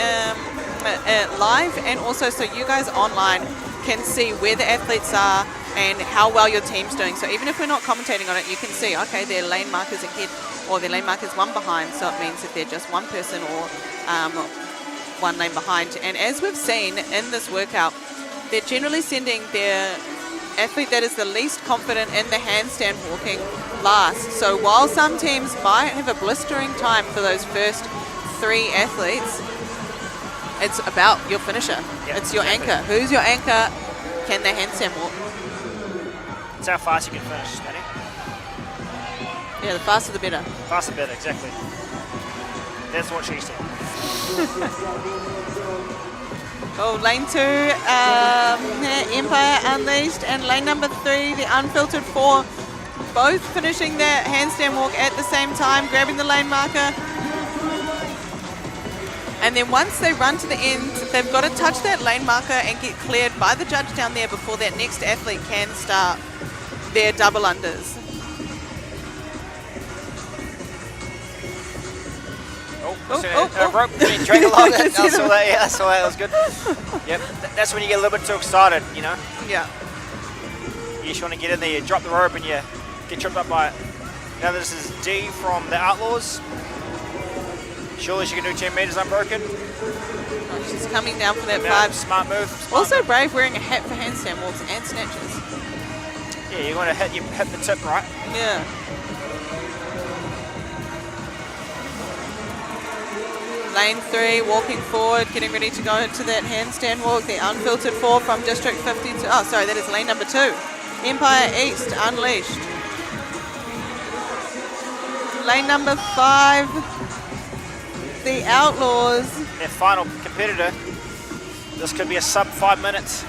live and also so you guys online can see where the athletes are and how well your team's doing. So even if we're not commentating on it, you can see, okay, their lane marker's ahead or their lane marker's 1 behind, so it means that they're just 1 person or 1 lane behind. And as we've seen in this workout, they're generally sending their athlete that is the least confident in the handstand walking last. So while some teams might have a blistering time for those first 3 athletes, it's about your finisher. Yep, it's your anchor. Who's your anchor? Can they handstand walk? It's how fast you can finish, Danny. Yeah, the faster the better. Faster the better, exactly. That's what she said. Oh, lane 2, Empire Unleashed, and lane number 3, the Unfiltered 4, both finishing their handstand walk at the same time, grabbing the lane marker. And then once they run to the end, they've got to touch that lane marker and get cleared by the judge down there before that next athlete can start their double unders. Rope being dragged along. I saw that, yeah, I saw that, was good. Yep, that's when you get a little bit too excited, you know? Yeah. You just want to get in there, you drop the rope and you get tripped up by it. Now this is D from the Outlaws. Surely she can do 10 meters unbroken. Oh, she's coming down for that 5. Smart move. Also brave, wearing a hat for handstand walks and snatches. Yeah, you want to hit the tip right. Yeah. Lane 3, walking forward, getting ready to go into that handstand walk. The unfiltered 4 from District 52. Oh, sorry, that is lane number 2. Empire East, Unleashed. Lane number 5, the Outlaws. Their final competitor. This could be a sub 5 minutes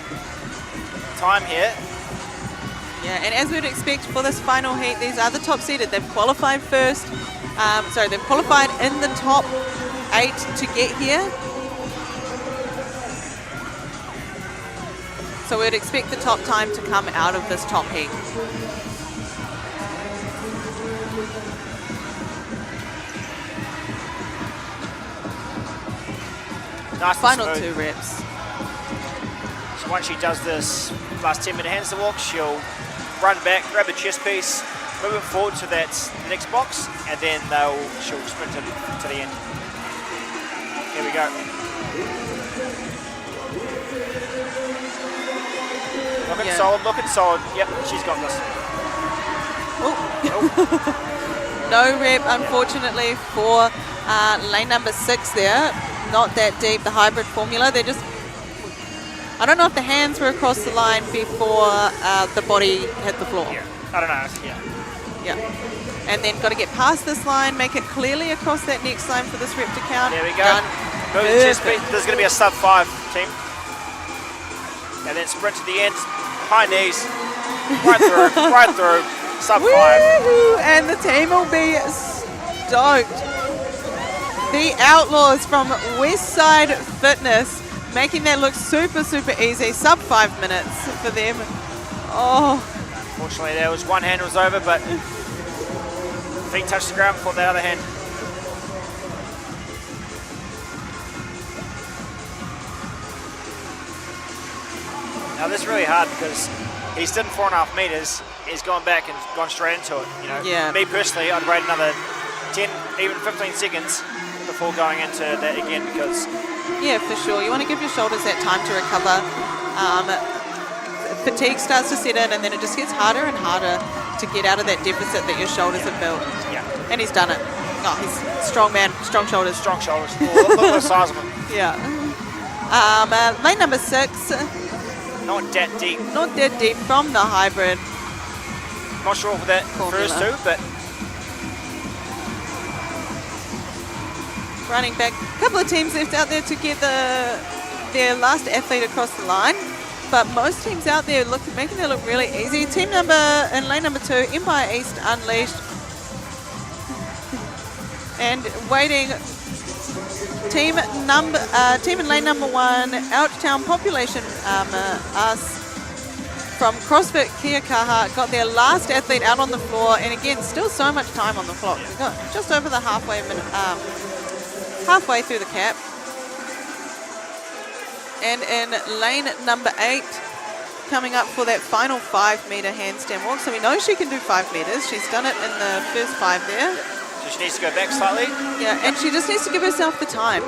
time here. Yeah, and as we'd expect for this final heat, these are the top seeded. They've qualified first. They've qualified in the top 8 to get here. So we'd expect the top time to come out of this top heat. Nice Final and 2 smooth. reps. So once she does this last 10-minute handstand walk, she'll run back, grab the chest piece, move it forward to the next box, and then she'll sprint to the end. Here we go. Looking solid, looking solid. Yep, she's got this. No rep, unfortunately, for lane number 6 there. Not that deep, the hybrid formula. They're just, I don't know if the hands were across the line before the body hit the floor. Yeah, I don't know, yeah. And then got to get past this line, make it clearly across that next line for this rep to count. There we go. Done. Move the chest piece. There's going to be a sub 5 team. And then sprint to the end, high knees, right through, sub 5. Woo-hoo, and the team will be stoked. The Outlaws from Westside Fitness, making that look super, super easy. Sub 5 minutes for them. Oh. Unfortunately, there was one hand was over, but feet touched the ground before the other hand. Now this is really hard because he's done 4.5 meters. He's gone back and gone straight into it. You know, me personally, I'd wait another 10, even 15 seconds before going into that again because. Yeah, for sure. You want to give your shoulders that time to recover. Fatigue starts to set in, and then it just gets harder and harder to get out of that deficit that your shoulders have built. Yeah. And he's done it. Oh, he's a strong man, strong shoulders. Strong shoulders. Look at the size of him. Yeah. Lane number 6. Not that deep. Not that deep from the hybrid. Not sure what that refers to, but. Running back. A couple of teams left out there to get their last athlete across the line. But most teams out there making it look really easy. Team number in lane number 2, Empire East Unleashed. And waiting, team in lane number 1, Ouchtown Population Us from CrossFit Kiakaha got their last athlete out on the floor, and again, still so much time on the clock. We got just over the halfway through the cap. And in lane number 8, coming up for that final 5-meter handstand walk. So we know she can do 5 meters. She's done it in the first 5 there. So she needs to go back slightly. Yeah, and she just needs to give herself the time.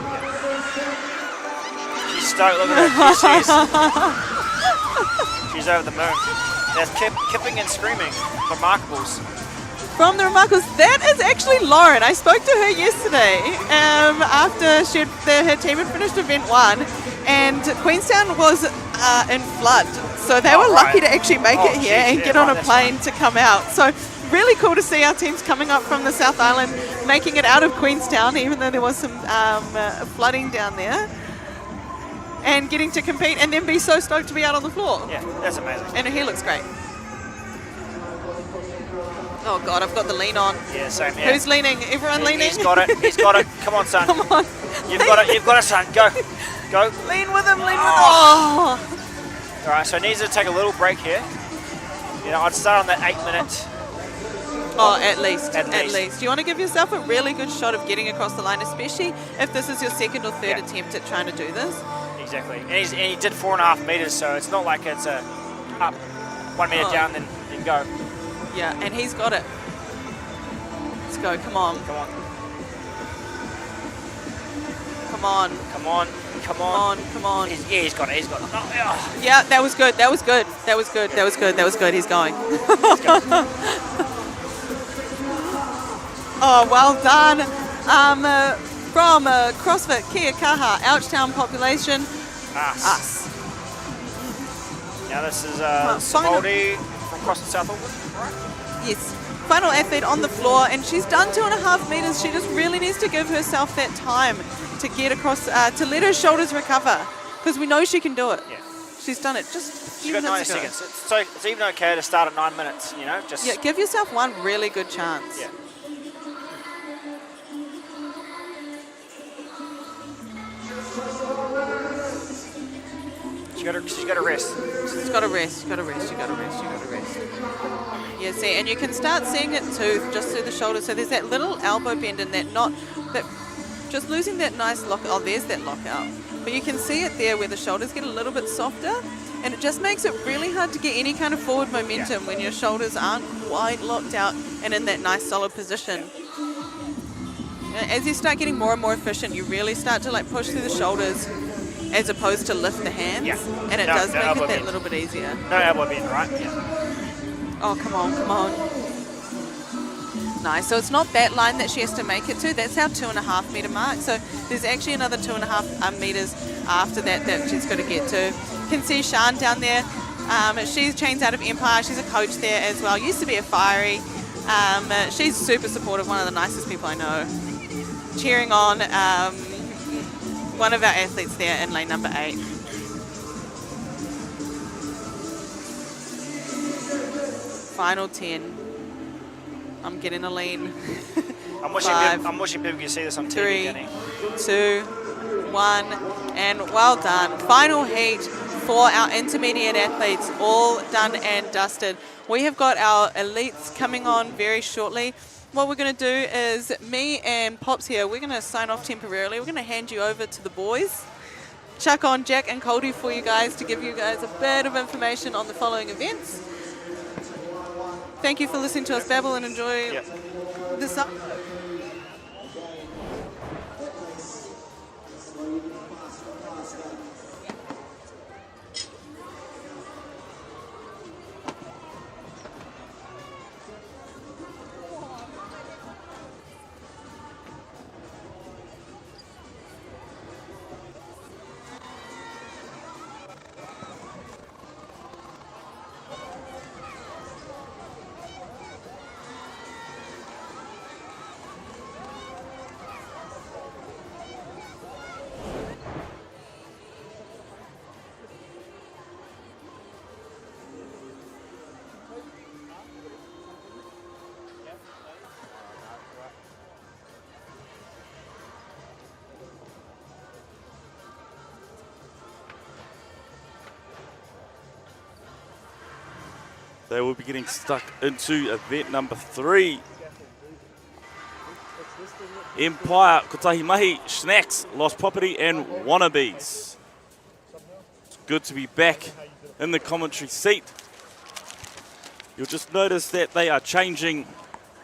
She's stoked. Look at her. She's over the moon. That's kipping and screaming. Remarkables. From the Remarkables, that is actually Lauren. I spoke to her yesterday after her team had finished event 1, and Queenstown was in flood, so they were lucky to actually make it here and get on a plane to come out. So really cool to see our teams coming up from the South Island, making it out of Queenstown, even though there was some flooding down there, and getting to compete and then be so stoked to be out on the floor. Yeah, that's amazing. And her hair looks great. Oh God, I've got the lean on. Yeah, same here. Who's leaning? Everyone leaning? He's got it. He's got it. Come on, son. Come on. You've got it. You've got it, son. Go. Go. Lean with him. Lean with him. Oh. All right, so it needs to take a little break here. You know, I'd start on that 8-minute. Oh, at least. At least. You want to give yourself a really good shot of getting across the line, especially if this is your second or third attempt at trying to do this. Exactly. And he did 4.5 meters, so it's not like it's a up 1 meter down, then go. Yeah, and he's got it. Let's go. Come on. Come on. Come on. Come on. Come on. Come on. He's got it. He's got it. Oh, yeah. Yeah, that was good. That was good. That was good. That was good. That was good. He's going. Oh, well done. from CrossFit Kia Kaha, Ouchtown population, us. Now this is final- Simoldi from CrossFit South Auckland, right? Yes. Final athlete on the floor, and she's done 2.5 meters. She just really needs to give herself that time to get across, to let her shoulders recover, because we know she can do it. Yeah. She's done it just a She's few got 90 minutes ago. seconds. So it's even okay to start at 9 minutes, you know, just... Yeah, give yourself one really good chance. Yeah. She's got to rest. She's got to rest, she's got to rest, she's got to rest, she's got to rest. Yeah, see, and you can start seeing it too, just through the shoulder. So there's that little elbow bend in that just losing that nice lock. Oh, there's that lockout. But you can see it there where the shoulders get a little bit softer, and it just makes it really hard to get any kind of forward momentum when your shoulders aren't quite locked out and in that nice solid position. As you start getting more and more efficient, you really start to like push through the shoulders as opposed to lift the hands, and it does make it that little bit easier. No elbow bend, right? Yeah. Oh, come on, come on. Nice. So it's not that line that she has to make it to. That's our 2.5 meter mark. So there's actually another 2.5 meters after that she's got to get to. You can see Sian down there. She's trains out of Empire. She's a coach there as well. Used to be a fiery. She's super supportive. One of the nicest people I know. Cheering on one of our athletes there in lane number 8. Final 10. I'm getting a lean. I'm wishing people could see this on TV, 3, Danny. 2, 1, and well done. Final heat for our intermediate athletes, all done and dusted. We have got our elites coming on very shortly. What we're going to do is, me and Pops here, we're going to sign off temporarily. We're going to hand you over to the boys. Chuck on Jack and Cody for you guys to give you guys a bit of information on the following events. Thank you for listening to us babble and enjoy this up. They will be getting stuck into event number 3. Empire, Kotahi Mahi, Snacks, Lost Property and Wannabes. It's good to be back in the commentary seat. You'll just notice that they are changing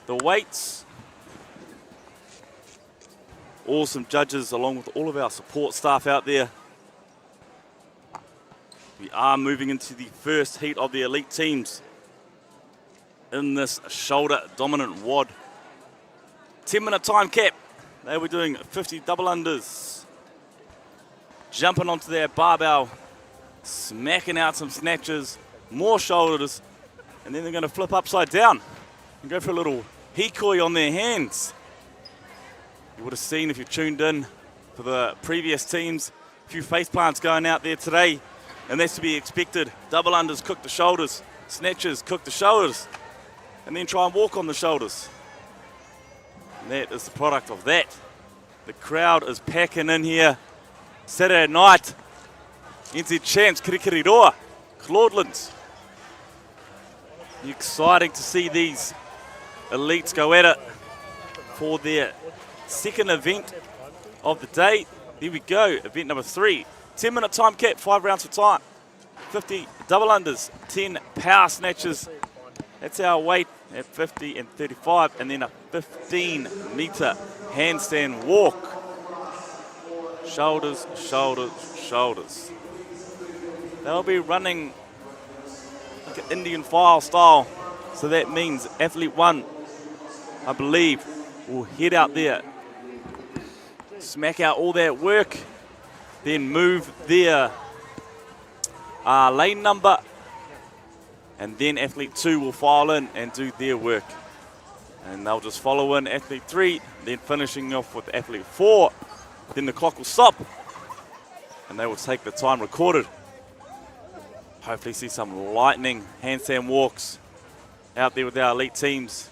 the weights. Awesome judges along with all of our support staff out there. We are moving into the first heat of the elite teams in this shoulder dominant WOD. 10-minute time cap. They were doing 50 double unders. Jumping onto their barbell, smacking out some snatches, more shoulders, and then they're going to flip upside down and go for a little hikoi on their hands. You would have seen if you tuned in for the previous teams, a few face plants going out there today, and that's to be expected. Double unders, cook the shoulders, snatches, cook the shoulders, and then try and walk on the shoulders. And that is the product of that. The crowd is packing in here Saturday night. NZ Champs, Kirikiriroa, Claudelands. Exciting to see these elites go at it for their second event of the day. Here we go, event number 3. 10-minute time cap, 5 rounds for time. 50 double unders, 10 power snatches. That's our weight at 50 and 35, and then a 15-meter handstand walk. Shoulders, shoulders, shoulders. They'll be running like an Indian file style. So that means athlete 1, I believe, will head out there smack out all that work, then move their lane number, and then athlete 2 will file in and do their work. And they'll just follow in athlete 3, then finishing off with athlete 4. Then the clock will stop, and they will take the time recorded. Hopefully see some lightning handstand walks out there with our elite teams.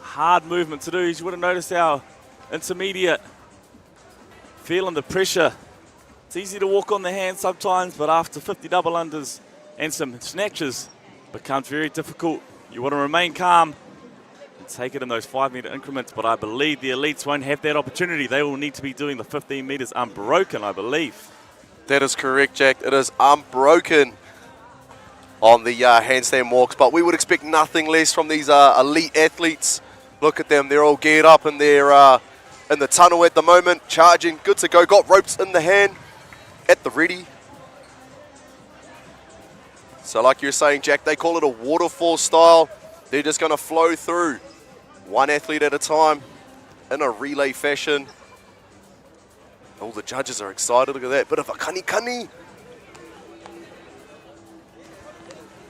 Hard movement to do. As you would have noticed, our intermediate feeling the pressure. It's easy to walk on the hands sometimes, but after 50 double unders and some snatches, it becomes very difficult. You want to remain calm and take it in those 5-meter increments, but I believe the elites won't have that opportunity. They will need to be doing the 15 meters unbroken, I believe. That is correct, Jack. It is unbroken on the handstand walks, but we would expect nothing less from these elite athletes. Look at them, they're all geared up and they're in the tunnel at the moment, charging, good to go, got ropes in the hand, at the ready. So like you're saying, Jack, they call it a waterfall style. They're just going to flow through one athlete at a time in a relay fashion. All the judges are excited, look at that, bit of a kani.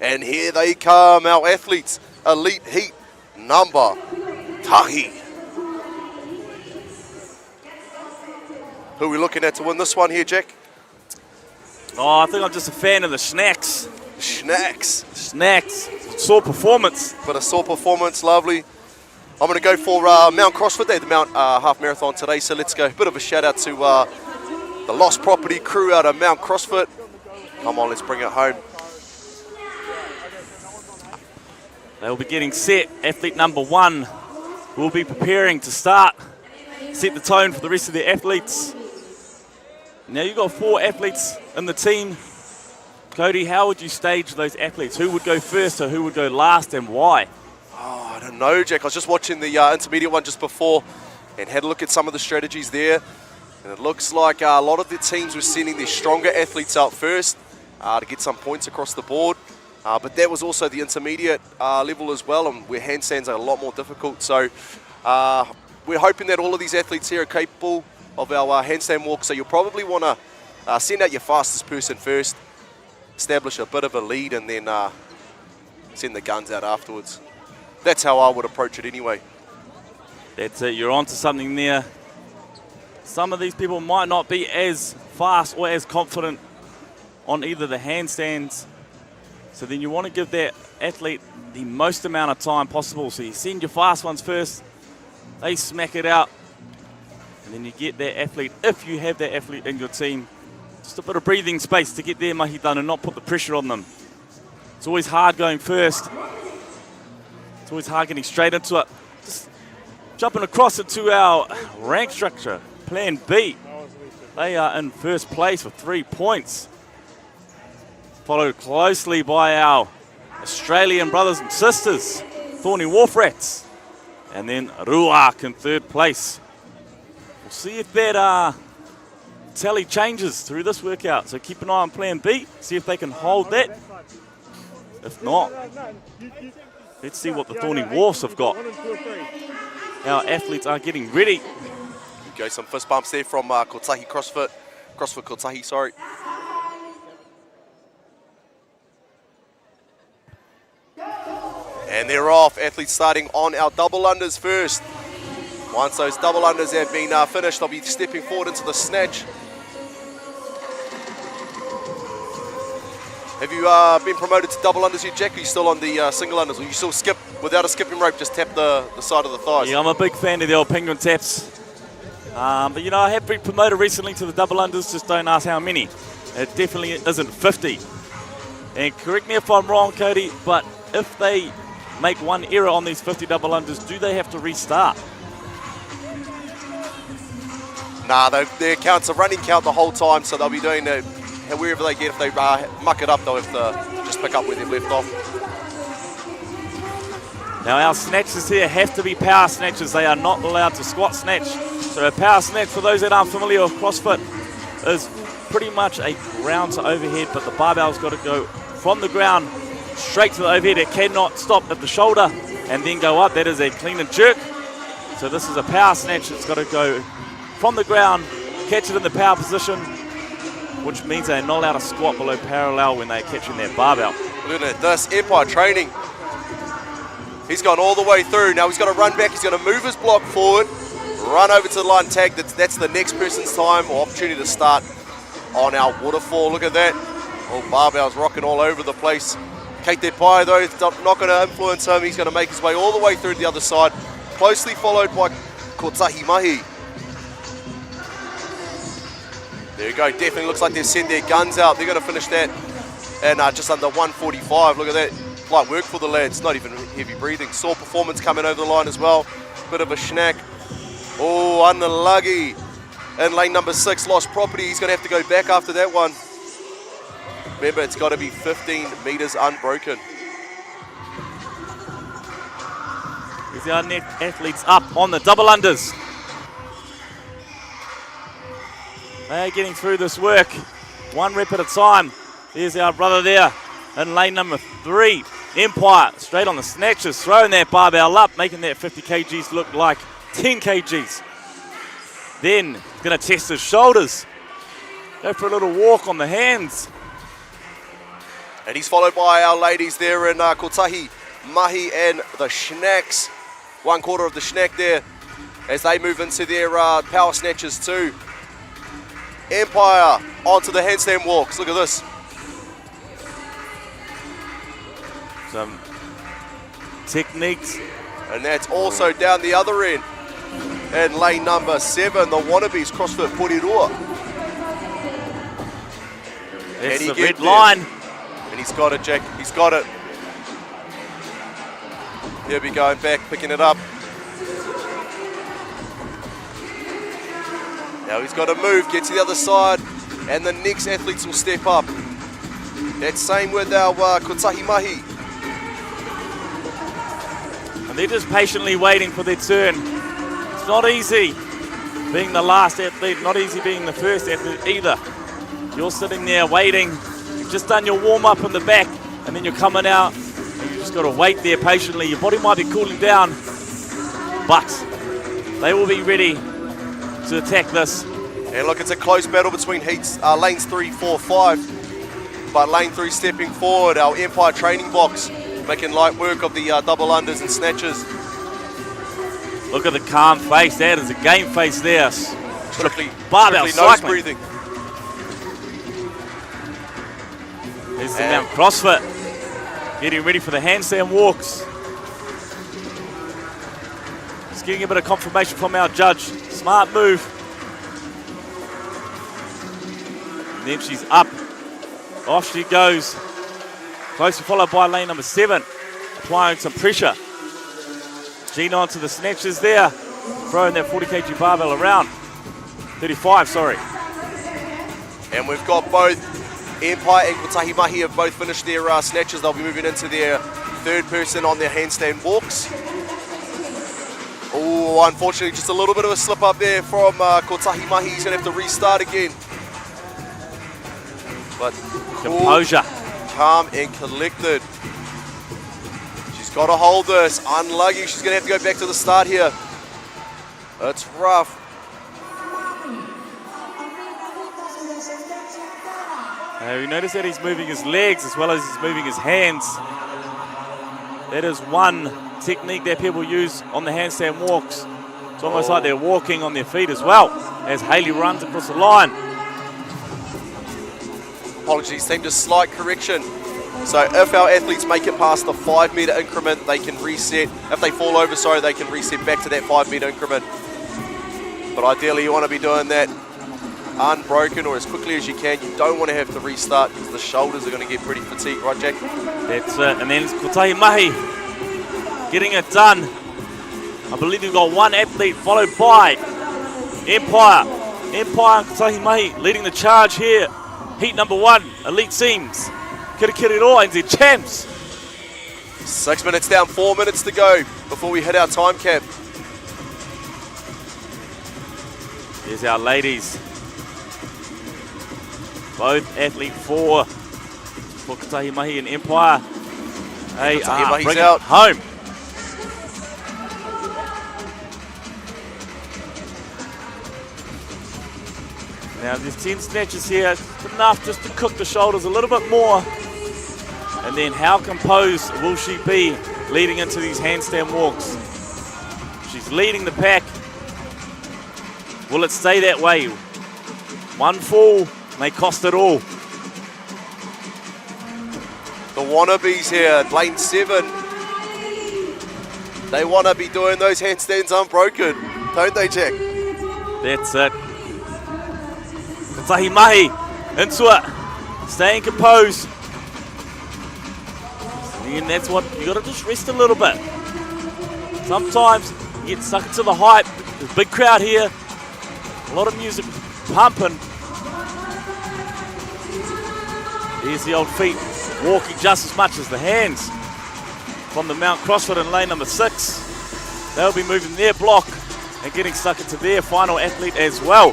And here they come, our athletes, elite heat number Tahi. Who are we looking at to win this one here, Jack? Oh, I think I'm just a fan of the snacks. Snacks. Sore performance. But a sore performance, lovely. I'm going to go for Mount CrossFit. They had the Mount Half Marathon today, so let's go. A bit of a shout out to the Lost Property crew out of Mount CrossFit. Come on, let's bring it home. They'll be getting set. Athlete number 1 will be preparing to start. Set the tone for the rest of the athletes. Now you've got 4 athletes in the team. Cody, how would you stage those athletes? Who would go first or who would go last and why? Oh, I don't know, Jack. I was just watching the intermediate one just before and had a look at some of the strategies there. And it looks like a lot of the teams were sending their stronger athletes out first to get some points across the board. But that was also the intermediate level as well, and where handstands are a lot more difficult. So we're hoping that all of these athletes here are capable of our handstand walk. So you'll probably want to send out your fastest person first, establish a bit of a lead, and then send the guns out afterwards. That's how I would approach it anyway. That's it. You're onto something there. Some of these people might not be as fast or as confident on either the handstands. So then you want to give that athlete the most amount of time possible. So you send your fast ones first, they smack it out, and then you get that athlete, if you have that athlete in your team, just a bit of breathing space to get their mahi done and not put the pressure on them. It's always hard going first. It's always hard getting straight into it. Just jumping across into our rank structure, Plan B. They are in first place with 3 points. Followed closely by our Australian brothers and sisters, Thorny Wharf Rats. And then Ruak in 3rd place. We'll see if that tally changes through this workout. So keep an eye on Plan B, see if they can hold that. If not, let's see what the Thorny Wharfs have got. Our athletes are getting ready. Go some fist bumps there from Kotahi CrossFit Kotahi, sorry. And they're off. Athletes starting on our double unders first. Once those double unders have been finished, they'll be stepping forward into the snatch. Have you been promoted to double unders yet, Jack? Are you still on the single unders? Or you still skip without a skipping rope, just tap the side of the thighs? Yeah, I'm a big fan of the old penguin taps. But you know, I have been promoted recently to the double unders, just don't ask how many. It definitely isn't 50. And correct me if I'm wrong, Cody, but if they make one error on these 50 double unders, do they have to restart? Nah, their counts are running count the whole time, so they'll be doing it wherever they get. If they muck it up, they'll have to just pick up where they've left off. Now our snatches here have to be power snatches. They are not allowed to squat snatch. So a power snatch, for those that aren't familiar with CrossFit, is pretty much a ground to overhead, but the barbell's got to go from the ground straight to the overhead. It cannot stop at the shoulder and then go up. That is a clean and jerk. So this is a power snatch. It's got to go from the ground, catch it in the power position, which means they're not allowed to squat below parallel when they're catching their barbell. Look at this, Empire training. He's gone all the way through. Now he's got to run back. He's going to move his block forward, run over to the line tag. That's the next person's time or opportunity to start on our waterfall. Look at that. Oh, barbell's rocking all over the place. Kate Pai, though, is not going to influence him. He's going to make his way all the way through to the other side, closely followed by Kotahi Mahi. There you go. Definitely looks like they've sent their guns out. They're going to finish that in just under 1:45. Look at that. Light work for the lads. Not even heavy breathing. Saw performance coming over the line as well. Bit of a schnack. Oh, unlucky. In lane number 6, lost property. He's going to have to go back after that one. Remember, it's got to be 15 metres unbroken. Here's our net athletes up on the double unders. They're getting through this work, 1 rep at a time. There's our brother there in lane number 3. Empire, straight on the snatches, throwing that barbell up, making that 50 kgs look like 10 kgs. Then, he's going to test his shoulders. Go for a little walk on the hands. And he's followed by our ladies there in Kotahi Mahi and the Schnacks. 1/4 of the Schnack there as they move into their power snatches too. Empire onto the handstand walks. Look at this. Some techniques. And that's also down the other end. And lane number 7, the Wannabes, CrossFit Porirua. That's the red line. And he's got it, Jack. He's got it. He'll be going back, picking it up. Now he's got to move, get to the other side, and the next athletes will step up. That's same with our Kotahi Mahi. And they're just patiently waiting for their turn. It's not easy being the last athlete, not easy being the first athlete either. You're sitting there waiting. You've just done your warm-up in the back, and then you're coming out, and you just got to wait there patiently. Your body might be cooling down, but they will be ready to attack this. And look, it's a close battle between lanes 3, 4, 5. But lane 3 stepping forward, our Empire training box, making light work of the double unders and snatches. Look at the calm face. That is a game face there. Strictly barbell nose breathing. There's the Mount CrossFit. Getting ready for the handstand walks. Just getting a bit of confirmation from our judge. Smart move. And then she's up. Off she goes. Closely followed by lane number 7. Applying some pressure. Gina onto the snatches there. Throwing that 40 kg barbell around. 35, sorry. And we've got both Empire and Kotahi Mahi have both finished their snatches. They'll be moving into their third person on their handstand walks. Oh, unfortunately, just a little bit of a slip up there from Kotahi Mahi. He's going to have to restart again. But composure. Calm and collected. She's got to hold this. Unlucky. She's going to have to go back to the start here. It's rough. You notice that he's moving his legs as well as he's moving his hands. That is one technique that people use on the handstand walks. It's almost like they're walking on their feet as well as Hayley runs across the line. Apologies, team, just slight correction. So if our athletes make it past the 5 metre increment, they can reset. If they fall over, sorry, they can reset back to that 5 metre increment. But ideally you want to be doing that unbroken or as quickly as you can. You don't want to have to restart because the shoulders are going to get pretty fatigued, right, Jack? That's it. And then it's Kotahi Mahi getting it done. I believe we've got one athlete followed by Empire. Empire and Kotahi Mahi leading the charge here. Heat number 1, elite teams. Kirikiriroa and the champs. 6 minutes down, 4 minutes to go before we hit our time cap. Here's our ladies. Both athlete 4 for Kotahi Mahi and Empire. They are bringing it home. Now there's 10 snatches here, enough just to cook the shoulders a little bit more. And then how composed will she be leading into these handstand walks? She's leading the pack. Will it stay that way? One fall may cost it all. The wannabes here, lane 7. They want to be doing those handstands unbroken, don't they, Jack? That's it. Tahi mahi into it, staying composed. And that's what you got to just rest a little bit. Sometimes you get stuck into the hype. There's a big crowd here, a lot of music pumping. Here's the old feet walking just as much as the hands from the Mount CrossFit in lane number 6. They'll be moving their block and getting stuck into their final athlete as well.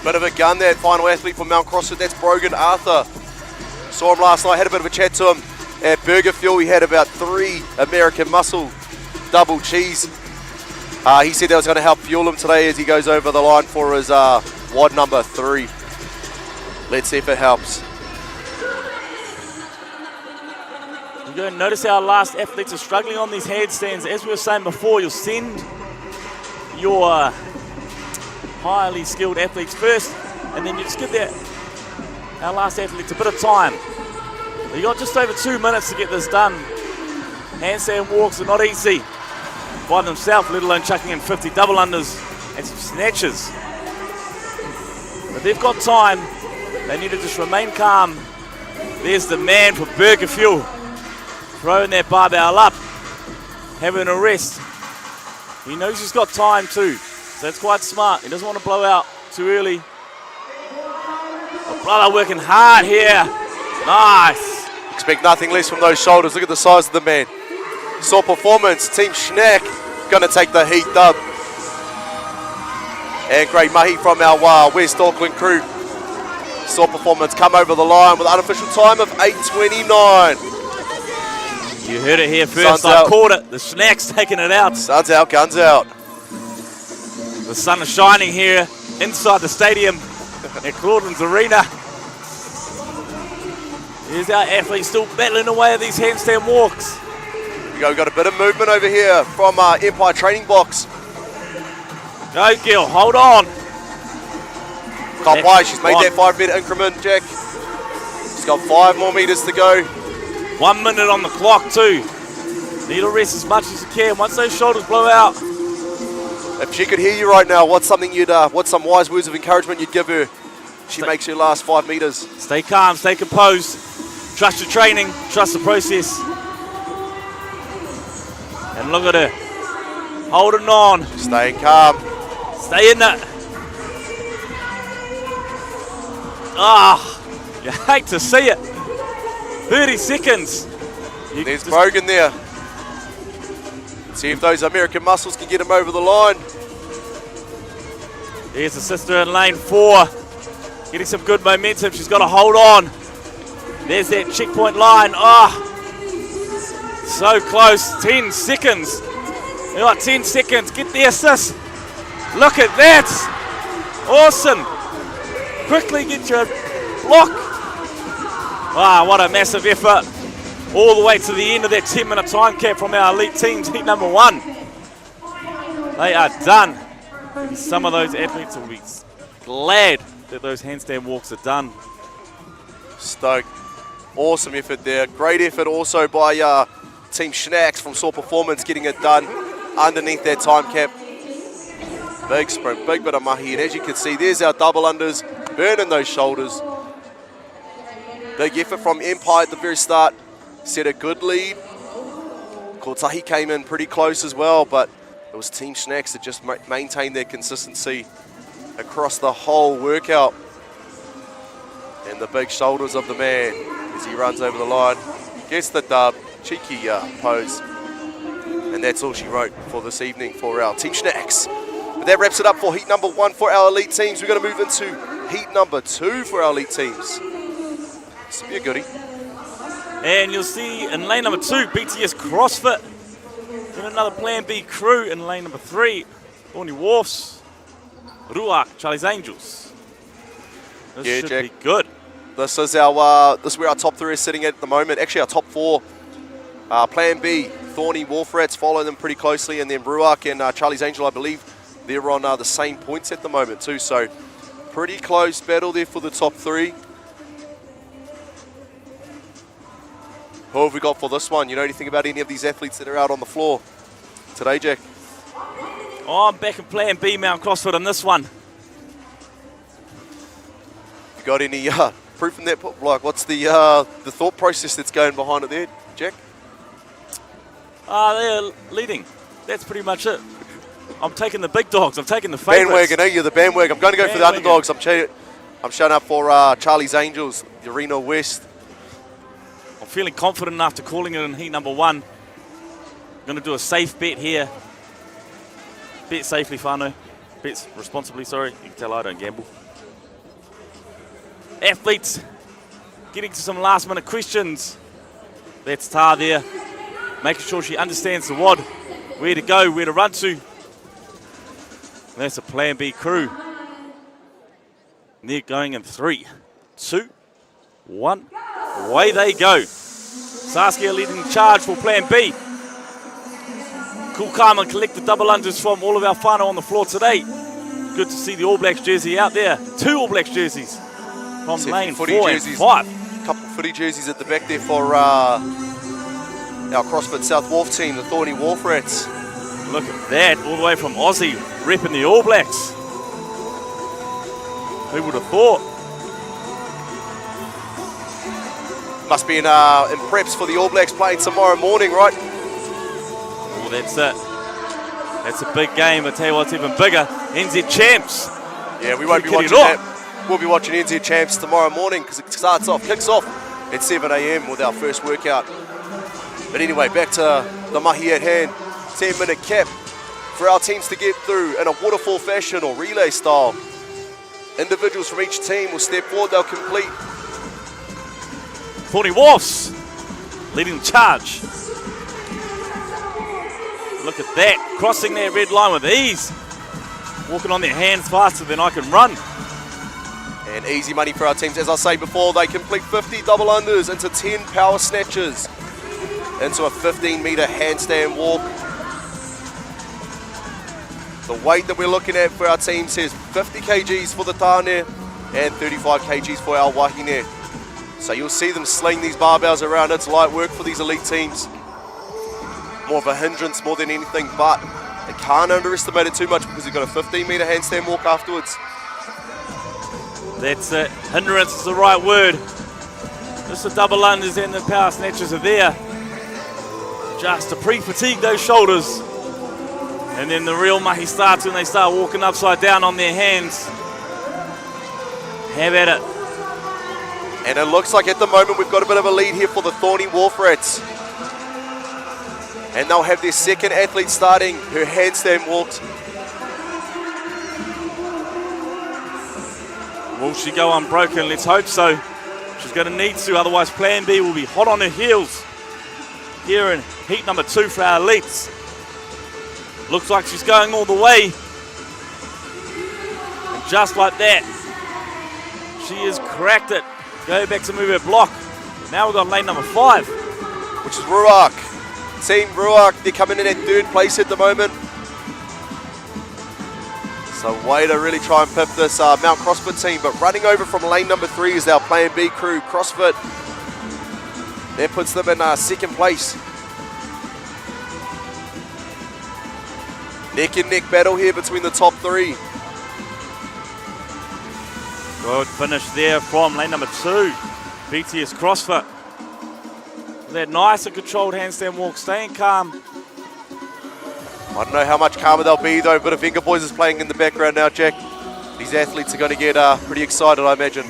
Bit of a gun, that final athlete from Mount CrossFit, that's Brogan Arthur. Saw him last night, had a bit of a chat to him at Burger Fuel. He had about 3 American Muscle double cheese. He said that was going to help fuel him today as he goes over the line for his WOD number 3. Let's see if it helps. You're going to notice our last athletes are struggling on these handstands. As we were saying before, you'll send your highly skilled athletes first, and then you just give our last athletes a bit of time. You got just over 2 minutes to get this done. Handstand walks are not easy by themselves, let alone chucking in 50 double unders and some snatches. But they've got time. They need to just remain calm. There's the man for Burger Fuel, throwing that barbell up, having a rest. He knows he's got time too, so that's quite smart. He doesn't want to blow out too early. Oh, brother working hard here. Nice. Expect nothing less from those shoulders. Look at the size of the man. Saw performance. Team Schnack going to take the heat dub. And great mahi from our West Auckland crew. Saw performance come over the line with an unofficial time of 8:29. You heard it here first. I called it. The Schnack's taking it out. Sun's out, guns out. The sun is shining here inside the stadium at Claudelands Arena. Here's our athletes still battling away at these handstand walks. We've got a bit of movement over here from Empire Training Box. Go, Gil, hold on. Can't play, she's made that 5 metre increment, Jack. She's got 5 more metres to go. 1 minute on the clock too. Need to rest as much as you can. Once those shoulders blow out. If she could hear you right now, what's some wise words of encouragement you'd give her? She makes her last 5 metres. Stay calm, stay composed. Trust your training, trust the process. And look at her, holding on. Staying calm. Stay in that. You hate to see it. 30 seconds. There's Brogan there. See if those American muscles can get him over the line. Here's the sister in lane 4. Getting some good momentum. She's got to hold on. There's that checkpoint line. So close. 10 seconds. You got 10 seconds. Get the assist. Look at that. Awesome. Quickly get your block. What a massive effort. All the way to the end of that 10-minute time cap from our elite teams, heat number 1. They are done. Some of those athletes will be glad that those handstand walks are done. Stoked. Awesome effort there. Great effort also by Team Schnacks from Saw Performance getting it done underneath their time cap. Big sprint, big bit of mahi, and as you can see, there's our double unders, burning those shoulders. Big effort from Empire at the very start. Set a good lead. Kotahi came in pretty close as well, but it was Team Schnacks that just maintained their consistency across the whole workout. And the big shoulders of the man as he runs over the line. Gets the dub, cheeky pose. And that's all she wrote for this evening for our Team Schnacks. But that wraps it up for heat number 1 for our elite teams. We're going to move into heat number 2 for our elite teams. This will be a goodie. And you'll see in lane number 2, BTS CrossFit. Then another Plan B crew in lane number 3. Thorny Wharfs, Ruak, Charlie's Angels. This should be good. This is our this is where our top 3 is sitting at the moment. Actually, our top 4. Plan B, Thorny Wharf Rats follow them pretty closely, and then Ruak and Charlie's Angel, I believe, they're on the same points at the moment too. So pretty close battle there for the top 3. Who have we got for this one? You know anything about any of these athletes that are out on the floor today, Jack? Oh, I'm back in Plan B, Mount CrossFit on this one. Got any proof in that? Like, what's the thought process that's going behind it there, Jack? They're leading. That's pretty much it. I'm taking the big dogs. I'm taking the favourites. Bandwagon, eh? You're the bandwagon. I'm going to go for the underdogs. I'm showing up for Charlie's Angels, the Arena West. I'm feeling confident after calling it in heat number 1. I'm going to do a safe bet here. Bet safely, whānau. Bet responsibly, sorry. You can tell I don't gamble. Athletes getting to some last minute questions. That's Tar there. Making sure she understands the WOD. Where to go, where to run to. And that's a Plan B crew. And they're going in 3, 2, 1. Away they go. Saskia leading the charge for Plan B. Cool Carmen collect the double unders from all of our whānau on the floor today. Good to see the All Blacks jersey out there. 2 All Blacks jerseys from lane 4 and 5. Couple footy jerseys at the back there for our CrossFit South Wharf team, the Thorny Wharf Rats. Look at that, all the way from Aussie, repping the All Blacks. Who would have thought? Must be in preps for the All Blacks playing tomorrow morning, right? Oh, that's it. That's a big game. I tell you what's even bigger. NZ Champs. Yeah, we won't be watching that. We'll be watching NZ Champs tomorrow morning because it kicks off at 7 a.m. with our first workout. But anyway, back to the mahi at hand. 10-minute cap for our teams to get through in a waterfall fashion or relay style. Individuals from each team will step forward. They'll complete. Thorny Wharfs leading the charge. Look at that, crossing that red line with ease. Walking on their hands faster than I can run. And easy money for our teams. As I say before, they complete 50 double unders into 10 power snatches, into a 15-meter handstand walk. The weight that we're looking at for our teams is 50 kgs for the tāne and 35 kgs for our wahine. So you'll see them sling these barbells around. It's light work for these elite teams. More of a hindrance more than anything, but they can't underestimate it too much because they've got a 15-meter handstand walk afterwards. That's it. Hindrance is the right word. Just the double unders and the power snatches are there. Just to pre-fatigue those shoulders. And then the real mahi starts when they start walking upside down on their hands. Have at it. And it looks like at the moment we've got a bit of a lead here for the Thorny Wharf Rats. And they'll have their second athlete starting her handstand walked. Will she go unbroken? Let's hope so. She's going to need to, otherwise Plan B will be hot on her heels. Here in heat number 2 for our elites. Looks like she's going all the way. And just like that, she has cracked it. Go back to move her block. Now we've got lane number 5. Which is Ruak. Team Ruak, they're coming in at 3rd place at the moment. So way to really try and pip this Mount CrossFit team. But running over from lane number 3 is our Plan B crew, CrossFit. That puts them in 2nd place. Neck and neck battle here between the top 3. Good finish there from lane number 2. BTS CrossFit. That nice and controlled handstand walk, staying calm. I don't know how much calmer they'll be though, but if Finger Boys is playing in the background now, Jack, these athletes are going to get pretty excited, I imagine.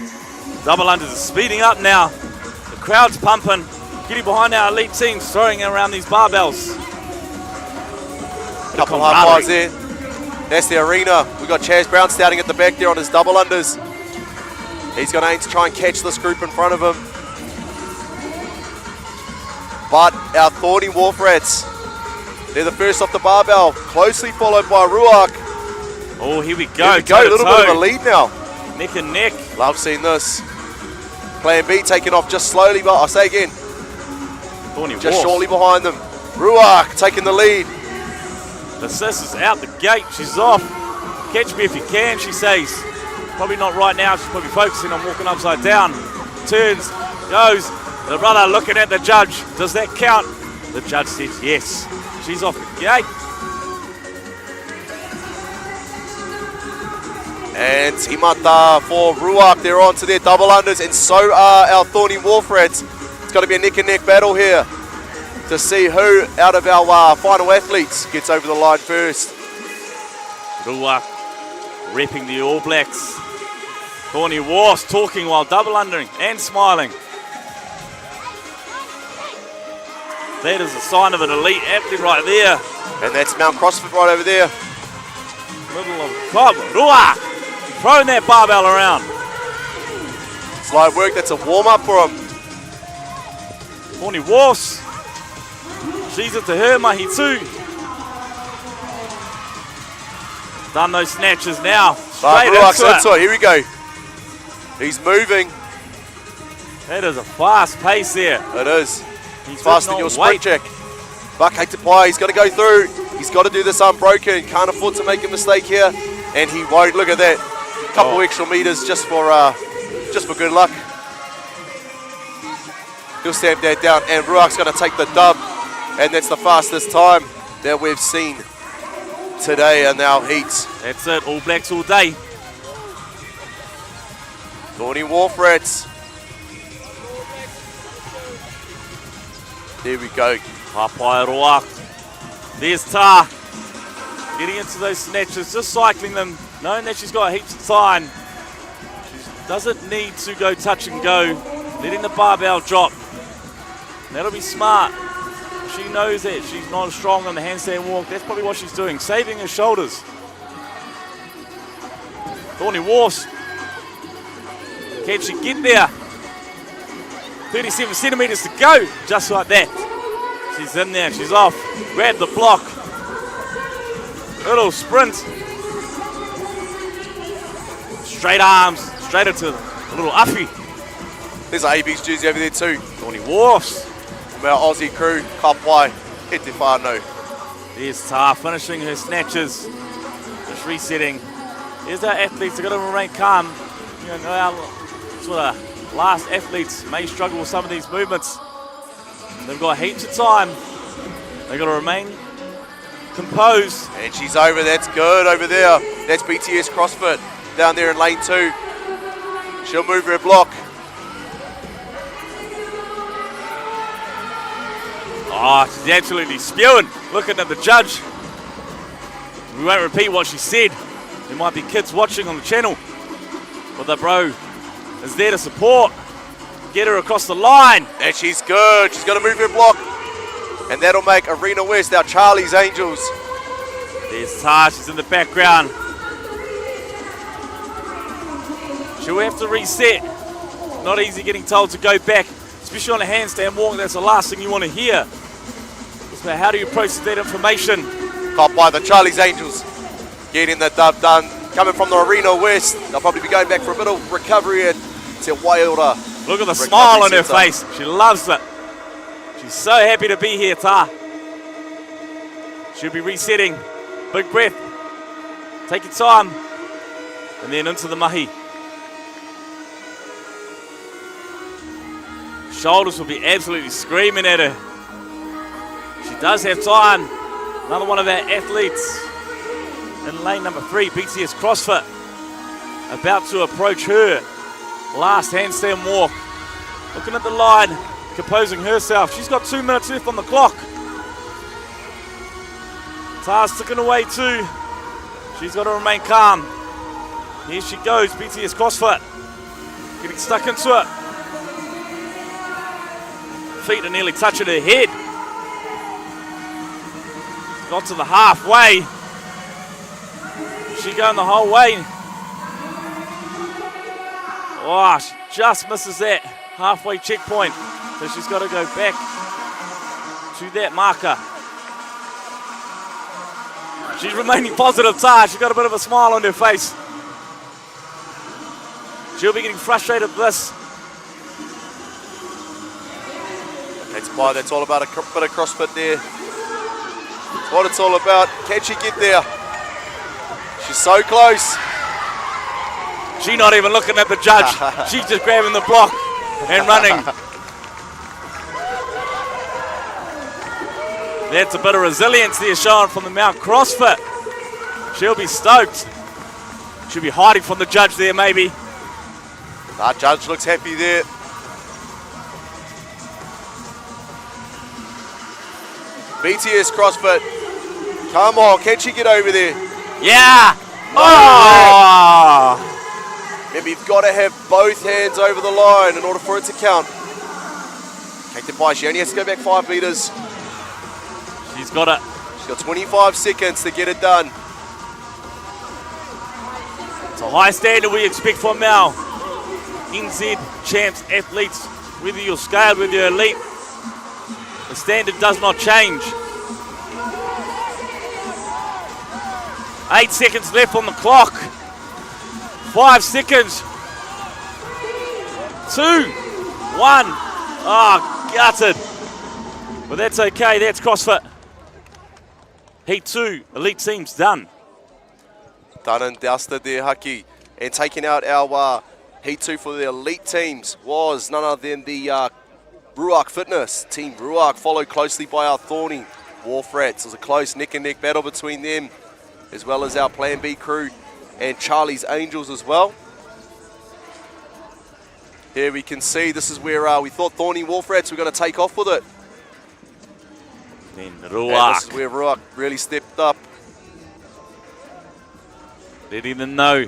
Double unders are speeding up now. The crowd's pumping, getting behind our elite teams, throwing around these barbells. Couple high fives there. That's the arena. We've got Chaz Brown starting at the back there on his double unders. He's going to aim to try and catch this group in front of him. But our Thorny Wharf Rats, They're the first off the barbell, closely followed by Ruach. Oh, here we go. Here we go, a little bit of a lead now. Neck and neck. Love seeing this. Plan B taking off just slowly, but I'll say again, just shortly behind them. Ruach taking the lead. The sis is out the gate. She's off. Catch me if you can, she says. Probably not right now. She's probably focusing on walking upside down. Turns, goes. The brother looking at the judge. Does that count? The judge says yes. She's off the gate. And Timata for Ruach. They're on to their double unders, and so are our Thorny Wolf Rats. It's got to be a neck and neck battle here to see who out of our final athletes gets over the line first. Ruach repping the All Blacks. Thorny Wolves talking while double undering and smiling. That is a sign of an elite athlete right there. And that's Mount CrossFit right over there. Middle of club. Ruach throwing that barbell around. It's light work. That's a warm-up for him. Thorny Wolves. She's it to her, mahi too. Done those snatches now. Straight into it. Here we go. He's moving. That is a fast pace there. It is. He's faster than your sprint check. Buck Hatepai, he's got to go through. He's got to do this unbroken. Can't afford to make a mistake here. And he won't. Look at that. Couple extra meters just for good luck. He'll stamp that down. And Ruach's going to take the dub. And that's the fastest time that we've seen today in our heats. That's it. All Blacks all day. Thorny Wolf Rats. There we go. Hapai Ruach. There's Ta. Getting into those snatches, just cycling them, knowing that she's got heaps of time. She doesn't need to go touch and go. Letting the barbell drop. That'll be smart. She knows that she's not as strong on the handstand walk. That's probably what she's doing, saving her shoulders. Thorny Wolves. Can she get there? 37 centimeters to go, just like that. She's in there, she's off. Grab the block. Little sprint. Straight arms, straight into a little uppy. There's an AB's jersey over there too. Thorny Wolves. From our Aussie crew, Kapai, Etifano. There's Ta finishing her snatches. Just resetting. Here's our athletes, they've got to remain calm. You know, our sort of last athletes may struggle with some of these movements. They've got heaps of time. They've got to remain composed. And she's over, that's good over there. That's BTS CrossFit down there in lane 2. She'll move her block. Oh, she's absolutely spewing, looking at the judge. We won't repeat what she said. There might be kids watching on the channel. But the bro is there to support. Get her across the line. And she's good. She's going to move her block. And that'll make Arena West our Charlie's Angels. There's Ta, she's in the background. She'll have to reset. Not easy getting told to go back, especially on a handstand walk. That's the last thing you want to hear. So how do you process that information? Caught by the Charlie's Angels. Getting the dub done. Coming from the Arena West. They'll probably be going back for a bit of recovery at Te Wailora. Look at the smile on her face. She loves it. She's so happy to be here, Ta. She'll be resetting. Big breath. Take your time. And then into the mahi. Shoulders will be absolutely screaming at her. She does have time. Another one of our athletes in lane number 3, BTS CrossFit, about to approach her last handstand walk. Looking at the line, composing herself. She's got 2 minutes left on the clock. Ta's ticking away too. She's got to remain calm. Here she goes, BTS CrossFit. Getting stuck into it. Feet are nearly touching her head. Got to the halfway. She going the whole way. Oh, she just misses that halfway checkpoint. So she's got to go back to that marker. She's remaining positive, Tar. She's got a bit of a smile on her face. She'll be getting frustrated with this. That's all about a bit of CrossFit there. That's what it's all about. Can she get there? She's so close. She's not even looking at the judge. She's just grabbing the block and running. That's a bit of resilience there shown from the Mount CrossFit. She'll be stoked. She'll be hiding from the judge there maybe. Our judge looks happy there. BTS CrossFit. Come on, can she get over there? Yeah! Oh! Remember, you've got to have both hands over the line in order for it to count. Kicked it by, she only has to go back 5 meters. She's got it. She's got 25 seconds to get it done. It's a high standard we expect from our NZ champs athletes. Whether you're scaled, whether you're elite, the standard does not change. 8 seconds left on the clock. 5 seconds. 2, 1. Oh, gutted. But that's okay, that's CrossFit. Heat 2, elite teams done. Done and dusted there, Haki. And taking out our Heat 2 for the elite teams was none other than the Ruark Fitness. Team Ruark, followed closely by our Thorny Wharf Rats. It was a close neck-and-neck battle between them, as well as our Plan B crew and Charlie's Angels as well. Here we can see this is where we thought Thorny Wharf Rats were going to take off with it. Then And Ruark. this is where Ruark really stepped up. Letting them know.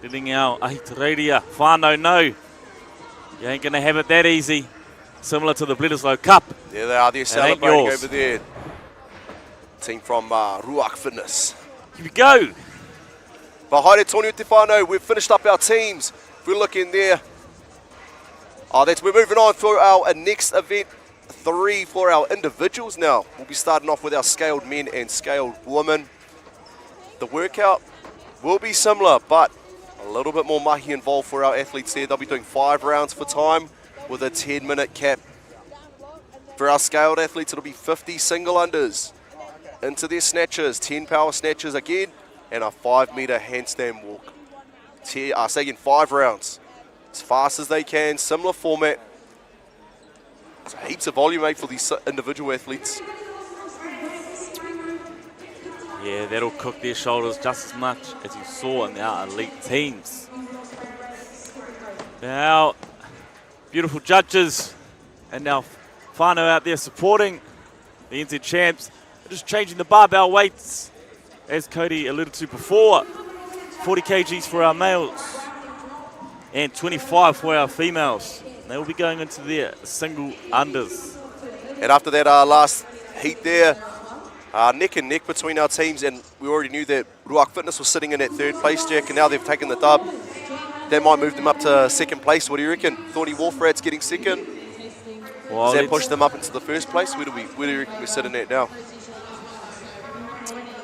Letting our Aitareria whānau know. You ain't going to have it that easy. Similar to the Bledisloe Cup. There they are, they're It ain't celebrating yours. over there. Team from Ruark Fitness. Here we go. But haere tonu te whānau, we've finished up our teams. If we look in there, we're moving on for our next event 3 for our individuals now. We'll be starting off with our scaled men and scaled women. The workout will be similar, but a little bit more mahi involved for our athletes there. They'll be doing 5 rounds for time with a 10-minute cap. For our scaled athletes, it'll be 50 single unders into their snatches, 10 power snatches again, and a 5-meter handstand walk. Say again, 5 rounds. As fast as they can, similar format. So heaps of volume, for these individual athletes. Yeah, that'll cook their shoulders just as much as you saw in our elite teams. Now, beautiful judges and now whānau out there supporting the NZ champs. They're just changing the barbell weights, as Cody alluded to before. 40 kgs for our males and 25 for our females. They will be going into their single unders. And after that last heat there, neck and neck between our teams, and we already knew that Ruark Fitness was sitting in that 3rd place, Jack, and now they've taken the dub. That might move them up to 2nd place. What do you reckon? Thorny Wharf Rats getting 2nd? Well, does that push them up into the 1st place? Where do you reckon we're sitting at now?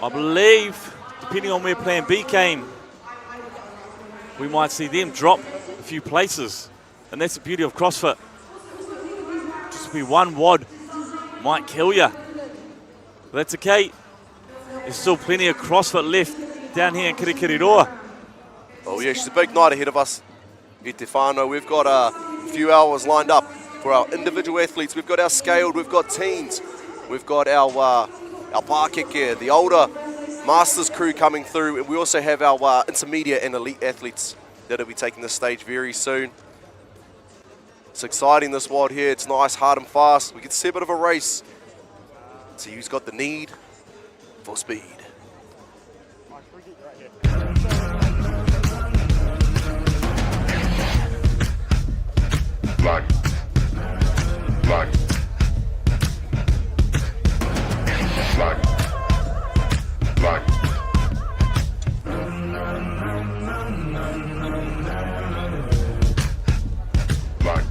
I believe, depending on where Plan B came, we might see them drop a few places. And that's the beauty of CrossFit. Just be one WOD might kill you. But that's okay. There's still plenty of CrossFit left down here in Kirikiriroa. Oh yeah, it's a big night ahead of us, E Te Whānau. We've got a few hours lined up for our individual athletes. We've got our scaled, we've got teens, we've got our pākeke, the older masters crew coming through, and we also have our intermediate and elite athletes that'll be taking the stage very soon. It's exciting, this WOD here. It's nice, hard and fast. We get to see a bit of a race. See who's got the need for speed. Black. Black. Black. Black. Black.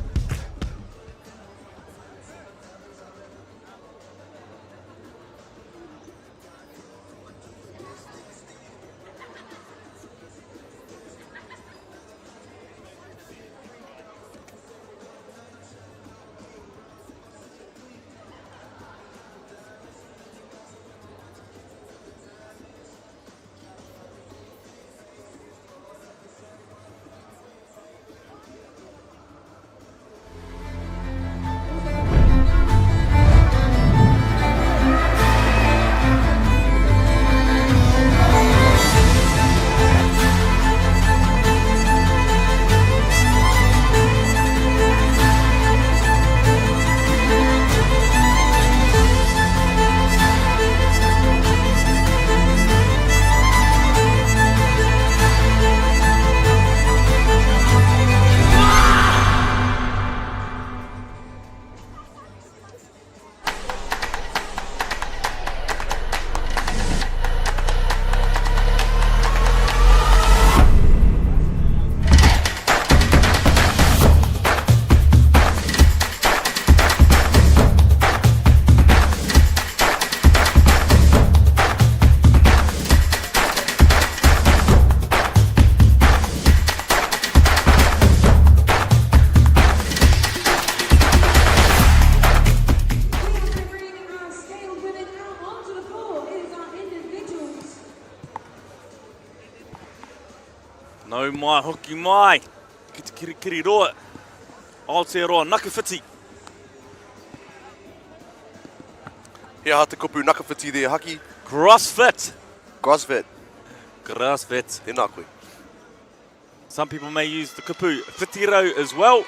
No mai, hoki mai. Kiri roa. Aotearoa, nakawhiti. Here hata kupu nakawhiti there, Haki. CrossFit. CrossFit. CrossFit. Tēnā koe. Some people may use the kupu whitiro as well.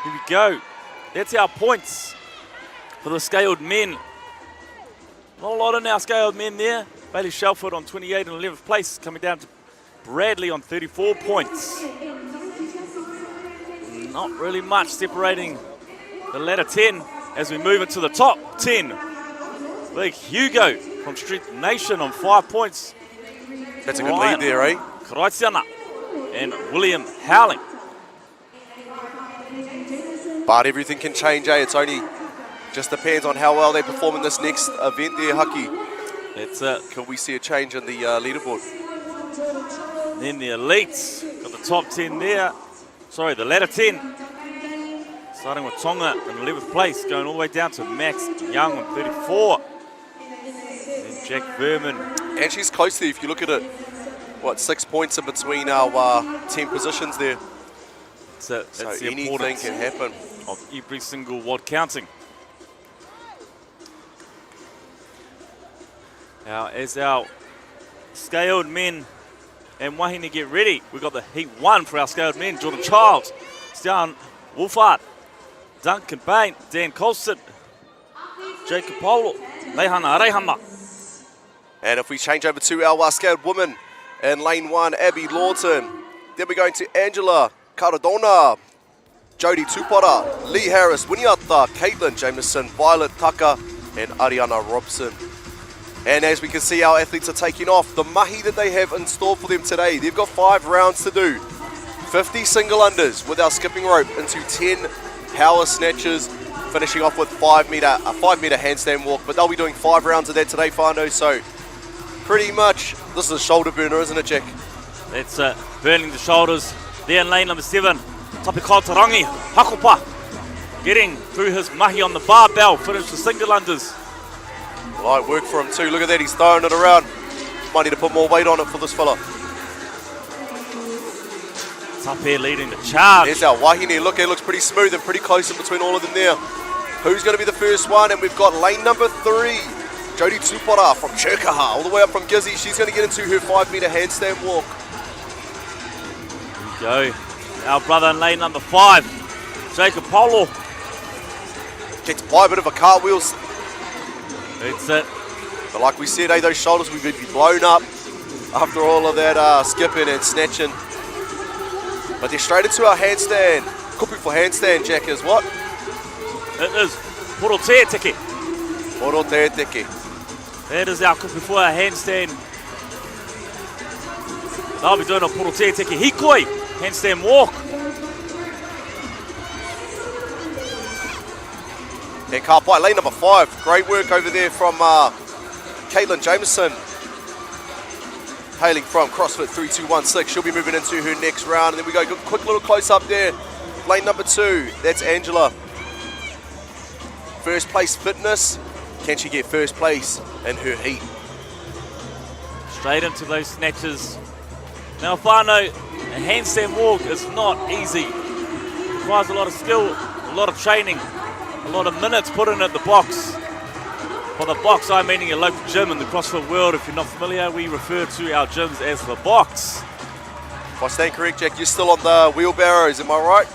Here we go. That's our points for the scaled men. Not a lot in our scaled men there. Bailey Shelford on 28 and 11th place, coming down to Bradley on 34 points. Not really much separating the latter 10 as we move into the top 10. Big Hugo from Strength Nation on 5 points. That's a good lead there, eh? Kraitiana and William Howling. But everything can change, eh? It's only just depends on how well they perform in this next event there, Haki. That's it. Can we see a change in the leaderboard? Then the elites got the top 10 there. Sorry, the latter 10. Starting with Tonga in 11th place, going all the way down to Max Young on 34. Then Jack Verman. And she's close there if you look at it. What, 6 points in between our 10 positions there. So the anything can happen. Of every single WOD counting. Now, as our scaled men and Wahine get ready, we've got the heat 1 for our scaled men. Jordan Childs, Stian Wolfhard, Duncan Bain, Dan Colston, Jacob Polo, Leihana Reihama. And if we change over to our scaled women in lane 1, Abby Lawton. Then we're going to Angela Cardona, Jodie Tupara, Lee Harris, Winiata, Caitlin Jameson, Violet Tucker, and Ariana Robson. And as we can see, our athletes are taking off the mahi that they have in store for them today. They've got 5 rounds to do. 50 single unders with our skipping rope into 10 power snatches, finishing off with a 5 meter handstand walk. But they'll be doing 5 rounds of that today, whānau. So pretty much, this is a shoulder burner, isn't it, Jack? That's burning the shoulders. There in lane number 7, Tapi Kautarangi, Hakopa, getting through his mahi on the barbell, finished the single unders. Light work for him too, look at that, he's throwing it around. Might need to put more weight on it for this fella. Tapi leading the charge. There's our Wahine, look, it looks pretty smooth and pretty close in between all of them there. Who's going to be the first one? And we've got lane number 3, Jodie Tupara from Chirkaha, all the way up from Gizzy. She's going to get into her 5 meter handstand walk. Here we go. Our brother in lane number 5, Jacob Polo. Gets by a bit of a cartwheel. That's it. But like we said, those shoulders will be blown up after all of that skipping and snatching. But they're straight into our handstand. Kupu for handstand, Jack, is what? It is Poro Te Teke. Poro Te Teke. That is our kupu for our handstand. They'll be doing a Poro Te Teke Hikoi handstand walk. And Karpai, lane number 5. Great work over there from Caitlin Jameson. Hailing from CrossFit 3216. She'll be moving into her next round. And then we go quick little close up there. Lane number 2. That's Angela. First place fitness. Can she get first place in her heat? Straight into those snatches. Now, whānau, a handstand walk is not easy. It requires a lot of skill, a lot of training, a lot of minutes put in at the box. For the box, I'm meaning a local gym in the CrossFit world. If you're not familiar, we refer to our gyms as the box. If I stand correct, Jack, you're still on the wheelbarrows, am I right?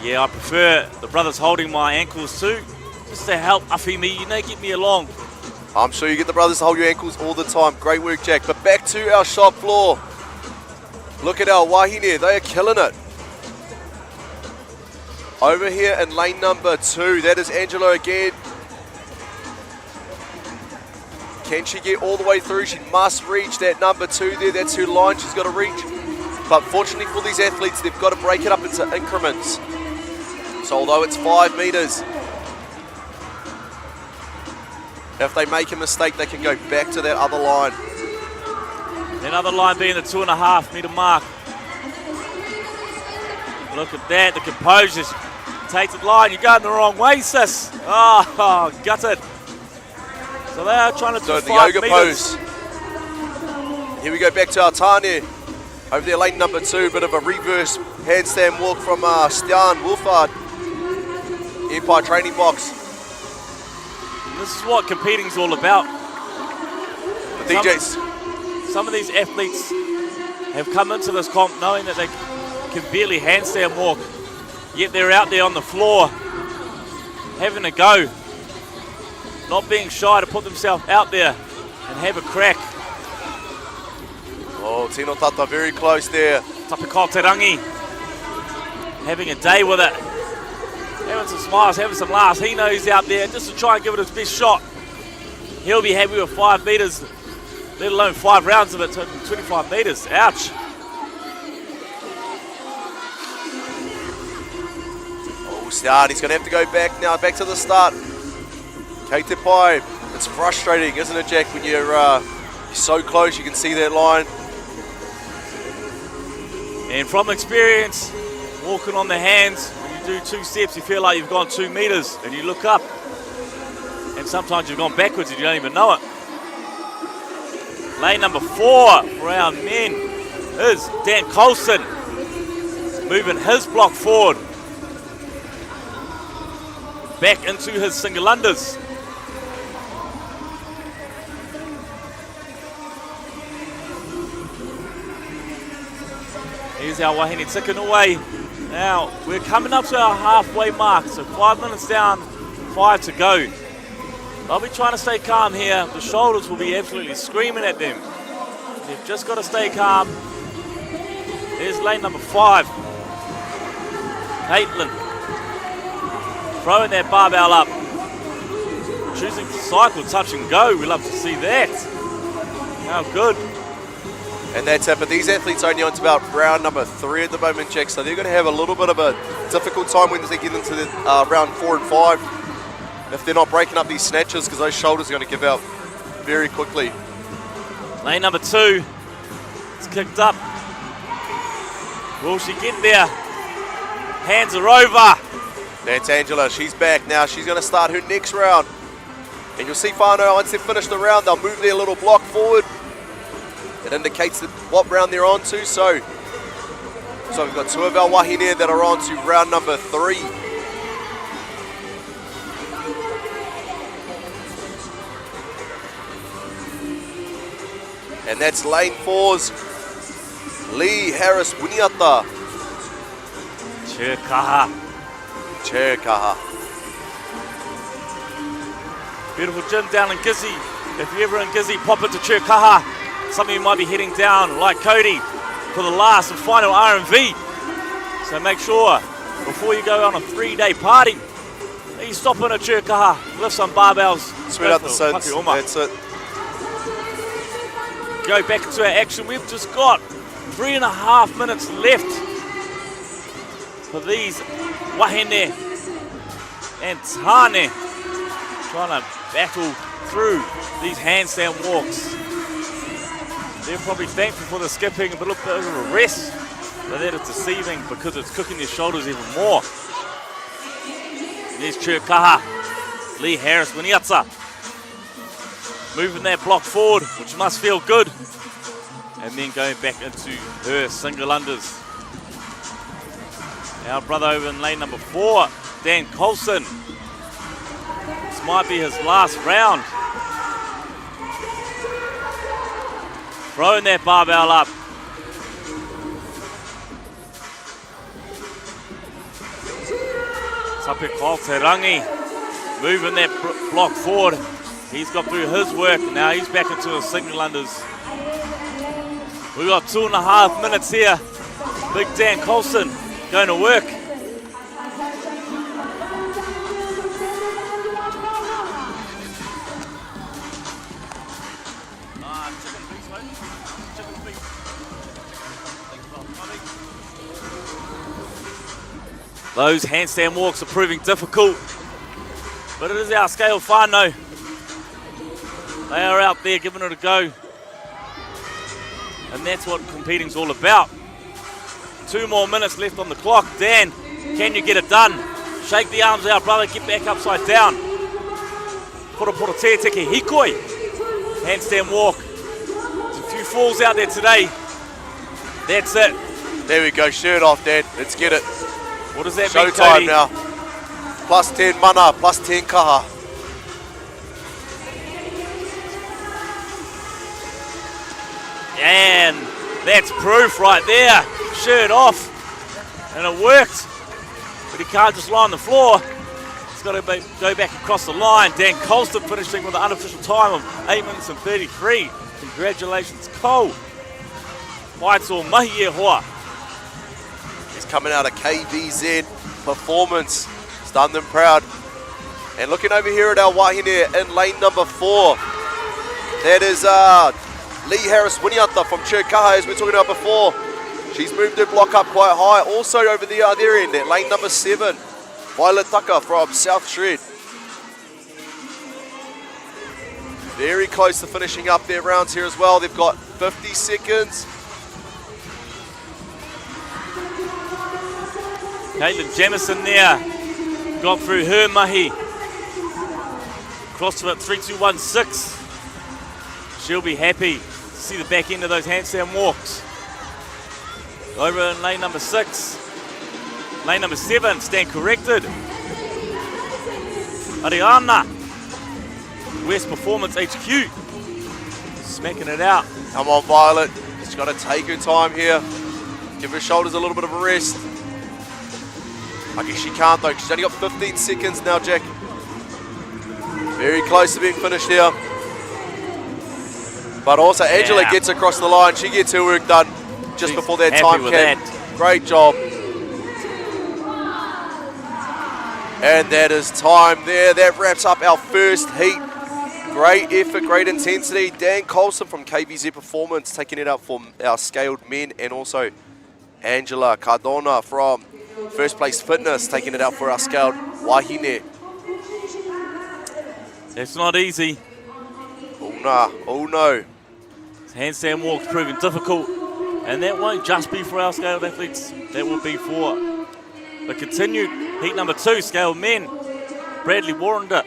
Yeah, I prefer the brothers holding my ankles too, just to help Afi me, get me along. I'm sure you get the brothers to hold your ankles all the time. Great work, Jack. But back to our shop floor. Look at our Wahine, they are killing it. Over here in lane number 2, that is Angela again. Can she get all the way through? She must reach that number 2 there. That's her line she's got to reach. But fortunately for these athletes, they've got to break it up into increments. So although it's 5 meters, if they make a mistake, they can go back to that other line. That other line being the 2.5 meter mark. Look at that, the composure. Takes the line, you're going the wrong way, sis. Oh, gutted. So they are trying to do the 5 yoga meters. pose. Here we go back to Altane. Over there, lane number 2, bit of a reverse handstand walk from Stian Wolfhard. Empire training box. This is what competing's all about. The DJs. Some of these athletes have come into this comp knowing that they can barely handstand walk, yet they're out there on the floor having a go, not being shy to put themselves out there and have a crack. Oh, Tino Tata very close there. Tapiko Terangi having a day with it. Having some smiles, having some laughs. He knows he's out there just to try and give it his best shot. He'll be happy with 5 meters, let alone 5 rounds of it, to 25 meters. Ouch. Oh, Stian, he's going to have to go back now, back to the start. Kate Pai, it's frustrating, isn't it, Jack, when you're so close, you can see that line. And from experience, walking on the hands, when you do 2 steps, you feel like you've gone 2 meters, and you look up, and sometimes you've gone backwards and you don't even know it. Lane number 4 for our men is Dan Colson, moving his block forward, back into his single unders. Here's our Wahine ticking away. Now, we're coming up to our halfway mark, so 5 minutes down, 5 to go. They'll be trying to stay calm here. The shoulders will be absolutely screaming at them. They've just got to stay calm. There's lane number 5. Caitlin throwing that barbell up. Choosing to cycle, touch and go. We love to see that. How good. And that's it, but these athletes only on to about round number 3 at the moment, Jack, so they're going to have a little bit of a difficult time when they get into the round 4 and 5. If they're not breaking up these snatches, because those shoulders are going to give out very quickly. Lane number 2. It's kicked up. Will she get there? Hands are over. That's Angela. She's back now. She's going to start her next round. And you'll see Whanau, once they finish the round, they'll move their little block forward. It indicates that what round they're on to. So we've got 2 of our wahine that are on to round number 3. And that's lane 4's Lee Harris Wuniata. Chirkaha. Beautiful gym down in Gizzy. If you're ever in Gizzy, pop into Chirkaha. Some of you might be heading down, like Cody, for the last and final R&V. So make sure, before you go on a 3-day party, that you stop in a Chirkaha, lift some barbells. Sweat out the sins, that's it. Go back into our action. We've just got 3.5 minutes left for these wahine and tane trying to battle through these handstand walks. They're probably thankful for the skipping, a little bit of a rest, but that is deceiving because it's cooking their shoulders even more. There's Chirkaha, Lee Harris Winiatsa, moving that block forward, which must feel good, and then going back into her single unders. Our brother over in lane number 4, Dan Colson. This might be his last round. Throwing that barbell up. Tapiko Terangi moving that block forward. He's got through his work. Now he's back into his single unders. We've got 2.5 minutes here. Big Dan Colson going to work. Those handstand walks are proving difficult, but it is our scale whānau. They are out there giving it a go, and that's what competing's all about. 2 more minutes left on the clock. Dan, can you get it done? Shake the arms out, brother, get back upside down. Pura te teke hikoi. Handstand walk. There's a few few falls out there today. That's it. There we go, shirt off, Dad. Let's get it. What does that mean, Showtime Cody? now. Plus 10 mana, plus 10 kaha. And that's proof right there. Shirt off. And it worked. But he can't just lie on the floor. He's got to go back across the line. Dan Colston finishing with an unofficial time of 8 minutes and 33. Congratulations, Cole. Waitu mahi e hoa. He's coming out of KVZ Performance. He's done them proud. And looking over here at our wahine in lane number 4. That is Lee Harris Winiata from Chirkaha, as we were talking about before. She's moved her block up quite high. Also over the other end at lane number 7. Violet Tucker from South Shred. Very close to finishing up their rounds here as well. They've got 50 seconds. Caitlin Jamison there. Got through her mahi. Crossed to it 3-2-1-6. She'll be happy to see the back end of those handstand walks. Over in lane number 6. Lane number 7, stand corrected. Ariana. West Performance HQ. Smacking it out. Come on, Violet. She's got to take her time here. Give her shoulders a little bit of a rest. I guess she can't though, 'cause she's only got 15 seconds now, Jack. Very close to being finished here. But also Angela gets across the line. She gets her work done just before that time cap. Great job. And that is time there. That wraps up our first heat. Great effort, great intensity. Dan Colson from KVZ Performance taking it up for our scaled men, and also Angela Cardona from First Place Fitness taking it out for our scaled wahine. It's not easy. Oh nah, oh no. Handstand walks proving difficult, and that won't just be for our scaled athletes, that will be for the continued heat number 2, scaled men. Bradley Warrender.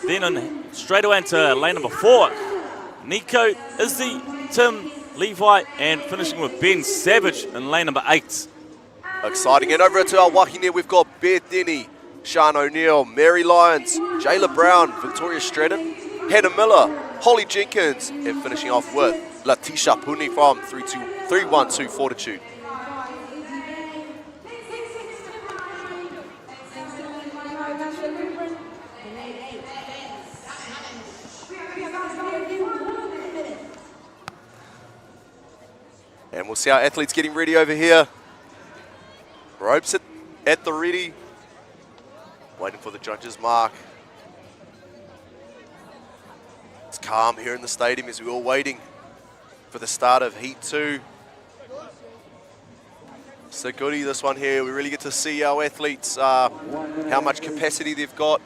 Then straight away into lane number 4, Nico Izzy, Tim Levi, and finishing with Ben Savage in lane number 8. Exciting. And over to our wahine, we've got Beth Denny, Sean O'Neill, Mary Lyons, Jayla Brown, Victoria Stratton, Hannah Miller, Holly Jenkins, and finishing off with Latisha Puni from 312 Fortitude. And we'll see our athletes getting ready over here. Ropes at the ready. Waiting for the judges' mark. It's calm here in the stadium as we're all waiting for the start of Heat 2. So goody, this one here. We really get to see our athletes, how much capacity they've got.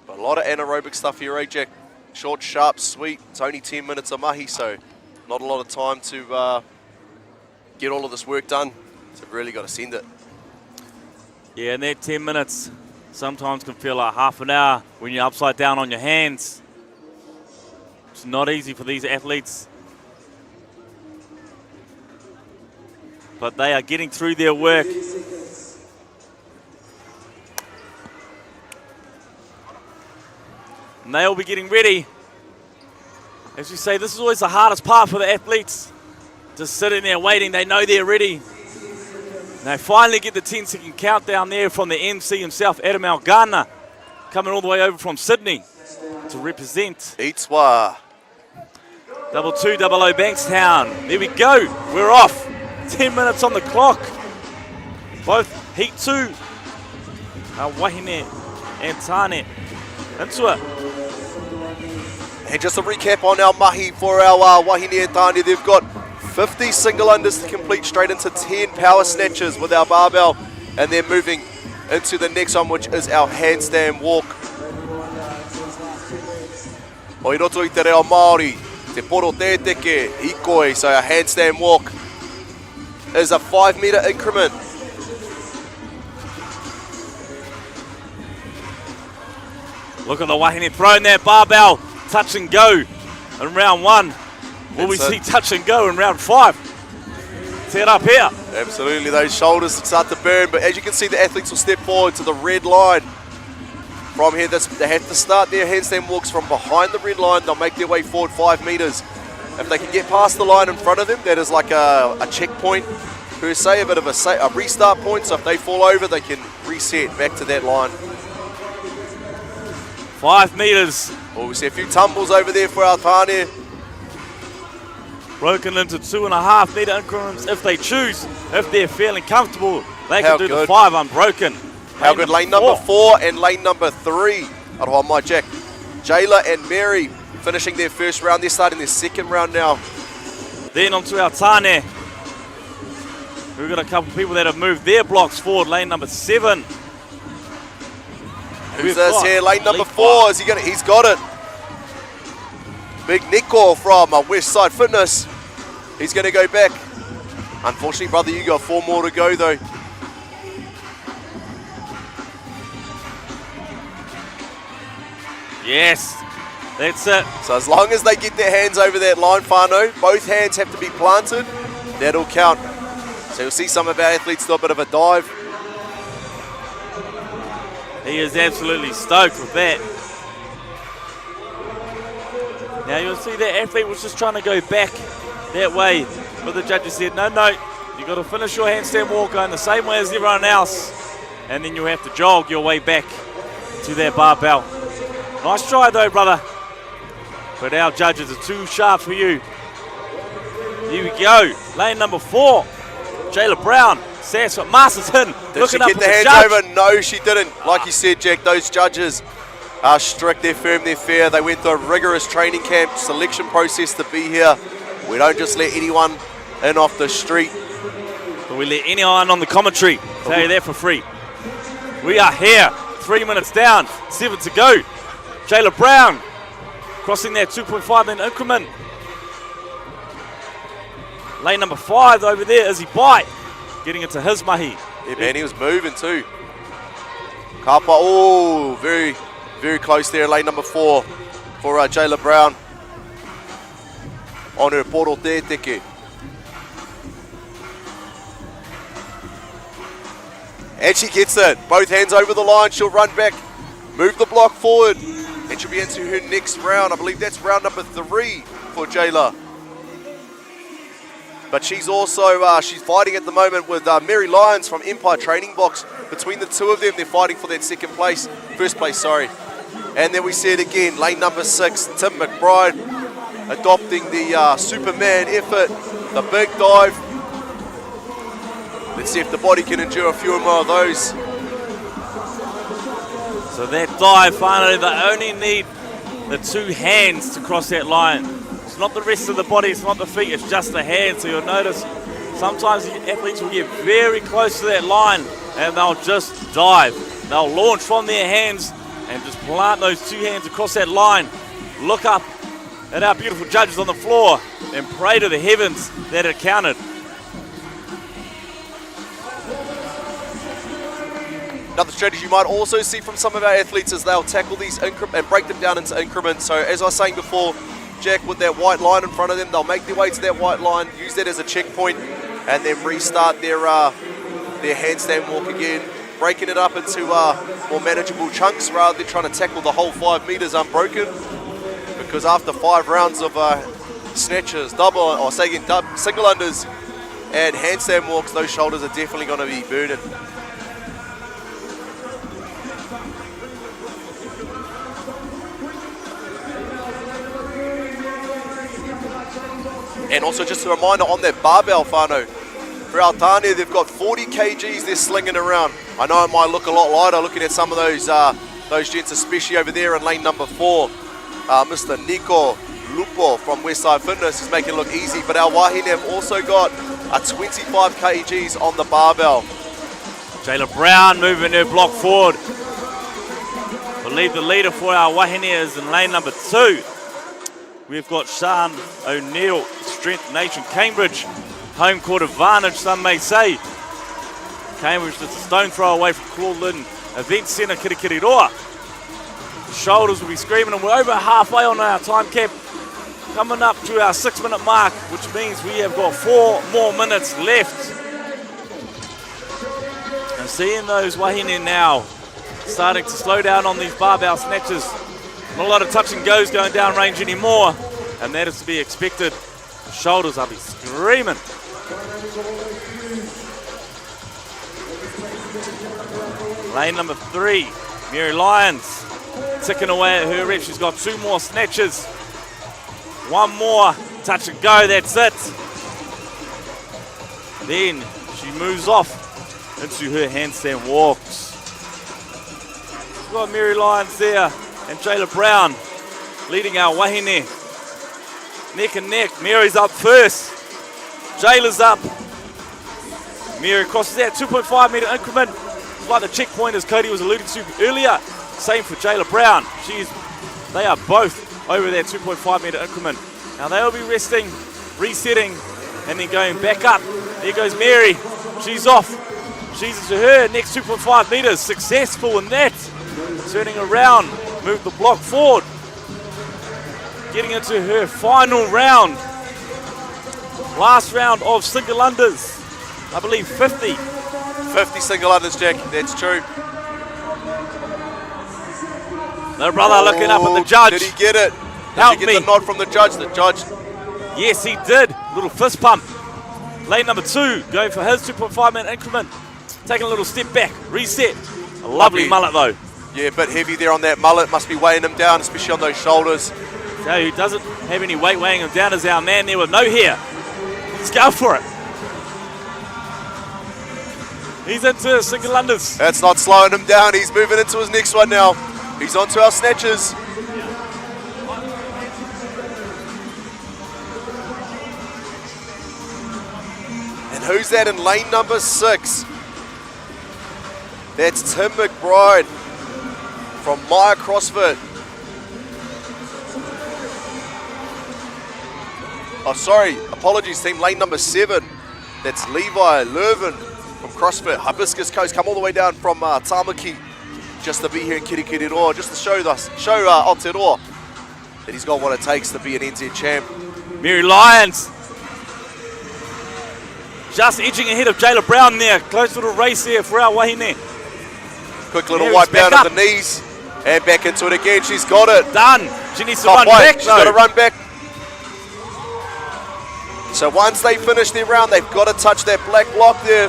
But a lot of anaerobic stuff here, eh, Jack? Short, sharp, sweet. It's only 10 minutes of mahi, so not a lot of time to get all of this work done. So we've really got to send it. Yeah, and that 10 minutes sometimes can feel like half an hour when you're upside down on your hands. It's not easy for these athletes. But they are getting through their work. And they'll be getting ready. As you say, this is always the hardest part for the athletes. Just sitting there waiting, they know they're ready. And they finally get the 10-second countdown there from the MC himself, Adam Algana, coming all the way over from Sydney to represent. Eatswa. 2200 Bankstown. There we go. We're off. 10 minutes on the clock. Both Heat 2, Wahine and Tane. Into it. And just a recap on our mahi for our wahine and Tane. They've got 50 single unders to complete straight into 10 power snatches with our barbell. And they're moving into the next one, which is our handstand walk. Oi roto I te reo Māori, te poro te teke, hikoi. So our handstand walk is a 5-meter increment. Look at the Wahine throwing that barbell, touch and go in round 1. Will we see touch and go in round 5? Set up here. Absolutely, those shoulders start to burn, but as you can see, the athletes will step forward to the red line. From here, they have to start their handstand walks from behind the red line. They'll make their way forward 5 meters. If they can get past the line in front of them, that is like a checkpoint per se, a bit of a restart point. So if they fall over, they can reset back to that line. 5 meters. Well, we see a few tumbles over there for Oceania. Broken into 2.5 meter increments if they choose. If they're feeling comfortable, they can do the 5 unbroken. How good, lane number 4 and lane number 3. Aroha my Jack. Jayla and Mary finishing their first round. They're starting their second round now. Then on to our Tane. We've got a couple of people that have moved their blocks forward. Lane number 7. Who's this here? Lane number 4. Is he gonna? He's got it. Big Nico from Westside Fitness. He's going to go back. Unfortunately, brother, you got 4 more to go though. Yes, that's it. So as long as they get their hands over that line, Whānau, both hands have to be planted. That'll count. So you'll see some of our athletes do a bit of a dive. He is absolutely stoked with that. Now you'll see that athlete was just trying to go back that way, but the judges said, no, you've got to finish your handstand walk going the same way as everyone else, and then you'll have to jog your way back to that barbell. Nice try though, brother, but our judges are too sharp for you. Here we go, lane number 4, Jayla Brown, Sass for Masterton. Did she get the hands over? No, she didn't. Like you said, Jack, those judges are strict, they're firm, they're fair. They went through a rigorous training camp selection process to be here. We don't just let anyone in off the street. But we let anyone on the commentary. Tell you that for free. We are here, 3 minutes down, 7 to go. Jayla Brown crossing that 2.5 minute increment. Lane number 5 over there, Izzy Bite, getting into his mahi. Yeah, man, he was moving too. Kapa, oh, very close there, lane number 4 for Jayla Brown. On her portal there, teke. And she gets it. Both hands over the line. She'll run back, move the block forward, and she'll be into her next round. I believe that's round number 3 for Jayla. But she's also she's fighting at the moment with Mary Lyons from Empire Training Box. Between the two of them, they're fighting for that first place, sorry. And then we see it again, lane number 6, Tim McBride adopting the Superman effort, the big dive. Let's see if the body can endure a few more of those. So that dive, finally, they only need the 2 hands to cross that line. It's not the rest of the body, it's not the feet, it's just the hands. So you'll notice sometimes the athletes will get very close to that line and they'll just dive. They'll launch from their hands and just plant those 2 hands across that line. Look up at our beautiful judges on the floor and pray to the heavens that it counted. Another strategy you might also see from some of our athletes is they'll tackle these and break them down into increments. So as I was saying before, Jack, with that white line in front of them, they'll make their way to that white line, use that as a checkpoint, and then restart their handstand walk again, breaking it up into more manageable chunks rather than trying to tackle the whole 5 meters unbroken. Because after 5 rounds of snatches, single unders, and handstand walks, those shoulders are definitely going to be burdened. And also just a reminder on that barbell, Whānau. For Oceania, they've got 40 kgs they're slinging around. I know it might look a lot lighter looking at some of those gents, especially over there in lane number 4. Mr. Nico Lupo from Westside Fitness is making it look easy, but our wahine have also got 25 kgs on the barbell. Jayla Brown moving her block forward. I believe the leader for our wahine is in lane number 2. We've got Sean O'Neill, Strength Nation Cambridge. Home court advantage, some may say. Cambridge just a stone throw away from Claudelands Event Centre, Kirikiriroa. The shoulders will be screaming, and we're over halfway on our time cap. coming up to our 6-minute mark, which means we have got 4 more minutes left. And seeing those wahine now starting to slow down on these barbell snatches. Not a lot of touch and goes going down range anymore, and that is to be expected. Shoulders, I'll be screaming. Lane number 3, Mary Lyons, ticking away at her rep. She's got 2 more snatches. 1 more, touch and go, that's it. Then she moves off into her handstand walks. We've got Mary Lyons there and Jayla Brown leading our wahine. Neck and neck, Mary's up first. Jayla's up. Mary crosses that 2.5 metre increment. Like the checkpoint as Cody was alluding to earlier. Same for Jayla Brown. They are both over that 2.5 metre increment. Now they'll be resting, resetting, and then going back up. There goes Mary. She's off. She's to her next 2.5 metres. Successful in that. Turning around, move the block forward. Getting into her final round. Last round of single unders. I believe 50. 50 single unders, Jack. That's true. Their brother looking up at the judge. Did he get it? Help Did me. he get the nod from the judge? The judge. Yes, he did. Little fist pump. Lane number 2 going for his 2.5 minute increment. Taking a little step back. Reset. A lovely mullet though. Yeah, a bit heavy there on that mullet. Must be weighing him down, especially on those shoulders. So who doesn't have any weight weighing him down is our man there with no hair. Let's go for it. He's into single unders. That's not slowing him down. He's moving into his next one now. He's onto our snatches. And who's that in lane number 6? That's Tim McBride from Maya CrossFit. Oh, sorry, apologies team, lane number 7. That's Levi Lurvin from CrossFit Hibiscus Coast. Come all the way down from Tamaki just to be here in Kirikiriroa, just to show Aotearoa that he's got what it takes to be an NZ champ. Mary Lyons just edging ahead of Jayla Brown there. Close little race there for our wahine. Quick little Mary's wipe back down up. at the knees and back into it again. She's got it. Done. She needs to Not run quite. back She's though. got to run back. So once they finish their round, they've got to touch that black block there.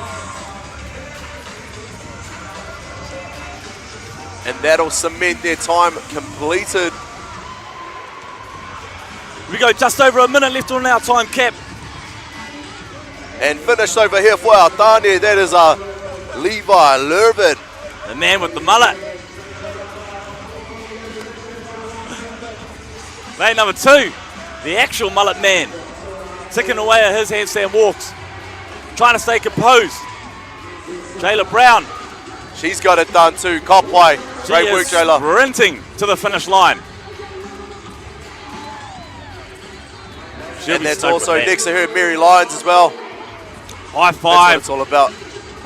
And that'll cement their time completed. We go just over a minute left on our time cap. And finished over here for our Tane, that is Levi Lurvin. The man with the mullet. Lane number 2, the actual mullet man. Ticking away at his handstand walks. Trying to stay composed. Jayla Brown. She's got it done too, Kopway. Great work, Jayla. Sprinting to the finish line. She'll And be that's stoked also with that. next to her, Mary Lyons as well. High That's five. what it's all about.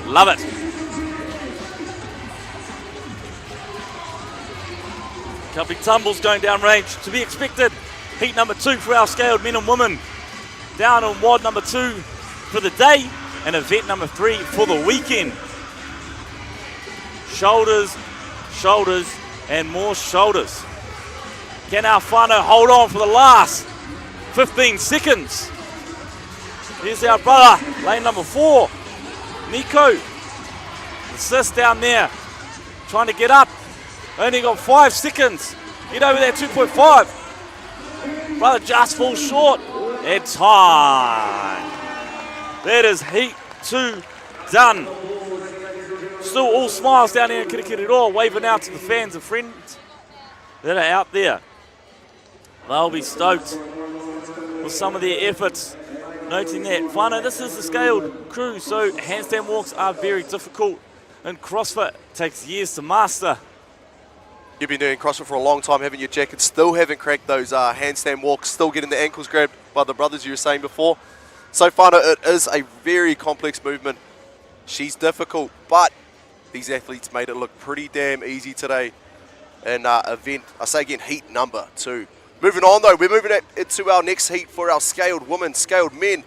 Love it. Couple tumbles going down range to be expected. Heat number 2 for our scaled men and women. Down on WOD number 2 for the day and event number 3 for the weekend. Shoulders, shoulders, and more shoulders. Can our whānau hold on for the last 15 seconds? Here's our brother, lane number 4, Nico. Assist down there, trying to get up. Only got 5 seconds. Get over that 2.5. Brother just falls short. It's time. That is heat 2 done. Still all smiles down here in Kirikiriroa, waving out to the fans and friends that are out there. They'll be stoked with some of their efforts. Noting that, whānau, this is the scaled crew, so handstand walks are very difficult. And CrossFit takes years to master. You've been doing CrossFit for a long time, haven't you, Jack? And still haven't cracked those handstand walks, still getting the ankles grabbed by the brothers you were saying before. So whānau, it is a very complex movement. She's difficult, but these athletes made it look pretty damn easy today in event, I say again, heat number 2. Moving on though, we're moving into our next heat for our scaled women, scaled men.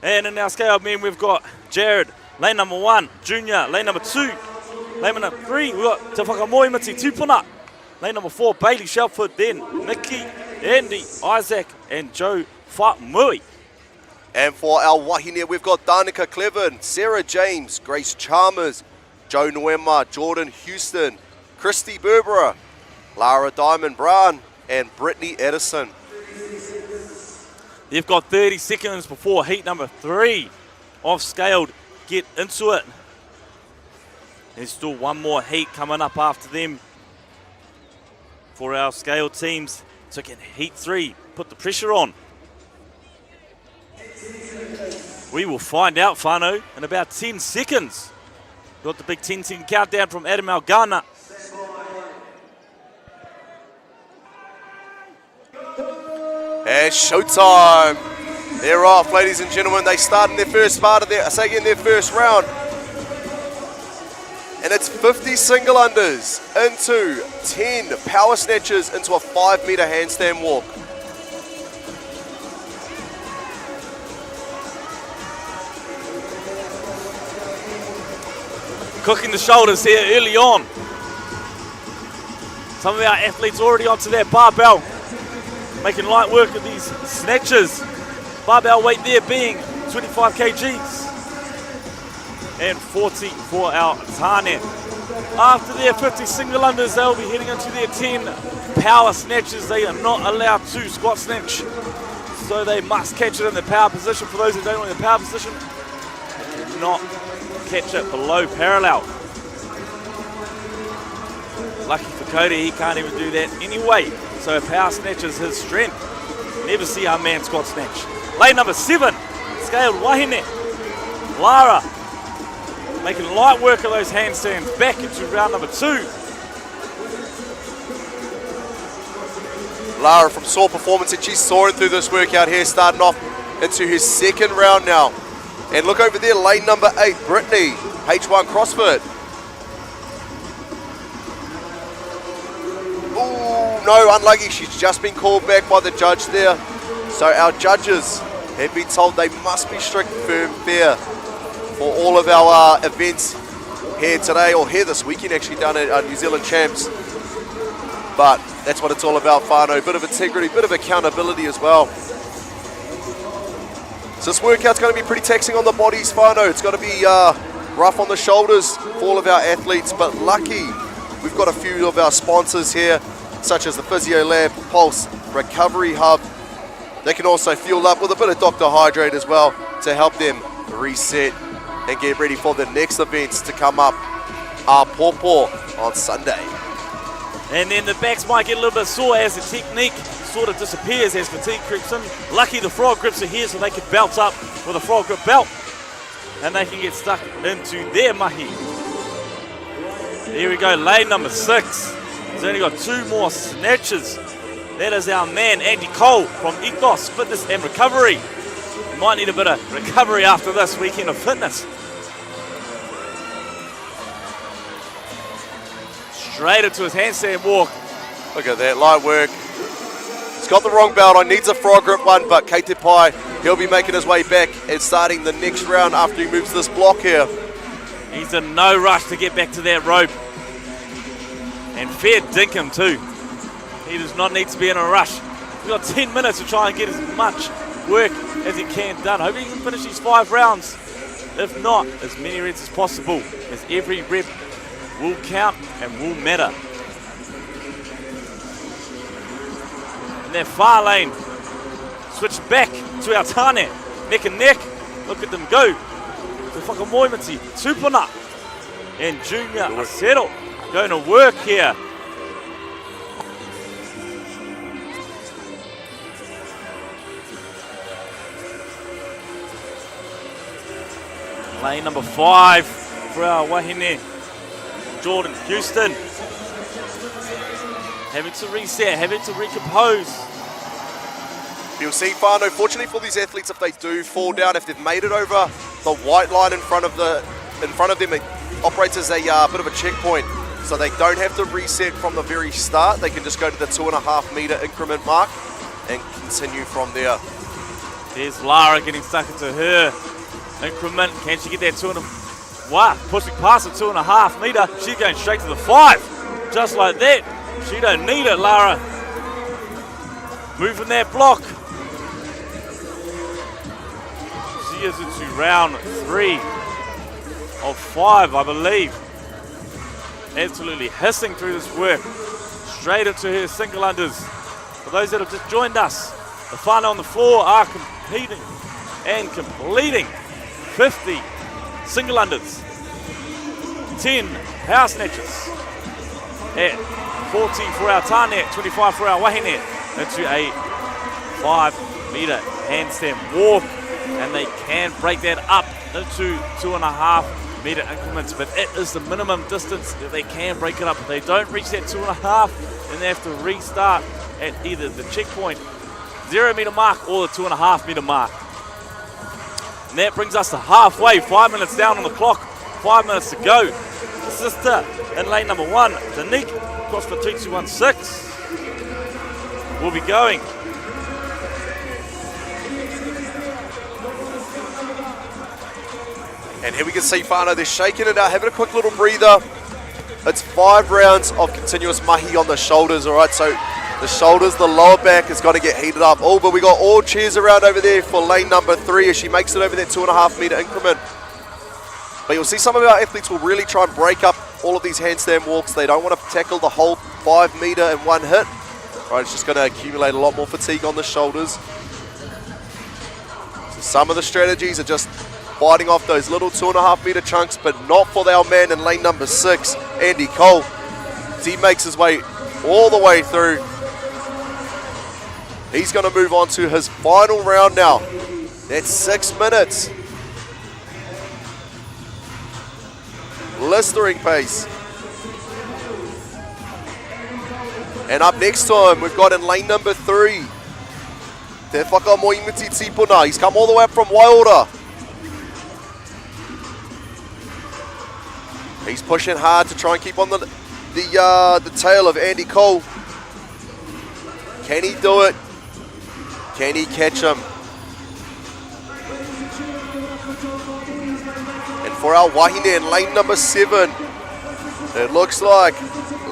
And in our scaled men, we've got Jared, lane number 1, Junior, lane number 2, lane number 3, we've got Te Whakamoemiti Tupuna, lane number 4, Bailey Shelford, then Nikki, Andy, Isaac, and Joe Whamui. And for our wahine, we've got Danica Cleven, Sarah James, Grace Chalmers, Joe Noema, Jordan Houston, Christy Berbera, Lara Diamond Brown, and Brittany Edison. You've got 30 seconds before heat number 3 of scaled. Get into it. There's still one more heat coming up after them for our scaled teams. So can heat 3 put the pressure on? We will find out, whānau, in about 10 seconds. Got the big 10-second countdown from Adam Algana. And showtime. They're off, ladies and gentlemen. They start in their first part of their, in their first round. And it's 50 single unders into 10 power snatches into a 5-meter handstand walk. Cooking the shoulders here early on. Some of our athletes already onto their barbell, making light work of these snatches. Barbell weight there being 25 kgs and 40 for our Tane. After their 50 single unders, they'll be heading into their 10 power snatches. They are not allowed to squat snatch, so they must catch it in the power position. For those who don't know the power position, they cannot catch it below parallel. Lucky for Cody, he can't even do that anyway. So power snatch is his strength. Never see our man squat snatch. Lane number 7, scaled wahine. Lara making light work of those handstands back into round number 2. Lara from Soar Performance, and she's soaring through this workout here, starting off into her second round now. And look over there, lane number 8, Brittany, H1 CrossFit. Ooh, no, unlucky. She's just been called back by the judge there. So our judges have been told they must be strict, firm, fair for all of our events here today, or here this weekend actually, down at New Zealand Champs. But that's what it's all about, whānau. Bit of integrity, bit of accountability as well. So this workout's going to be pretty taxing on the bodies, whānau. It's going to be rough on the shoulders for all of our athletes, but lucky we've got a few of our sponsors here, such as the Physio Lab, Pulse, Recovery Hub. They can also fuel up with a bit of Dr. Hydrate as well to help them reset and get ready for the next events to come up, Pawpaw on Sunday. And then the backs might get a little bit sore as the technique sort of disappears as fatigue creeps in. Lucky the frog grips are here so they can belt up with a frog grip belt and they can get stuck into their mahi. Here we go, lane number 6. He's only got 2 more snatches. That is our man, Andy Cole from Ethos Fitness and Recovery. He might need a bit of recovery after this weekend of fitness. Straight into his handstand walk. Look at that, light work. He's got the wrong belt on, needs a frog grip one, but Kei Te Pai, he'll be making his way back and starting the next round after he moves this block here. He's in no rush to get back to that rope. And fair dinkum too. He does not need to be in a rush. We've got 10 minutes to try and get as much work as he can done. Hopefully he can finish these 5 rounds. If not, as many reps as possible, as every rep will count and will matter. In that far lane, switch back to our Tane, neck and neck. Look at them go. The Whakamoemiti, Tupuna, and Junior Acero going to work here. Lane number 5 for our wahine, Jordan Houston. Having to reset, having to recompose. You'll see, whānau, fortunately for these athletes, if they do fall down, if they've made it over the white line in front of them, it operates as a bit of a checkpoint So they don't have to reset from the very start. They can just go to the 2.5 meter increment mark and continue from there. There's Lara getting stuck into her increment. Can she get that 2.5? Wow, pushing past the 2.5 meter. She's going straight to the 5. Just like that. She don't need it, Lara. Moving that block. She is into round 3 of 5, I believe. Absolutely hissing through this work. Straight into her single unders. For those that have just joined us, the whānau on the floor are competing and completing 50 single unders, 10 power snatches, at 14 for our tāne, at 25 for our wahine, into a 5 meter handstand walk, and they can break that up into 2.5 meter increments, but it is the minimum distance that they can break it up. If they don't reach that 2.5, then they have to restart at either the checkpoint 0 meter mark or the 2.5 meter mark. And that brings us to halfway, 5 minutes down on the clock, 5 minutes to go. Sister in lane number 1, Danique, cross for 2216, will be going. And here we can see whānau, they're shaking it out, having a quick little breather. It's 5 rounds of continuous mahi on the shoulders, all right? So the shoulders, the lower back is going to get heated up. Oh, but we got all cheers around over there for lane number 3 as she makes it over that 2.5 meter increment. But you'll see some of our athletes will really try and break up all of these handstand walks. They don't want to tackle the whole 5 meter in one hit. All right, it's just going to accumulate a lot more fatigue on the shoulders. So some of the strategies are just fighting off those little 2.5 meter chunks, but not for our man in lane number 6, Andy Cole. He makes his way all the way through. He's going to move on to his final round now. That's 6 minutes. Blistering pace. And up next to him, we've got in lane number 3, Te Whakamoimuti Tipuna. He's come all the way up from Waiora. He's pushing hard to try and keep on the tail of Andy Cole. Can he do it? Can he catch him? And for our wahine in lane number 7, it looks like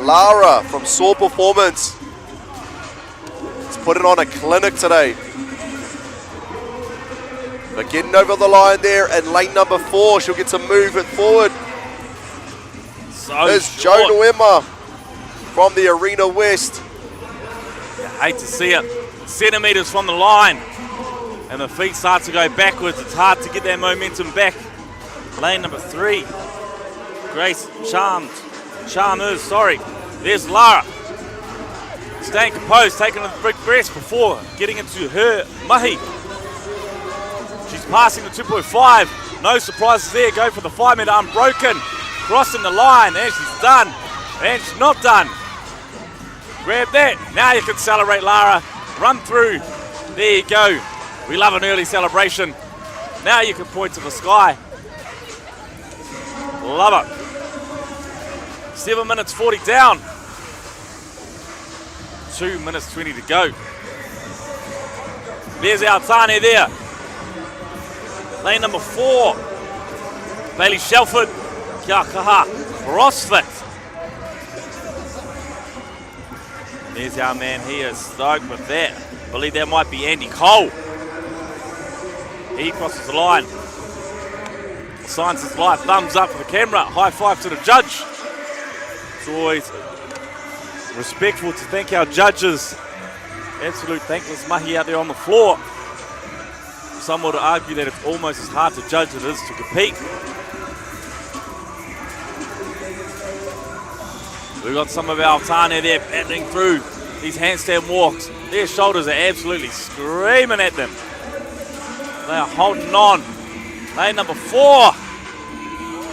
Lara from Soar Performance is putting on a clinic today. But getting over the line there in lane number 4, she'll get to move it forward. There's Joe Noema from the Arena West. You hate to see it. Centimetres from the line. And the feet start to go backwards. It's hard to get that momentum back. Lane number 3. Grace Chalmers, sorry. There's Lara. Staying composed, taking a big breath before getting into her mahi. She's passing the 2.5. No surprises there. Go for the 5 meter unbroken. Crossing the line, and she's done, and she's not done. Grab that. Now you can celebrate, Lara. Run through. There you go. We love an early celebration. Now you can point to the sky. Love it. 7 minutes 40 down. 2 minutes 20 to go. There's our tāne there. Lane number 4. Bailey Shelford. Kia kaha. CrossFit. There's our man. He is stoked with that. I believe that might be Andy Cole. He crosses the line. Signs his life. Thumbs up for the camera. High five to the judge. It's always respectful to thank our judges. Absolute thankless mahi out there on the floor. Some would argue that it's almost as hard to judge as it is to compete. We've got some of our tāne there battling through these handstand walks. Their shoulders are absolutely screaming at them. They are holding on. Lane number 4.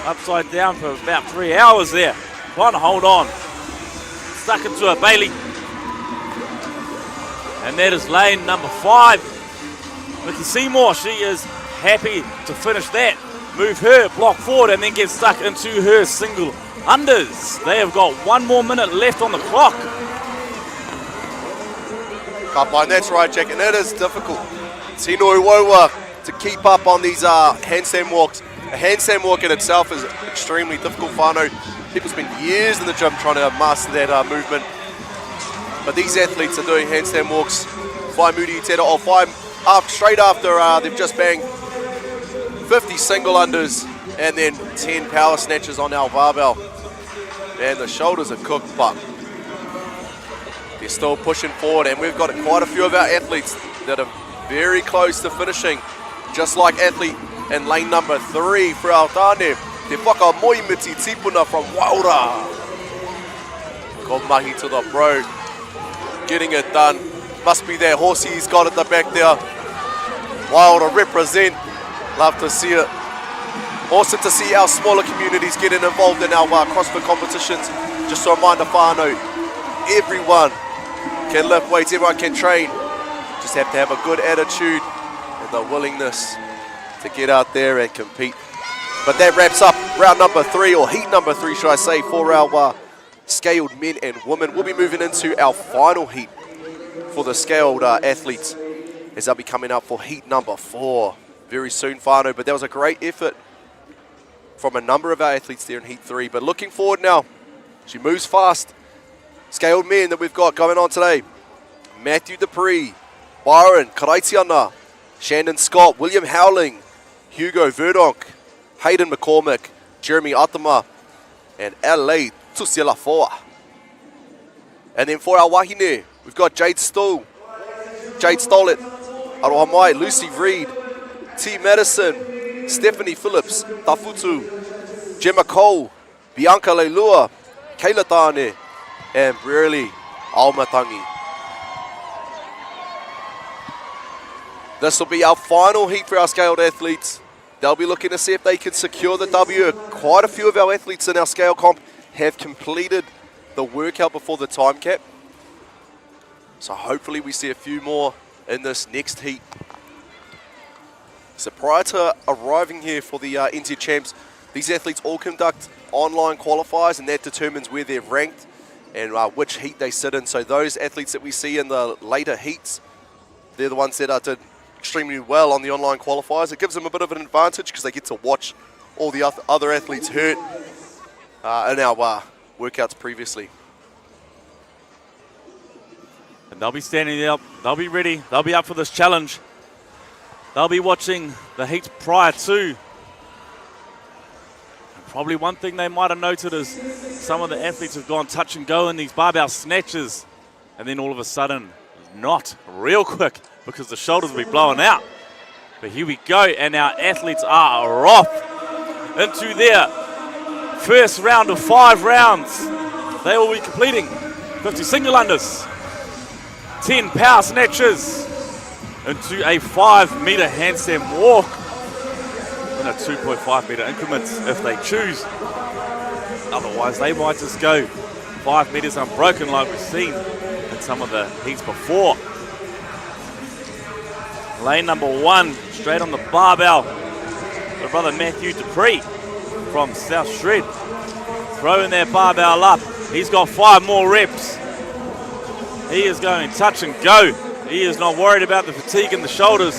Upside down for about 3 hours there. Trying to hold on. Stuck into a Bailey. And that is lane number 5. Nikki Seymour, she is happy to finish that. Move her block forward and then get stuck into her single unders. They have got 1 more minute left on the clock. And that's right, Jack, and it is difficult. Tino Uowa to keep up on these handstand walks. A handstand walk in itself is extremely difficult, whānau. People spend years in the gym trying to master that movement. But these athletes are doing handstand walks. Whai Moody Tera, or straight after they've just banged 50 single unders and then 10 power snatches on our barbell. And the shoulders are cooked, but they're still pushing forward, and we've got quite a few of our athletes that are very close to finishing, just like athlete in lane number 3 for our tāne, Te Whakamoimiti Tipuna from Waura. Ko mahi to the pro, getting it done. Must be that horsey he's got at the back there. Waura represent, love to see it. Awesome to see our smaller communities getting involved in our CrossFit competitions. Just a reminder, whānau, everyone can lift weights, everyone can train. Just have to have a good attitude and the willingness to get out there and compete. But that wraps up round number 3, or heat number 3, should I say, for our scaled men and women. We'll be moving into our final heat for the scaled athletes, as they'll be coming up for heat number 4 very soon, whānau. But that was a great effort from a number of our athletes there in heat 3. But looking forward now, she moves fast. Scaled men that we've got going on today: Matthew Dupree, Byron Karaitiana, Shandon Scott, William Howling, Hugo Verdonk, Hayden McCormick, Jeremy Atama, and LA Tusialafoa. And then for our wahine, we've got Jade Stoll, Aroha Mai, Lucy Reed, T. Madison, Stephanie Phillips, Tafutu, Gemma Cole, Bianca Leilua, Kayla Tāne, and Brearley Almatangi. This will be our final heat for our scaled athletes. They'll be looking to see if they can secure the W. Quite a few of our athletes in our scale comp have completed the workout before the time cap. So hopefully we see a few more in this next heat. So prior to arriving here for the NZ Champs, these athletes all conduct online qualifiers, and that determines where they're ranked and which heat they sit in. So those athletes that we see in the later heats, they're the ones that did extremely well on the online qualifiers. It gives them a bit of an advantage because they get to watch all the other athletes hurt in our workouts previously. And they'll be standing up, they'll be ready, they'll be up for this challenge. They'll be watching the heats prior to. And probably one thing they might have noted is some of the athletes have gone touch and go in these barbell snatches, and then all of a sudden, not real quick, because the shoulders will be blowing out. But here we go, and our athletes are off into their first round of 5 rounds. They will be completing 50 single unders, 10 power snatches, into a 5-meter handstand walk in a 2.5 meter increments if they choose. Otherwise, they might just go 5 meters unbroken like we've seen in some of the heats before. Lane number 1, straight on the barbell. My brother Matthew Dupree from South Shred, throwing their barbell up. He's got 5 more reps. He is going touch and go. He is not worried about the fatigue in the shoulders.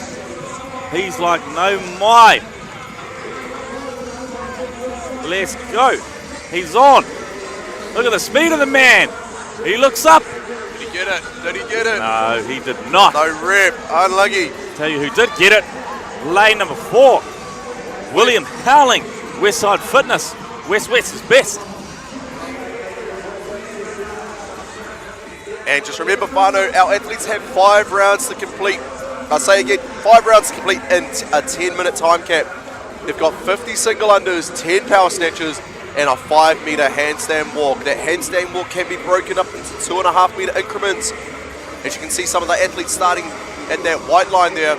He's like, no my. Let's go. He's on. Look at the speed of the man. He looks up. Did he get it? Did he get it? No, he did not. No rep. Unlucky. Tell you who did get it. Lane number 4. William Howling, Westside Fitness. West is best. And just remember, whānau, our athletes have 5 rounds to complete. I'll say again, 5 rounds to complete in a 10-minute time cap. They've got 50 single unders, 10 power snatches, and a 5-meter handstand walk. That handstand walk can be broken up into 2.5-meter increments. As you can see, some of the athletes starting at that white line there.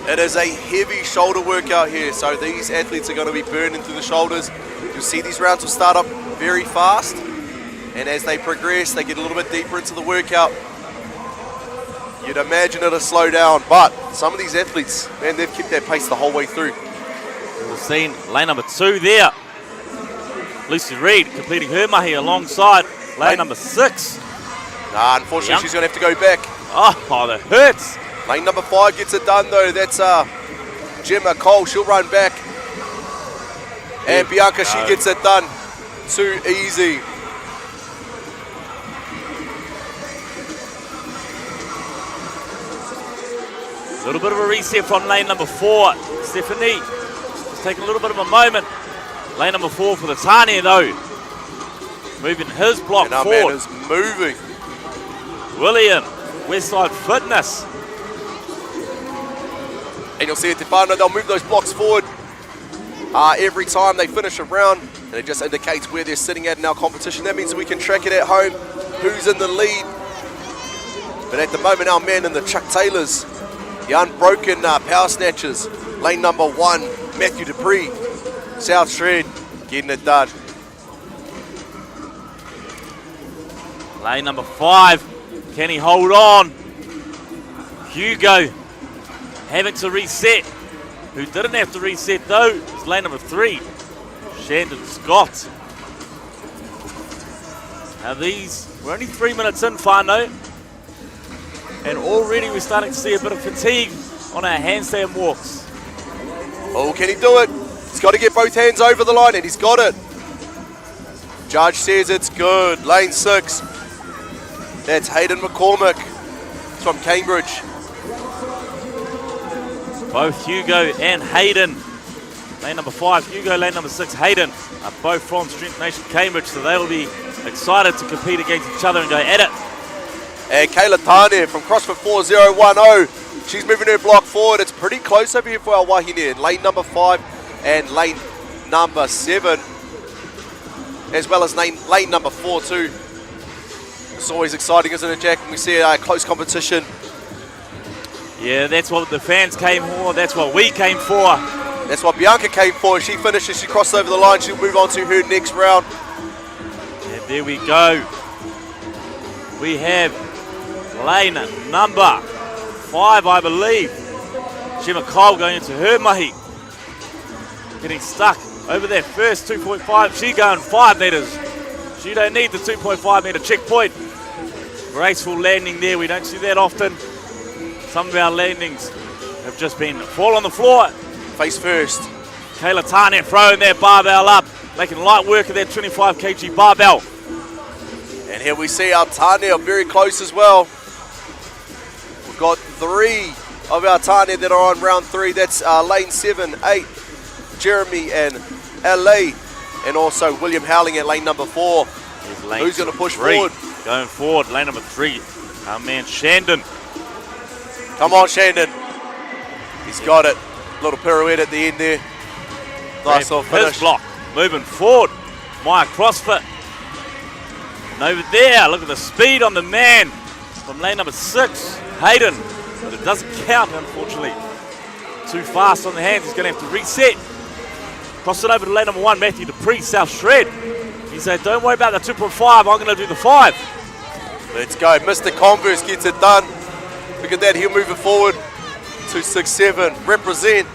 It is a heavy shoulder workout here, so these athletes are going to be burning through the shoulders. You'll see these rounds will start up very fast, and as they progress, they get a little bit deeper into the workout. You'd imagine it'll slow down, but some of these athletes, man, they've kept that pace the whole way through. We've seen lane number 2 there. Lucy Reid completing her mahi alongside lane number 6. Nah, unfortunately, she's going to have to go back. Oh, that hurts. Lane number 5 gets it done, though. That's Gemma Cole. She'll run back. And Bianca, she gets it done. Too easy. A little bit of a reset from lane number 4. Stephanie just taking a little bit of a moment. Lane number 4 for the Tania, though. Moving his block and our forward. man is moving. William, Westside Fitness. And you'll see at Tefano, they'll move those blocks forward every time they finish a round. And it just indicates where they're sitting at in our competition. That means we can track it at home, who's in the lead. But at the moment, our man in the Chuck Taylors, the unbroken power snatchers, lane number 1, Matthew Dupree, South Shred, getting it done. Lane number 5, can he hold on? Hugo having to reset. Who didn't have to reset though is lane number 3, Shandon Scott. Now we're only 3 minutes in, Whānau, and already we're starting to see a bit of fatigue on our handstand walks. Oh, can he do it? He's got to get both hands over the line, and he's got it. Judge says it's good. Lane 6. That's Hayden McCormick from Cambridge. Both Hugo and Hayden, lane number 5, Hugo, lane number 6, Hayden, are both from Strength Nation Cambridge, so they will be excited to compete against each other and go at it. And Kayla Tane from CrossFit 4010, she's moving her block forward. It's pretty close over here for our Wahine in lane number 5 and lane number 7, as well as lane number 4 too. It's always exciting, isn't it, Jack, when we see a close competition. Yeah, that's what the fans came for. That's what we came for. That's what Bianca came for. She finishes, she crosses over the line. She'll move on to her next round. And there we go. We have lane number 5, I believe. Gemma Cole going into her mahi. Getting stuck over that first 2.5. She going 5 meters. She don't need the 2.5 meter checkpoint. Graceful landing there. We don't see that often. Some of our landings have just been fall on the floor. Face first. Kayla Tane throwing that barbell up, making light work of that 25 kg barbell. And here we see our Tane very close as well. We've got 3 of our Tane that are on round 3. That's lane 7, 8, Jeremy and LA. And also William Howling at lane number 4. Who's going to push forward? Going forward, lane number 3, our man Shandon. Come on, Shandon. He's got it. Little pirouette at the end there. Nice little finish. His block. Moving forward. Maya CrossFit. And over there, look at the speed on the man from lane number 6, Hayden. But it doesn't count, unfortunately. Too fast on the hands. He's going to have to reset. Cross it over to lane number 1, Matthew Dupree, South Shred. He said, don't worry about the 2.5. I'm going to do the 5. Let's go. Mr. Converse gets it done. Look at that, he'll move it forward. 267, represent.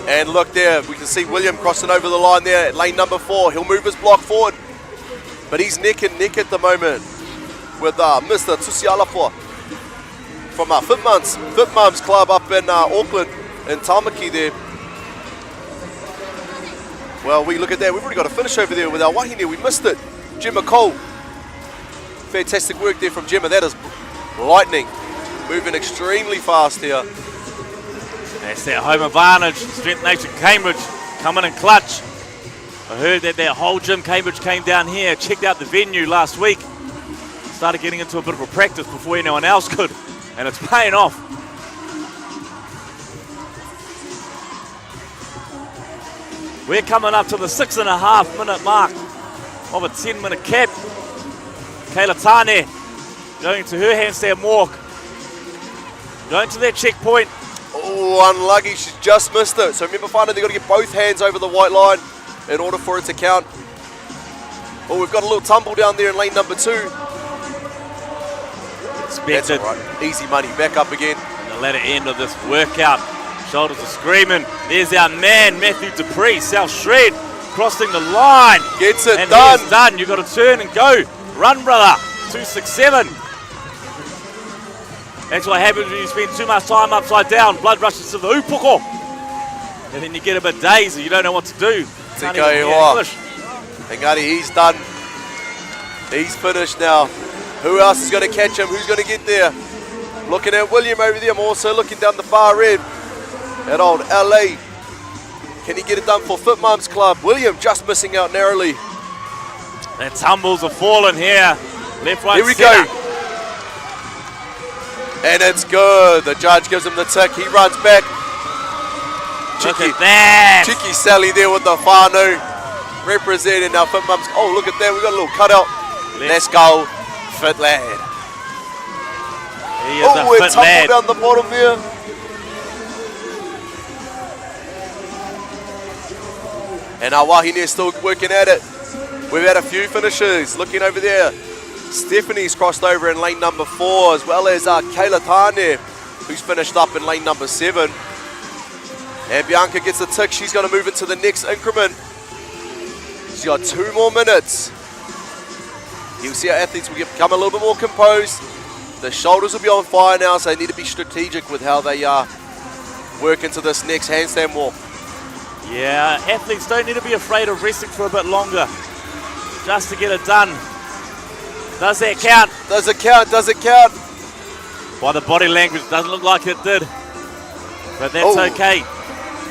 And look there, we can see William crossing over the line there at lane number 4. He'll move his block forward. But he's neck and neck at the moment with Mr. Tusialafo from Fit Mums Club up in Auckland, in Tamaki there. Well, we look at that, we've already got a finish over there with our Wahine. We missed it. Gemma Cole. Fantastic work there from Gemma. That is lightning. Moving extremely fast here. That's that home advantage. Strength Nation Cambridge coming in clutch. I heard that whole gym Cambridge came down here, checked out the venue last week. Started getting into a bit of a practice before anyone else could. And it's paying off. We're coming up to the 6.5 minute mark of a 10-minute cap. Kayla Tane going to her handstand walk. Going to that checkpoint. Oh, unlucky, she's just missed it. So remember, finally, they've got to get both hands over the white line in order for it to count. Oh, we've got a little tumble down there in lane number 2. Expected. That's all right. Easy money, back up again. And the latter end of this workout. Shoulders are screaming. There's our man, Matthew Dupree, South Shred, crossing the line. Gets it and done. He's done. You've got to turn and go. Run, brother. 267. That's what happens when you spend too much time upside down. Blood rushes to the upoko. And then you get a bit dazed and you don't know what to do. Can't even hear English. Engari, he's done. He's finished now. Who else is going to catch him? Who's going to get there? Looking at William over there. I'm also looking down the far end at old LA. Can he get it done for Fit Mums Club? William just missing out narrowly. The tumbles are falling here. Left, right, here we center. go. And it's good. The judge gives him the tick. He runs back. Look at that. Cheeky Sally there with the whānau. Representing our Fit Mums. Oh, look at that. We got a little cutout. Let's go, Fit Lad. He is a fit tumble lad. down the bottom there. And our wahine is still working at it. We've had a few finishers. Looking over there. Stephanie's crossed over in lane number 4, as well as Kayla Tane, who's finished up in lane number 7. And Bianca gets the tick. She's going to move into the next increment. She's got 2 more minutes. You'll see our athletes will become a little bit more composed. The shoulders will be on fire now, so they need to be strategic with how they work into this next handstand walk. Yeah, athletes don't need to be afraid of resting for a bit longer, just to get it done. Does that count? Does it count? Does it count? By the body language, doesn't look like it did. But that's okay.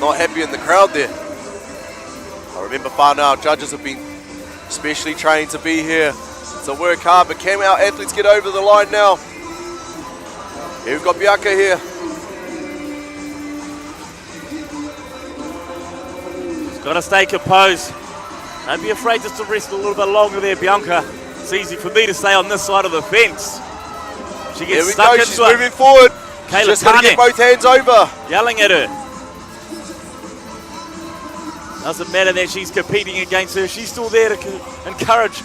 Not happy in the crowd there. I remember our judges have been specially trained to be here to work hard, but can our athletes get over the line now? Here we've got Bianca here. She's got to stay composed. Don't be afraid just to rest a little bit longer there, Bianca. It's easy for me to stay on this side of the fence. She gets stuck into She's moving forward. Kayla Just got to get both hands over. Yelling at her. Doesn't matter that she's competing against her. She's still there to encourage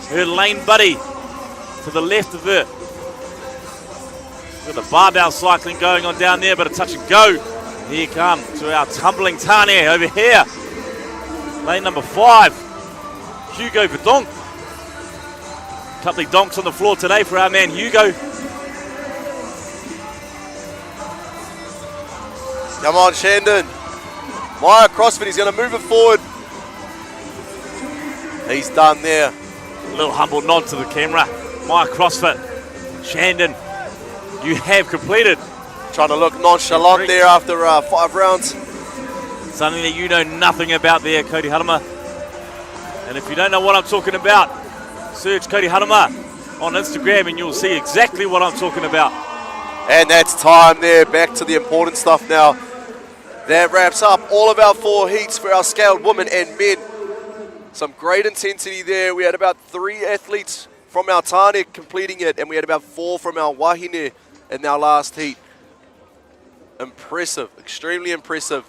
her lane buddy to the left of her. Got the barbell cycling going on down there, but a touch and go. Here come to our tumbling Tane over here. Lane number 5, Hugo Verdonk. Couple of donks on the floor today for our man Hugo. Come on, Shandon. Maya CrossFit, he's going to move it forward. He's done there. A little humble nod to the camera. Maya CrossFit. Shandon, you have completed. Trying to look nonchalant there after 5 rounds. Something that you know nothing about there, Cody Harama. And if you don't know what I'm talking about, search Cody Harama on Instagram and you'll see exactly what I'm talking about. And that's time there. Back to the important stuff now. That wraps up all of our 4 heats for our scaled women and men. Some great intensity there. We had about 3 athletes from our Tane completing it, and we had about 4 from our Wahine in our last heat. Impressive, extremely impressive.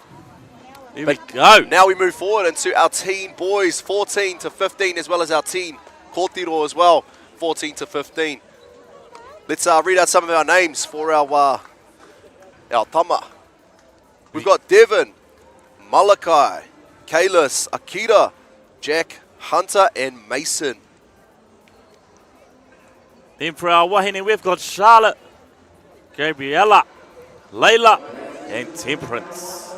Here we go. Now we move forward into our teen boys, 14 to 15, as well as our teen Kōtiro as well, 14 to 15. Let's read out some of our names for our tama. We've got Devon, Malakai, Kalis, Akira, Jack, Hunter, and Mason. Then for our wahine, we've got Charlotte, Gabriella, Layla, and Temperance.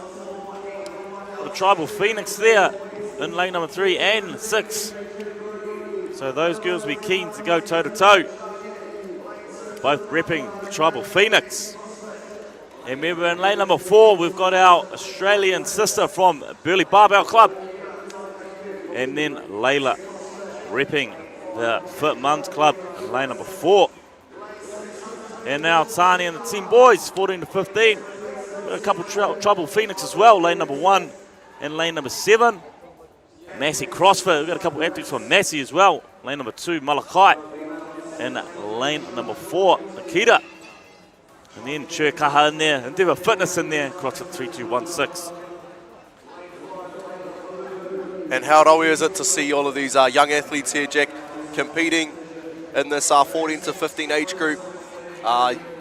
The Tribal Phoenix there in lane number 3 and 6. So those girls will be keen to go toe-to-toe. Both repping the Tribal Phoenix. And remember, in lane number 4, we've got our Australian sister from Burleigh Barbell Club. And then Layla repping the Fit Mums Club in lane number 4. And now Tani and the team boys, 14 to 15. Got a couple Tribal Phoenix as well, lane number 1 and lane number 7. Massey CrossFit, we've got a couple athletes from Massey as well. Lane number 2, Malakai. And lane number 4, Akita. And then Churkaha in there, Endeavour Fitness in there, CrossFit 3216. And how rawi is it to see all of these young athletes here, Jack, competing in this 14 to 15 age group.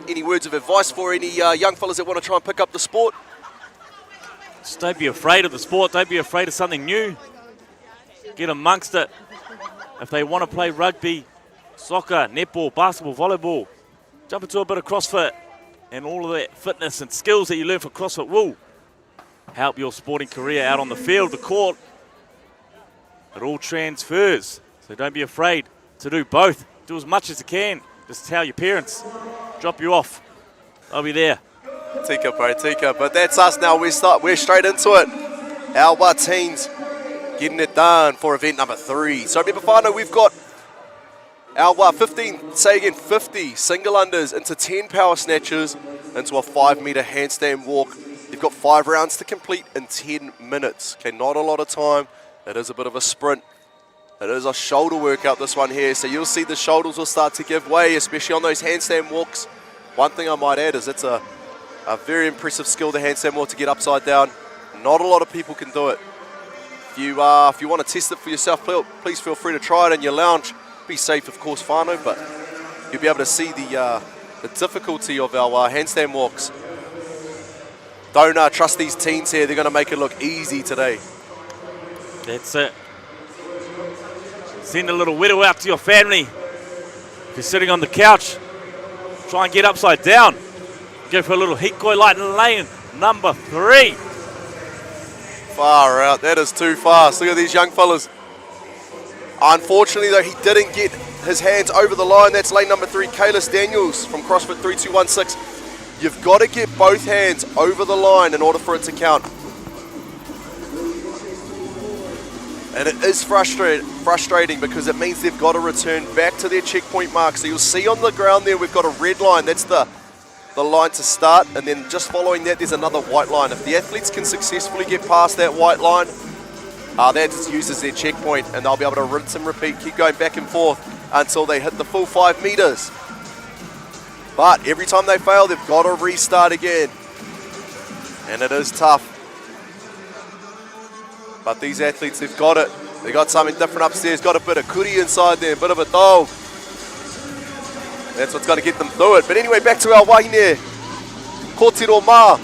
any words of advice for any young fellas that want to try and pick up the sport? Just don't be afraid of the sport. Don't be afraid of something new. Get amongst it. If they want to play rugby, soccer, netball, basketball, volleyball, jump into a bit of CrossFit, and all of that fitness and skills that you learn from CrossFit will help your sporting career out on the field, the court. It all transfers, so don't be afraid to do both. Do as much as you can. Just tell your parents, drop you off. I'll be there. Tika, bro, Tika. But that's us now. We're straight into it. Our teams getting it done for event number 3. So remember, whānau, we've got our 50 single unders into 10 power snatches into a 5-meter handstand walk. You've got 5 rounds to complete in 10 minutes. Okay, not a lot of time. It is a bit of a sprint. It is a shoulder workout, this one here. So you'll see the shoulders will start to give way, especially on those handstand walks. One thing I might add is it's a very impressive skill, the handstand walk, to get upside down. Not a lot of people can do it. If you want to test it for yourself, please feel free to try it in your lounge. Be safe, of course, whānau, but you'll be able to see the difficulty of our handstand walks. Don't trust these teens here. They're going to make it look easy today. That's it. Send a little widow out to your family. If you're sitting on the couch, try and get upside down. Go for a little hikoi light in lane number 3. Far out. That is too fast. Look at these young fellas. Unfortunately, though, he didn't get his hands over the line. That's lane number 3, Kalis Daniels from CrossFit 3216. You've got to get both hands over the line in order for it to count. And it is frustrating because it means they've got to return back to their checkpoint mark. So you'll see on the ground there, we've got a red line. That's the line to start. And then just following that, there's another white line. If the athletes can successfully get past that white line, that just uses their checkpoint, and they'll be able to rinse and repeat, keep going back and forth until they hit the full 5 meters. But every time they fail, they've got to restart again. And it is tough. But these athletes, they've got it. They've got something different upstairs, got a bit of kuri inside there, a bit of a dog. That's what's going to get them through it. But anyway, back to our wahine. Kōtiro mā.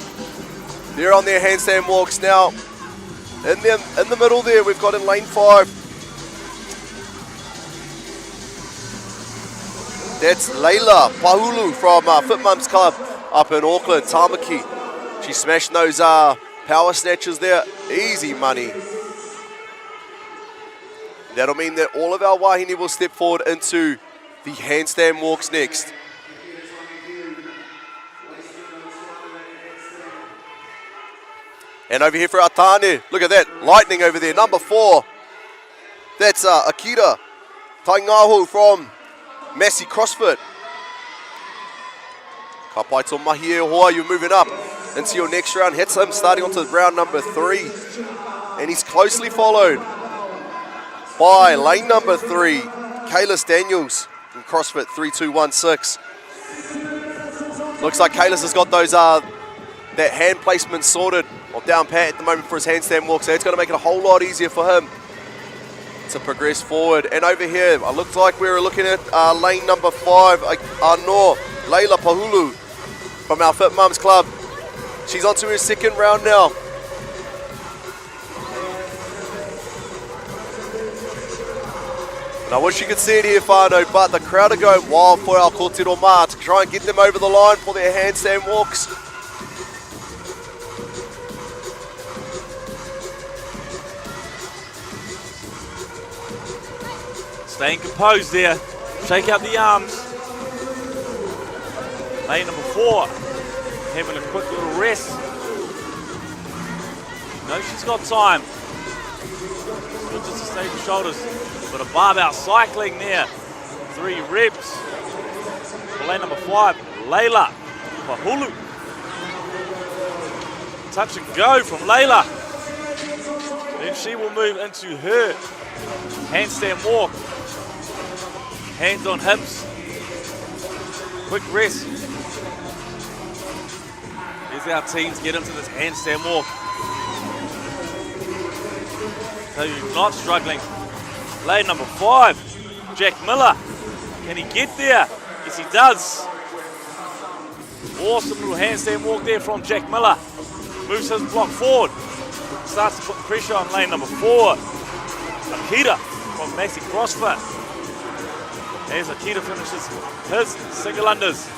They're on their handstand walks now. In the middle there, we've got in lane 5. That's Leila Pahulu from Fit Mums Club up in Auckland, Tamaki. She's smashing those power snatches there. Easy money. That'll mean that all of our wahine will step forward into the handstand walks next. And over here for our tāne, look at that, lightning over there, number 4. That's Akira Taingahu from Massey CrossFit. Ka pai tō mahi e hoa, you're moving up into your next round. Hits him starting onto round number 3. And he's closely followed by lane number 3, Kalis Daniels from CrossFit 3216. Looks like Kalis has got those that hand placement sorted, or down pat at the moment for his handstand walk, so it's going to make it a whole lot easier for him to progress forward. And over here, it looks like we're looking at lane number 5, Anor Leila Pahulu from our Fit Mums Club. She's on to her second round now. And I wish you could see it here, whānau, but the crowd are going wild for our Kōtiro mā to try and get them over the line for their handstand walks. Staying composed there. Shake out the arms. Lane number 4. Having a quick little rest. No, she's got time. Good just to stay the shoulders. But a barbell cycling there. 3 reps. For lane number 5, Leila Pahulu. Touch and go from Leila. Then she will move into her handstand walk. Hands on hips. Quick rest. Here's our teams get into this handstand walk. So you're not struggling. Lane number 5, Jack Miller. Can he get there? Yes, he does. Awesome little handstand walk there from Jack Miller. Moves his block forward. Starts to put pressure on lane number 4. Akita from Maxi CrossFit. As Akita finishes his single unders.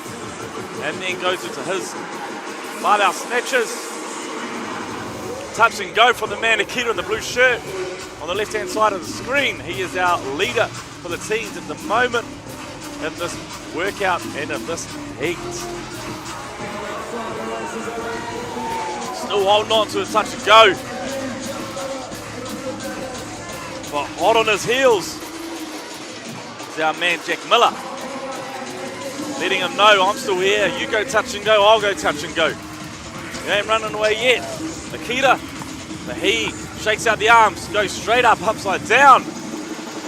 And then goes into his 5-out snatches. Touch and go from the man Akita in the blue shirt. On the left-hand side of the screen, he is our leader for the teams at the moment in this workout and in this heat. Still holding on to a touch and go. But hot on his heels is our man Jack Miller. Letting him know, I'm still here. You go touch and go, I'll go touch and go. You ain't running away yet. Akita, but he shakes out the arms, goes straight up, upside down.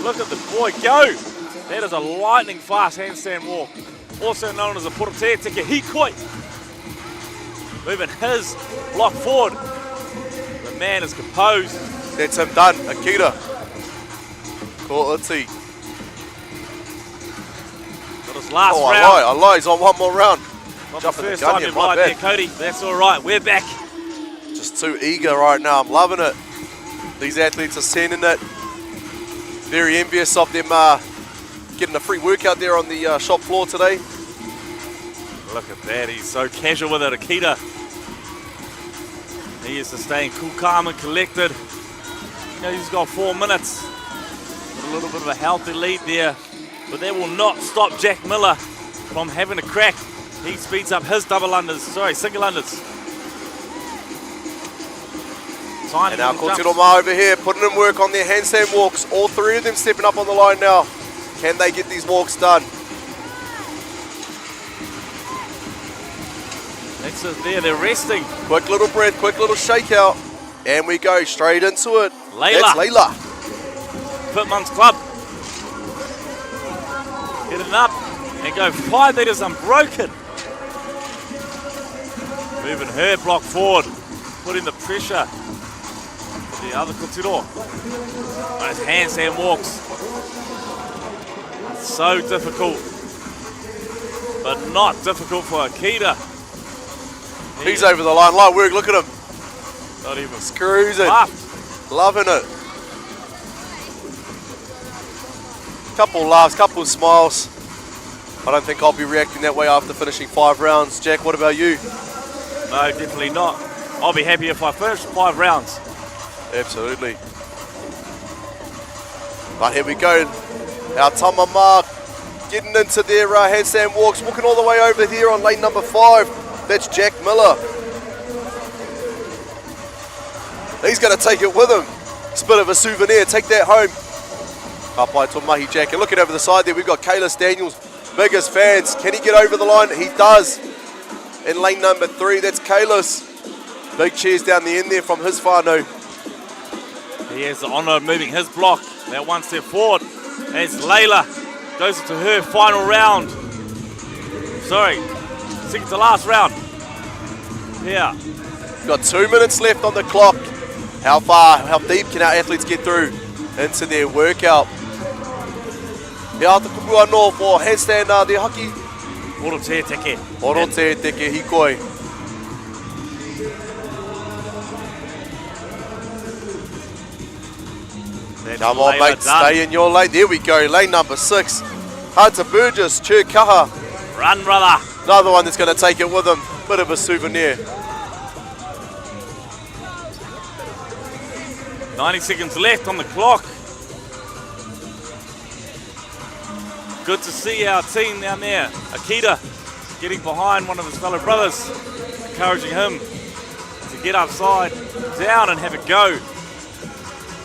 Look at the boy go. That is a lightning fast handstand walk. Also known as a porotea teke hikoi. Moving his block forward. The man is composed. That's him done. Akita. Quality. Got his last round. I lie. He's on one more round. Not the first time you've lied there, Cody. That's all right. We're back. Just too eager right now. I'm loving it. These athletes are sending it. Very envious of them getting a free workout there on the shop floor today. Look at that. He's so casual with it, Akita. He is staying cool, calm, and collected. You know, he's got 4 minutes. Got a little bit of a healthy lead there. But that will not stop Jack Miller from having a crack. He speeds up his single unders. And now Kotiroma over here putting in work on their handstand walks. All 3 of them stepping up on the line now. Can they get these walks done? That's it there, they're resting. Quick little breath, quick little shakeout. And we go straight into it. Layla. That's Layla. Fitmonks Club. Getting up and go 5 meters unbroken. Moving her block forward, putting the pressure. The other Kotiro. Those handstand walks. So difficult. But not difficult for Akita. He's over the line. Light work, look at him. Not even. Cruising. Loving it. Couple laughs, couple smiles. I don't think I'll be reacting that way after finishing 5 rounds. Jack, what about you? No, definitely not. I'll be happy if I finish 5 rounds. Absolutely. But here we go. Our Tamama getting into their handstand walks, walking all the way over here on lane number 5. That's Jack Miller. He's going to take it with him. It's a bit of a souvenir. Take that home. Kapai Tomahi Jack. And looking over the side there, we've got Kalis Daniels, biggest fans. Can he get over the line? He does. In lane number 3, that's Kalis. Big cheers down the end there from his whānau. He has the honour of moving his block. That 1 step forward as Layla goes into her final round. Sorry, second to last round. Yeah. Got 2 minutes left on the clock. How deep can our athletes get through into their workout? Hea ata kupua no for handstand the haki. Porotea teke. Porotea teke hikoi. Come on, mate, stay in your lane. There we go, lane number 6. Hunter Burgess, Churkaha. Run, brother. Another one that's going to take it with him. Bit of a souvenir. 90 seconds left on the clock. Good to see our team down there. Akita getting behind one of his fellow brothers, encouraging him to get upside down and have a go.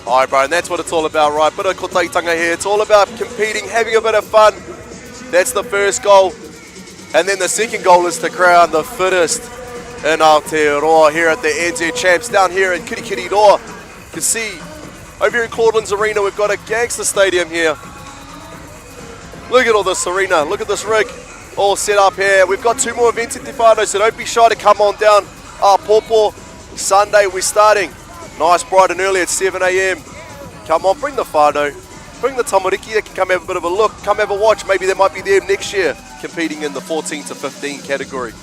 All right, bro, and that's what it's all about, right? Bit of kotaitanga here. It's all about competing, having a bit of fun. That's the first goal. And then the second goal is to crown the fittest in Aotearoa here at the NZ Champs down here in Kirikiriroa. You can see over here in Claudelands Arena, we've got a gangster stadium here. Look at all this arena. Look at this rig all set up here. We've got 2 more events at Te Whānau, so don't be shy to come on down. Popo, Sunday we're starting. Nice, bright and early at 7 a.m. Come on, bring the whānau. Bring the tamariki. They can come have a bit of a look. Come have a watch. Maybe they might be there next year competing in the 14 to 15 category.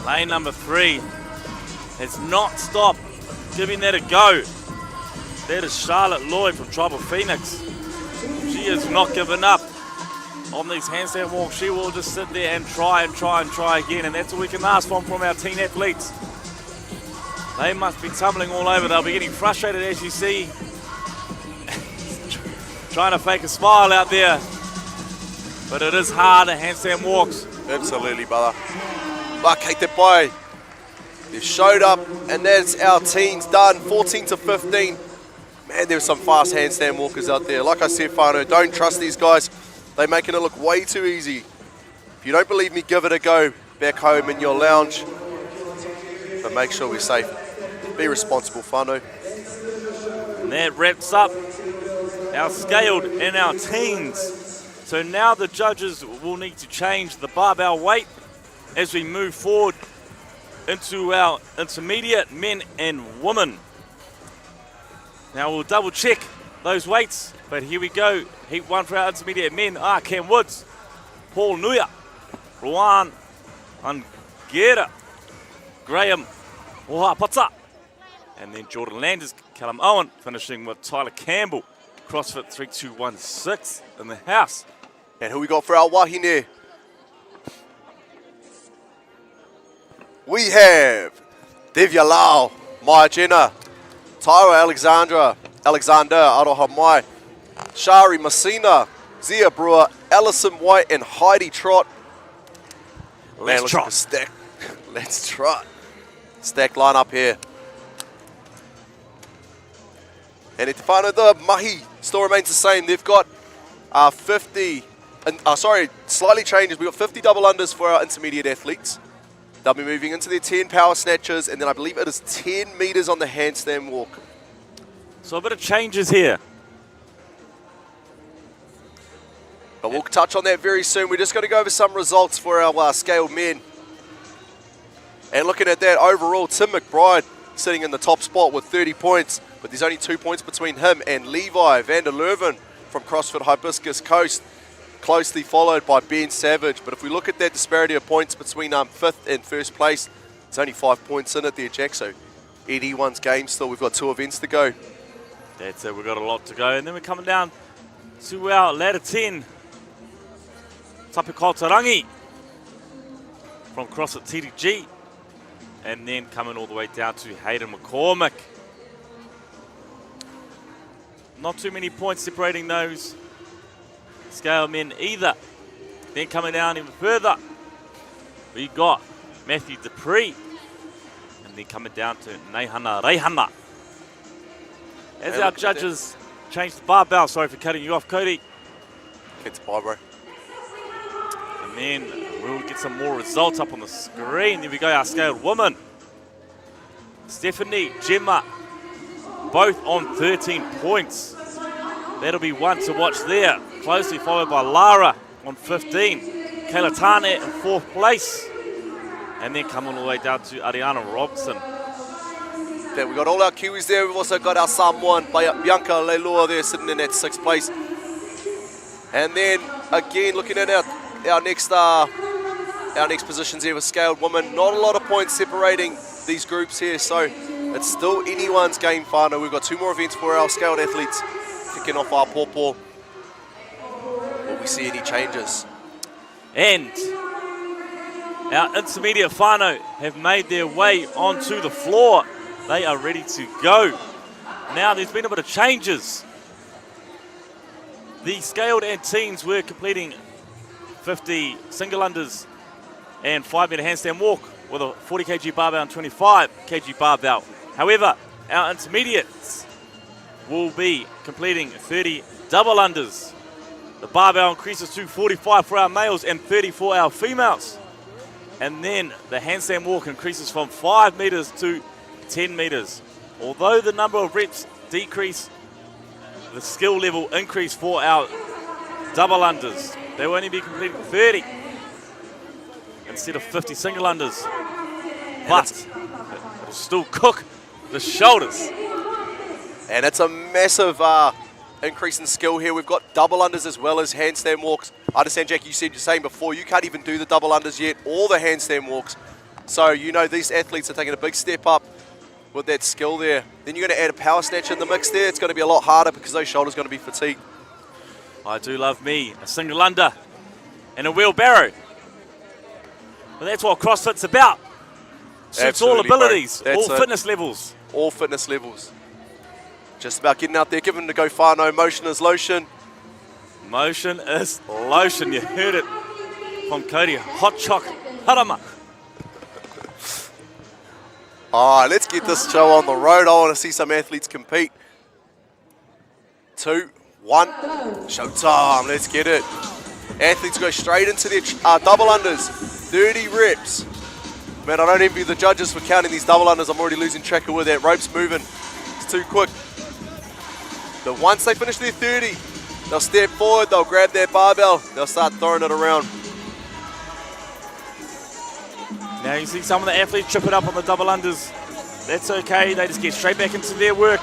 Lane number 3 has not stopped giving that a go. That is Charlotte Lloyd from Tribal Phoenix. She has not given up on these handstand walks. She will just sit there and try again, and that's all we can ask from our teen athletes. They must be tumbling all over. They'll be getting frustrated, as you see. Trying to fake a smile out there. But it is hard at handstand walks. Absolutely, brother. But Kate Boy, they've showed up, and that's our teens done, 14 to 15. Man, there's some fast handstand walkers out there. Like I said, Whānau, don't trust these guys. They're making it look way too easy. If you don't believe me, give it a go back home in your lounge. But make sure we're safe. Be responsible, Whānau. And that wraps up our scaled and our teens. So now the judges will need to change the barbell weight as we move forward into our intermediate men and women. Now we'll double check those weights, but here we go. Heat 1 for our intermediate men are Cam Woods, Paul Nuia, Rowan Angera, Graham Ohapata, and then Jordan Landers, Callum Owen, finishing with Tyler Campbell, CrossFit 3216 in the house. And who we got for our wahine? We have Divya Lau, Maya Jenna, Tyra Alexander Aroha Mai, Shari Messina, Zia Brewer, Alison White, and Heidi Trott. Man, look at the stack. Let's trot. Stack line up here. And at the mahi still remains the same. They've got 50, slightly changes. We've got 50 double unders for our intermediate athletes. They'll be moving into their 10 power snatches, and then I believe it is 10 meters on the handstand walk. So a bit of changes here. But we'll touch on that very soon. We're just going to go over some results for our scaled men. And looking at that overall, Tim McBride sitting in the top spot with 30 points, but there's only 2 points between him and Levi van der Leuven from CrossFit Hibiscus Coast, closely followed by Ben Savage. But if we look at that disparity of points between 5th and 1st place, it's only 5 points in it there, Jack. So ED1's game still. We've got 2 events to go. That's it. We've got a lot to go. And then we're coming down to our ladder 10. Tapu Tarangi from CrossFit TDG. And then coming all the way down to Hayden McCormick. Not too many points separating those scale men either. Then coming down even further, we got Matthew Dupree. And then coming down to Neihana Reihana. As our judges change the barbell, sorry for cutting you off, Cody. It's bye, bro. And then we'll get some more results up on the screen. There we go, our scaled woman. Stephanie, Gemma, both on 13 points. That'll be one to watch there. Closely followed by Lara on 15. Kayla Tane in 4th place. And then coming all the way down to Ariana Robson. Yeah, we've got all our Kiwis there. We've also got our Samoan, Bianca Leilua there sitting in that 6th place. And then again, looking at our next positions here with scaled women. Not a lot of points separating these groups here, so it's still anyone's game, Whānau. We've got 2 more events for our scaled athletes kicking off our pawpaw. Will we see any changes? And our intermediate whānau have made their way onto the floor. They are ready to go. Now there's been a bit of changes. The scaled and teens were completing 50 single unders and 5-meter handstand walk with a 40 kg barbell and 25 kg barbell. However, our intermediates will be completing 30 double unders. The barbell increases to 45 for our males and 30 for our females. And then the handstand walk increases from 5 meters to 10 meters. Although the number of reps decrease, the skill level increase for our double unders. They will only be completing 30 instead of 50 single unders. But it'll still cook the shoulders. And it's a massive increase in skill here. We've got double unders as well as handstand walks. I understand, Jack, you said you're saying before, you can't even do the double unders yet or the handstand walks. So you know these athletes are taking a big step up with that skill there. Then you're going to add a power snatch in the mix there. It's going to be a lot harder because those shoulders are going to be fatigued. I do love me a single under and a wheelbarrow. But that's what CrossFit's about. Suits all abilities, all fitness levels. All fitness levels. Just about getting out there, giving them to go far. No, motion is lotion. Motion is lotion. You heard it from Cody. Hot choc harama. All right, let's get this show on the road. I want to see some athletes compete. 2, 1, showtime. Let's get it. Athletes go straight into their double unders. 30 reps. Man, I don't envy the judges for counting these double unders. I'm already losing track of where that rope's moving. It's too quick. But once they finish their 30, they'll step forward, they'll grab their barbell, they'll start throwing it around. Now you see some of the athletes trip it up on the double unders. That's okay, they just get straight back into their work.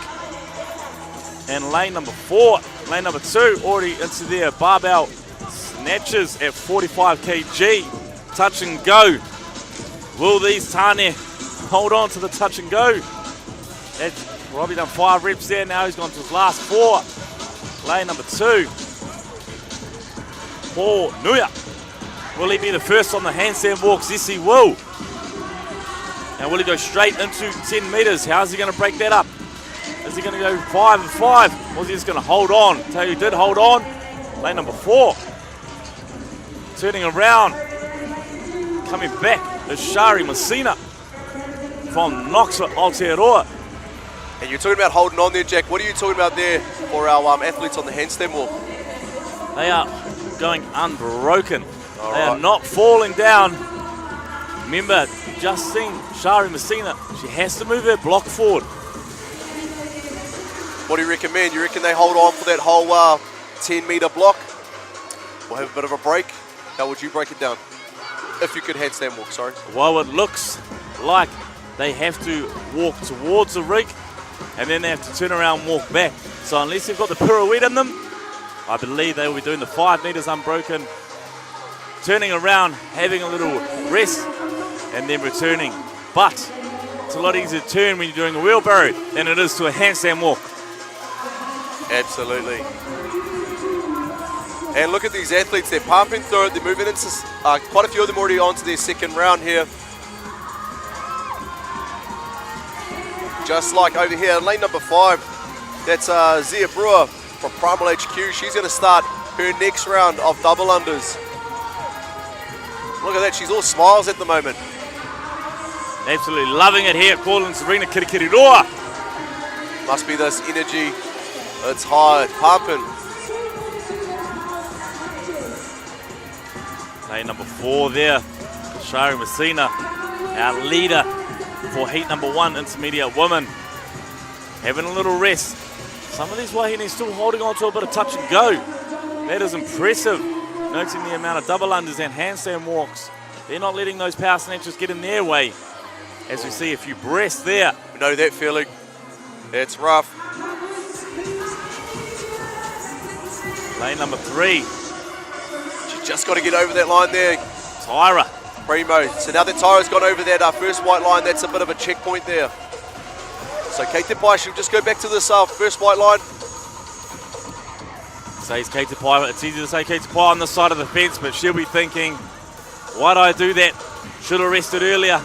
And lane number 4, lane number 2, already into their barbell snatches at 45 kg. Touch and go. Will these Tane hold on to the touch and go? That's Robbie done 5 reps there, now he's gone to his last 4. Lane number 2. Paul Nuya. Will he be the first on the handstand walks? Yes, he will. Now will he go straight into 10 meters? How's he going to break that up? Is he going to go 5 and 5? Or is he just going to hold on? Tell you, he did hold on. Lane number 4. Turning around. Coming back is Shari Messina from Knoxville, Aotearoa. And you're talking about holding on there, Jack. What are you talking about there for our athletes on the handstand walk? They are going unbroken. They are not falling down. Remember, just seen Shari Messina. She has to move her block forward. What do you recommend? You reckon they hold on for that whole 10-meter block? We'll have a bit of a break. How would you break it down? If you could handstand walk, sorry. Well, it looks like they have to walk towards the rig and then they have to turn around and walk back. So unless they've got the pirouette in them, I believe they will be doing the 5 meters unbroken, turning around, having a little rest, and then returning. But it's a lot easier to turn when you're doing a wheelbarrow than it is to a handstand walk. Absolutely. And look at these athletes, they're pumping through it, they're moving into, quite a few of them already onto their second round here. Just like over here, lane number 5, that's Zia Brewer from Primal HQ. She's going to start her next round of double unders. Look at that, she's all smiles at the moment. Absolutely loving it here at Claudelands Arena, Kirikiriroa. Must be this energy, it's high, pumping. Lane number 4 there, Shari Messina, our leader for heat number 1, intermediate women. Having a little rest. Some of these Wahine still holding on to a bit of touch and go. That is impressive. Noting the amount of double unders and handstand walks. They're not letting those power snatches get in their way. As we see a few breaths there. We know that feeling. It's rough. Lane number 3. Just got to get over that line there. Tyra. Primo. So now that Tyra's gone over that first white line, that's a bit of a checkpoint there. So Kate Pai, she'll just go back to this first white line. Says Kate Pai. It's easy to say Kate Pai on the side of the fence, but she'll be thinking, why did I do that? Should have rested earlier.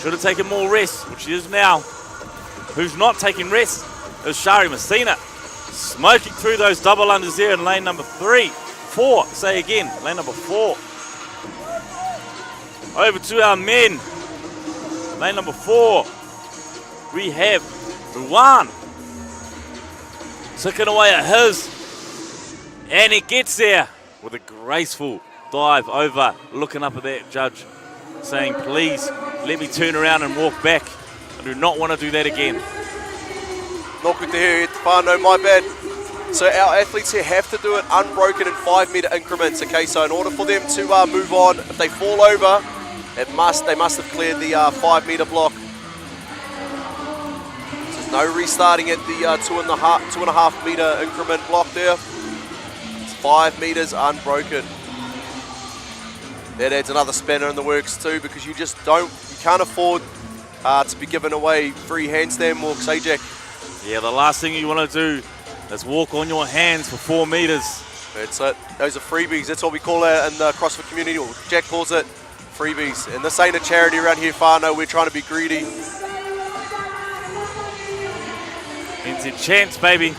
Should have taken more rest, which she is now. Who's not taking rest is Shari Messina. Smoking through those double unders there in lane number 4, say again, lane number 4. Over to our men. Lane number 4, we have Ruan. Ticking away at his. And he gets there with a graceful dive over, looking up at that judge, saying, please, let me turn around and walk back. I do not want to do that again. Not good to hear, no, my bad. So our athletes here have to do it unbroken in 5-meter increments, okay? So in order for them to move on, if they fall over, they must have cleared the 5-meter block. There's no restarting at the 2.5 meter increment block there. It's 5 meters unbroken. That adds another spanner in the works too, because you can't afford to be giving away free handstand walks, eh, Jack? Yeah, the last thing you want to do is walk on your hands for 4 meters. That's it. Those are freebies. That's what we call it in the CrossFit community, or Jack calls it freebies. And this ain't a charity around here, whānau. We're trying to be greedy. It's a chance, baby.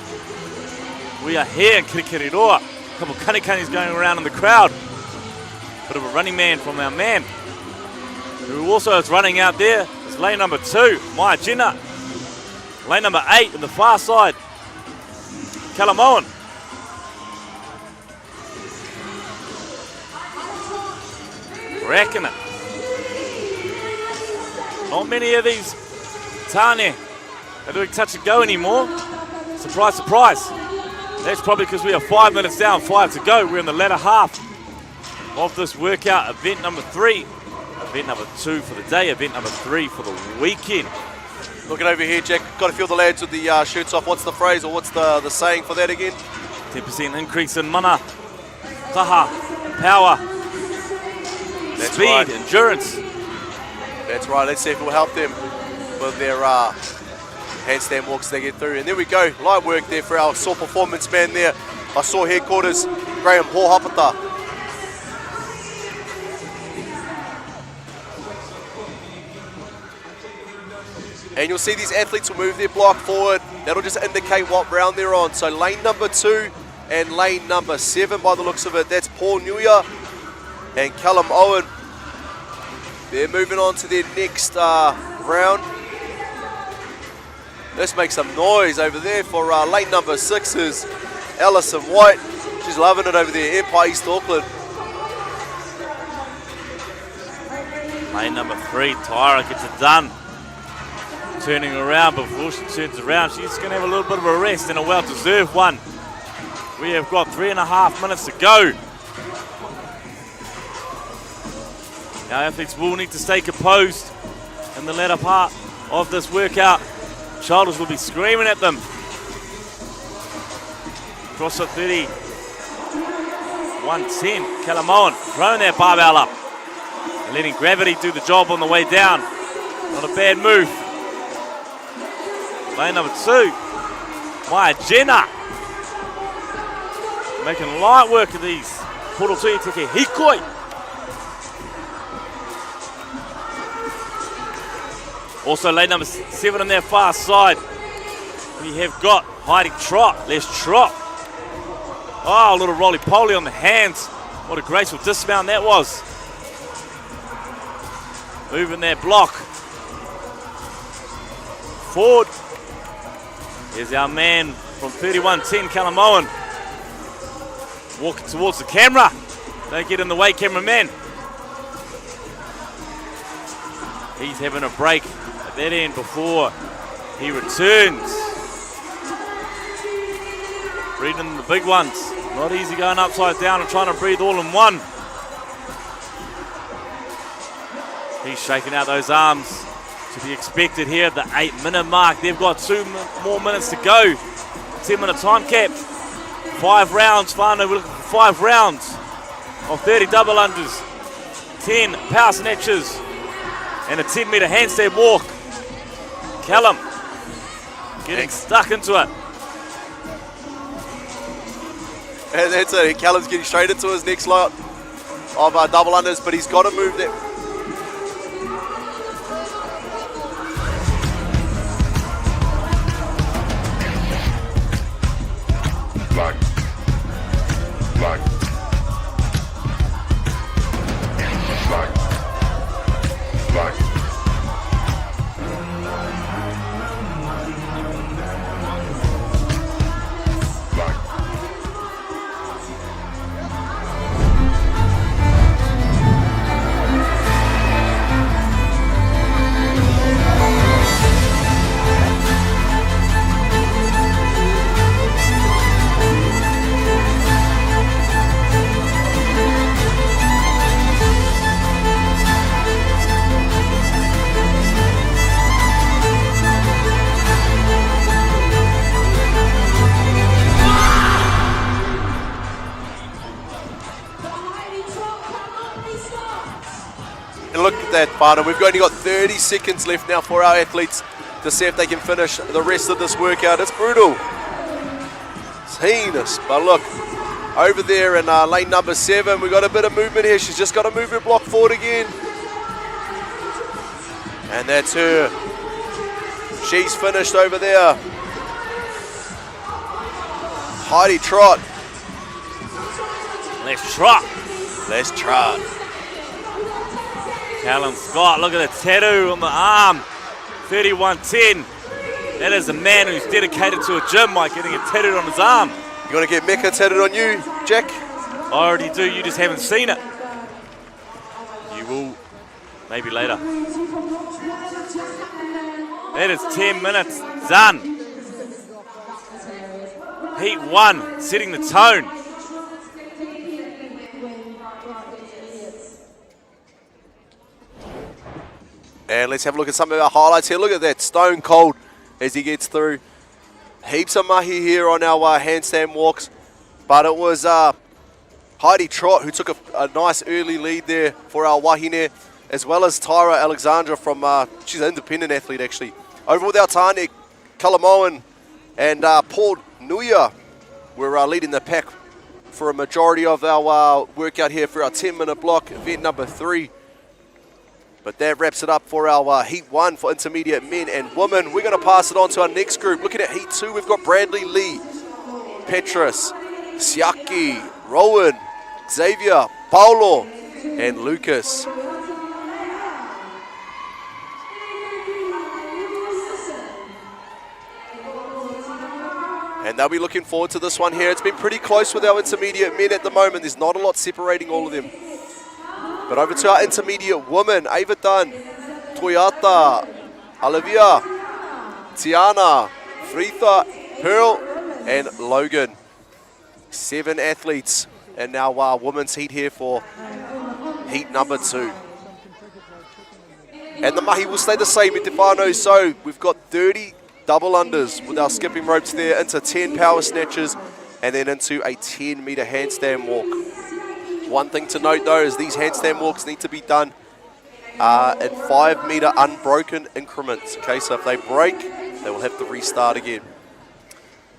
We are here in Kirikiriroa. A couple of kanikanis going around in the crowd. Bit of a running man from our man, who also is running out there. It's lane number 2, Maya Jenna. Lane number 8 on the far side, Callum Owen. Racking it. Not many of these Tane are doing touch and go anymore. Surprise, surprise. That's probably because we are 5 minutes down, 5 to go. We're in the latter half of this workout, event number 3. Event number 2 for the day, event number 3 for the weekend. Looking over here, Jack, got to feel the lads with the shirts off. What's the phrase, or what's the saying for that again? 10% increase in mana, kaha, power, That's speed, right. endurance. That's right. Let's see if it will help them with their handstand walks they get through. And there we go. Light work there for our sore performance man there. I saw headquarters, Graham Paul Hapata. And you'll see these athletes will move their block forward. That'll just indicate what round they're on. So lane number 2 and lane number 7 by the looks of it. That's Paul Nguya and Callum Owen. They're moving on to their next round. Let's make some noise over there for lane number 6 is Alison White. She's loving it over there, Empire East Auckland. Lane number 3, Tyra gets it done. Turning around, before she turns around, she's going to have a little bit of a rest, and a well-deserved one. We have got 3.5 minutes to go. Our athletes will need to stay composed in the latter part of this workout. Shoulders will be screaming at them. CrossFit 30, 110. Callum Owen throwing that barbell up and letting gravity do the job on the way down. Not a bad move. Lane number 2, Maya Jenna. Making light work of these. Porotui Teke Hikoi. Also lane number 7 on their far side. We have got Heidi Trot. Let's trot. Oh, a little roly-poly on the hands. What a graceful dismount that was. Moving that block forward. Here's our man from 3110, Callum Owen. Walking towards the camera. Don't get in the way, cameraman. He's having a break at that end before he returns. Breathing the big ones. Not easy going upside down and trying to breathe all in one. He's shaking out those arms. To be expected here at the 8-minute mark. They've got 2 more minutes to go. 10-minute time cap. 5 rounds, whānau. We're looking for 5 rounds of 30 double unders, 10 power snatches, and a 10-meter handstand walk. Callum getting stuck into it. And that's it. Callum's getting straight into his next lot of double unders, but he's got to move that. Black. Black. Black. Black. Black. that, Farnham. We've only got 30 seconds left now for our athletes to see if they can finish the rest of this workout. It's brutal. It's heinous. But look, over there in lane number 7, we've got a bit of movement here. She's just got to move her block forward again. And that's her. She's finished over there. Heidi Trott. Let's trot. Let's trot. Callum Scott, look at the tattoo on the arm. 3110. That is a man who's dedicated to a gym by getting it tattooed on his arm. You want to get Mecca tattooed on you, Jack? I already do, you just haven't seen it. You will, maybe later. That is 10 minutes done. Heat 1, setting the tone. And let's have a look at some of our highlights here. Look at that, stone cold as he gets through. Heaps of mahi here on our handstand walks. But it was Heidi Trott who took a nice early lead there for our wahine, as well as Tyra Alexandra from, she's an independent athlete actually. Over with our Tane Kalamoan and Paul Nuya were leading the pack for a majority of our workout here for our 10-minute block, event number 3. But that wraps it up for our Heat 1 for intermediate men and women. We're going to pass it on to our next group. Looking at Heat 2, we've got Bradley Lee, Petrus, Siaki, Rowan, Xavier, Paulo, and Lucas. And they'll be looking forward to this one here. It's been pretty close with our intermediate men at the moment. There's not a lot separating all of them. But over to our intermediate women, Ava Dunn, Toyota, Olivia, Tiana, Fritha, Pearl, and Logan. 7 athletes. And now our women's heat here for heat number 2. And the mahi will stay the same in Tefano. So we've got 30 double unders with our skipping ropes there into 10 power snatches and then into a 10-meter handstand walk. One thing to note though is these handstand walks need to be done in 5-meter unbroken increments. Okay, so if they break, they will have to restart again.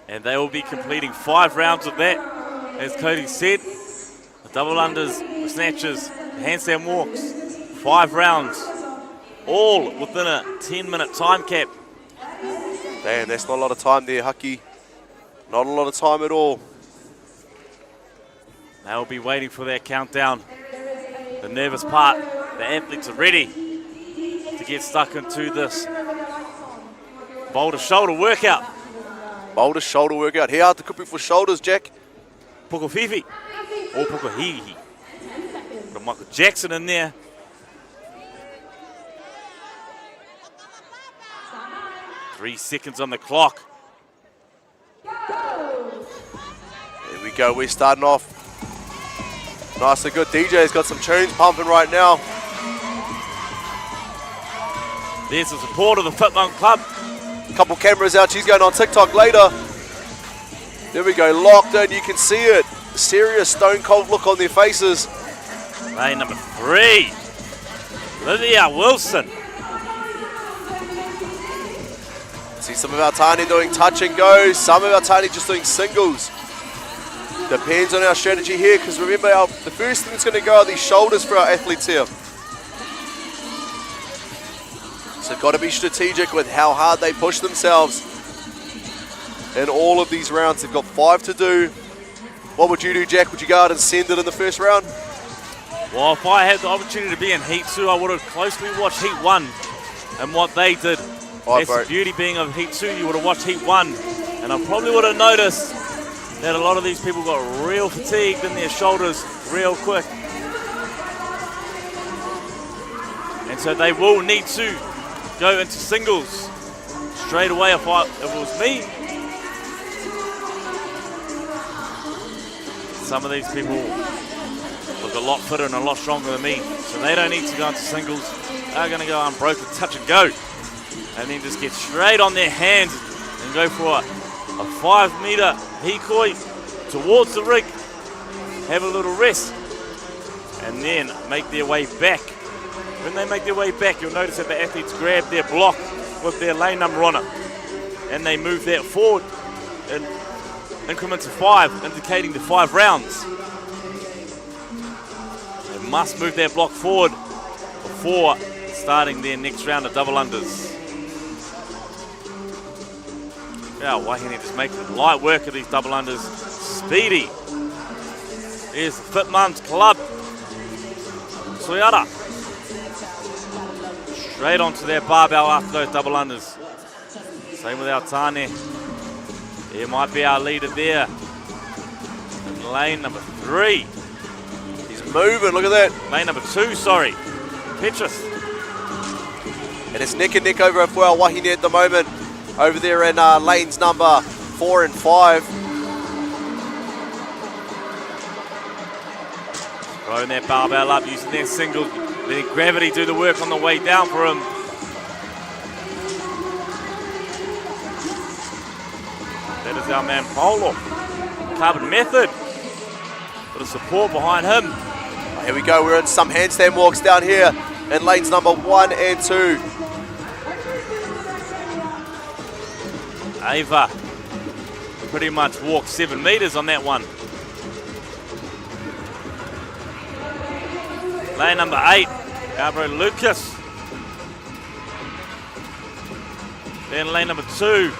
And they will be completing 5 rounds of that, as Cody said. The double unders, the snatches, the handstand walks, 5 rounds, all within a 10-minute time cap. Man, that's not a lot of time there, Hucky. Not a lot of time at all. They'll be waiting for their countdown. The nervous part, the athletes are ready to get stuck into this boulder shoulder workout. Boulder shoulder workout. Here to kupu for shoulders, Jack. Pukafifi or Pukahihi. Got Michael Jackson in there. Three seconds on the clock. There we go, we're starting off. Nice and good. DJ's got some tunes pumping right now. There's the support of the Fitmont Club. Couple cameras out, she's going on TikTok later. There we go, locked in, you can see it. Serious stone cold look on their faces. Lane number 3, Lydia Wilson. See some of our Tani doing touch and go, some of our Tani just doing singles. Depends on our strategy here, because remember, the first thing that's going to go are these shoulders for our athletes here. So got to be strategic with how hard they push themselves in all of these rounds. They've got 5 to do. What would you do, Jack? Would you go out and send it in the first round? Well, if I had the opportunity to be in Heat 2, I would have closely watched Heat 1 and what they did. That's the beauty being of Heat 2. You would have watched Heat 1, and I probably would have noticed that a lot of these people got real fatigued in their shoulders real quick. And so they will need to go into singles straight away if it was me. Some of these people look a lot fitter and a lot stronger than me, so they don't need to go into singles. They're going to go unbroken, touch and go, and then just get straight on their hands and go for a 5-meter hikoi towards the rig, have a little rest, and then make their way back When they make their way back, you'll notice that the athletes grab their block with their lane number on it, and they move that forward in increments of 5, indicating the 5 rounds. They must move their block forward before starting their next round of double unders. Now, Wahine just making light work of these double unders. Speedy. There's the Fit Mums Club. Toyota. Straight onto their barbell after those double unders. Same with our Tane. There might be our leader there. In lane number 3. He's moving, look at that. Lane number 2, sorry. Petrus. And it's neck and neck over for our Wahine at the moment. Over there in lanes number 4 and 5. Throwing that barbell up, using their single. Letting gravity do the work on the way down for him. That is our man Paulo. Carbon Method. Bit of support behind him. Oh, here we go, we're in some handstand walks down here in lanes number 1 and 2. Ava pretty much walked 7 meters on that one. Lane number 8, Gabriel Lucas. Then lane number 2,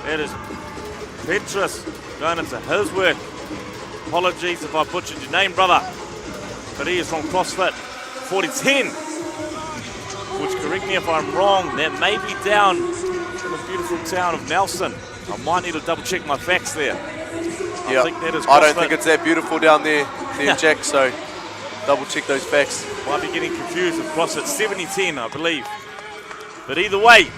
that is Petrus going into his work. Apologies if I butchered your name, brother, but he is from CrossFit 4010, which, correct me if I'm wrong, that may be down in the beautiful town of Nelson. I might need to double check my facts there. Yeah, I don't think it's that beautiful down there, Yeah. Jack, so double check those facts. Might be getting confused with CrossFit 7010, I believe. But either way,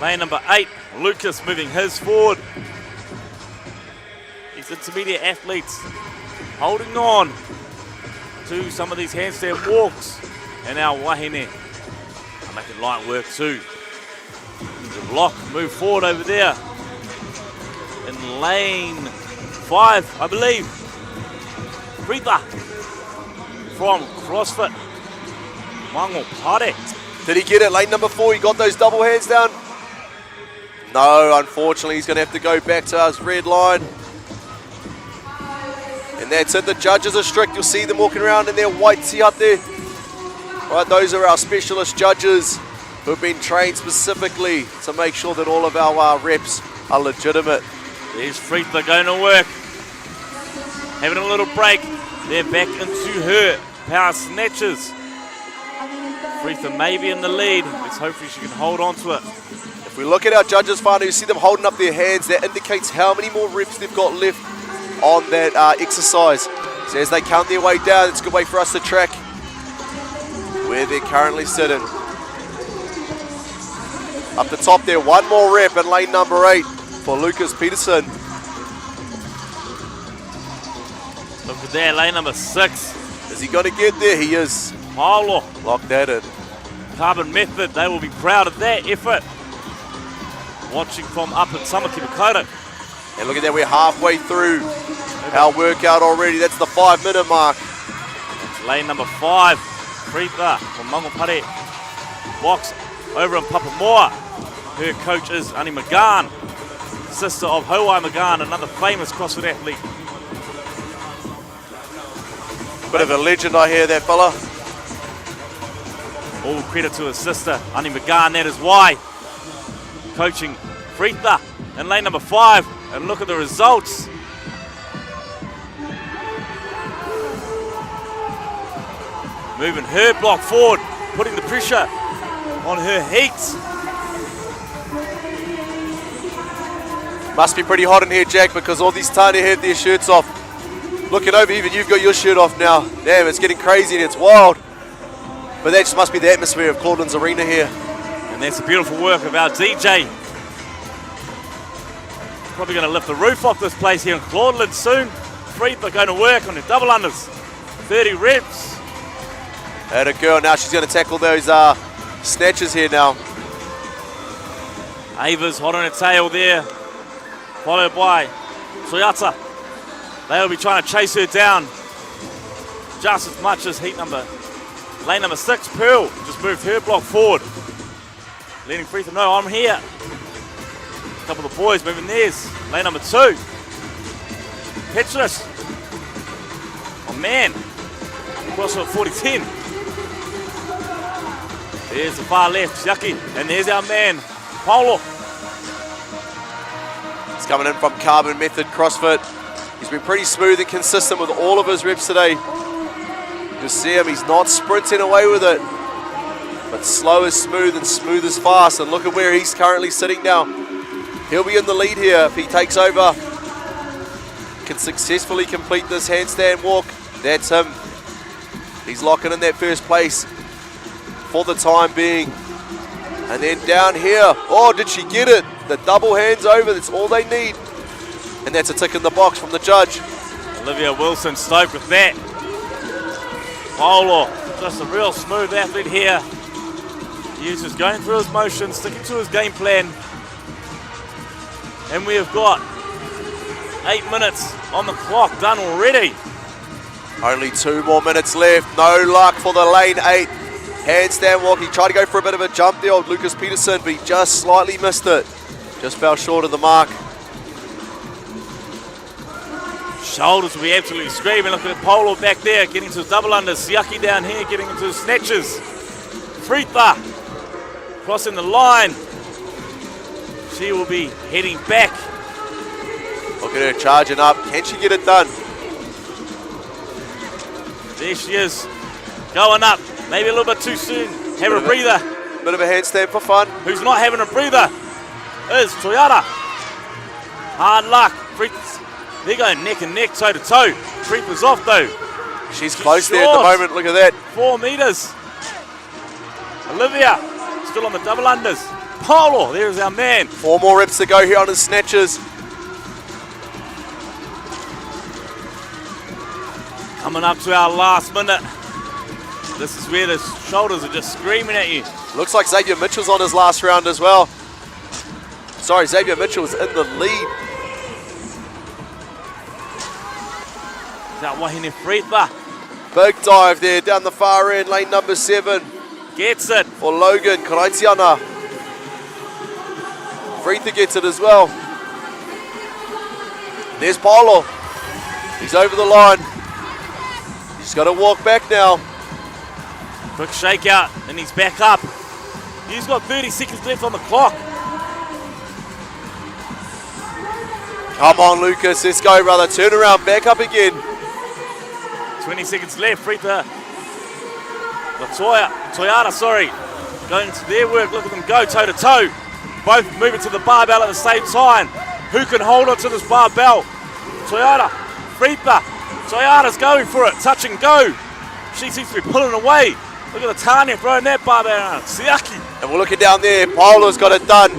lane number 8, Lucas moving his forward. These intermediate athletes holding on to some of these handstand walks. And our Wahine are making light work too. The block move forward over there. In lane 5, I believe. Rita from CrossFit Mango Pare. Did he get it? Lane number 4, he got those double hands down? No, unfortunately, he's going to have to go back to his red line. And that's it. The judges are strict. You'll see them walking around in their white tee up there. Right, those are our specialist judges who have been trained specifically to make sure that all of our reps are legitimate. There's Frita going to work. Having a little break. They're back into her power snatches. Frita may be in the lead. Let's hopefully she can hold on to it. If we look at our judges, Whānau, you see them holding up their hands. That indicates how many more reps they've got left on that exercise. So as they count their way down, it's a good way for us to track where they're currently sitting. Up the top there, one more rep in lane number 8 for Lucas Peterson. Look at that, lane number 6. Is he going to get there? He is. Paulo. Lock that in. Carbon Method, they will be proud of that effort. Watching from up at Samaki Makota. And look at that, we're halfway through our workout already. That's the 5-minute mark. It's lane number 5. Frita from Mangopare. Box over in Papamoa. Her coach is Ani Magan, sister of Hauai Magan, another famous CrossFit athlete. Bit of a legend, I hear that fella. All credit to his sister, Ani Magan, that is why. Coaching Frita in lane number 5. And look at the results. Moving her block forward, putting the pressure on her heat. Must be pretty hot in here, Jack, because all these tiny have their shirts off. Looking over, even you've got your shirt off now. Damn, it's getting crazy and it's wild. But that just must be the atmosphere of Claudelands Arena here. And that's the beautiful work of our DJ. Probably going to lift the roof off this place here in Claudelands soon. Frita going to work on the double unders. 30 reps. That a girl. Now she's going to tackle those snatches here now. Ava's hot on her tail there. Followed by Toyota. They'll be trying to chase her down. just as much as lane number 6, Pearl. Just moved her block forward. Letting Freitha know I'm here. A couple of the boys moving theirs. Lane number 2. Petrus. Oh man. Cross at 40-10. There's the far left, Yaki. And there's our man, Paulo. He's coming in from Carbon Method CrossFit. He's been pretty smooth and consistent with all of his reps today. You see him, he's not sprinting away with it. But slow is smooth and smooth is fast. And look at where he's currently sitting now. He'll be in the lead here if he takes over. Can successfully complete this handstand walk. That's him. He's locking in that first place for the time being. And then down here, oh, did she get it? The double hands over, that's all they need. And that's a tick in the box from the judge. Olivia Wilson stoked with that. Paulo, just a real smooth athlete here. He's just going through his motions, sticking to his game plan. And we have got 8 minutes on the clock done already. Only 2 more minutes left. No luck for the lane 8 handstand walk. He tried to go for a bit of a jump there of Lucas Peterson, but he just slightly missed it. Just fell short of the mark. Shoulders will be absolutely screaming. Look at Paulo back there, getting to his double unders. Siaki down here, getting into his snatches. Freitha crossing the line. She will be heading back. Look at her charging up. Can she get it done? There she is, going up. Maybe a little bit too soon. Have a breather. Bit of a handstand for fun. Who's not having a breather is Toyota. Hard luck. They're going neck and neck, toe to toe. Freitha's off though. She's close there at the moment. Look at that. 4 meters. Olivia still on the double unders. Paulo, there's our man. 4 more reps to go here on his snatches. Coming up to our last minute. This is where the shoulders are just screaming at you. Looks like Xavier Mitchell's on his last round as well. Sorry, Xavier Mitchell's in the lead. That Wahine Freitha. Big dive there down the far end, lane number 7. Gets it. For Logan Karaitiana. Freitha gets it as well. There's Paulo. He's over the line. He's got to walk back now. Quick shakeout, and he's back up. He's got 30 seconds left on the clock. Come on, Lucas. Let's go, brother. Turn around, back up again. 20 seconds left. Freitha. Toyota, sorry. Going to their work. Look at them go toe to toe. Both moving to the barbell at the same time. Who can hold on to this barbell? Toyota, Freitha. Toyota's going for it. Touch and go. She seems to be pulling away. Look at the Tanya throwing that barbell around. Siaki. And we're looking down there. Paulo's got it done.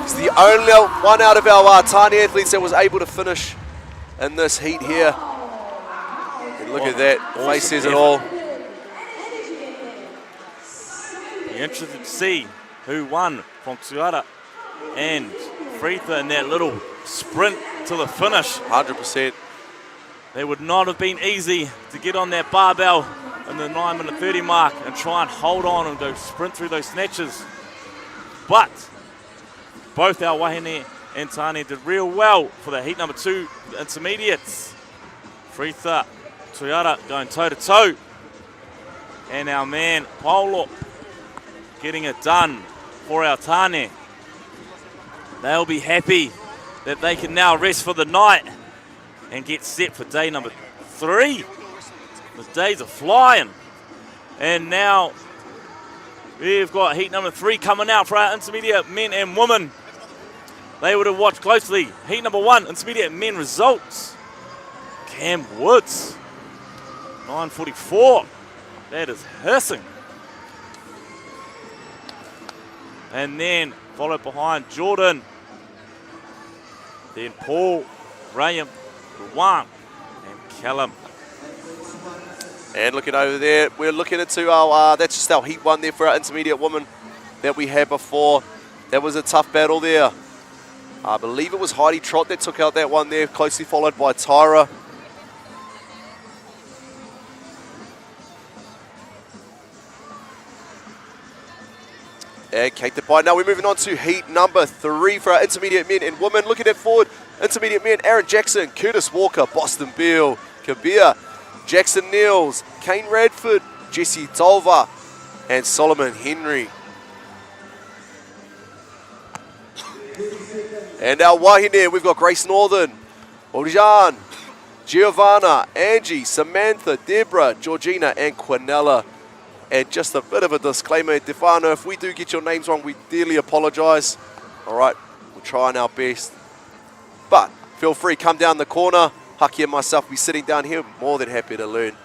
He's the only one out of our Tanya athletes that was able to finish in this heat here. And look at that. Awesome. Face says it all. Be interested to see who won from Toyota and Freitha in that little sprint to the finish. 100%. They would not have been easy to get on that barbell in the 9:30 mark and try and hold on and go sprint through those snatches. But both our Wahine and Tani did real well for the heat number 2 intermediates. Freitha, Toyota going toe to toe. And our man Paulo getting it done for our Tane. They'll be happy that they can now rest for the night and get set for day number 3. The days are flying. And now we've got heat number 3 coming out for our intermediate men and women. They would have watched closely. Heat number 1, intermediate men results. Cam Woods, 9:44. That is hissing. And then followed behind Jordan. Then Paul, Graham, Ruan, and Callum. And looking over there, we're looking into our, that's just our heat 1 there for our intermediate women that we had before. That was a tough battle there. I believe it was Heidi Trott that took out that one there, closely followed by Tyra. And Kate the Pie. Now we're moving on to heat number 3 for our intermediate men and women. Looking at forward, intermediate men, Aaron Jackson, Curtis Walker, Boston Beale, Kabir, Jackson Niels, Kane Radford, Jesse Tolva, and Solomon Henry. And our wahine, we've got Grace Northern, Orjan, Giovanna, Angie, Samantha, Deborah, Georgina, and Quinella. And just a bit of a disclaimer, Defano, if we do get your names wrong, we dearly apologise. All right, we're trying our best. But feel free, come down the corner. Haki and myself will be sitting down here, more than happy to learn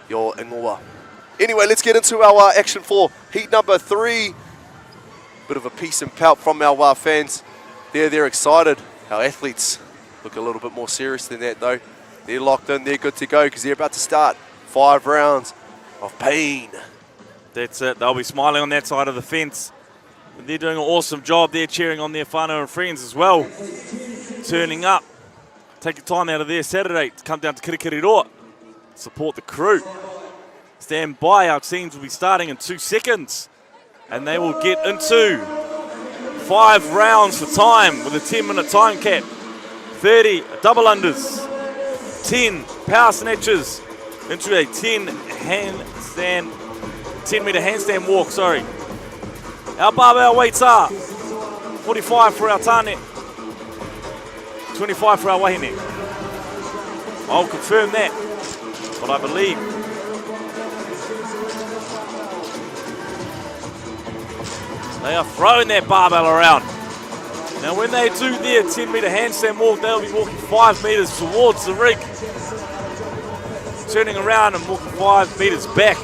your ingoa. Anyway, let's get into our action for heat number 3. Bit of a peace and pout from our fans. They're excited. Our athletes look a little bit more serious than that though. They're locked in, they're good to go because they're about to start 5 rounds of pain. That's it. They'll be smiling on that side of the fence. They're doing an awesome job. They're cheering on their whānau and friends as well. Turning up. Taking time out of their Saturday to come down to Kirikiriroa. Support the crew. Stand by. Our teams will be starting in 2 seconds. And they will get into 5 rounds for time with a 10-minute time cap. 30 double unders. 10 power snatches into a 10-meter handstand walk, sorry. Our barbell weights are 45 for our tāne, 25 for our wahine. I'll confirm that, but I believe. They are throwing that barbell around. Now when they do their 10-meter handstand walk, they'll be walking 5 meters towards the rig. Turning around and walking 5 meters back.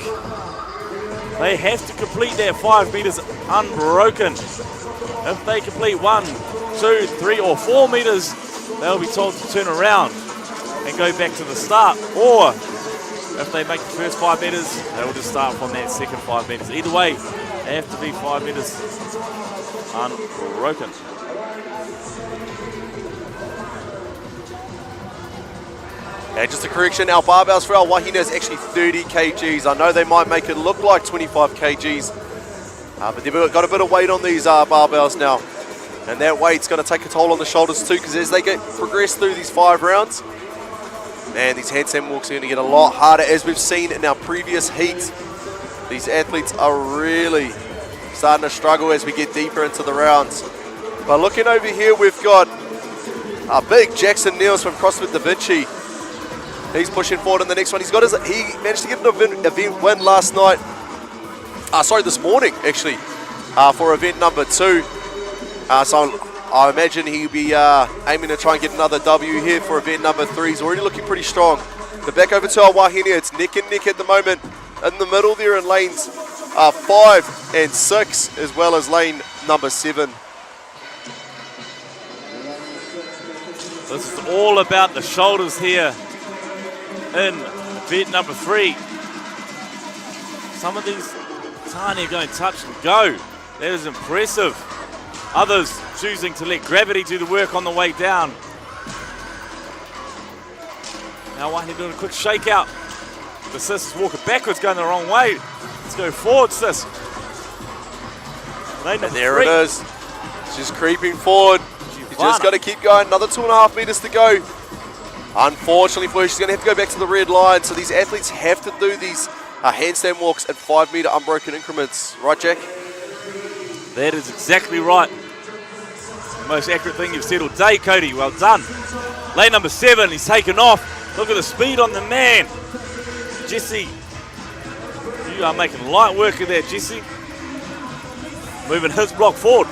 They have to complete that 5 meters unbroken. If they complete 1, 2, 3, or 4 meters, they'll be told to turn around and go back to the start. Or if they make the first 5 meters, they will just start from that second 5 meters. Either way, they have to be 5 meters unbroken. And just a correction, our barbells for our wahine is actually 30 kgs. I know they might make it look like 25 kgs, but they've got a bit of weight on these barbells now. And that weight's going to take a toll on the shoulders too, because as they progress through these 5 rounds, man, these handstand walks are going to get a lot harder. As we've seen in our previous heats, these athletes are really starting to struggle as we get deeper into the rounds. But looking over here, we've got a big Jackson Niels from CrossFit Da Vinci. He's pushing forward in the next one. He managed to get an event win last night. This morning actually, for event number 2. So I imagine he'll be aiming to try and get another W here for event number 3. He's already looking pretty strong. But back over to our wahine, it's neck and neck at the moment. In the middle there in lanes 5 and 6, as well as lane number 7. This is all about the shoulders here in event number 3. Some of these tiny are going touch and go. That is impressive. Others choosing to let gravity do the work on the way down. Now wahine doing a quick shakeout. The sis is walking backwards, going the wrong way. Let's go forward, sis. And there it is. She's creeping forward. You just got to keep going. Another 2.5 meters to go. Unfortunately for her, she's going to have to go back to the red line. So these athletes have to do these handstand walks at 5 meter unbroken increments. Right, Jack? That is exactly right. The most accurate thing you've said all day, Cody. Well done. Lane number 7, he's taken off. Look at the speed on the man. Jesse, you are making light work of that, Jesse. Moving his block forward.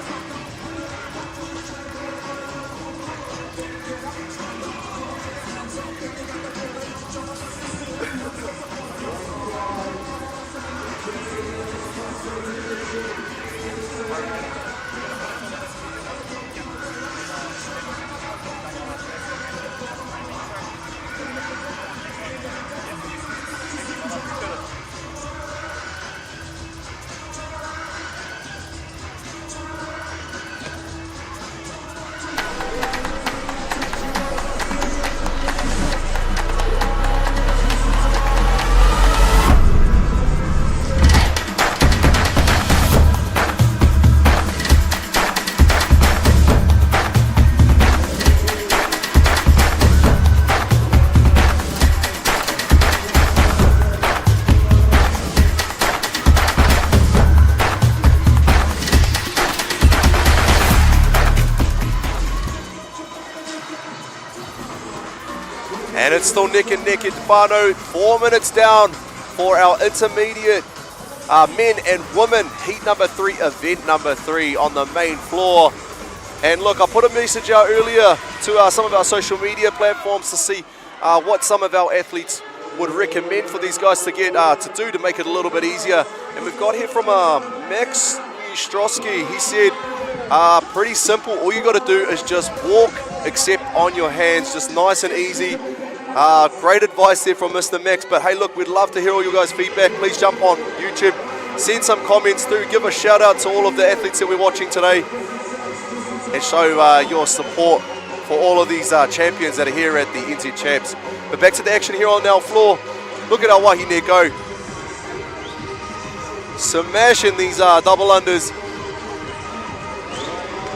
And it's still neck and neck at whānau. 4 minutes down for our intermediate men and women. Heat number 3, event number 3 on the main floor. And look, I put a message out earlier to some of our social media platforms to see what some of our athletes would recommend for these guys to get to do to make it a little bit easier. And we've got here from Max Strosky. He said, pretty simple. All you got to do is just walk, except on your hands, just nice and easy. Great advice there from Mr. Max. But hey, look, we'd love to hear all you guys' feedback. Please jump on YouTube, send some comments through, give a shout out to all of the athletes that we're watching today, and show your support for all of these champions that are here at the NZ Champs. But back to the action here on our floor. Look at our wahine go. Smashing these double unders.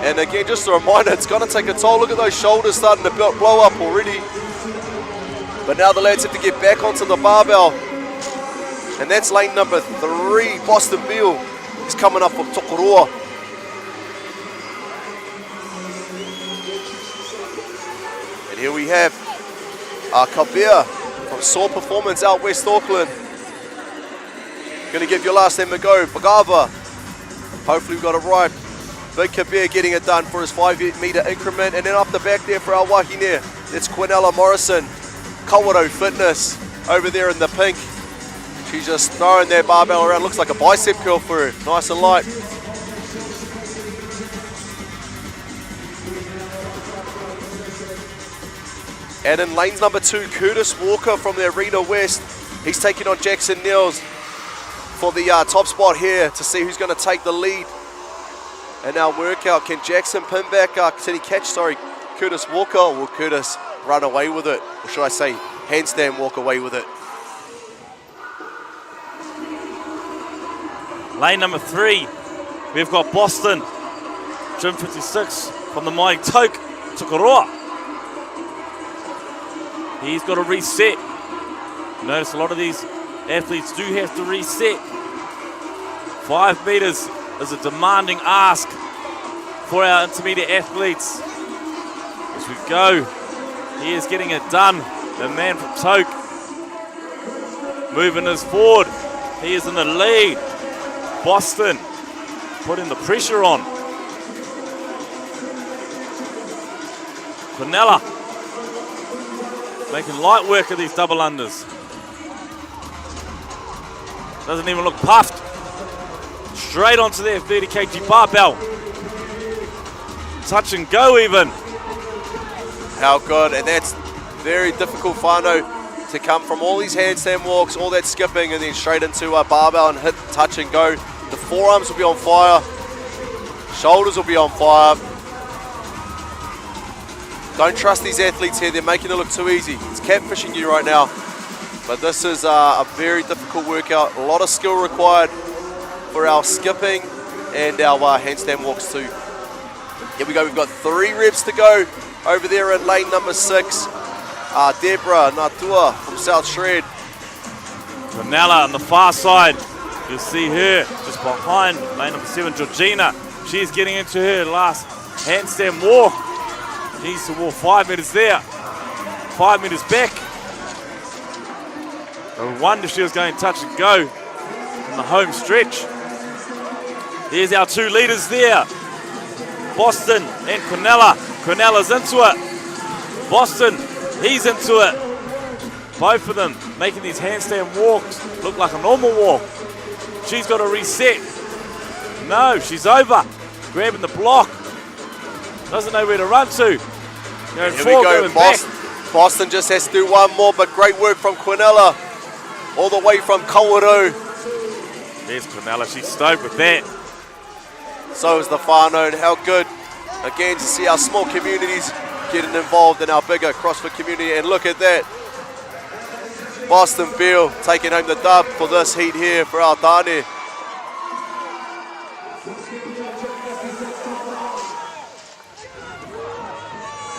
And again, just a reminder, it's going to take a toll. Look at those shoulders starting to blow up already. But now the lads have to get back onto the barbell. And that's lane number 3, Boston Beal. He's coming up from Tokoroa. And here we have Kabir from Saw Performance out West Auckland. Going to give your last name a go. Bagava. Hopefully we got it right. Big Kabir getting it done for his 5 metre increment. And then up the back there for our wahine, that's Quinella Morrison. Kawarau Fitness over there in the pink. She's just throwing that barbell around. Looks like a bicep curl for her. Nice and light. And in lanes number 2, Curtis Walker from the Arena West. He's taking on Jackson Niels for the top spot here to see who's going to take the lead. And our workout, can Jackson pin back, can he catch, Curtis Walker, or will Curtis run away with it? Or should I say, handstand walk away with it? Lane number 3, we've got Boston, Gym 56 from the Mighty Toke, Tokoroa. He's got to reset. Notice a lot of these athletes do have to reset. 5 meters is a demanding ask for our intermediate athletes. As we go, he is getting it done. The man from Toke moving us forward. He is in the lead. Boston putting the pressure on. Quinella making light work of these double unders. Doesn't even look puffed. Straight onto their 30 kg barbell. Touch and go even. How good, and that's very difficult whānau to come from all these handstand walks, all that skipping, and then straight into a barbell and hit touch and go. The forearms will be on fire. Shoulders will be on fire. Don't trust these athletes here. They're making it look too easy. It's catfishing you right now. But this is a very difficult workout. A lot of skill required for our skipping and our handstand walks too. Here we go. We've got 3 reps to go over there in lane number 6. Deborah Natua from South Shred. Quinella on the far side. You'll see her just behind lane number 7, Georgina. She's getting into her last handstand walk. She needs to walk 5 meters there, 5 meters back. I wonder if she was going touch and go in the home stretch. There's our 2 leaders there. Boston and Quinella. Quinella's into it. Boston, he's into it. Both of them making these handstand walks look like a normal walk. She's got to reset. No, she's over. Grabbing the block. Doesn't know where to run to. Going Here forward, we go. going back. Boston just has to do one more, but great work from Quinella. All the way from Kawarau. There's Quinella. She's stoked with that. So is the whānau, and how good, again, to see our small communities getting involved in our bigger CrossFit community. And look at that. Boston Beal taking home the dub for this heat here for our Dane.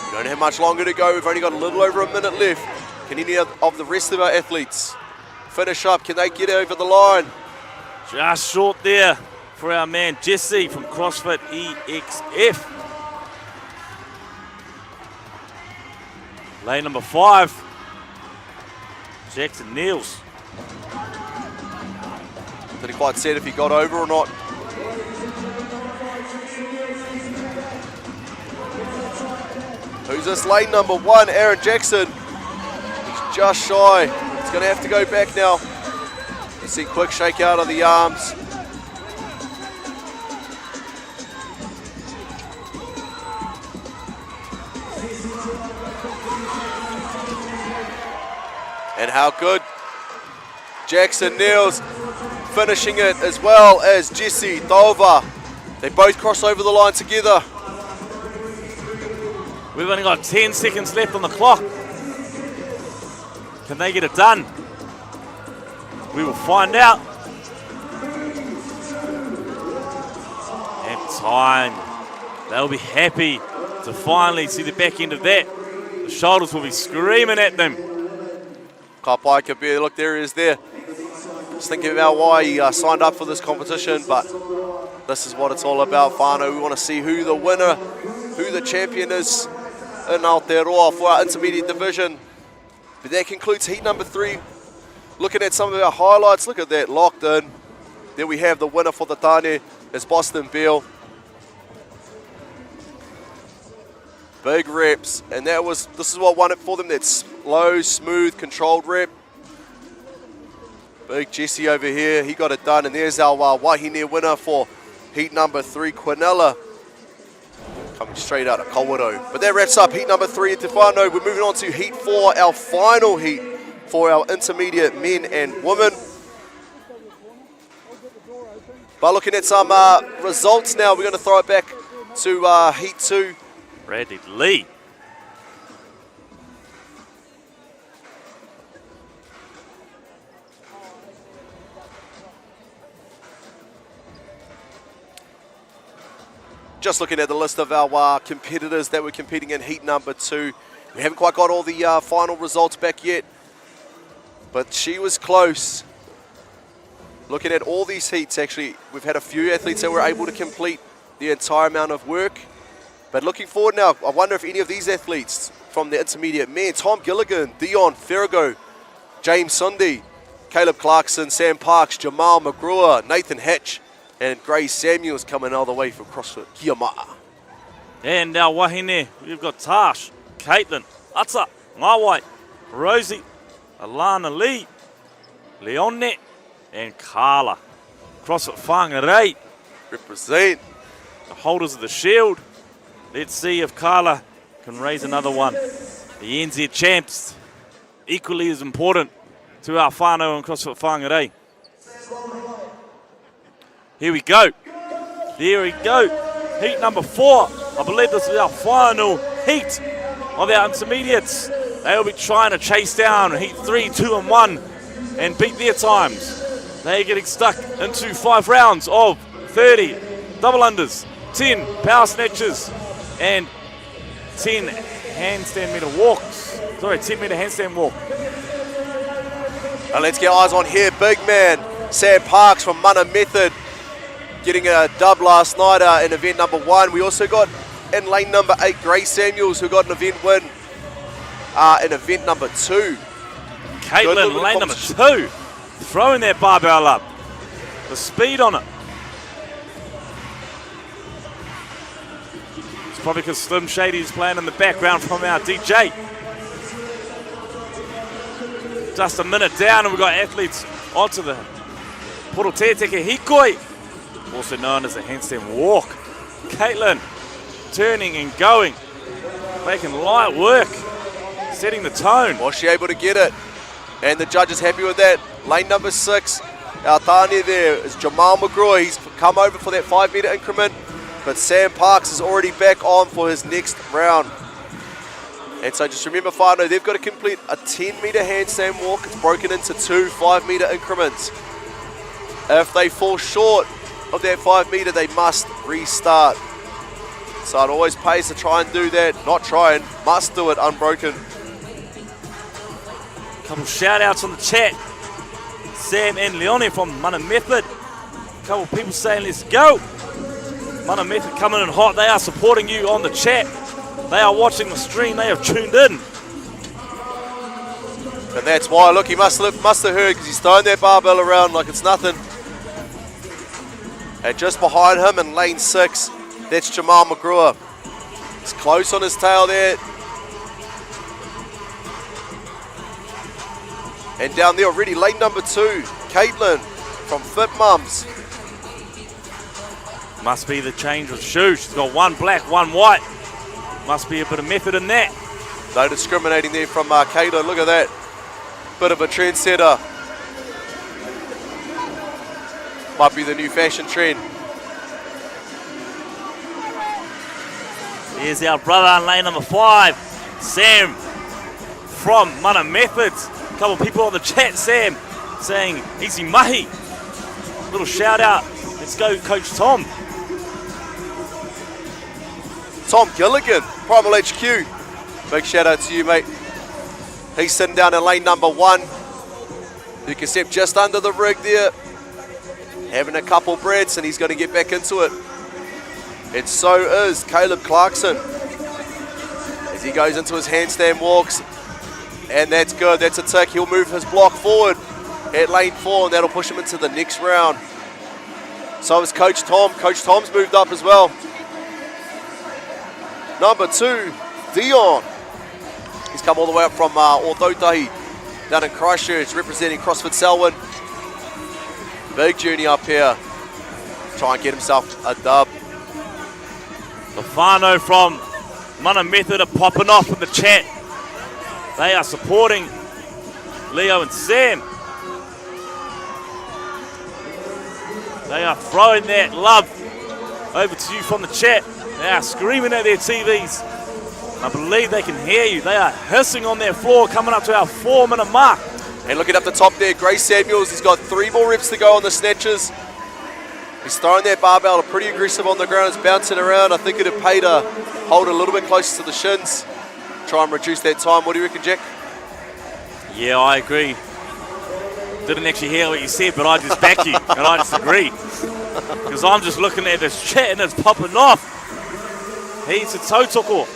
We don't have much longer to go. We've only got a little over a minute left. Can any of the rest of our athletes finish up? Can they get over the line? Just short there for our man Jesse from CrossFit EXF. Lane number 5, Jackson Niels. Didn't quite said if he got over or not. Who's this? Lane number 1, Aaron Jackson. He's just shy. He's going to have to go back now. You see quick shake out of the arms. And how good. Jackson Niels finishing it, as well as Jesse Dover. They both cross over the line together. We've only got 10 seconds left on the clock. Can they get it done? We will find out. And time. They'll be happy to finally see the back end of that. The shoulders will be screaming at them. Kapai Kabir, look, there he is there. Just thinking about why he signed up for this competition, but this is what it's all about, whānau. We want to see who the winner, who the champion is in Aotearoa for our intermediate division. But that concludes heat number 3. Looking at some of our highlights, look at that, locked in. There we have the winner for the Tane, is Boston Beal. Big reps, and this is what won it for them, that slow, smooth, controlled rep. Big Jesse over here, he got it done, and there's our Wahine winner for heat number 3, Quinella, coming straight out of Kawerau. But that wraps up heat number 3 at Te Whānau. We're moving on to heat 4, our final heat for our intermediate men and women. But looking at some results now, we're going to throw it back to heat 2. Bradley Lee. Just looking at the list of our competitors that were competing in heat number 2. We haven't quite got all the final results back yet, but she was close. Looking at all these heats, actually, we've had a few athletes that were able to complete the entire amount of work. But looking forward now, I wonder if any of these athletes from the intermediate men, Tom Gilligan, Dion Ferrago, James Sunday, Caleb Clarkson, Sam Parks, Jamal McGrewer, Nathan Hatch, and Gray Samuels coming all the way from CrossFit Kiama'a. And our wahine, we've got Tash, Caitlin, Atsa, Ngawai, Rosie, Alana Lee, Leone, and Carla. CrossFit Whangarei. Represent. The holders of the shield. Let's see if Carla can raise another one. The NZ champs, equally as important to our whānau and CrossFit Whangarei. Here we go. There we go. Heat number 4. I believe this is our final heat of our intermediates. They'll be trying to chase down heat 3, 2 and 1 and beat their times. They're getting stuck into 5 rounds of 30 double unders, 10 power snatches, and 10 handstand meter walks. Sorry, 10 meter handstand walk. And let's get eyes on here. Big man, Sam Parks from Mana Method, getting a dub last night in event number 1. We also got in lane number 8, Gray Samuels, who got an event win in event number 2. Caitlin, lane number 2, throwing that barbell up. The speed on it. It's probably because Slim Shady is playing in the background from our DJ. Just a minute down and we've got athletes onto the Poroteteke Hikoi, also known as the handstand walk. Caitlin turning and going, making light work, setting the tone. Was she able to get it? And the judge is happy with that. Lane number 6, our Tane there is Jamal McGraw. He's come over for that 5 meter increment, but Sam Parks is already back on for his next round. And so just remember, whānau, they've got to complete a 10 meter handstand walk. It's broken into 2 5 meter increments. If they fall short of that 5 meter, they must restart. So it always pays to try and do that. Not try and must do it unbroken. Couple shout outs on the chat. Sam and Leone from Mana Method. Couple people saying let's go. Mana Method coming in hot. They are supporting you on the chat. They are watching the stream. They have tuned in. And that's why, look, he must have heard because he's throwing that barbell around like it's nothing. And just behind him in lane 6, that's Jamal McGrew. He's close on his tail there. And down there already, lane number 2, Caitlin from Fit Mums. Must be the change of shoes. She's got one black, one white. Must be a bit of method in that. No discriminating there from Caitlin. Look at that. Bit of a trendsetter. Might be the new fashion trend. Here's our brother in lane number 5, Sam from Mana Methods. A couple of people on the chat, Sam, saying easy mahi. Little shout out. Let's go, Coach Tom. Tom Gilligan, Primal HQ. Big shout out to you, mate. He's sitting down in lane number 1. You can step just under the rig there. Having a couple breaths and he's going to get back into it. And so is Caleb Clarkson. As he goes into his handstand walks. And that's good, that's a tick. He'll move his block forward at lane 4 and that'll push him into the next round. So is Coach Tom. Coach Tom's moved up as well. Number 2, Dion. He's come all the way up from Orthotahi down in Christchurch, representing CrossFit Selwyn. Big journey up here. Try and get himself a dub. The whānau from Mana Method are popping off in the chat. They are supporting Leo and Sam. They are throwing that love over to you from the chat. They are screaming at their TVs. I believe they can hear you. They are hissing on their floor, coming up to our 4-minute mark. And looking up the top there, Grace Samuels, he's got 3 more reps to go on the snatches. He's throwing that barbell pretty aggressive on the ground. It's bouncing around. I think it'd pay to hold it a little bit closer to the shins. Try and reduce that time. What do you reckon, Jack? Yeah, I agree. Didn't actually hear what you said, but I just back you, and I just agree. Because I'm just looking at this chat and it's popping off. He's a tautoko.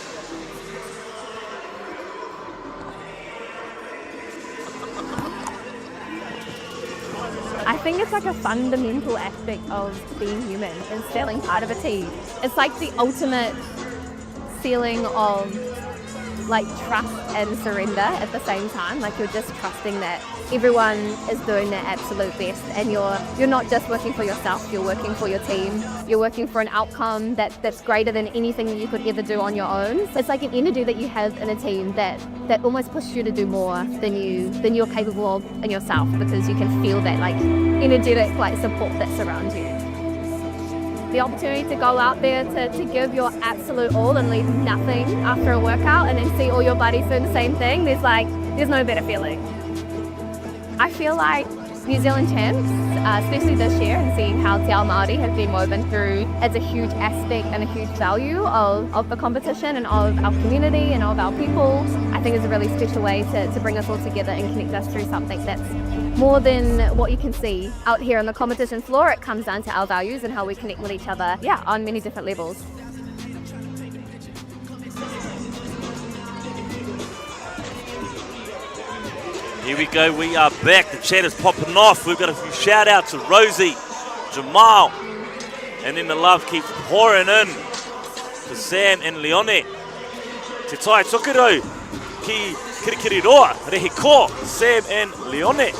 I think it's like a fundamental aspect of being human and feeling part of a team. It's like the ultimate feeling of like trust and surrender at the same time. Like you're just trusting that everyone is doing their absolute best and you're not just working for yourself, you're working for your team. You're working for an outcome that's greater than anything that you could ever do on your own. It's like an energy that you have in a team that almost pushes you to do more than you're capable of in yourself, because you can feel that like energetic like support that's around you. The opportunity to go out there to give your absolute all and leave nothing after a workout and then see all your buddies doing the same thing, there's no better feeling. I feel like New Zealand champs, especially this year, and seeing how Te Ao Māori have been woven through as a huge aspect and a huge value of the competition and of our community and of our people, I think is a really special way to bring us all together and connect us through something that's more than what you can see out here on the competition floor. It comes down to our values and how we connect with each other, on many different levels. Here we go, we are back. The chat is popping off. We've got a few shout outs to Rosie, Jamal, and then the love keeps pouring in for Sam and Leone. Te tai tukiro ki kirikiriroa, rehi ko, Sam and Leone.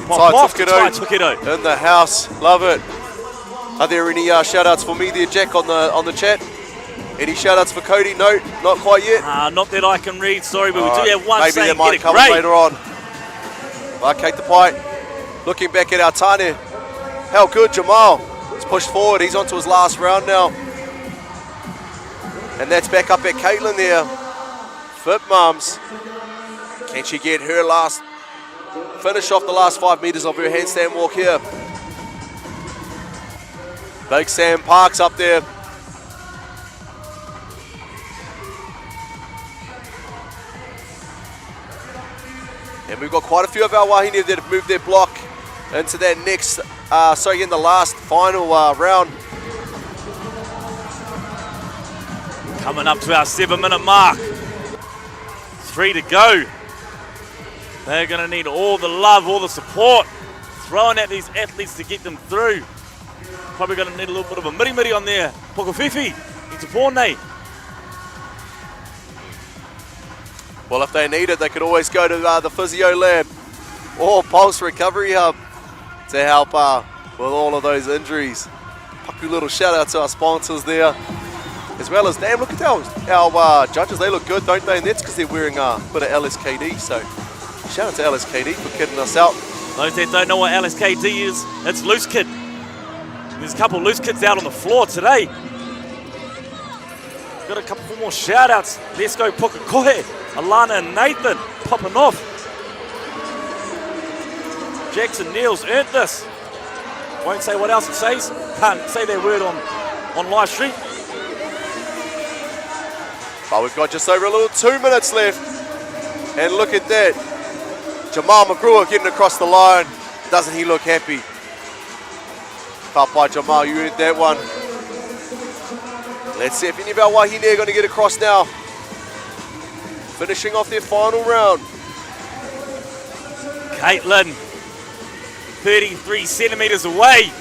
Pop off Te tai tukiro. In the house, love it. Are there any shout outs for me there, Jack, on the chat? Any shout outs for Cody? No, not quite yet. Not that I can read, sorry, but we do have one maybe saying that might get it come great. later on. Kate the Pike, looking back at our Tane. How good, Jamal. He's pushed forward, he's on to his last round now. And that's back up at Caitlin there. Fit Mums. Can she get her finish off the last 5 meters of her handstand walk here? Big Sam Parks up there. And we've got quite a few of our wahine that have moved their block into that next, in the last final round. Coming up to our 7-minute mark. 3 to go. They're going to need all the love, all the support thrown at these athletes to get them through. Probably going to need a little bit of a miri on there. Pokowhiwhi, Itapone. Well, if they need it, they could always go to the physio lab or Pulse Recovery Hub to help with all of those injuries. Paku little shout out to our sponsors there. As well as, damn, look at our judges, they look good, don't they? And that's because they're wearing a bit of LSKD, so shout out to LSKD for kidding us out. Those that don't know what LSKD is, it's Loose Kid. There's a couple of loose kids out on the floor today. Got a couple more shout outs. Let's go Pukakohe, Alana and Nathan popping off. Jackson Niels earned this. Won't say what else it says. Can't say that word on live stream. But we've got just over a little 2 minutes left. And look at that. Jamal McGrew getting across the line. Doesn't he look happy? Up by Jamal, you earned that one. Let's see if any of our Wahine are going to get across now. Finishing off their final round. Caitlin, 33 centimeters away.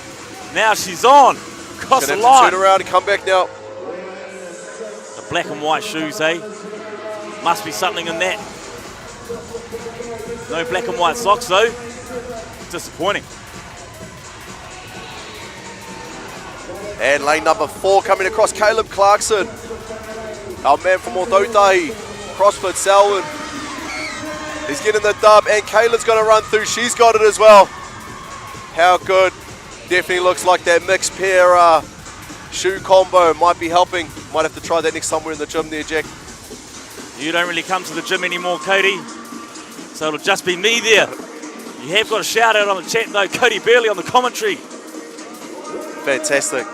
Now she's on. Cross the line. Turn around and come back now. The black and white shoes, eh? Must be something in that. No black and white socks though. Disappointing. And lane number 4 coming across, Caleb Clarkson. Our man from Odotahi, CrossFit Selwyn. He's getting the dub, and Caleb's going to run through. She's got it as well. How good. Definitely looks like that mixed pair shoe combo might be helping. Might have to try that next time we're in the gym there, Jack. You don't really come to the gym anymore, Cody. So it'll just be me there. You have got a shout out on the chat though, Cody Burley on the commentary. Fantastic.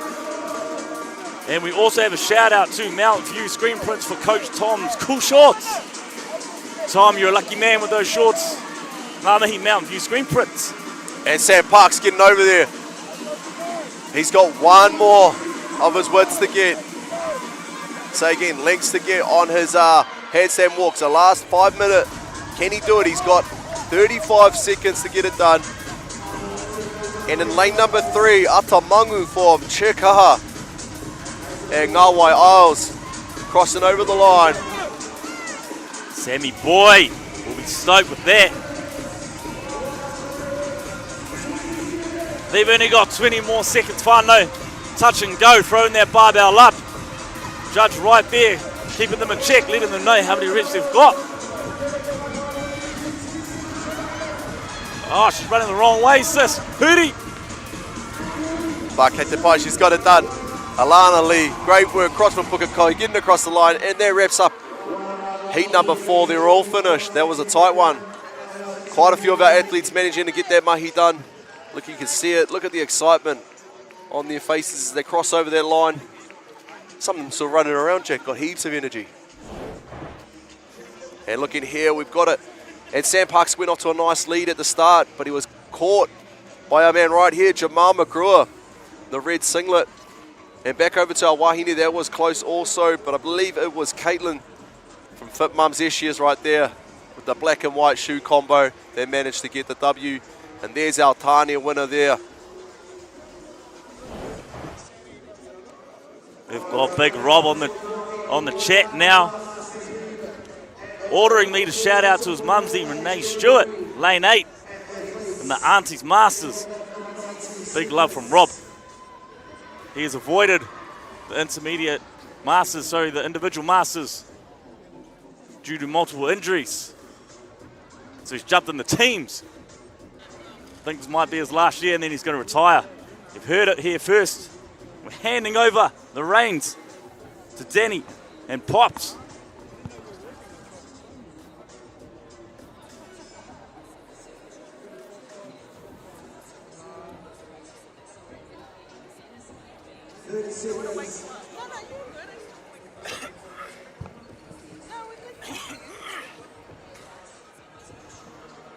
And we also have a shout out to Mountain View Screen Prints for Coach Tom's cool shorts. Tom, you're a lucky man with those shorts. Ngāmihi Mountain View Screen Prints. And Sam Parks getting over there. He's got one more of his widths to get. So again, lengths to get on his handstand walks. The last 5 minutes, can he do it? He's got 35 seconds to get it done. And in lane number 3, Atamangu for Chekaha. And Ngāwai Isles crossing over the line. Sammy Boy will be stoked with that. They've only got 20 more seconds. Whānau, touch and go, throwing that barbell up. Judge right there, keeping them in check, letting them know how many reps they've got. Oh, she's running the wrong way, sis. Hootie. But Kate Pai, she's got it done. Alana Lee, great work. Cross from Pukakohe, getting across the line, and that wraps up heat number 4. They're all finished. That was a tight one. Quite a few of our athletes managing to get that mahi done. Look, you can see it. Look at the excitement on their faces as they cross over that line. Some of them still running around, Jack. Got heaps of energy. And look in here, we've got it. And Sam Parks went off to a nice lead at the start, but he was caught by our man right here, Jamal McGrew, the red singlet. And back over to our Wahine, that was close also, but I believe it was Caitlin from Fit Mums. There she is right there with the black and white shoe combo. They managed to get the W. And there's our Tania winner there. We've got Big Rob on the chat now. Ordering me to shout out to his mumsy, Renee Stewart, lane 8, and the Aunties Masters. Big love from Rob. He has avoided the intermediate masters, the individual masters due to multiple injuries. So he's jumped in the teams. I think this might be his last year and then he's going to retire. You've heard it here first. We're handing over the reins to Danny and Pops.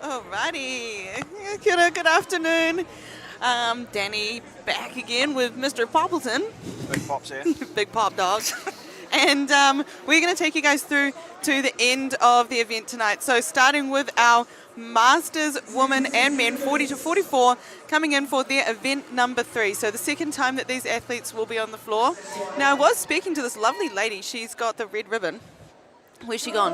Alrighty, good afternoon. Danny back again with Mr. Poppleton. Big Pops here. Big Pop Dog. And And we're going to take you guys through to the end of the event tonight. So starting with our Masters women and men 40 to 44 coming in for their event number 3. So the second time that these athletes will be on the floor. Now I was speaking to this lovely lady. She's got the red ribbon. Where's she gone?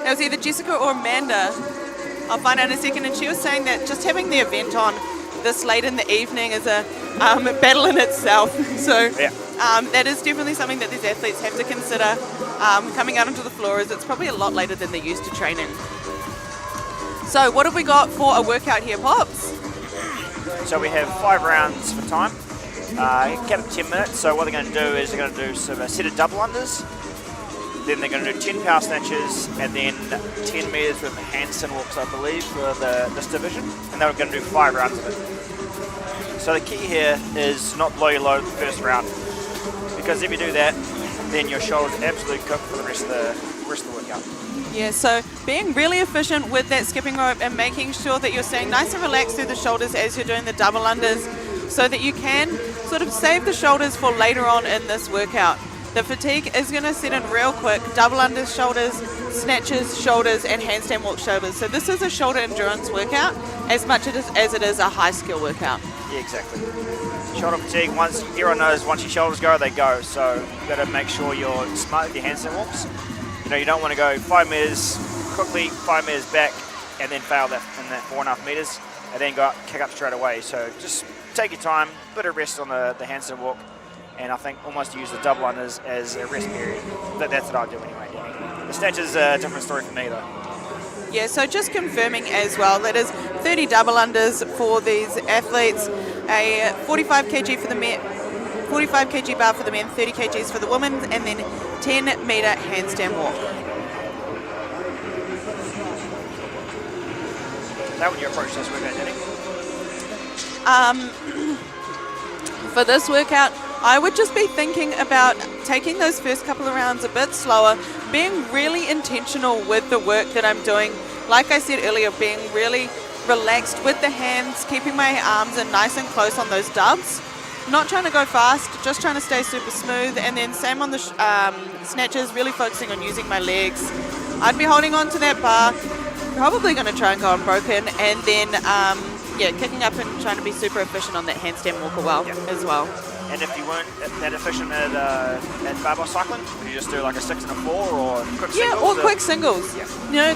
It was either Jessica or Amanda. I'll find out in a second. And she was saying that just having the event on this late in the evening is a battle in itself. So that is definitely something that these athletes have to consider coming out onto the floor, as it's probably a lot later than they're used to training. So what have we got for a workout here, Pops? So we have 5 rounds for time, capped 10 minutes. So what they're going to do is they're going to do a set of double unders, then they're going to do 10 power snatches, and then 10 metres with handstand walks, I believe, for this division. And they're going to do 5 rounds of it. So the key here is not blow your load the first round, because if you do that, then your shoulders absolutely cook for the rest of the workout. Yeah, so being really efficient with that skipping rope and making sure that you're staying nice and relaxed through the shoulders as you're doing the double unders, so that you can sort of save the shoulders for later on in this workout. The fatigue is going to set in real quick. Double unders, shoulders, snatches, shoulders, and handstand walk shoulders. So this is a shoulder endurance workout as much as it is a high skill workout. Yeah, exactly. Shoulder fatigue, once everyone knows once your shoulders go, they go. So you've got to make sure you're smart with your handstand walks. You know, you don't want to go 5 metres quickly, 5 metres back, and then fail that in that 4.5 metres, and then kick up straight away. So just take your time, bit of rest on the handstand walk, and I think almost use the double unders as a rest period. That's what I do anyway, Danny. The snatch is a different story for me though. Yeah, so just confirming as well, that is 30 double unders for these athletes, a 45 kg for the men, 45 kg bar for the men, 30 kgs for the women, and then 10 metre handstand walk. How would you approach this workout, Danny? For this workout, I would just be thinking about taking those first couple of rounds a bit slower, being really intentional with the work that I'm doing. Like I said earlier, being really relaxed with the hands, keeping my arms in nice and close on those dubs. Not trying to go fast, just trying to stay super smooth. And then same on the snatches, really focusing on using my legs. I'd be holding on to that bar, probably going to try and go unbroken, and then kicking up and trying to be super efficient on that handstand walk as well. And if you weren't that efficient at barbell cycling, would you just do like a 6 and a 4 or quick singles? Yeah, or quick singles. Yeah. You know,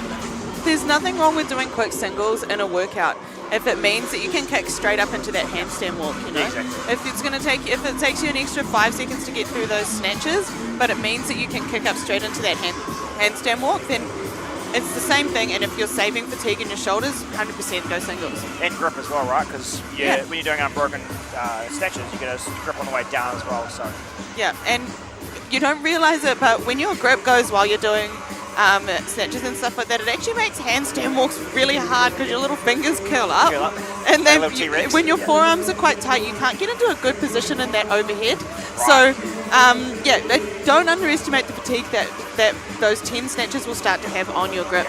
there's nothing wrong with doing quick singles in a workout if it means that you can kick straight up into that handstand walk, you know. Yeah, exactly. If it takes you an extra 5 seconds to get through those snatches, but it means that you can kick up straight into that handstand walk, then it's the same thing. And if you're saving fatigue in your shoulders, 100% go singles. And grip as well, right? Because when you're doing unbroken snatches, you get a grip on the way down as well. So yeah, and you don't realize it, but when your grip goes while you're doing snatches and stuff like that, it actually makes handstand walks really hard because your little fingers curl up. And then when your forearms are quite tight, you can't get into a good position in that overhead. Right. So don't underestimate the fatigue that those 10 snatches will start to have on your grip,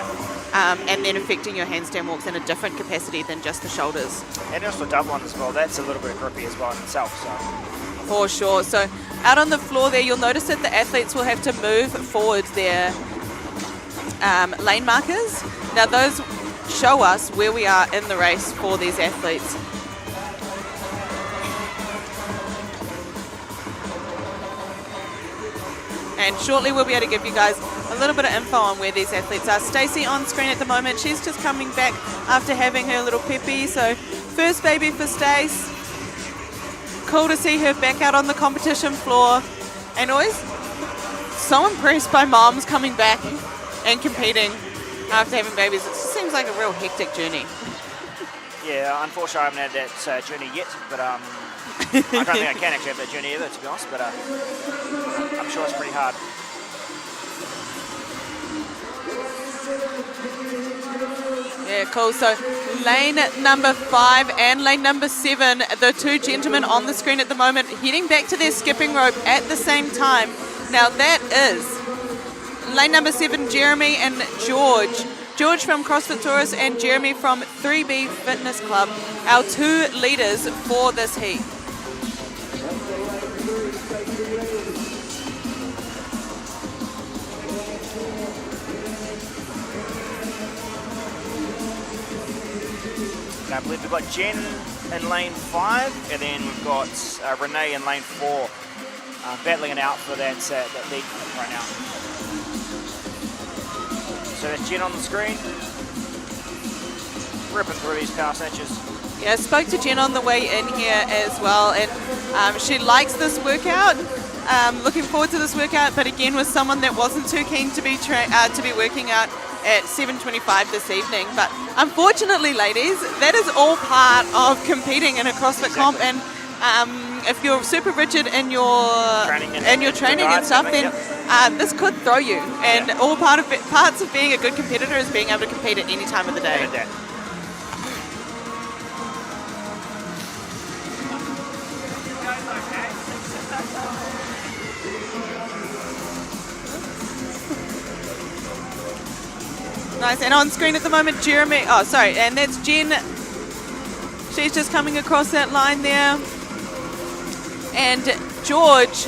and then affecting your handstand walks in a different capacity than just the shoulders. And also double one as well, that's a little bit grippy as well in itself. So. For sure. So out on the floor there, you'll notice that the athletes will have to move forward their lane markers. Now those show us where we are in the race for these athletes. And shortly we'll be able to give you guys a little bit of info on where these athletes are. Stacey on screen at the moment, she's just coming back after having her little peppy. So first baby for Stace. Cool to see her back out on the competition floor. And always so impressed by moms coming back and competing after having babies. It just seems like a real hectic journey. Yeah, unfortunately I haven't had that journey yet, but I don't think I can actually have that journey either, to be honest, but I'm sure it's pretty hard. Yeah, cool. So lane number 5 and lane number 7, the two gentlemen on the screen at the moment, heading back to their skipping rope at the same time. Now that is lane number 7, Jeremy and George. George from CrossFit Taurus and Jeremy from 3B Fitness Club, our two leaders for this heat. I believe we've got Jen in lane 5, and then we've got Renee in lane 4, battling it out for that lead right now. So that's Jen on the screen, ripping through these power snatches. Yeah, I spoke to Jen on the way in here as well, and she likes this workout. Looking forward to this workout, but again, was someone that wasn't too keen to be working out at 7:25 this evening. But unfortunately, ladies, that is all part of competing in a CrossFit comp, and if you're super rigid in your training and stuff, then this could throw you. And all parts of being a good competitor is being able to compete at any time of the day. Nice, and on screen at the moment, Jeremy, and that's Jen. She's just coming across that line there. And George,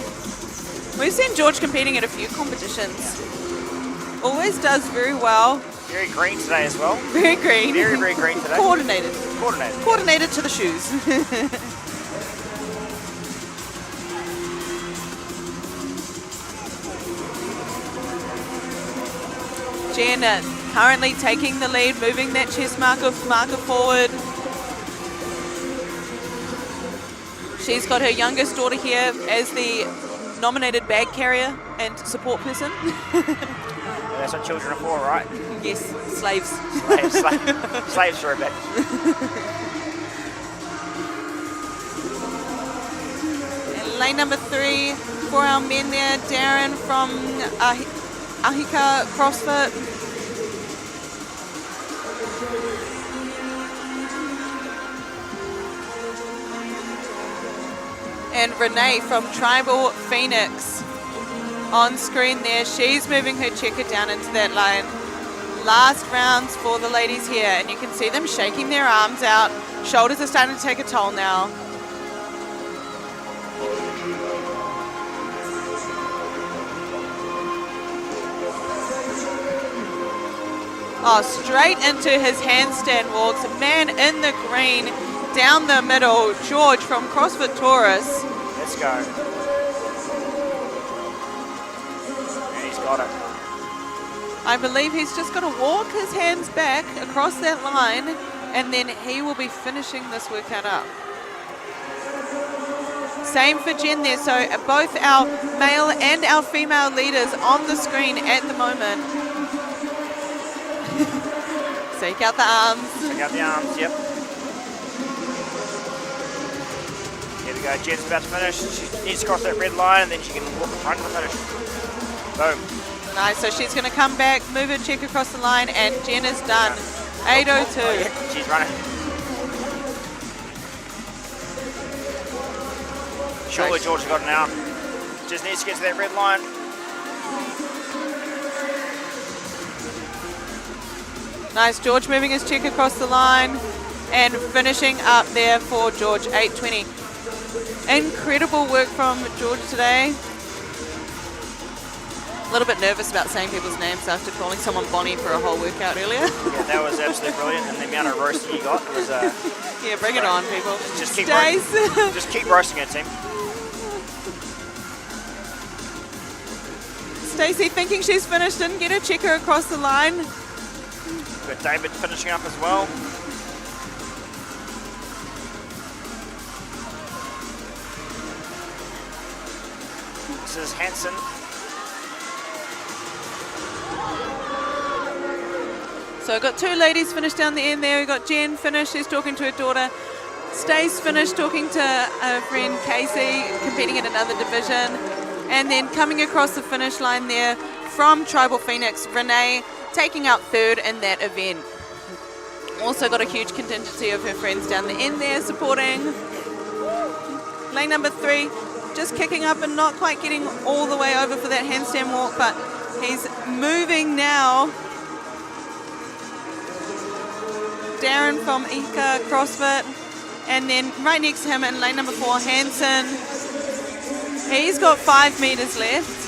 we've seen George competing at a few competitions. Always does very well. Very green today as well. Very green. Very, very green today. Coordinated. Coordinated. Coordinated to the shoes. Jen currently taking the lead, moving that chest marker forward. She's got her youngest daughter here as the nominated bag carrier and support person. That's what children are for, right? Yes, slaves. Slaves for a bit. And lane number 3 for our men there, Darren from Ahika CrossFit. And Renee from Tribal Phoenix on screen there. She's moving her checker down into that line. Last rounds for the ladies here, and you can see them shaking their arms out. Shoulders are starting to take a toll now. Oh, straight into his handstand walks. Man in the green. Down the middle, George from CrossFit Taurus. Let's go. And he's got it. I believe he's just got to walk his hands back across that line, and then he will be finishing this workout up. Same for Jen there, so both our male and our female leaders on the screen at the moment. Take out the arms. Take out the arms, yep. Here we go, Jen's about to finish. She needs to cross that red line and then she can walk in front of the finish. Boom. Nice, so she's going to come back, move her check across the line, and Jen is done. 8:02. Oh, yeah, she's running. Surely George has got it now. Just needs to get to that red line. Nice, George moving his check across the line and finishing up there for George, 8:20. Incredible work from George today. A little bit nervous about saying people's names after calling someone Bonnie for a whole workout earlier. Yeah, that was absolutely brilliant, and the amount of roasting you got was... yeah, bring it on, people. Just keep Stace. keep roasting it, team. Stacey thinking she's finished, didn't get her checker across the line. We've got David finishing up as well. This is Hansen. So I've got two ladies finished down the end there. We've got Jen finished, she's talking to her daughter. Stace finished talking to her friend Casey, competing in another division. And then coming across the finish line there from Tribal Phoenix, Renee taking out third in that event. Also got a huge contingency of her friends down the end there supporting. Lane number 3, just kicking up and not quite getting all the way over for that handstand walk, but he's moving now. Darren from Ika CrossFit, and then right next to him in lane number 4, Hansen. He's got 5 meters left.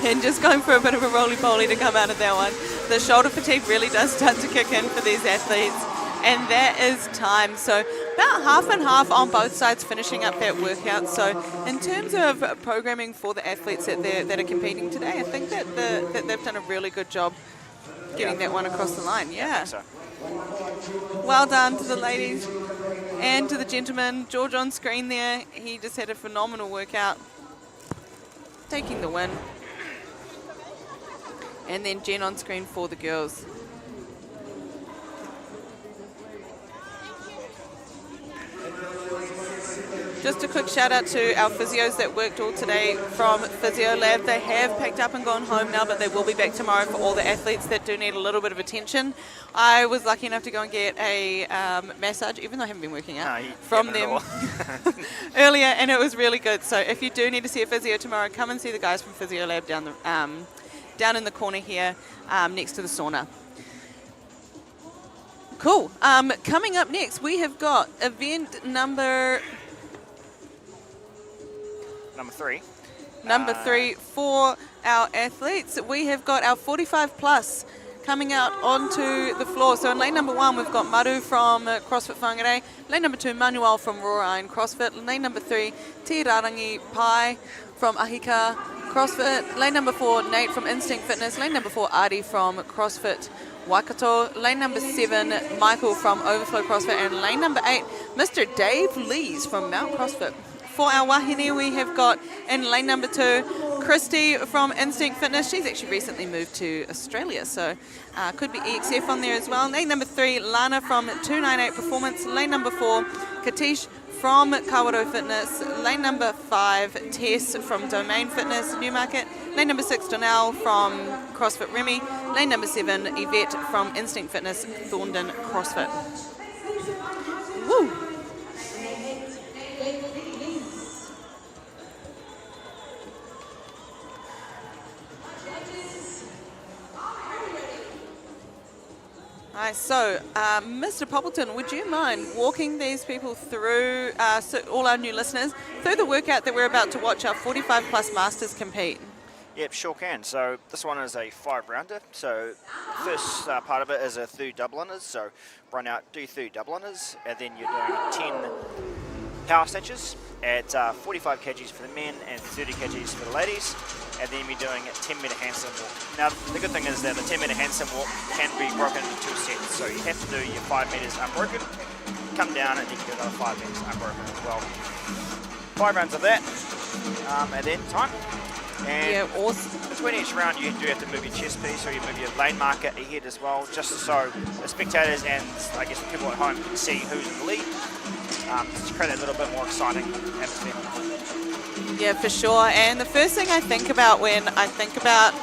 And just going for a bit of a roly-poly to come out of that one. The shoulder fatigue really does start to kick in for these athletes. And that is time. So about half and half on both sides finishing up that workout. So in terms of programming for the athletes that are competing today, I think that they've done a really good job getting that one across the line. Yeah. Well done to the ladies and to the gentlemen. George on screen there. He just had a phenomenal workout, taking the win. And then Jen on screen for the girls. Just a quick shout out to our physios that worked all today from Physio Lab. They have packed up and gone home now, but they will be back tomorrow for all the athletes that do need a little bit of attention. I was lucky enough to go and get a massage, even though I haven't been working out, from them earlier, and it was really good. So if you do need to see a physio tomorrow, come and see the guys from Physio Lab down in the corner here next to the sauna. Cool. Coming up next, we have got event number 3. Number 3 for our athletes. We have got our 45 plus coming out onto the floor. So in lane number 1, we've got Maru from CrossFit Whangarei. Lane number 2, Manuel from Raw Iron CrossFit. Lane number 3, Te Rarangi Pai from Ahika CrossFit. Lane number 4, Nate from Instinct Fitness. Lane number 4, Adi from CrossFit Waikato. Lane number 7, Michael from Overflow CrossFit. And lane number 8, Mr. Dave Lees from Mount CrossFit. For our wahine, we have got in lane number 2, Christy from Instinct Fitness. She's actually recently moved to Australia, so could be EXF on there as well. Lane number 3, Lana from 298 Performance. Lane number 4, Katish from Kawaro Fitness. Lane number 5, Tess from Domain Fitness, Newmarket. Lane number 6, Donnell from CrossFit Remy. Lane number 7, Yvette from Instinct Fitness, Thorndon CrossFit. Woo! Nice. So, Mr. Poppleton, would you mind walking these people through, so all our new listeners, through the workout that we're about to watch our 45 plus masters compete? Yep, sure can. So this one is a 5-rounder. So first part of it is a 2 double unders. So run out, do 2 double unders, and then you're doing 10 power snatches at 45 kgs for the men and 30 kgs for the ladies. And then you're doing a 10-meter handstand walk. Now, the good thing is that the 10-meter handstand walk can be broken into 2 sets. So you have to do your 5 meters unbroken, come down, and then you do another 5 meters unbroken as well. 5 rounds of that, and then time. And yeah, awesome. Between each round, you do have to move your chest piece, or you move your lane marker ahead as well, just so the spectators and I guess the people at home can see who's in the lead, to create a little bit more exciting atmosphere. Yeah, for sure. And the first thing I think about when I think about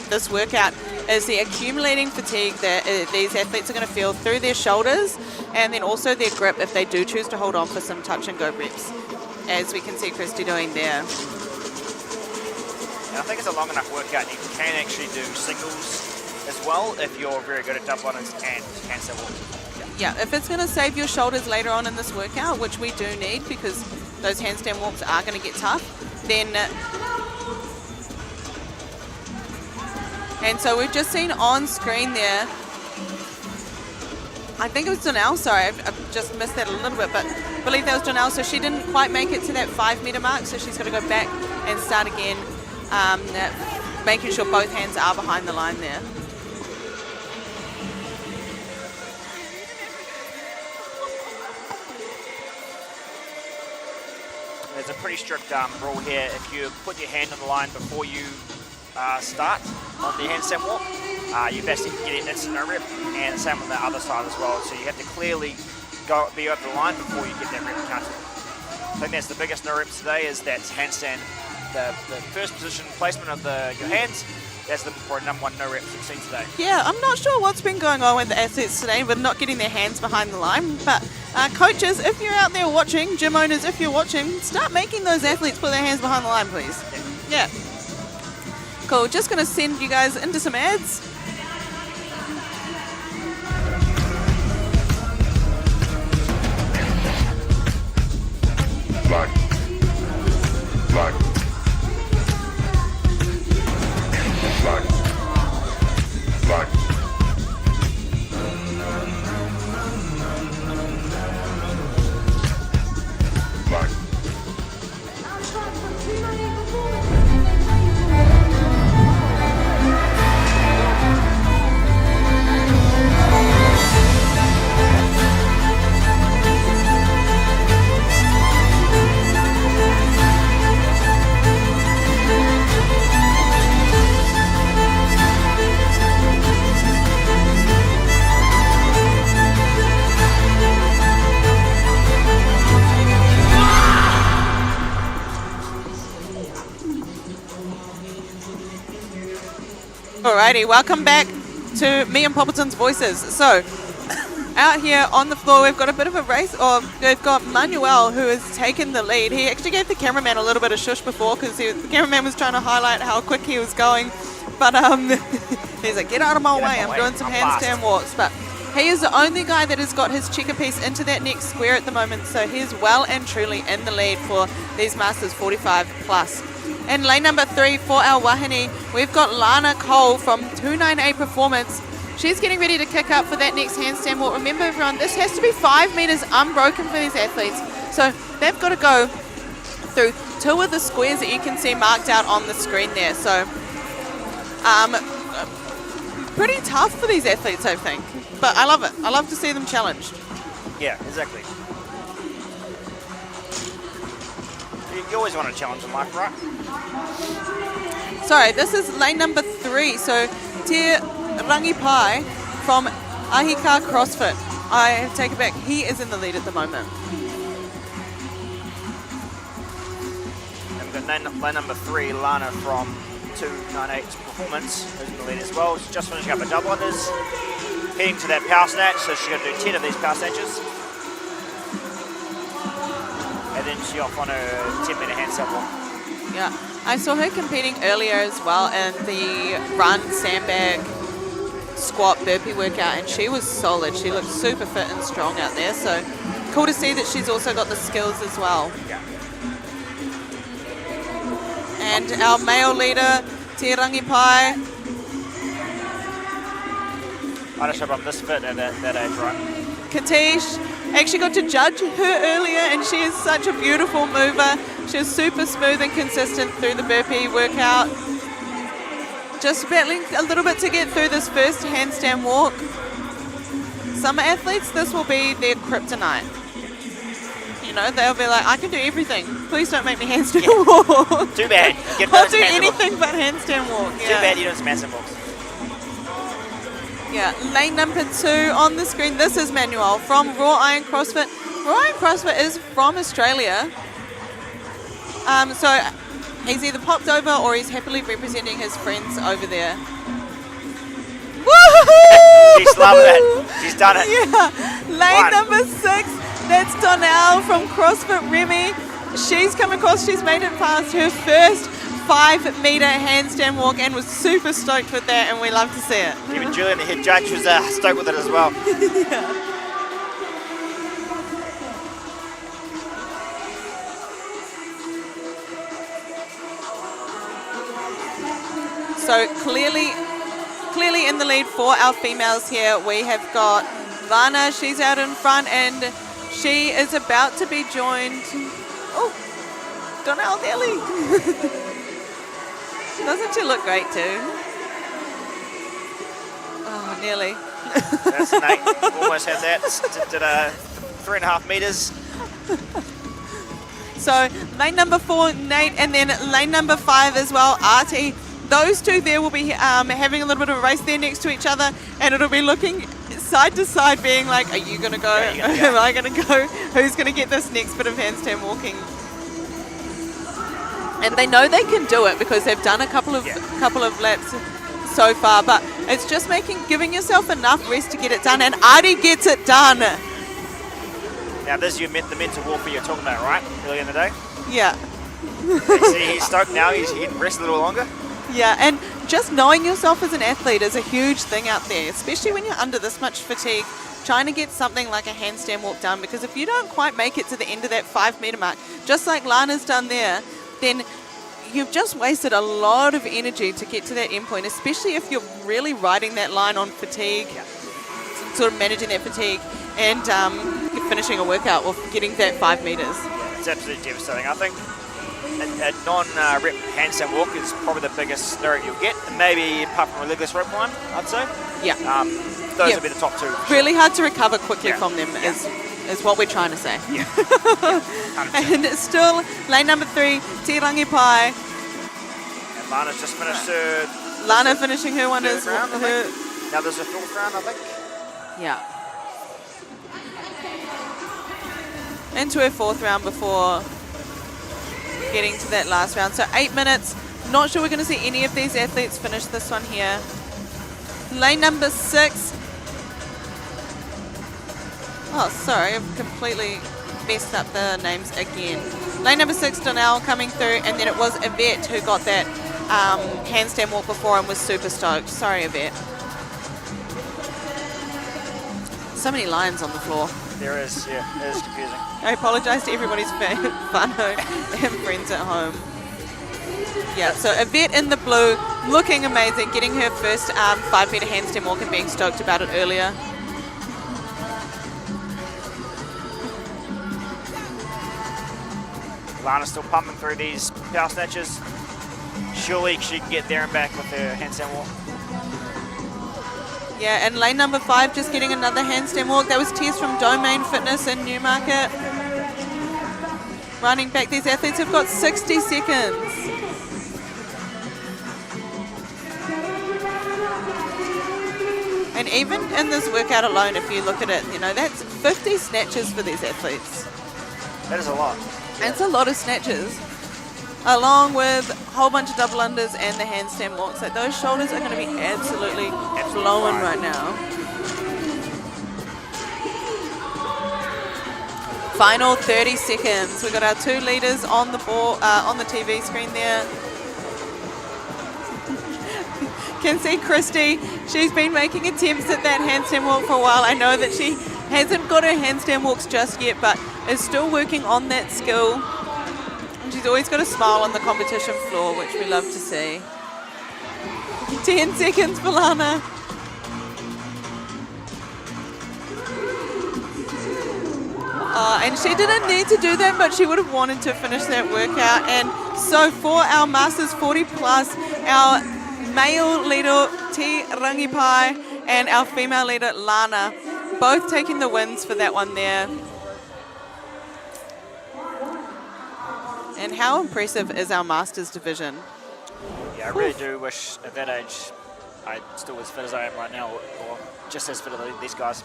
this workout is the accumulating fatigue that these athletes are going to feel through their shoulders, and then also their grip if they do choose to hold on for some touch and go reps, as we can see Christy doing there. And I think it's a long enough workout. You can actually do singles as well if you're very good at double unders and handstand walks. Yeah, if it's going to save your shoulders later on in this workout, which we do need because those handstand walks are going to get tough, then... And so we've just seen on screen there, I think it was Donnell, sorry, I've just missed that a little bit, but I believe that was Donnell, so she didn't quite make it to that 5 meter mark, so she's got to go back and start again, making sure both hands are behind the line there. There's a pretty strict rule here. If you put your hand on the line before you start on the handstand walk, you basically get an instant no rep, and same on the other side as well. So you have to clearly be over the line before you get that rep counted. I think that's the biggest no reps today, is that handstand, the first position placement of your hands. That's the number 1 no reps we've seen today. Yeah, I'm not sure what's been going on with the athletes today with not getting their hands behind the line, but coaches, if you're out there watching, gym owners, if you're watching, start making those athletes put their hands behind the line, please. Yeah. Cool, just going to send you guys into some ads. Black. Alrighty, welcome back to me and Poppleton's voices. So, out here on the floor, we've got a bit of a race. Or we've got Manuel, who has taken the lead. He actually gave the cameraman a little bit of shush before because the cameraman was trying to highlight how quick he was going. But he's like, get out of my way, I'm doing some handstand walks. But he is the only guy that has got his checker piece into that next square at the moment. So he's well and truly in the lead for these Masters 45 plus. In lane number 3 for our Wahine, we've got Lana Cole from 298 Performance. She's getting ready to kick up for that next handstand walk. Remember everyone, this has to be 5 meters unbroken for these athletes. So they've got to go through 2 of the squares that you can see marked out on the screen there. So pretty tough for these athletes, I think. But I love it. I love to see them challenged. Yeah, exactly. You always want to challenge in life, right? Sorry, this is lane number 3. So Te Rangipai from Ahika CrossFit. I take it back. He is in the lead at the moment. And we've got lane number 3, Lana from 298 Performance, who's in the lead as well. She's just finishing up a double unders, heading to that power snatch, so she's going to do 10 of these power snatches. And then she's off on her 10-meter handstand walk. Yeah, I saw her competing earlier as well in the run, sandbag, squat, burpee workout, and she was solid. She looked super fit and strong out there, so cool to see that she's also got the skills as well. Yeah. And our male leader, Te Rangipai. I just hope I'm this fit at that age, right? Katish actually got to judge her earlier, and she is such a beautiful mover. She was super smooth and consistent through the burpee workout. Just battling a little bit to get through this first handstand walk. Some athletes, this will be their kryptonite. You know, they'll be like, I can do everything. Please don't make me handstand walk. Too bad. I'll do anything but handstand walk. Yeah. Too bad you don't handstand walks. Yeah, lane number 2 on the screen. This is Manuel from Raw Iron CrossFit. Raw Iron CrossFit is from Australia. So he's either popped over or he's happily representing his friends over there. Woohoo! She's loving it. She's done it. Yeah, lane number 6. That's Donnell from CrossFit Remy. She's come across, she's made it past her first 5-meter handstand walk and was super stoked with that, and we love to see it. Even Julian, the head judge, was stoked with it as well. Yeah. So clearly in the lead for our females here. We have got Lana, she's out in front, and she is about to be joined. Oh, Donnell Daly. Doesn't she look great too? Oh, nearly. That's Nate. Almost had that. Did 3.5 meters. So lane number 4, Nate, and then lane number 5 as well, Artie. Those two there will be having a little bit of a race there next to each other, and it'll be looking side to side, being like, are you going to go? Am I going to go? Who's going to get this next bit of handstand walking? And they know they can do it because they've done a couple of laps so far, but it's just giving yourself enough rest to get it done, and Artie gets it done. Now this is the mental warfare you're talking about, right? Earlier in the day? Yeah. See, he's stoked now, he can rest a little longer. Yeah, and just knowing yourself as an athlete is a huge thing out there, especially when you're under this much fatigue, trying to get something like a handstand walk done, because if you don't quite make it to the end of that 5-meter mark, just like Lana's done there, then you've just wasted a lot of energy to get to that end point, especially if you're really riding that line on fatigue, sort of managing that fatigue, and finishing a workout or getting that 5 meters. It's absolutely devastating. I think a non-rep handstand walk is probably the biggest lyric you'll get, and maybe apart from a legless rope one, I'd say. Yeah. Those would be the top 2. Really hard to recover quickly from them is what we're trying to say. Yeah. And it's still lane number 3, Te Rangipai. And Lana's just finished her... Lana finishing her one as round, her... Now there's a 4th round, I think. Yeah. Into her 4th round before getting to that last round. So 8 minutes. Not sure we're going to see any of these athletes finish this one here. Lane number 6. Oh, sorry, I've completely messed up the names again. Lane number 6, Donnell coming through, and then it was Yvette who got that handstand walk before and was super stoked. Sorry, Yvette. So many lines on the floor. There is, yeah, it is confusing. I apologise to everybody's whānau and friends at home. Yeah, so Yvette in the blue, looking amazing, getting her first 5 metre handstand walk and being stoked about it earlier. Lana's still pumping through these power snatches. Surely she can get there and back with her handstand walk. Yeah, and lane number 5 just getting another handstand walk. That was Tess from Domain Fitness in Newmarket. Running back, these athletes have got 60 seconds. And even in this workout alone, if you look at it, you know, that's 50 snatches for these athletes. That is a lot. And it's a lot of snatches, along with a whole bunch of double unders and the handstand walks. Like, those shoulders are going to be absolutely blowing right now. Final 30 seconds. We've got our 2 leaders on the ball, on the TV screen there. Can see Christy. She's been making attempts at that handstand walk for a while. I know that she hasn't got her handstand walks just yet, but is still working on that skill. And she's always got a smile on the competition floor, which we love to see. 10 seconds for Lana. And she didn't need to do that, but she would have wanted to finish that workout. And so for our Masters 40 plus, our male leader T Rangipai and our female leader Lana, both taking the wins for that one there. And how impressive is our Masters division? Yeah, I really do wish at that age I still as fit as I am right now, or just as fit as these guys.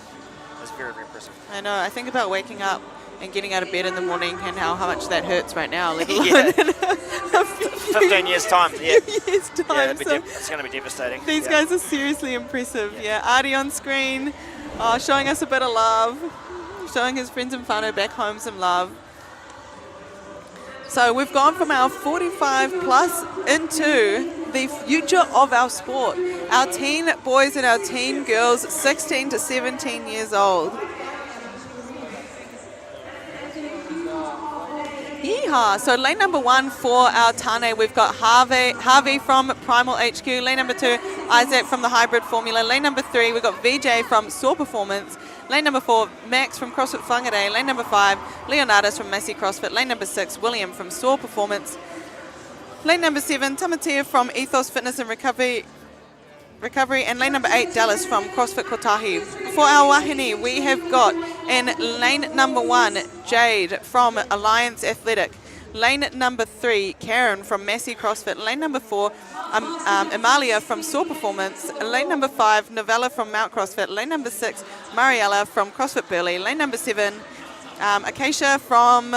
It's very, very impressive. I know. I think about waking up and getting out of bed in the morning and how much that hurts right now, let alone in 15 years' time. Yeah. Years' time. Yeah, so it's going to be devastating. these guys are seriously impressive. Yeah, Artie on screen, showing us a bit of love, showing his friends and whānau back home some love. So we've gone from our 45 plus into the future of our sport. Our teen boys and our teen girls, 16 to 17 years old. Yeehaw. So lane number 1 for our Tane, we've got Harvey from Primal HQ. Lane number 2, Isaac from the Hybrid Formula. Lane number 3, we've got VJ from Soar Performance. Lane number 4, Max from CrossFit Whangarei. Lane number 5, Leonardus from Massey CrossFit. Lane number 6, William from Soar Performance. Lane number 7, Tamatea from Ethos Fitness and Recovery. And lane number 8, Dallas from CrossFit Kotahi. For our wahine, we have got in lane number 1, Jade from Alliance Athletic. Lane number 3, Karen from Massey CrossFit. Lane number 4, Amalia from Soar Performance. Lane number 5, Novella from Mount CrossFit. Lane number 6, Mariella from CrossFit Burley. Lane number 7, Acacia from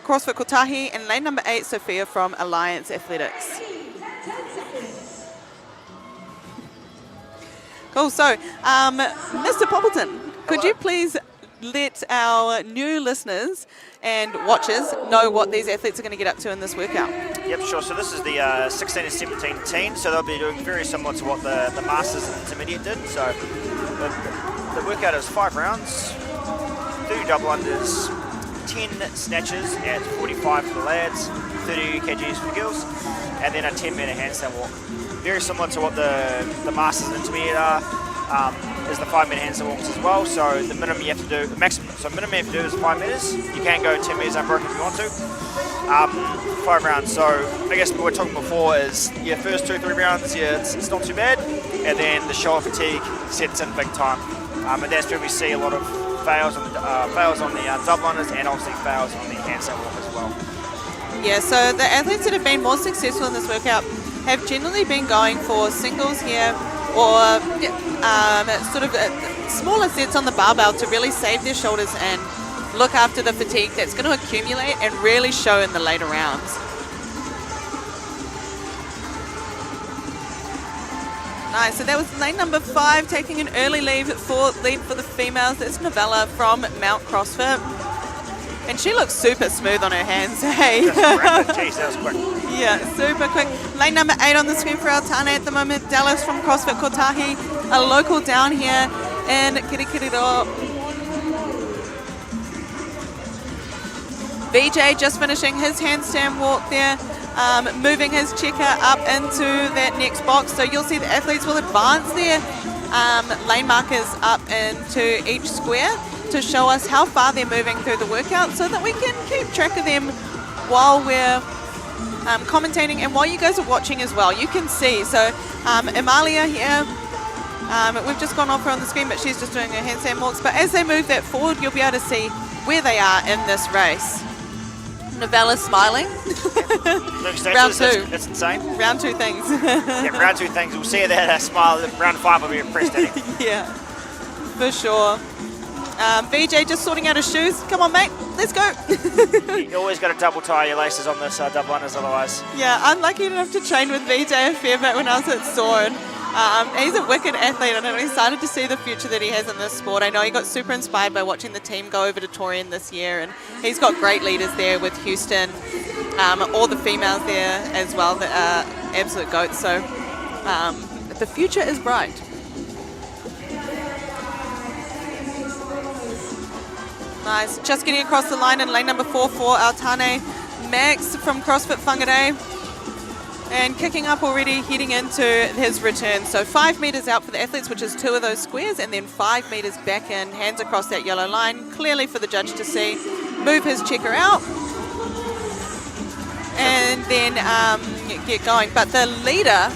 CrossFit Kotahi. And lane number 8, Sophia from Alliance Athletics. Cool. So, Mr. Poppleton, could you please let our new listeners and watchers know what these athletes are going to get up to in this workout? Yep, sure. So this is the 16 and 17 teens, so they'll be doing very similar to what the Masters and Intermediate did. So the workout is 5 rounds, 2 double unders, 10 snatches at 45 for the lads, 30 kgs for the girls, and then a 10-meter handstand walk. Very similar to what the Masters and Intermediate are. Is the 5-meter handstand walks as well. So the minimum you have to do, the maximum, so minimum you have to do is 5 meters. You can go 10 meters unbroken if you want to. 5 rounds. So I guess what we were talking before is your first 2-3 rounds, yeah, it's not too bad, and then the shoulder fatigue sets in big time, and that's where we see a lot of fails on the double unders and obviously fails on the handstand walk as well. Yeah. So the athletes that have been more successful in this workout have generally been going for singles here, or sort of smaller sets on the barbell to really save their shoulders and look after the fatigue that's going to accumulate and really show in the later rounds. Nice. So that was lane number 5 taking an early lead for the females. That's Novella from Mount CrossFit. And she looks super smooth on her hands, hey? Jeez, that was quick. Yeah, super quick. Lane number 8 on the screen for Altana at the moment. Dallas from CrossFit Kotahi, a local down here in Kirikiriroa. VJ just finishing his handstand walk there, moving his checker up into that next box. So you'll see the athletes will advance their lane markers up into each square to show us how far they're moving through the workout so that we can keep track of them while we're commentating and while you guys are watching as well. You can see, so Amalia here, we've just gone off her on the screen, but she's just doing her handstand walks. But as they move that forward, you'll be able to see where they are in this race. Novella's smiling. Round 2. That's insane. Round 2 things. Yeah, round 2 things. We'll see that smile. Round 5 will be impressed at him. Yeah, for sure. VJ just sorting out his shoes. Come on, mate. Let's go. You always got to double tie your laces on this double unders, otherwise. Yeah, I'm lucky enough to train with VJ a fair bit when I was at Soren. He's a wicked athlete, and I'm excited to see the future that he has in this sport. I know he got super inspired by watching the team go over to Torian this year, and he's got great leaders there with Houston, all the females there as well that are absolute goats. So the future is bright. Nice. Just getting across the line in lane number 4 for Altane. Max from CrossFit Whangarei. And kicking up already, heading into his return. So 5 metres out for the athletes, which is 2 of those squares, and then 5 metres back in, hands across that yellow line, clearly for the judge to see. Move his checker out. And then get going. But the leader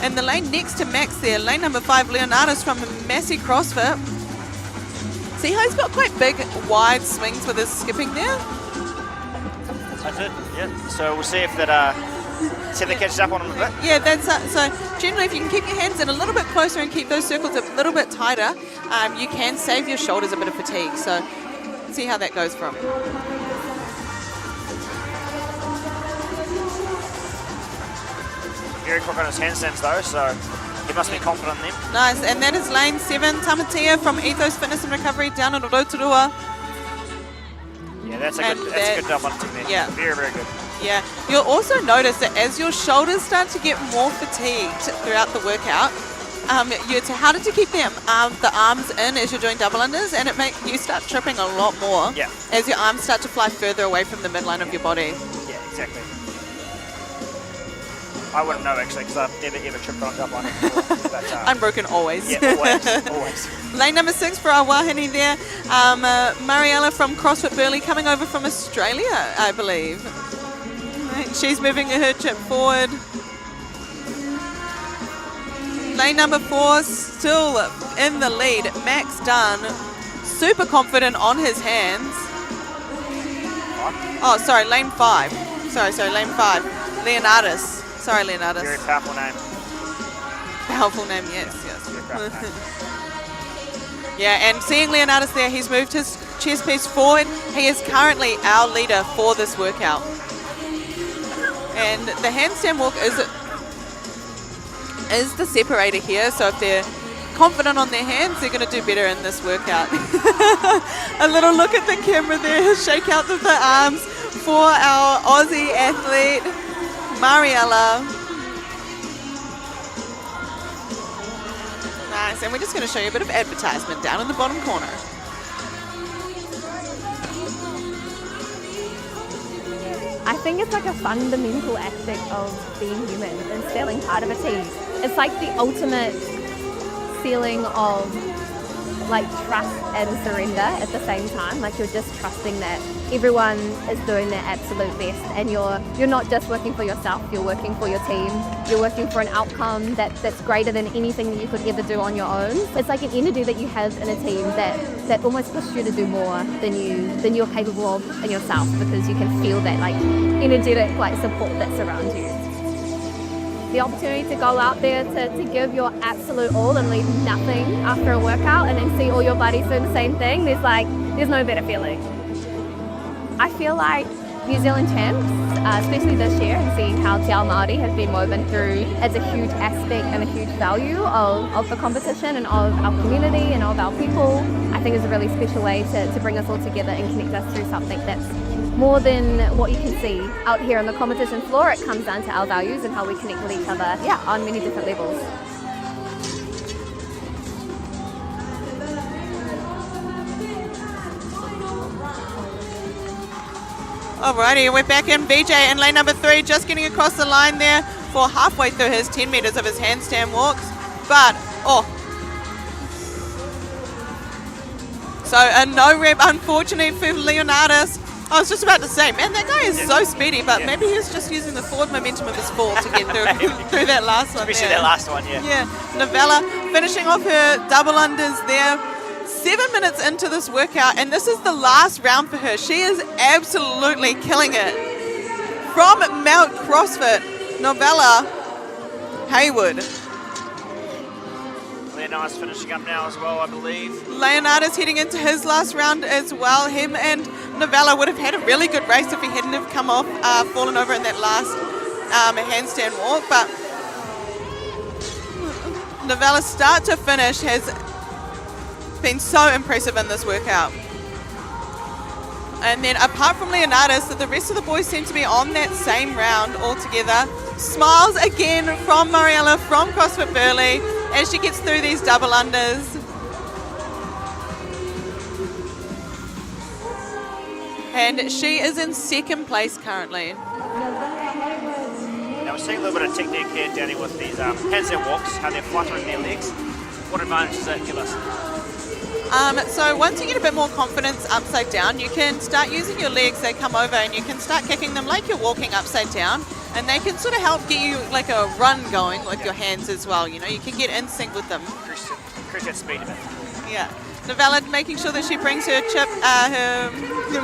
in the lane next to Max there, lane number 5, Leonardus from Massey CrossFit. See how he's got quite big, wide swings with his skipping there? That's it, yeah. So we'll see if that see if they catches up on him a bit. Yeah, that's so generally if you can keep your hands in a little bit closer and keep those circles a little bit tighter, you can save your shoulders a bit of fatigue. So see how that goes from. Very quick on his handstands though, so he must be confident in them. Nice, and that is lane 7, Tamatea from Ethos Fitness and Recovery down in Rotorua. Yeah, that's a good double technique. Yeah. Very, very good. Yeah, you'll also notice that as your shoulders start to get more fatigued throughout the workout, it's harder to keep the arms in as you're doing double unders, and it makes you start tripping a lot more as your arms start to fly further away from the midline of your body. Yeah, exactly. I wouldn't know actually because I've never ever tripped on double under before. But, unbroken always. Yeah, always. Lane number 6 for our wahine there. Mariella from CrossFit Burley coming over from Australia, I believe. She's moving her chip forward. Lane number 4 still in the lead. Max Dunn, super confident on his hands. Oh, sorry, lane 5. Sorry, lane 5. Leonardus. Sorry, Leonardus. Very powerful name. Powerful name, yes. Very powerful name. Yeah, and seeing Leonardus there, he's moved his chest piece forward. He is currently our leader for this workout. And the handstand walk is the separator here, so if they're confident on their hands, they're going to do better in this workout. A little look at the camera there, shake out of the arms for our Aussie athlete, Mariella. Nice, and we're just going to show you a bit of advertisement down in the bottom corner. I think it's like a fundamental aspect of being human and feeling part of a team. It's like the ultimate feeling of like trust and surrender at the same time. Like you're just trusting that everyone is doing their absolute best, and you're not just working for yourself, you're working for your team. You're working for an outcome that's greater than anything that you could ever do on your own. It's like an energy that you have in a team that almost pushes you to do more than you're capable of in yourself, because you can feel that like energetic like support that surrounds you. The opportunity to go out there to give your absolute all and leave nothing after a workout, and then see all your buddies doing the same thing, there's no better feeling. I feel like New Zealand champs, especially this year, and seeing how Te Ao Māori has been woven through as a huge aspect and a huge value of the competition and of our community and of our people, I think is a really special way to bring us all together and connect us through something that's more than what you can see out here on the competition floor. It comes down to our values and how we connect with each other, on many different levels. Alrighty, we're back in. BJ in lane number 3, just getting across the line there for halfway through his 10 metres of his handstand walks. But, so a no rep, unfortunately, for Leonardis. I was just about to say, man, that guy is so speedy, but maybe he was just using the forward momentum of his fall to get through that last one. Especially that last one, Yeah, Novella finishing off her double unders there. 7 minutes into this workout, and this is the last round for her. She is absolutely killing it. From Mount CrossFit, Novella Hayward. Leonardis finishing up now as well, I believe. Leonardis heading into his last round as well. Him and Novella would have had a really good race if he hadn't have come off, fallen over in that last handstand walk. But Novella, start to finish, has been so impressive in this workout. And then apart from Leonardis, the rest of the boys seem to be on that same round altogether. Smiles again from Mariella from CrossFit Burleigh as she gets through these double unders. And she is in second place currently. Now we're seeing a little bit of technique here, Danny, with these handstand walks, how they're fluttering their legs. What advantage does that give us? So once you get a bit more confidence upside down, you can start using your legs. They come over and you can start kicking them like you're walking upside down, and they can sort of help get you like a run going with your hands as well. You know, you can get in sync with them. Increase that speed a bit. Yeah. Novella making sure that she brings her chip, her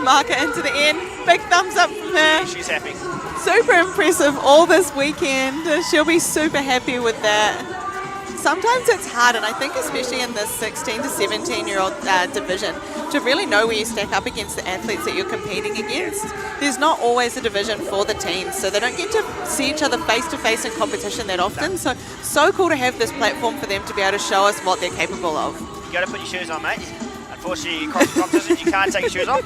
marker into the end. Big thumbs up from her. She's happy. Super impressive all this weekend. She'll be super happy with that. Sometimes it's hard, and I think especially in this 16 to 17-year-old division, to really know where you stack up against the athletes that you're competing against. There's not always a division for the teens, so they don't get to see each other face-to-face in competition that often. So cool to have this platform for them to be able to show us what they're capable of. You got to put your shoes on, mate. Unfortunately, across the competition, you can't take your shoes off.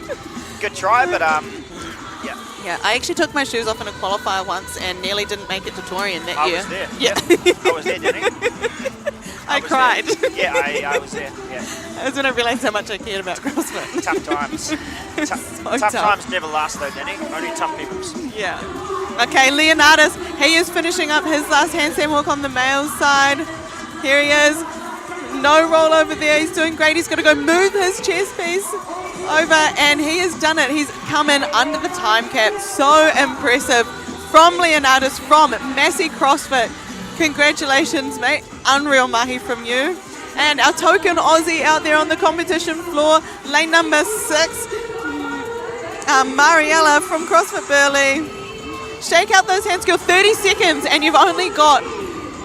Good try, but Yeah, I actually took my shoes off in a qualifier once and nearly didn't make it to Torian that year. I was there. Yeah. I was there, Danny. I cried. There. Yeah, I was there. Yeah. That's when I realised how much I cared about CrossFit. Tough times. Tough times never last though, Danny. Only tough people's. Yeah. Okay, Leonardis, he is finishing up his last handstand walk on the male side. Here he is. No roll over there. He's doing great. He's got to go move his chest piece over, and he has done it. He's come in under the time cap. So impressive from Leonardis from Massey CrossFit. Congratulations, mate. Unreal mahi from you. And our token Aussie out there on the competition floor, lane number 6, Mariella from CrossFit Burleigh. Shake out those hands, girl. 30 seconds, and you've only got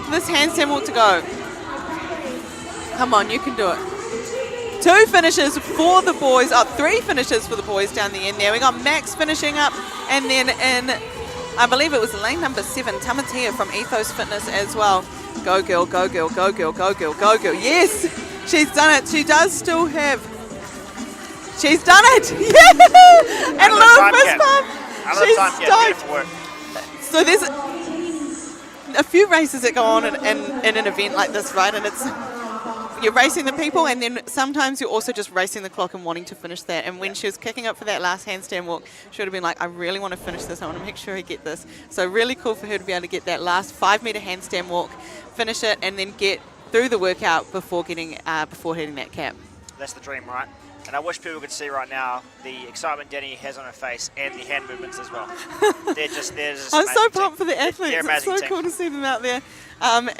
this handstand walk to go. Come on, you can do it. 2 finishes for the boys, 3 finishes for the boys down the end there. We got Max finishing up, and then in, I believe it was lane number 7, Tamatea from Ethos Fitness as well. Go girl, go girl, go girl, go girl, go girl. Yes, she's done it. She does still have, she's done it. Yeah! And a little fist pump. She's stoked. So there's a few races that go on in an event like this, right? And it's, you're racing the people, and then sometimes you're also just racing the clock and wanting to finish that. And when she was kicking up for that last handstand walk, she would have been like, I really want to finish this. I want to make sure I get this. So really cool for her to be able to get that last 5-meter handstand walk, finish it, and then get through the workout before hitting that cap. That's the dream, right? And I wish people could see right now the excitement Danny has on her face and the hand movements as well. they're just I'm so pumped for the athletes. They're amazing. It's so cool to see them out there,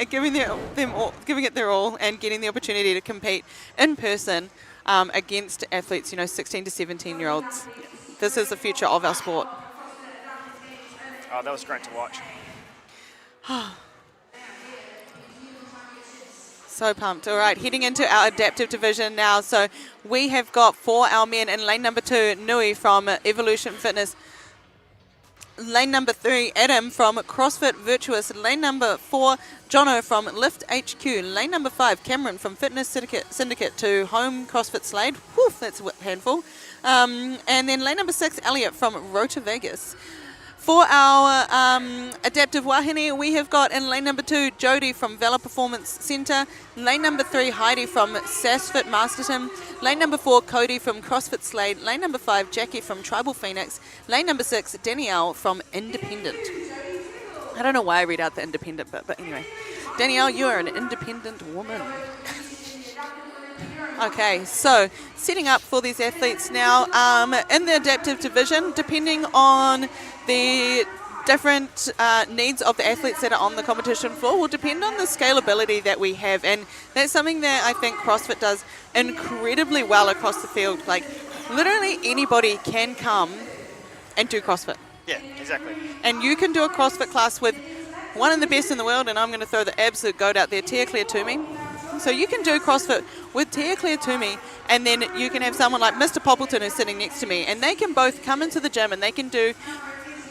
giving it their all, and getting the opportunity to compete in person against athletes, 16 to 17-year-olds. This is the future of our sport. Oh, that was great to watch. So pumped. All right, heading into our adaptive division now. So we have got for our men in lane number 2, Nui from Evolution Fitness. lane number 3, Adam from CrossFit Virtuous. Lane number 4, Jono from Lift HQ. Lane number 5, Cameron from Fitness Syndicate to Home CrossFit Slade. Whew, that's a handful. And then lane number 6, Elliot from Rota Vegas. For our adaptive wahine, we have got in lane number 2, Jody from Valor Performance Centre. Lane number 3, Heidi from SassFit Masterton. Lane number 4, Cody from CrossFit Slade. Lane number 5, Jackie from Tribal Phoenix. Lane number 6, Danielle from Independent. I don't know why I read out the independent bit, but anyway. Danielle, you are an independent woman. Okay, so setting up for these athletes now in the adaptive division, depending on the different needs of the athletes that are on the competition floor will depend on the scalability that we have, and that's something that I think CrossFit does incredibly well across the field. Like, literally anybody can come and do CrossFit. Yeah, exactly. And you can do a CrossFit class with one of the best in the world, and I'm going to throw the absolute goat out there, Tia Claire Toomey. So you can do CrossFit with Tia Claire Toomey, and then you can have someone like Mr. Poppleton who's sitting next to me, and they can both come into the gym and they can do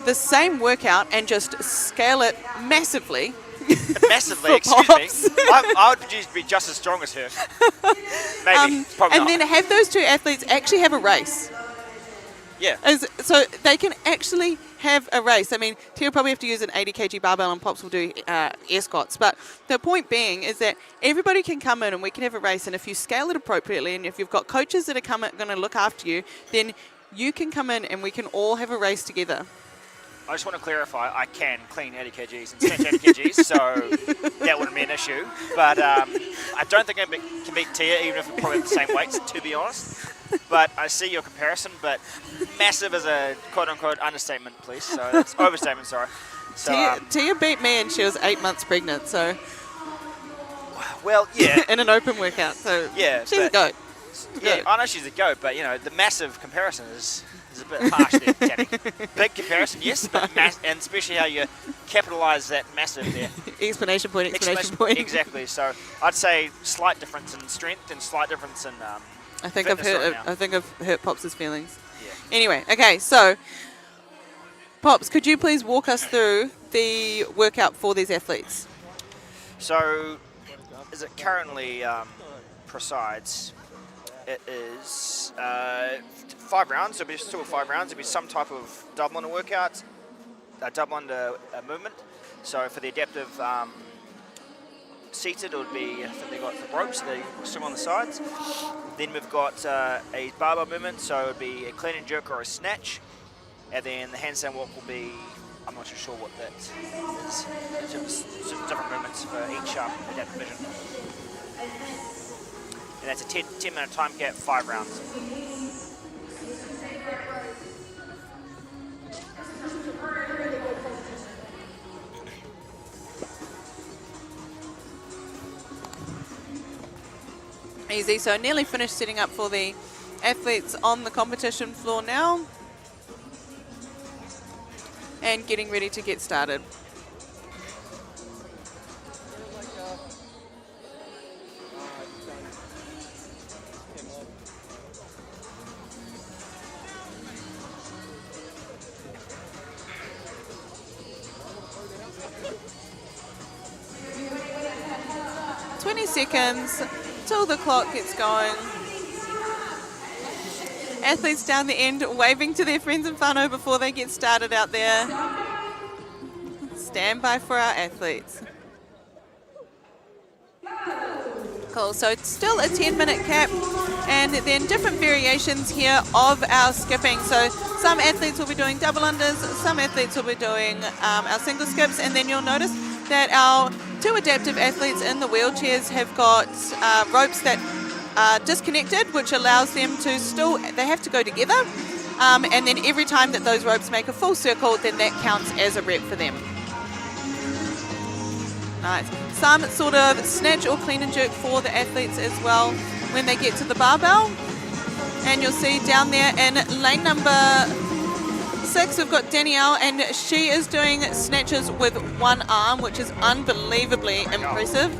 the same workout and just scale it massively. Massively, excuse me. I would be just as strong as her. Maybe, probably and not. then have those two athletes actually have a race. Yeah. So they can actually have a race. I mean, Tia will probably have to use an 80 kg barbell and Pops will do air squats. But the point being is that everybody can come in and we can have a race. And if you scale it appropriately and if you've got coaches that are going to look after you, then you can come in and we can all have a race together. I just want to clarify, I can clean 80 kgs and snatch 80 kgs, so that wouldn't be an issue. But I don't think I can beat Tia, even if we're probably the same weights, to be honest. But I see your comparison, but massive is a quote-unquote understatement, please. So that's overstatement, sorry. So, Tia beat me and she was 8 months pregnant, so... Well, yeah. In an open workout, so yeah, she's a goat. Yeah, I know she's a goat, but, you know, the massive comparison is a bit harsh there, Danny. Big comparison, yes, but and especially how you capitalise that massive there. Explanation point. Exactly. So I'd say slight difference in strength and slight difference in I think I've hurt Pops' feelings. Yeah. Anyway, okay, so Pops, could you please walk us through the workout for these athletes? So, as it currently presides, it is 5 rounds. So it'll be still 5 rounds. It'll be some type of double under workout, double under movement. So for the adaptive seated, it would be, I think they've got the ropes, they swim on the sides. Then we've got a barbell movement, so it would be a clean and jerk or a snatch. And then the handstand walk will be, I'm not too sure what that is. There's different movements for each adaptive division. And that's a 10-minute time cap, 5 rounds. Easy, so nearly finished setting up for the athletes on the competition floor now. And getting ready to get started. Seconds till the clock gets going. Athletes down the end waving to their friends and whānau before they get started out there. Stand by for our athletes. Cool, so it's still a 10-minute cap and then different variations here of our skipping. So some athletes will be doing double unders, some athletes will be doing our single skips, and then you'll notice that our 2 adaptive athletes in the wheelchairs have got ropes that are disconnected, which allows them to still, they have to go together, and then every time that those ropes make a full circle, then that counts as a rep for them. Nice. Some sort of snatch or clean and jerk for the athletes as well when they get to the barbell. And you'll see down there in lane number 6, we've got Danielle, and she is doing snatches with one arm, which is unbelievably impressive.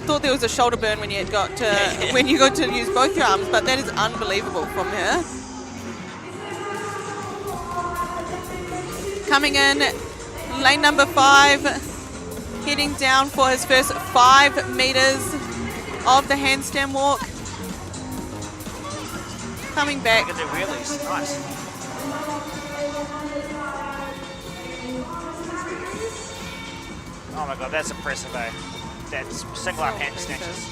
Thought there was a shoulder burn when you got to when you got to use both your arms, but that is unbelievable from her. Coming in, lane number 5, heading down for his first 5 meters of the handstand walk. Coming back. Look at the wheelies, nice. Oh my god, that's impressive, eh? That's single arm hand snatches.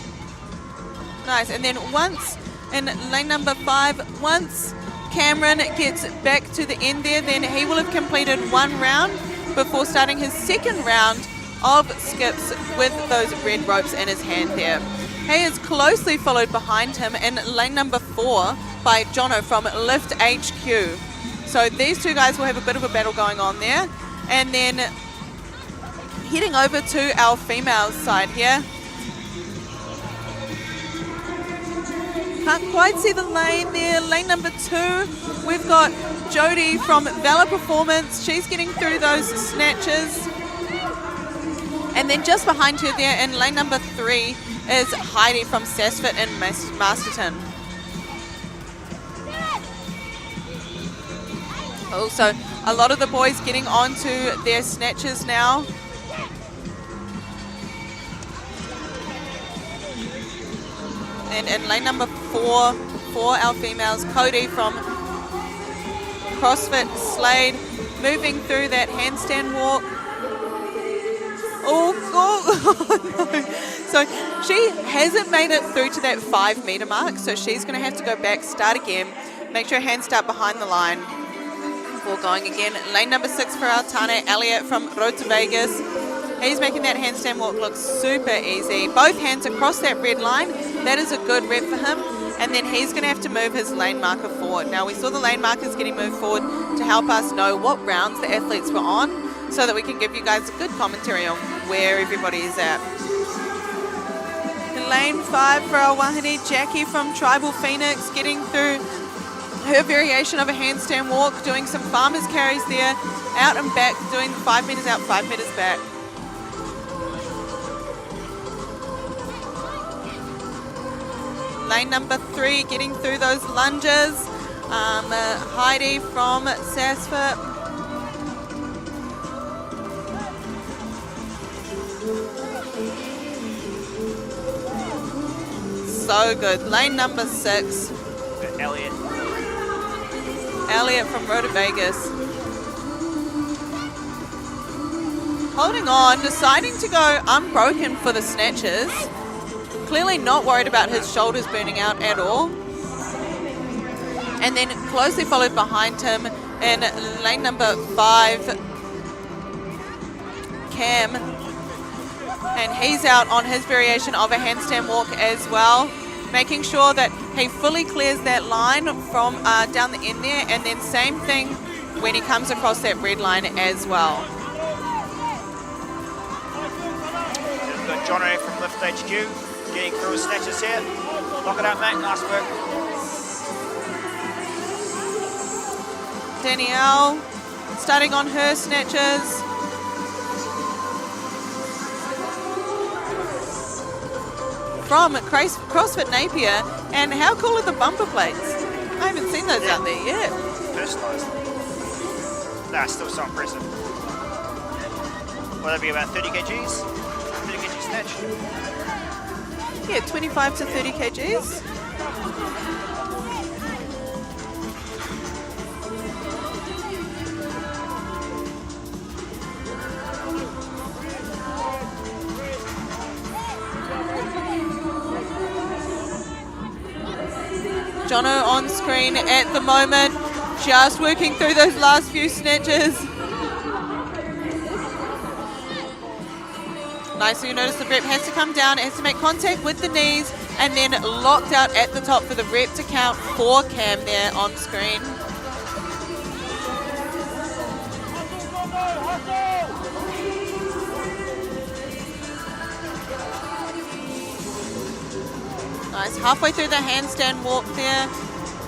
Nice, and then once in lane number 5, once Cameron gets back to the end there, then he will have completed 1 round before starting his 2nd round of skips with those red ropes in his hand there. He is closely followed behind him in lane number 4 by Jono from Lift HQ. So these two guys will have a bit of a battle going on there. And then heading over to our females side here. Can't quite see the lane there. Lane number 2, we've got Jody from Valor Performance. She's getting through those snatches. And then just behind her there in lane number 3 is Heidi from Sasfit in Masterton. Also, a lot of the boys getting onto their snatches now. And in lane number 4, for our females, Cody from CrossFit Slade, moving through that handstand walk. Oh, no. So she hasn't made it through to that 5 meter mark, so she's going to have to go back, start again, make sure her hands start behind the line before going again. Lane number 6 for our Tane Elliott from Road to Vegas. He's making that handstand walk look super easy. Both hands across that red line. That is a good rep for him. And then he's going to have to move his lane marker forward. Now, we saw the lane markers getting moved forward to help us know what rounds the athletes were on so that we can give you guys a good commentary on where everybody is at. In lane 5 for our Wahine, Jackie from Tribal Phoenix getting through her variation of a handstand walk, doing some farmer's carries there, out and back, doing 5 meters out, 5 meters back. Lane number 3 getting through those lunges. Heidi from Sasfit. So good. Lane number 6. Good, Elliot. Elliot from Road to Vegas. Holding on, deciding to go unbroken for the snatches. Clearly not worried about his shoulders burning out at all. And then closely followed behind him in lane number 5, Cam. And he's out on his variation of a handstand walk as well, making sure that he fully clears that line from down the end there, and then same thing when he comes across that red line as well. We've got Jono from Lift HQ. Getting through his snatches here. Lock it up, mate. Nice work. Danielle starting on her snatches. From CrossFit Napier. And how cool are the bumper plates? I haven't seen those out there yet. Personalised. Nah, still so impressive. Will that be about 30 kgs? 30 kg snatch? Yeah, 25 to 30 kgs. Jono on screen at the moment, just working through those last few snatches. Nice, so you notice the rep has to come down, it has to make contact with the knees, and then locked out at the top for the rep to count for Cam there on screen. Nice, halfway through the handstand walk there,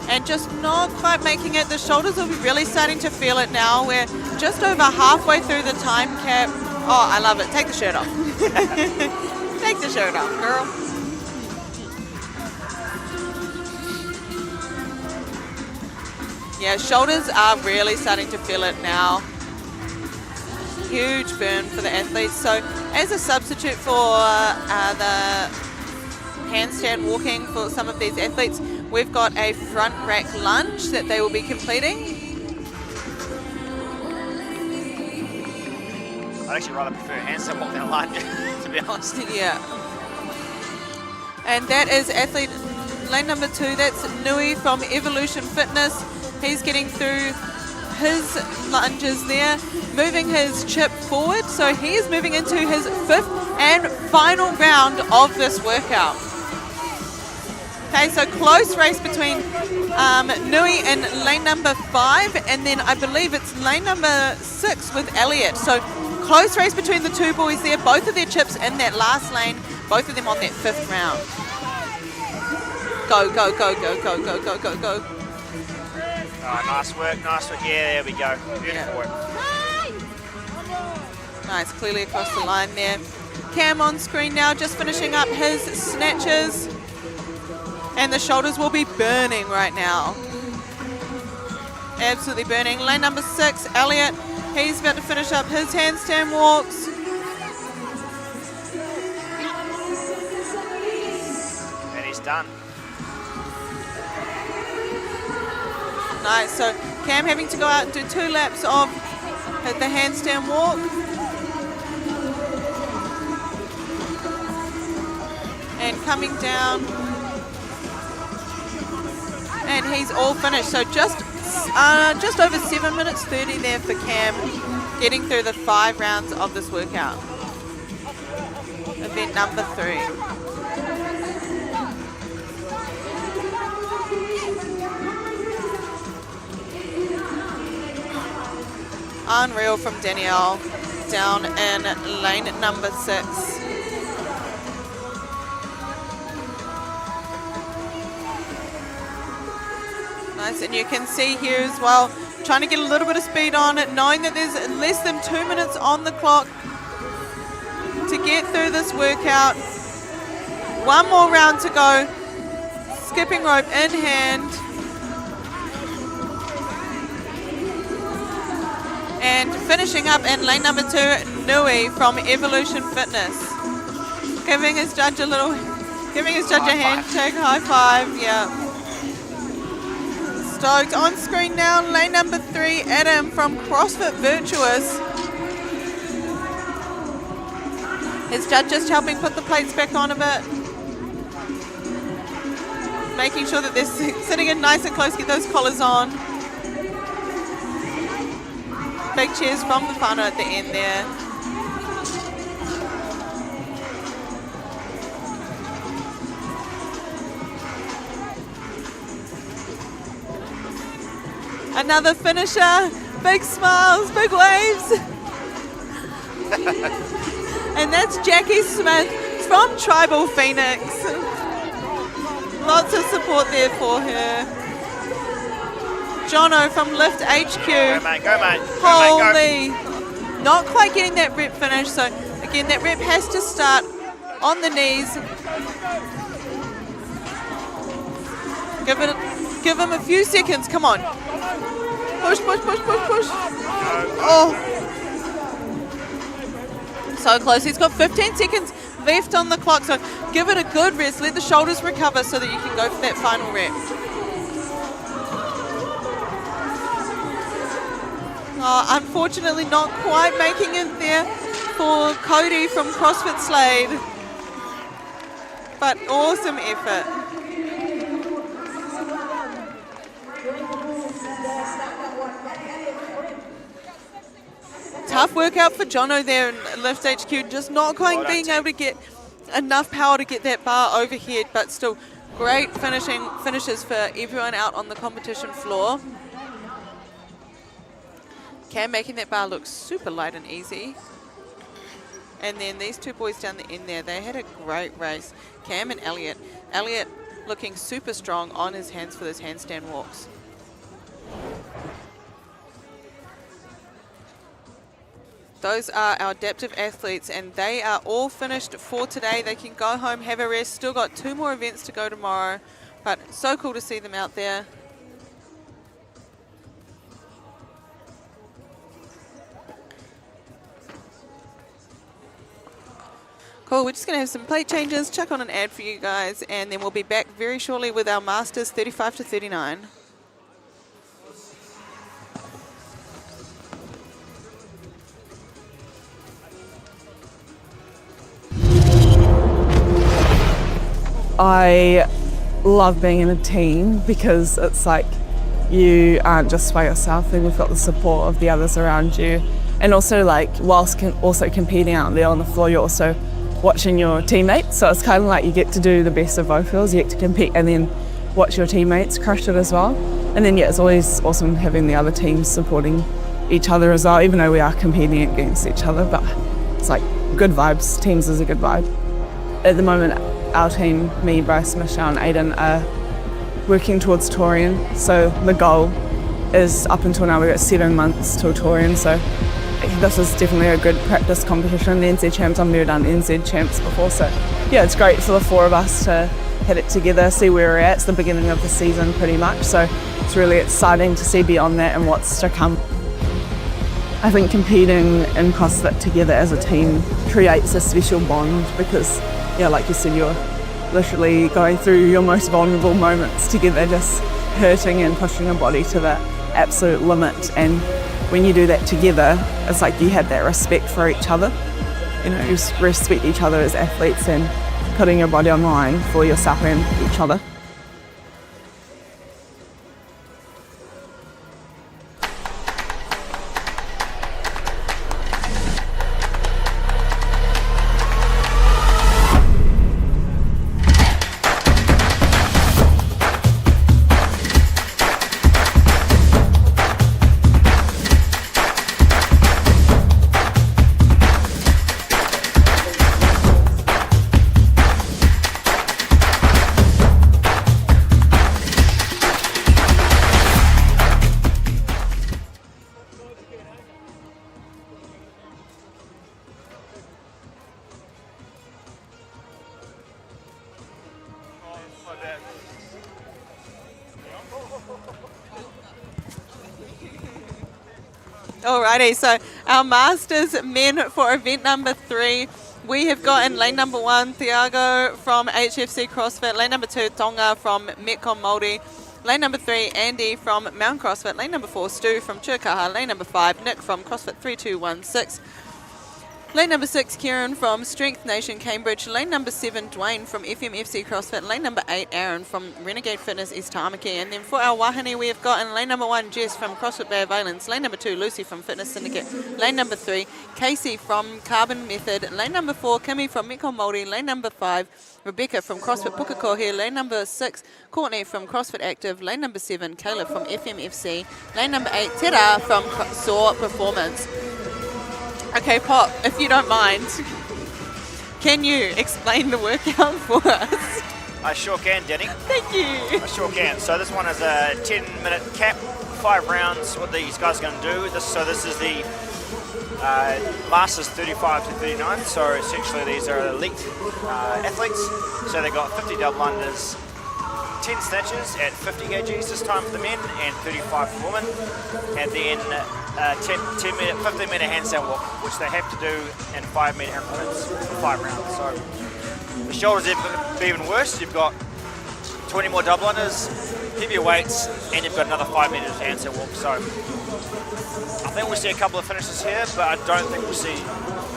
and just not quite making it. The shoulders will be really starting to feel it now. We're just over halfway through the time cap. Oh, I love it. Take the shirt off. Take the shirt off, girl. Yeah, shoulders are really starting to feel it now. huge burn for the athletes. So as a substitute for the handstand walking for some of these athletes, we've got a front rack lunge that they will be completing. I'd actually rather prefer handstand walk than a lunge, to be honest. Yeah. And that is athlete lane number 2. That's Nui from Evolution Fitness. He's getting through his lunges there, moving his chip forward. So he is moving into his 5th and final round of this workout. Okay, so close race between Nui and lane number 5, and then I believe it's lane number 6 with Elliot. So close race between the two boys there, both of their chips in that last lane, both of them on that 5th round. Go, go, go, go, go, go, go, go, go. Oh, nice work, nice work. Yeah, there we go. Beautiful work. Nice, clearly across the line there. Cam on screen now, just finishing up his snatches. And the shoulders will be burning right now. Absolutely burning. Lane number 6, Elliot. He's about to finish up his handstand walks. And he's done. Nice, so Cam having to go out and do 2 laps of the handstand walk. And coming down. And he's all finished. So just over 7 minutes 30 there for Cam, getting through the 5 rounds of this workout. Event number 3. Unreal from Danielle down in lane number 6. Nice, and you can see here as well, trying to get a little bit of speed on it, knowing that there's less than 2 minutes on the clock to get through this workout. 1 more round to go. Skipping rope in hand. And finishing up in lane number 2, Nui from Evolution Fitness. Giving his judge a handshake, high five, yeah. Stoked. On screen now, lane number 3, Adam from CrossFit Virtuous. His judge just helping put the plates back on a bit. Making sure that they're sitting in nice and close, get those collars on. Big cheers from the whānau at the end there. Another finisher, big smiles, big waves. And that's Jackie Smith from Tribal Phoenix. Lots of support there for her. Jono from Lift HQ. Go, mate, go, mate. Holy. Not quite getting that rep finish, so again, that rep has to start on the knees. Give him a few seconds, come on. Push, push, push, push, push. Oh. So close, he's got 15 seconds left on the clock, so give it a good rest, let the shoulders recover so that you can go for that final rep. Oh, unfortunately not quite making it there for Cody from CrossFit Slade, but awesome effort. Tough workout for Jono there in Lift HQ, just not quite being able to get enough power to get that bar overhead, but still great finishes for everyone out on the competition floor. Cam making that bar look super light and easy. And then these two boys down the end there, they had a great race. Cam and Elliot. Elliot looking super strong on his hands for those handstand walks. Those are our adaptive athletes, and they are all finished for today. They can go home, have a rest. Still got 2 more events to go tomorrow, but so cool to see them out there. Cool, we're just going to have some plate changes, chuck on an ad for you guys, and then we'll be back very shortly with our Masters 35 to 39. I love being in a team because it's like you aren't just by yourself and you've got the support of the others around you. And also like whilst also competing out there on the floor, you're also watching your teammates. So it's kind of like you get to do the best of both worlds. You get to compete and then watch your teammates crush it as well. And then yeah, it's always awesome having the other teams supporting each other as well, even though we are competing against each other. But it's like good vibes. Teams is a good vibe. At the moment, our team, me, Bryce, Michelle and Aiden, are working towards Torian. So the goal is up until now we've got 7 months till Torian. So this is definitely a good practice competition. The NZ Champs, I've never done NZ Champs before. So yeah, it's great for the 4 of us to hit it together, see where we're at. It's the beginning of the season pretty much. So it's really exciting to see beyond that and what's to come. I think competing in CrossFit together as a team creates a special bond because, yeah, like you said, you're literally going through your most vulnerable moments together, just hurting and pushing your body to the absolute limit. And when you do that together, it's like you have that respect for each other. You know, you respect each other as athletes and putting your body on the line for yourself and each other. Alrighty, so our Masters men for event number 3, we have got in lane number 1, Thiago from HFC CrossFit, lane number 2, Tonga from Metcon Māori, lane number 3, Andy from Mount CrossFit, lane number 4, Stu from Chirkaha, lane number 5, Nick from CrossFit 3216, lane number 6, Kieran from Strength Nation Cambridge, lane number 7, Dwayne from FMFC CrossFit, lane number 8, Aaron from Renegade Fitness East Tamaki, and then for our wahine we have got in lane number 1, Jess from CrossFit Bay of Islands, lane number 2, Lucy from Fitness Syndicate, lane number 3, Casey from Carbon Method, lane number 4, Kimmy from Metcon Māori, lane number 5, Rebecca from CrossFit Pukekohe, lane number 6, Courtney from CrossFit Active, lane number 7, Caleb from FMFC, lane number 8, Tera from Soar Performance. Okay, Pop, if you don't mind, can you explain the workout for us? I sure can, Danny. Thank you. I sure can. So this one is a 10-minute cap, 5 rounds. What these guys are going to do, this is the Masters 35 to 39. So essentially these are elite athletes. So they've got 50 double unders, 10 snatches at 50 kgs this time for the men and 35 for women, and then 15-minute handstand walk, which they have to do in 5-minute increments for 5 rounds. So the shoulders are even worse. You've got 20 more double unders, heavier weights, and you've got another 5 minutes handstand walk. So I think we'll see a couple of finishes here, but I don't think we'll see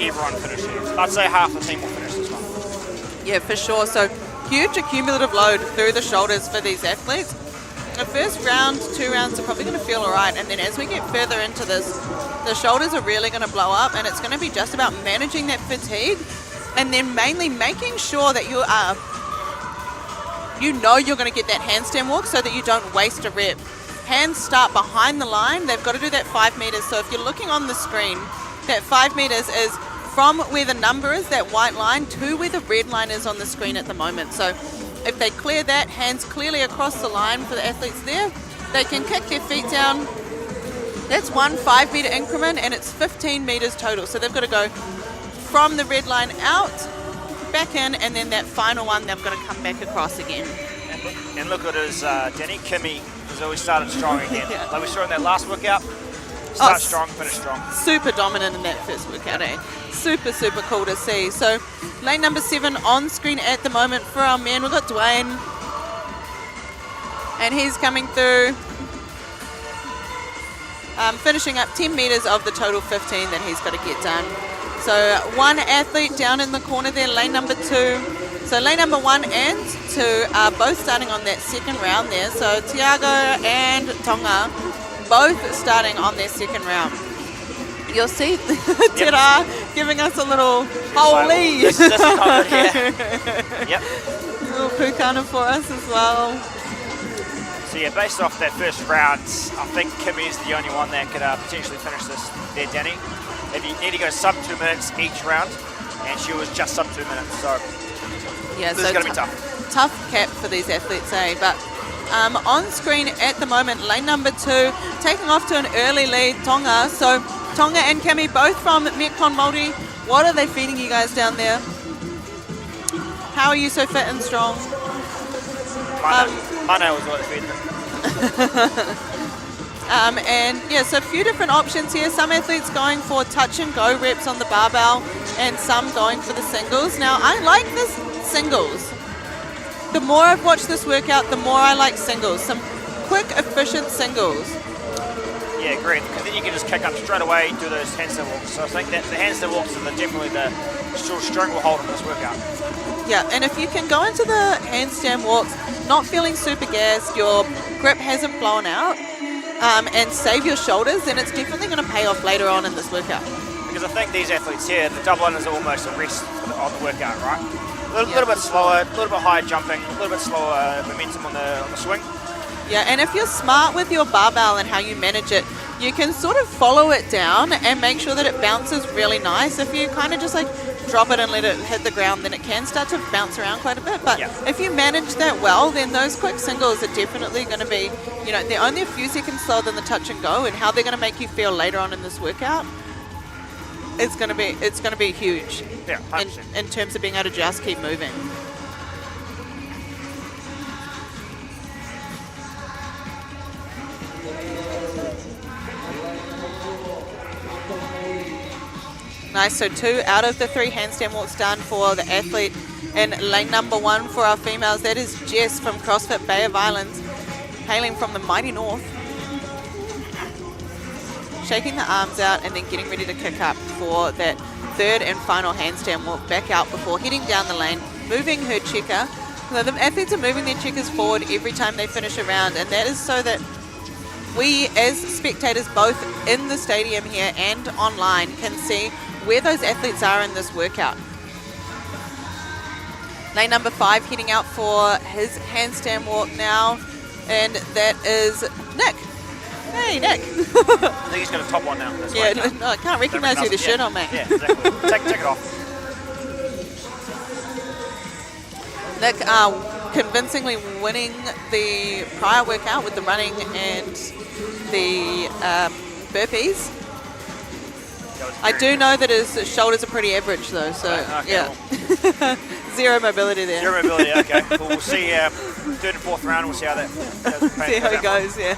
everyone finish here. I'd say half the team will finish this one. Yeah, for sure. So huge accumulative load through the shoulders for these athletes. The first round, 2 rounds are probably going to feel alright, and then as we get further into this, the shoulders are really going to blow up, and it's going to be just about managing that fatigue, and then mainly making sure that you're going to get that handstand walk so that you don't waste a rep. Hands start behind the line. They've got to do that 5 meters. So if you're looking on the screen, that 5 meters is from where the number is, that white line, to where the red line is on the screen at the moment. So if they clear that, hands clearly across the line for the athletes there, they can kick their feet down. That's one 5 meter increment, and it's 15 meters total. So they've got to go from the red line out, back in, and then that final one, they've got to come back across again. And look at us, Danny. Kimmy has always started strong again. Yeah. Like we saw in that last workout, start strong, finish strong. Super dominant in that first workout, eh? super, super cool to see. So lane number 7 on screen at the moment for our men. We've got Dwayne, and he's coming through, finishing up 10 meters of the total 15 that he's got to get done. So one athlete down in the corner there, lane number 2. So lane number 1 and 2 are both starting on that second round there. So Tiago and Tonga both starting on their second round. You'll see Tera giving us a little holy. This is not good here. Yep. A little pukana for us as well. So yeah, based off that first round, I think Kimmy is the only one that could potentially finish this there, Danny. If you need to go sub 2 minutes each round, and she was just sub 2 minutes, so yeah, this is going to be tough. Tough cap for these athletes, eh? But on screen at the moment, lane number 2, taking off to an early lead, Tonga. So Tonga and Kimmy, both from Metcon Māori. What are they feeding you guys down there? How are you so fit and strong? Mana was what they feed them. And yeah, so a few different options here. Some athletes going for touch and go reps on the barbell, and some going for the singles. Now, I like this singles. The more I've watched this workout, the more I like singles. Some quick, efficient singles. Yeah, great, because then you can just kick up straight away, do those handstand walks. So I think that the handstand walks are definitely the sort of stranglehold of this workout. Yeah, and if you can go into the handstand walks, not feeling super gassed, your grip hasn't blown out, and save your shoulders, then it's definitely going to pay off later on in this workout. Because I think these athletes here, the double unders are almost a rest on the workout, right? A little bit slower, a little bit higher jumping, a little bit slower momentum on the swing. Yeah, and if you're smart with your barbell and how you manage it, you can sort of follow it down and make sure that it bounces really nice. If you kind of just like drop it and let it hit the ground, then it can start to bounce around quite a bit. But if you manage that well, then those quick singles are definitely going to be, you know, they're only a few seconds slower than the touch and go, and how they're going to make you feel later on in this workout, it's going to be huge. Yeah, 100%. In terms of being able to just keep moving. Nice, so 2 out of the 3 handstand walks done for the athlete in lane number 1 for our females. That is Jess from CrossFit Bay of Islands, hailing from the mighty north. Shaking the arms out and then getting ready to kick up for that 3rd and final handstand walk back out before heading down the lane, moving her checker. So the athletes are moving their checkers forward every time they finish a round, and that is so that we as spectators both in the stadium here and online can see where those athletes are in this workout. Lane number 5 heading out for his handstand walk now, and that is Nick. Hey, Nick. I think he's got a top one now. That's yeah, no, I can't recognize you with the shirt on, mate. Yeah, exactly. take it off. Nick convincingly winning the prior workout with the running and the burpees. I do know that his shoulders are pretty average though, so okay, yeah. Well. Zero mobility there. Zero mobility, okay. Well, we'll see 3rd and 4th round, we'll see how that goes. See how it goes, yeah.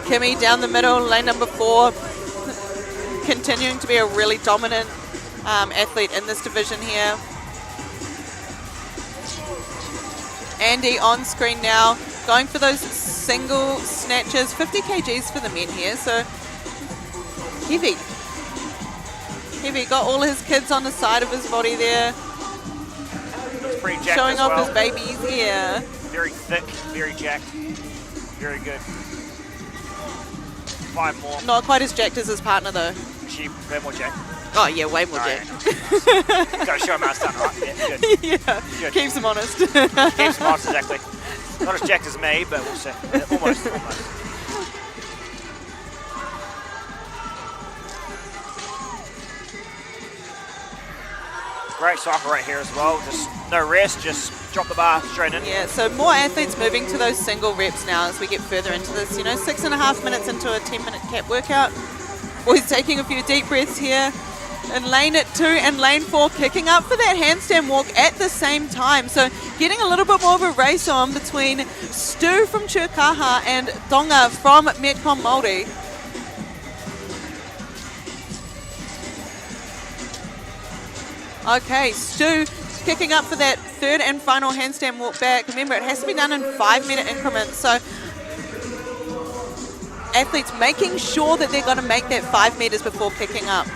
Kimmy down the middle, lane number 4, continuing to be a really dominant athlete in this division here. Andy on screen now, going for those single snatches, 50 kgs for the men here, so heavy. Heavy, got all his kids on the side of his body there. Looks pretty jacked showing as off well. his babies here. Very thick, very jacked, very good. 5 more. Not quite as jacked as his partner though. She way more jacked. Oh yeah, way more jacked. Nice. Gotta show him how it's done, right? Yeah, good. Yeah, good. Keeps him honest. Keeps him honest, exactly. Not as jacked as me, but we'll see. Almost. Great cycle right here as well. Just no rest, just drop the bar straight in. Yeah, so more athletes moving to those single reps now as we get further into this. You know, 6.5 minutes into a 10-minute cap workout. Boys taking a few deep breaths here. And lane 2 and lane 4 kicking up for that handstand walk at the same time. So getting a little bit more of a race on between Stu from Churkaha and Tonga from Metcon Māori. Okay, Stu kicking up for that third and final handstand walk back. Remember, it has to be done in 5-minute increments, so athletes making sure that they're going to make that 5 meters before picking up.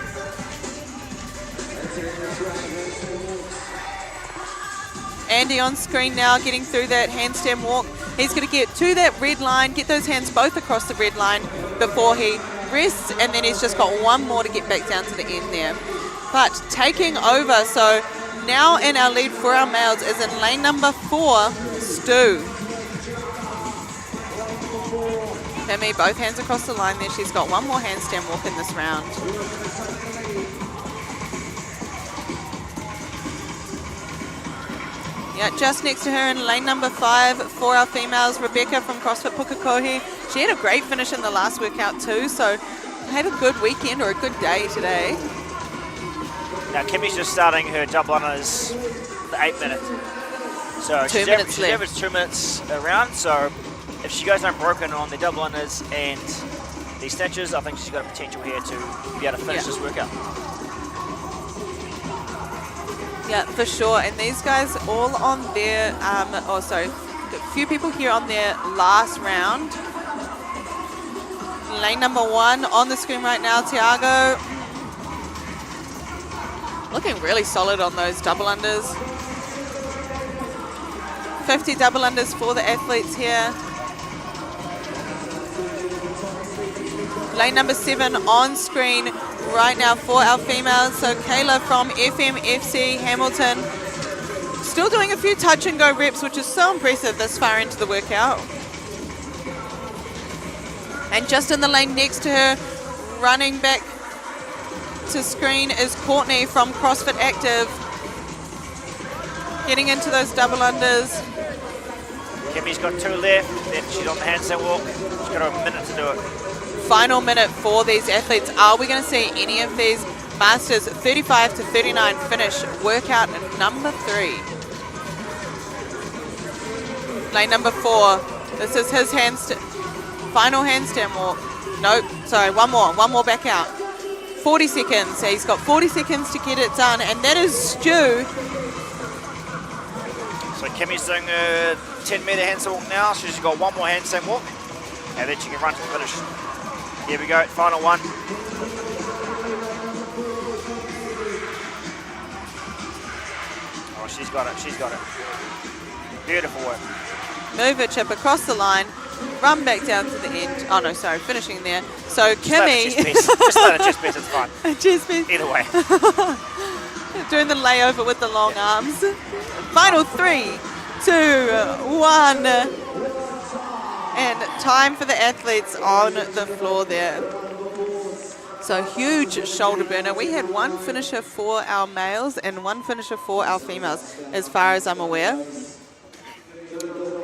Andy on screen now getting through that handstand walk. He's going to get to that red line, get those hands both across the red line before he rests, and then he's just got one more to get back down to the end there. But taking over, so now in our lead for our males is in lane number 4, Stu. Kimmy, both hands across the line there. She's got one more handstand walk in this round. Yeah, just next to her in lane number 5 for our females, Rebecca from CrossFit Pukekohe. She had a great finish in the last workout too, so had a good weekend or a good day today. Now Kimmy's just starting her double unders, the 8 minute. So 2 minutes she's averaged 2 minutes around, so if she goes unbroken on the double unders and the snatches, I think she's got a potential here to be able to finish this workout. Yeah, for sure. And these guys all on their, a few people here on their last round. Lane number 1 on the screen right now, Tiago. Looking really solid on those double unders. 50 double unders for the athletes here. Lane number 7 on screen right now for our females. So Kayla from FMFC Hamilton. Still doing a few touch and go reps, which is so impressive this far into the workout. And just in the lane next to her, running back to screen is Courtney from CrossFit Active. Getting into those double unders. Kimmy's got 2 left, then she's on the handstand walk. She's got a minute to do it. Final minute for these athletes. Are we going to see any of these Masters 35 to 39 finish workout number 3? Lane number 4. This is his final handstand walk. Nope, sorry, one more back out. 40 seconds. So he's got 40 seconds to get it done, and that is Stu. So Kimmy's doing a 10-meter handstand walk now. She's got one more handstand walk, and then she can run to the finish. Here we go, final one. Oh, she's got it. Beautiful work. Move her chip across the line, run back down to the end. Oh no, sorry, finishing there. So Kimmy. Just let her chest piece, it's fine. Chest piece. Either way. Doing the layover with the long arms. Final 3, 2, 1. And time for the athletes on the floor there. So huge shoulder burner. We had one finisher for our males and one finisher for our females, as far as I'm aware.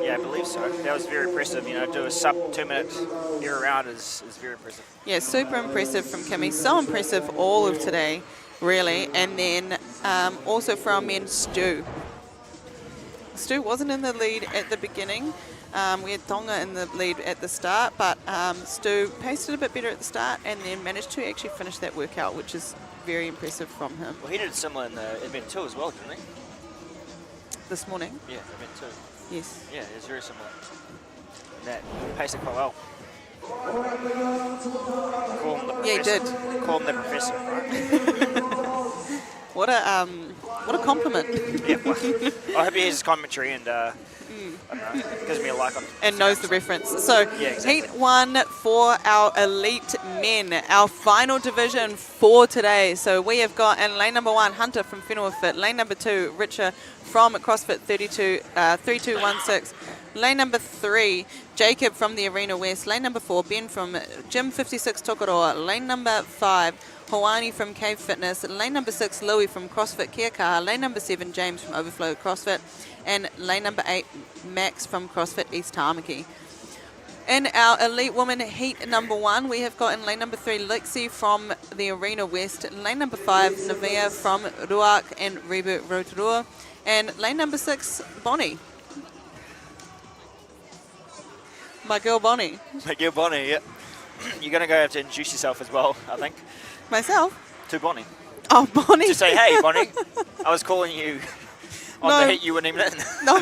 Yeah, I believe so. That was very impressive. You know, do a sub 2 minute year round is very impressive. Yeah, super impressive from Kimmy. So impressive all of today, really. And then also for our men, Stu. Stu wasn't in the lead at the beginning. We had Tonga in the lead at the start, but Stu paced it a bit better at the start and then managed to actually finish that workout, which is very impressive from him. Well, he did similar in the event 2 as well, didn't he? This morning? Yeah, event 2. Yes. Yeah, it was very similar. And that paced it quite well. Yeah, he did. Call him the professor, right? What a compliment. Yeah, well, I hope he hears his commentary and I don't know, gives me a like on and knows the reference. So yeah, exactly. Heat 1 for our elite men, our final division for today. So we have got in lane number 1, Hunter from Whenua Fit. Lane number 2, Richer from CrossFit 3216. Lane number 3, Jacob from the Arena West. Lane number 4, Ben from Gym 56 Tokoroa. Lane number 5, Hawani from Cave Fitness. Lane number 6, Louis from CrossFit Kiakaha. Lane number 7, James from Overflow CrossFit. And lane number 8, Max from CrossFit East Tamaki. In our elite women heat number 1, we have got in lane number 3, Lixie from the Arena West. Lane number 5, Navea from Ruak and Reboot Rotorua. And lane number 6, Bonnie. My girl Bonnie. My girl Bonnie, yeah. You're going to go have to introduce yourself as well, I think. Myself? To Bonnie. Oh, Bonnie. To say, hey, Bonnie, I was calling you on No. the heat you weren't even in. No,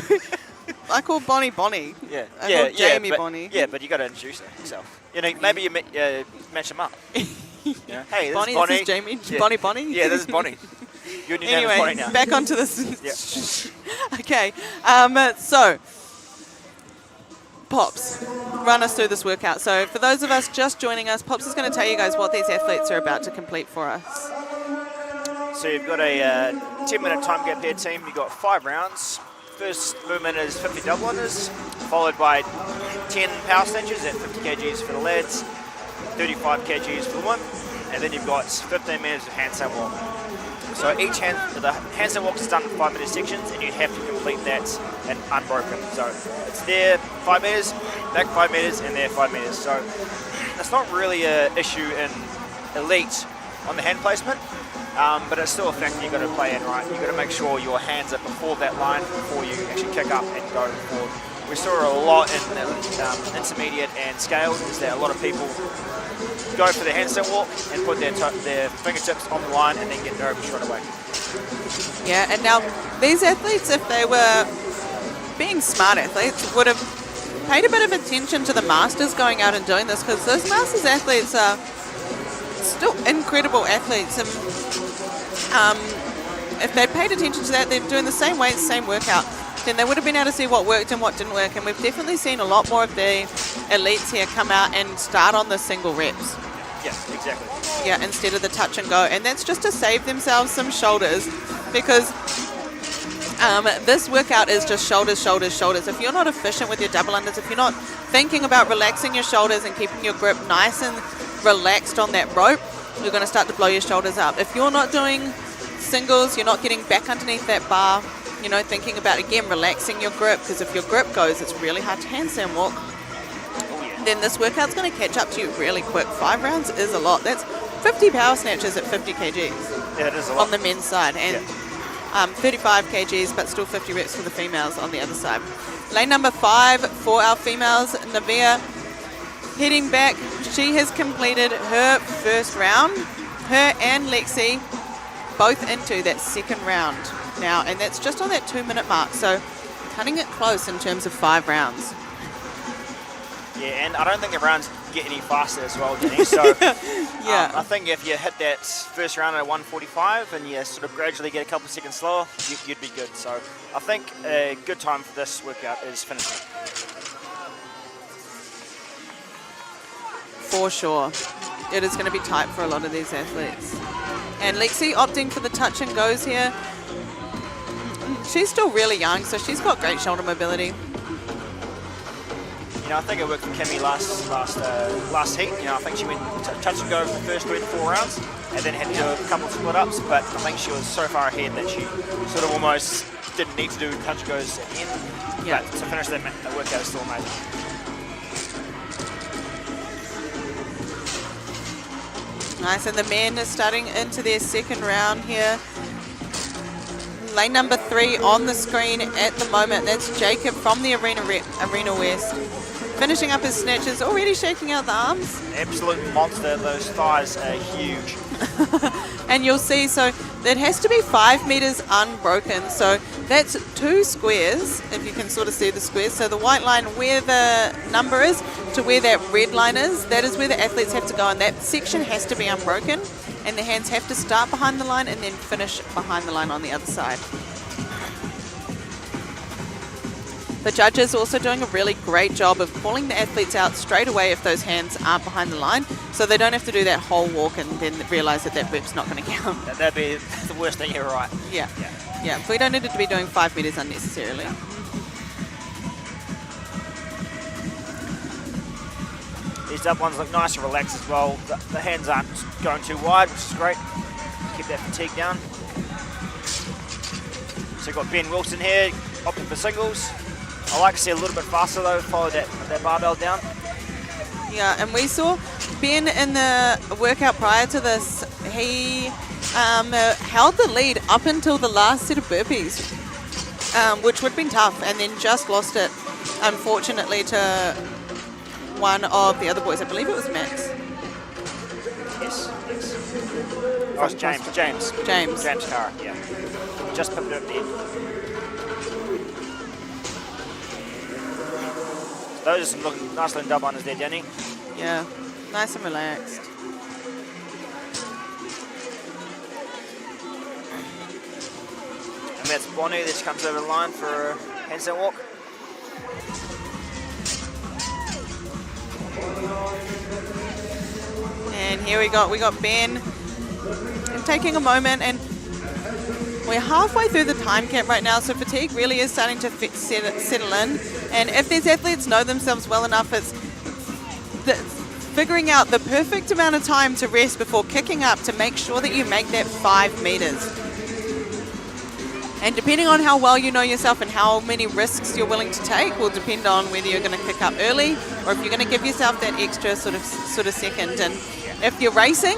I call Bonnie Bonnie. Yeah, I call Jamie but, Bonnie. Yeah, but you got to introduce yourself. You know, maybe you match them up. Yeah. Hey, this Bonnie, is Bonnie. this is Jamie. Yeah. Bonnie Bonnie. Yeah, this is Bonnie. Your new name is Anyway, Bonnie now. back onto this. Yeah. Okay, so Pops, run us through this workout. So for those of us just joining us, Pops is going to tell you guys what these athletes are about to complete for us. So you've got a 10-minute time gap there, team. You've got 5 rounds. First movement is 50 double unders, followed by 10 power snatches at 50 kgs for the lads, 35 kgs for the women, and then you've got 15 minutes of handstand walk. So the handstand walk is done in 5-minute sections, and you have to complete that and unbroken. So it's there 5 meters, back 5 meters, and there 5 meters. So it's not really an issue in elite on the hand placement, but it's still a factor you've got to play in, right? You've got to make sure your hands are before that line before you actually kick up and go forward. We saw a lot in intermediate and scaled is that a lot of people go for the handstand walk and put their fingertips on the line and then get nervous straight away. Yeah, and now these athletes, if they were being smart athletes, would have paid a bit of attention to the masters going out and doing this, because those masters athletes are still incredible athletes, and if they paid attention to that, they're doing the same weights, same workout, then they would have been able to see what worked and what didn't work. And we've definitely seen a lot more of the elites here come out and start on the single reps. Yeah, exactly. Yeah, instead of the touch and go. And that's just to save themselves some shoulders, because this workout is just shoulders, shoulders, shoulders. If you're not efficient with your double unders, if you're not thinking about relaxing your shoulders and keeping your grip nice and relaxed on that rope, you're going to start to blow your shoulders up. If you're not doing singles, you're not getting back underneath that bar, you know, thinking about, again, relaxing your grip, because if your grip goes, it's really hard to handstand walk. Then this workout's going to catch up to you really quick. 5 rounds is a lot. That's 50 power snatches at 50 kgs. Yeah, it is a lot. On the men's side, and 35 kgs, but still 50 reps for the females on the other side. Lane number 5 for our females, Navia, heading back. She has completed her first round. Her and Lexi both into that second round now, and that's just on that 2-minute mark, so cutting it close in terms of 5 rounds. Yeah, and I don't think the rounds get any faster as well, Jenny. So yeah. I think if you hit that first round at 1:45 and you sort of gradually get a couple of seconds slower, you'd be good. So I think a good time for this workout is finishing. For sure. It is going to be tight for a lot of these athletes. And Lexi opting for the touch and goes here. She's still really young, so she's got great shoulder mobility. You know, I think it worked for Kimmy last heat. You know, I think she went touch and go for the first 3 to 4 rounds, and then had to do a couple of split ups. But I think she was so far ahead that she sort of almost didn't need to do touch and goes at the end. Yeah. But to finish that workout is still amazing. Nice, and the men are starting into their second round here. Lane number 3 on the screen at the moment. That's Jacob from the Arena West. Finishing up his snatches, already shaking out the arms. Absolute monster. Those thighs are huge. And you'll see, so it has to be 5 meters unbroken. So that's 2 squares, if you can sort of see the squares. So the white line where the number is to where that red line is, that is where the athletes have to go. And that section has to be unbroken. And the hands have to start behind the line and then finish behind the line on the other side. The judges also doing a really great job of pulling the athletes out straight away if those hands aren't behind the line, so they don't have to do that whole walk and then realise that that rep's not going to count. That'd be the worst thing ever, right? Yeah. Yeah. We don't need to be doing 5 meters unnecessarily. No. These up ones look nice and relaxed as well. The hands aren't going too wide, which is great. Keep that fatigue down. So you've got Ben Wilson here, opting for singles. I like to see a little bit faster though, follow that barbell down. Yeah, and we saw Ben in the workout prior to this, he held the lead up until the last set of burpees, which would have been tough, and then just lost it, unfortunately, to one of the other boys. I believe it was Max. Yes. Oh, it's James Carr, yeah. Just pipped it up there. So those are some nice looking double unders there, Jenny. Yeah, nice and relaxed. And that's Bonnie that comes over the line for a handstand walk. And here we got Ben taking a moment, and we're halfway through the time cap right now, so fatigue really is starting to settle in. And if these athletes know themselves well enough, it's figuring out the perfect amount of time to rest before kicking up to make sure that you make that 5 meters. And depending on how well you know yourself and how many risks you're willing to take will depend on whether you're going to kick up early or if you're going to give yourself that extra sort of second. And if you're racing,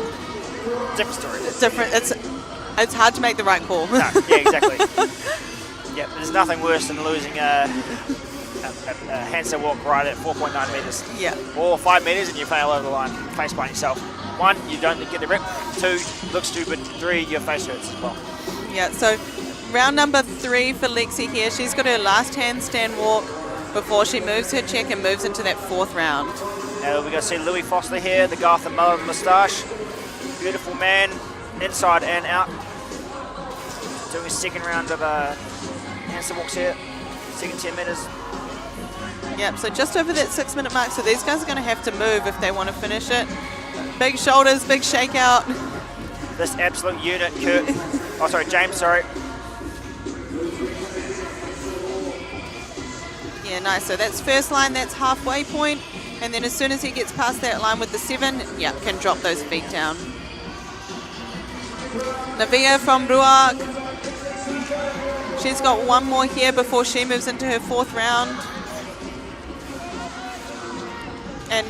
different story. It's hard to make the right call. No, yeah, exactly. Yeah, there's nothing worse than losing a handstand walk right at 4.9 meters. Yeah. Or 5 meters and you fail over the line, face plant yourself. 1, you don't get the rep. 2, look stupid. 3, your face hurts as well. Yeah, so round number 3 for Lexi here. She's got her last handstand walk before she moves her check and moves into that 4th round. Now we're going to see Louis Foster here, the guy with the mullet moustache. Beautiful man, inside and out. Doing his second round of handstand walks here. Second 10 meters. Yep, so just over that 6-minute mark. So these guys are going to have to move if they want to finish it. Big shoulders, big shakeout. This absolute unit, James, sorry. Yeah, nice. So that's first line, that's halfway point. And then as soon as he gets past that line with the 7, yeah, can drop those feet down. Navia from Ruark. She's got one more here before she moves into her 4th round. And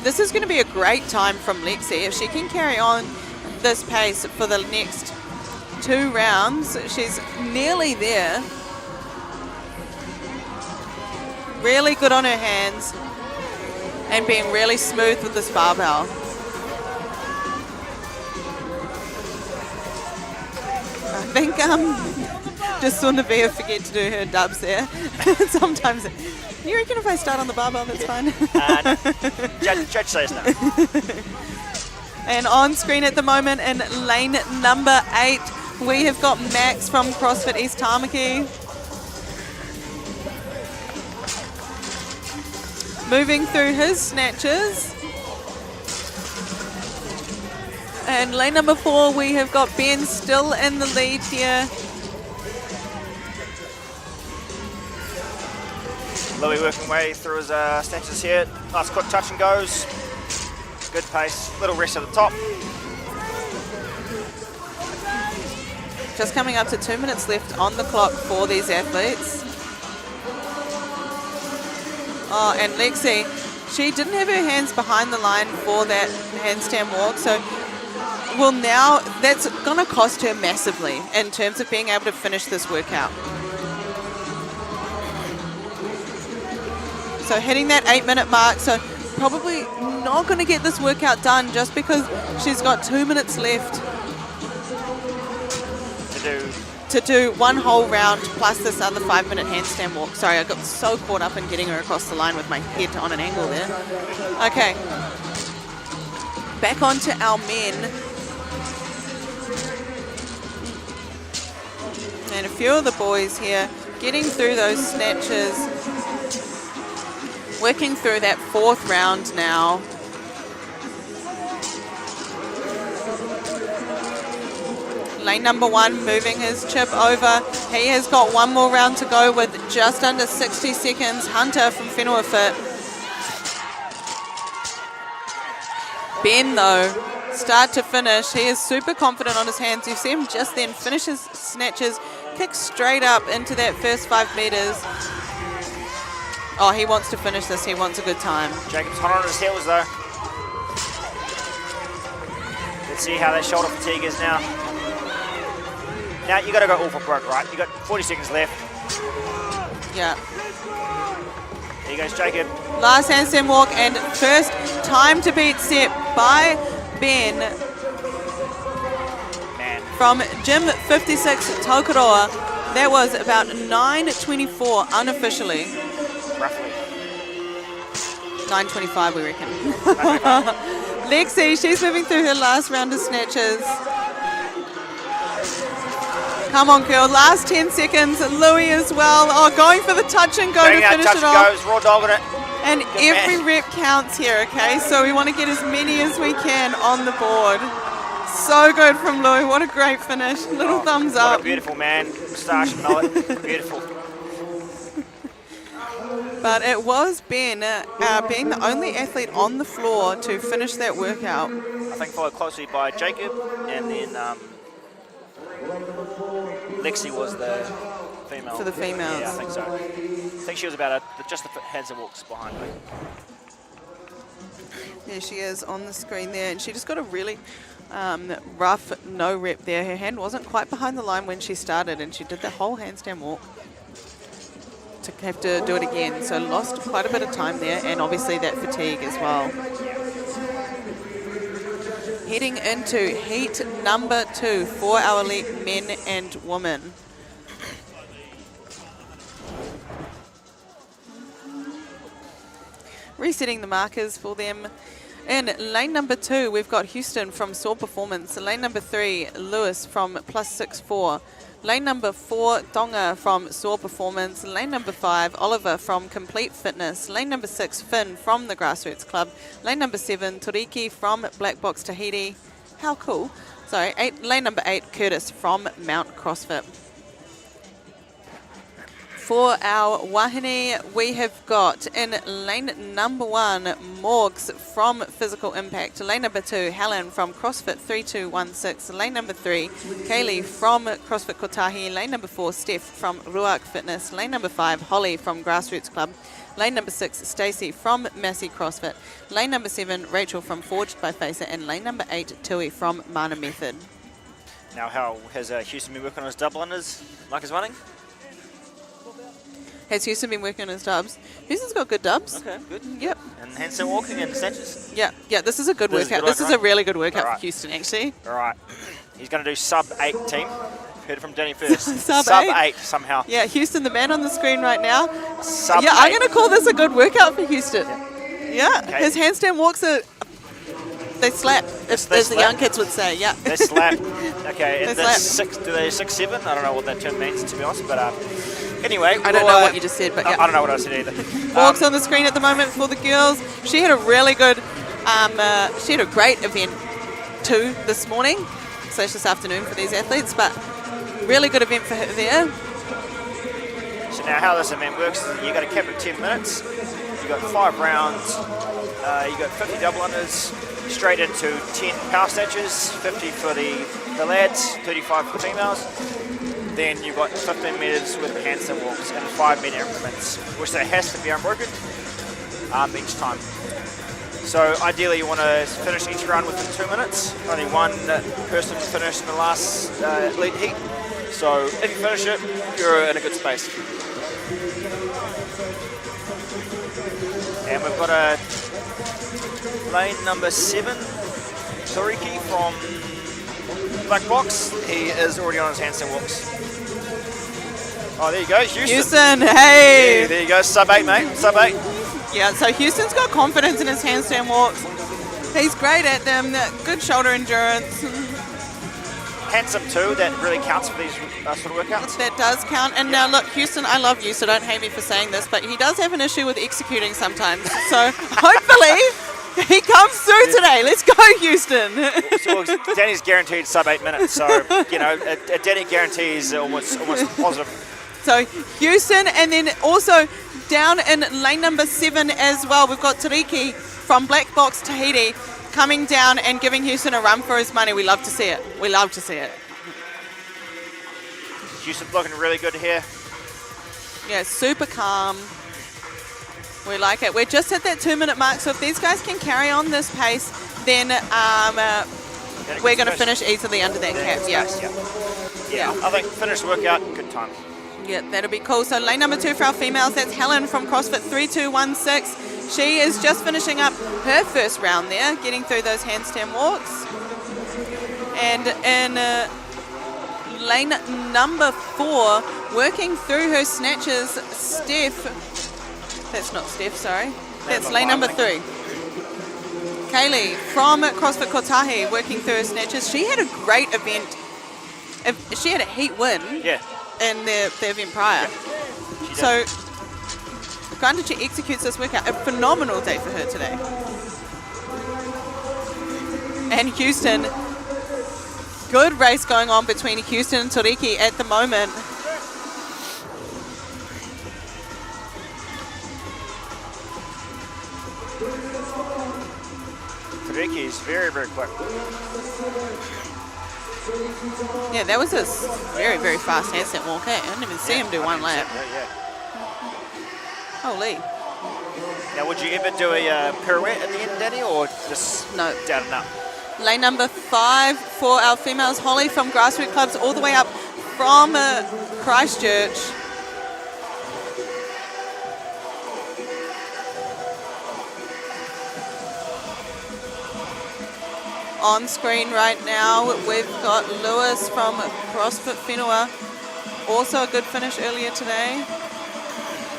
this is going to be a great time from Lexi. If she can carry on this pace for the next 2 rounds, she's nearly there. Really good on her hands and being really smooth with this barbell. I think just saw Navia forget to do her dubs there. Sometimes, you reckon if I start on the barbell, that's fine? Judge says no. And on screen at the moment in lane number 8, we have got Max from CrossFit East Tamaki. Moving through his snatches. And lane number 4, we have got Ben still in the lead here. Louis working way through his snatches here. Nice quick touch and goes. Good pace. Little rest at the top. Just coming up to 2 minutes left on the clock for these athletes. Oh, and Lexi, she didn't have her hands behind the line for that handstand walk, so well, now that's going to cost her massively in terms of being able to finish this workout. So hitting that 8-minute mark, so probably not going to get this workout done just because she's got 2 minutes left to do one whole round plus this other 5-minute handstand walk. Sorry, I got so caught up in getting her across the line with my head on an angle there. Okay, back onto our men. And a few of the boys here getting through those snatches, working through that 4th round now. Lane number 1 moving his chip over. He has got one more round to go with just under 60 seconds. Hunter from Whenua Fit. Ben though, start to finish, he is super confident on his hands. You see him just then finish his snatches, kick straight up into that first 5 meters. Oh, he wants to finish this. He wants a good time. Jacob's hot on his heels though. Let's see how that shoulder fatigue is now. Now you got to go all for broke, right? You got 40 seconds left. Yeah. There goes Jacob. Last handstand walk and first time to beat set by Ben. from Gym 56 Taukaroa. That was about 9:24 unofficially. Roughly. 9:25 we reckon. Lexi, she's moving through her last round of snatches. Come on, girl. Last 10 seconds. Louis as well. Oh, going for the touch and go to finish it off. Goes, raw dogging it. And every rep counts here, okay? So we want to get as many as we can on the board. So good from Louis. What a great finish. Little thumbs up. What a beautiful man. Moustache, mullet. Beautiful. But it was Ben being the only athlete on the floor to finish that workout. I think followed closely by Jacob, and then Lexi was the female. For the females. Yeah, I think so. I think she was about just the hands and walks behind me. There she is on the screen there, and she just got a really rough no rep there. Her hand wasn't quite behind the line when she started, and she did the whole handstand walk to have to do it again. So lost quite a bit of time there, and obviously that fatigue as well. Heading into heat number 2 for our elite men and women. Resetting the markers for them. In lane number 2, we've got Houston from Soar Performance. Lane number 3, Lewis from +64. Lane number 4, Tonga from Soar Performance. Lane number 5, Oliver from Complete Fitness. Lane number 6, Finn from the Grassroots Club. Lane number 7, Toriki from Black Box Tahiti. How cool. Sorry, lane number 8, Curtis from Mount CrossFit. For our wahine, we have got in lane number 1, Morgs from Physical Impact. Lane number 2, Helen from CrossFit 3216. Lane number 3, Kaylee from CrossFit Kotahi. Lane number 4, Steph from Ruark Fitness. Lane number 5, Holly from Grassroots Club. Lane number 6, Stacey from Massey CrossFit. Lane number 7, Rachel from Forged by Facer. And lane number 8, Tui from Mana Method. Now, how has Houston been working on his double unders like his running? Has Houston been working on his dubs? Houston's got good dubs. Okay, good. Yep. And handstand walking and snatches? Yeah, this is a good workout. This is a really good workout for Houston, actually. All right. He's going to do sub-8 team. Heard it from Danny first. Sub-8 somehow. Yeah, Houston, the man on the screen right now. Sub-8. Yeah, I'm going to call this a good workout for Houston. Yeah, Okay. his handstand walks are... They slap, as the young kids would say, yeah. They slap. Okay, They and that's slap. do they 6'7"? I don't know what that term means, to be honest, but anyway. I don't know what you just said, but yeah. I don't know what I said either. Walks on the screen at the moment for the girls. She had a really good, she had a great event too this morning, / this afternoon for these athletes, but really good event for her there. So now how this event works is you got a cap of 10 minutes, you got 5 rounds, you got 50 double unders, straight into 10 power snatches, 50 for the lads, 35 for the females. Then you've got 15 metres with handstand walks and 5-minute increments, which that has to be unbroken each time. So ideally you want to finish each run within 2 minutes. Only one person finished in the last elite heat. So if you finish it, you're in a good space. And we've got a lane number 7, Toriki from Black Box. He is already on his handstand walks. Oh, there you go, Houston. Houston, hey! Yeah, there you go, sub-8, mate, sub-8. Yeah, so Houston's got confidence in his handstand walks. He's great at them, good shoulder endurance. Handsome too, that really counts for these sort of workouts. That does count. And now look, Houston, I love you, so don't hate me for saying this, but he does have an issue with executing sometimes. So hopefully he comes through today. Let's go, Houston. So Danny's guaranteed sub-8 minutes, so you know, a Danny guarantee is almost positive. So Houston, and then also down in lane number 7 as well, we've got Tariki from Black Box Tahiti coming down and giving Houston a run for his money. We love to see it. We love to see it. Houston's looking really good here. Yeah, super calm. We like it. We're just at that 2-minute mark, so if these guys can carry on this pace, then we're going to finish easily under that cap. Yeah, I think finish workout, good time. Yeah, that'll be cool. So lane number 2 for our females, that's Helen from CrossFit 3216. She is just finishing up her first round there, getting through those handstand walks. And in lane number 4, working through her snatches, Steph. That's not Steph, sorry. That's lane number 3. Kaylee from CrossFit Kotahi working through her snatches. She had a great event. She had a heat win in the event prior. Yeah, so, granted she executes this workout, a phenomenal day for her today. And Houston, good race going on between Houston and Toriki at the moment. Toriki is very, very quick. Yeah, that was a very, very fast handstand walk. I didn't even see him do one lap. Holy. Now, would you ever do a pirouette at the end, Danny, or just no down and up? Lane number 5 for our females, Holly from Grassroots Clubs, all the way up from Christchurch. On screen right now, we've got Lewis from CrossFit Whenua. Also a good finish earlier today.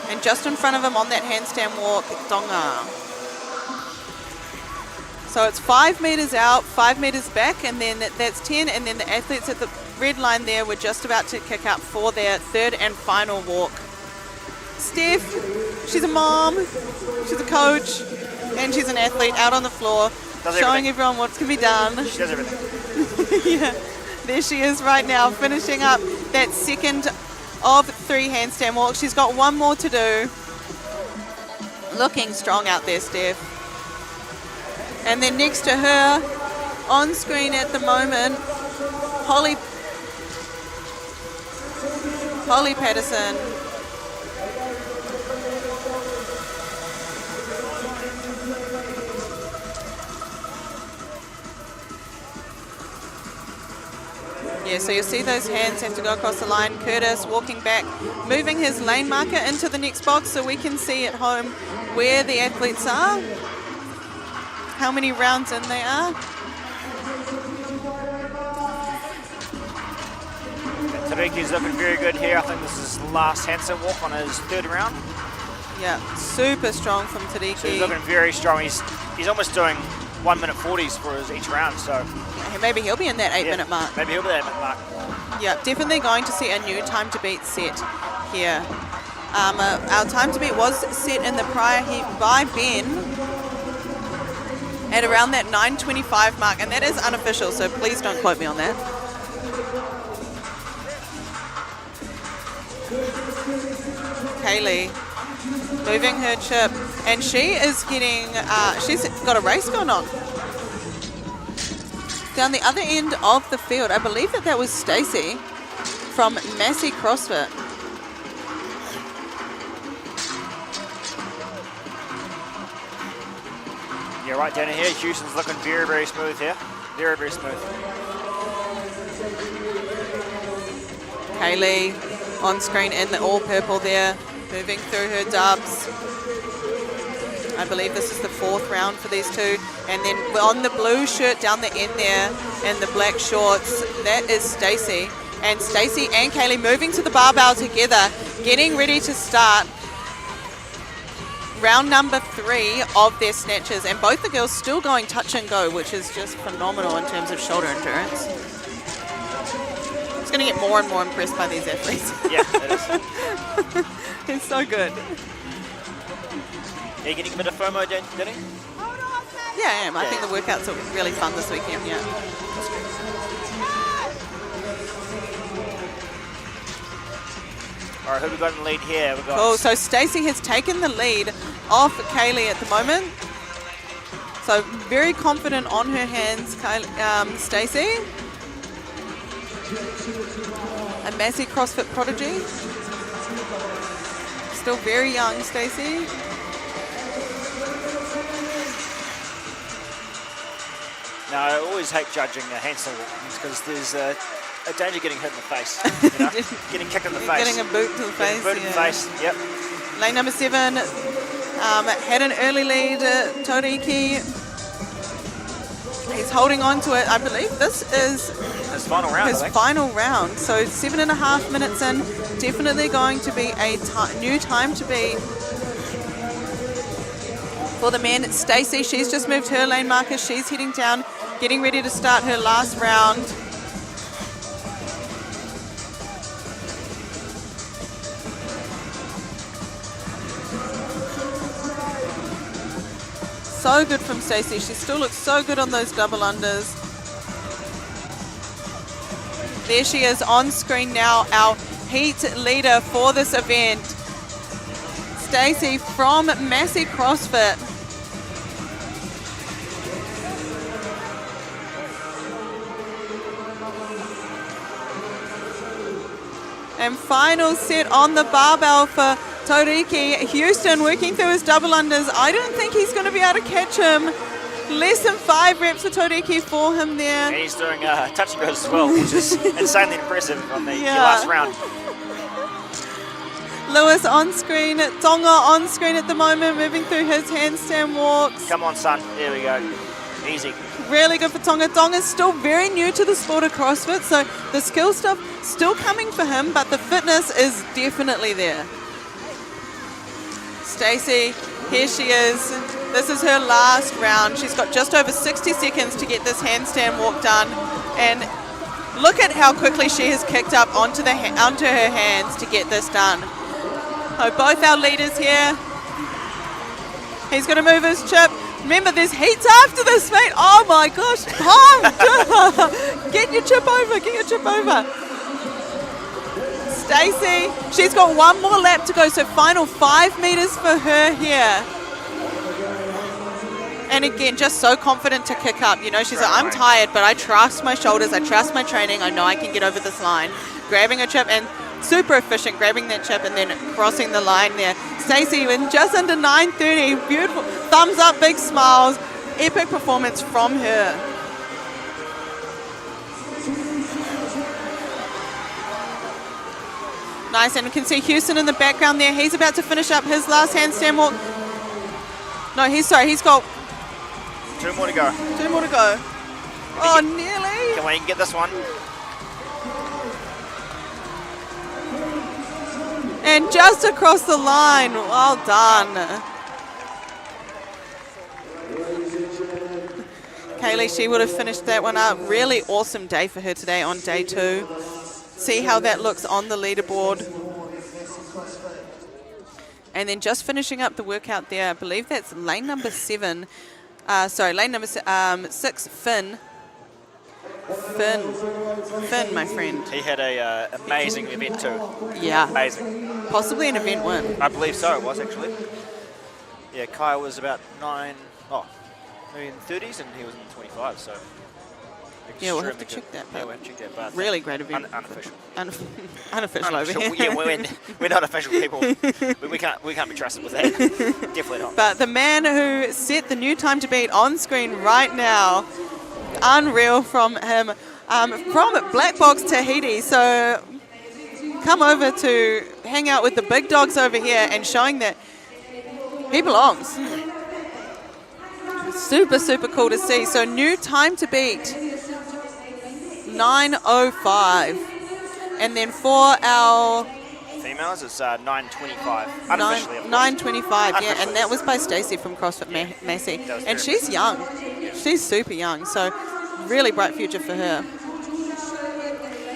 And just in front of him on that handstand walk, Donga. So it's 5 meters out, 5 meters back, and then that's 10. And then the athletes at the red line there were just about to kick up for their third and final walk. Steph, she's a mom, she's a coach, and she's an athlete out on the floor. Showing everyone what can be done. She does everything. Yeah, there she is right now, finishing up that second of 3 handstand walks. She's got one more to do. Looking strong out there, Steph. And then next to her, on screen at the moment, Holly Patterson. Yeah, so you'll see those hands have to go across the line. Curtis walking back, moving his lane marker into the next box so we can see at home where the athletes are, how many rounds in they are. Tariki's looking very good here. I think this is his last handstand walk on his 3rd round. Yeah, super strong from Tariki. So he's looking very strong. He's almost doing 1 minute 40s for his each round. So maybe he'll be in that 8 minute mark. Maybe he'll be that 8 minute mark. Yeah, definitely going to see a new time to beat set here. Our time to beat was set in the prior heat by Ben at around that 9:25 mark, and that is unofficial, so please don't quote me on that. Kaylee moving her chip, and she is getting, she's got a race going on. Down the other end of the field, I believe that was Stacey from Massey CrossFit. Yeah, right down here, Houston's looking very, very smooth here. Very, very smooth. Kaylee on screen in the all purple there, moving through her dubs. I believe this is the 4th round for these two. And then on the blue shirt down the end there and the black shorts, that is Stacey. And Stacey and Kaylee moving to the barbell together, getting ready to start round number 3 of their snatches. And both the girls still going touch and go, which is just phenomenal in terms of shoulder endurance. It's going to get more and more impressed by these athletes. Yeah, it is. It's so good. Are you getting a bit of FOMO, Danny? Yeah, I am. I think the workouts are really fun this weekend, yeah. All right, who we got in the lead here? We got Cool, so Stacey has taken the lead off Kaylee at the moment. So very confident on her hands, Stacey. A Massey CrossFit prodigy. Still very young, Stacey. Now, I always hate judging handstand walks because there's a danger getting hit in the face, you know? Getting kicked in the face. Getting a boot to the face. Boot in the face, yep. Lane number 7 had an early lead, Toriki. He's holding on to it. I believe this is his final round. his final round. So 7.5 minutes in, definitely going to be a new time to beat for the men. Stacey, she's just moved her lane marker. She's heading down, getting ready to start her last round. So good from Stacey. She still looks so good on those double unders. There she is on screen now, our heat leader for this event. Stacey from Massey CrossFit. And final set on the barbell for Tauriki. Houston working through his double unders. I don't think he's going to be able to catch him. Less than 5 reps for Tauriki for him there. And he's doing touch and goes as well, which is insanely impressive on the last round. Lewis on screen, Tonga on screen at the moment, moving through his handstand walks. Come on, son. There we go. Easy. Really good for Tonga. Tonga's still very new to the sport of CrossFit, so the skill stuff still coming for him, but the fitness is definitely there. Stacey, here she is. This is her last round. She's got just over 60 seconds to get this handstand walk done, and look at how quickly she has kicked up onto her hands to get this done. So both our leaders here. He's going to move his chip. Remember, there's heats after this, mate. Oh my gosh, pumped! Get your chip over, get your chip over. Stacey, she's got one more lap to go, so final 5 meters for her here. And again, just so confident to kick up. You know, she's like, I'm tired, but I trust my shoulders, I trust my training, I know I can get over this line. Grabbing a chip and super efficient, grabbing that chip and then crossing the line there. Stacey in just under 9:30, beautiful, thumbs up, big smiles, epic performance from her. Nice, and you can see Houston in the background there. He's about to finish up his last handstand walk. No, he's got 2 more to go. 2 more to go. Oh, nearly. Come on, you can get this one. And just across the line. Well done. Kaylee, she would have finished that one up. Really awesome day for her today on day 2. See how that looks on the leaderboard. And then just finishing up the workout there, I believe that's lane number 7. Lane number 6, Finn. Finn, my friend. He had a amazing event too. Yeah. Amazing. Possibly an event win. I believe so, it was actually. Yeah, Kyle was about maybe in the 30s, and he was in the 25, so. Yeah, we'll have to check that. Yeah, we'll have to check that. But really great event. Unofficial. Unofficial over here. Yeah, we're not official people. we can't be trusted with that. Definitely not. But the man who set the new time to beat on screen right now, unreal from him, from Black Box Tahiti. So come over to hang out with the big dogs over here and showing that he belongs. Super, super cool to see. So new time to beat, 9:05. And then for our females, it's 9:25. Unofficially, of course. 9:25, yeah, and that was by Stacey from CrossFit Massey. And she's young. She's super young, so really bright future for her.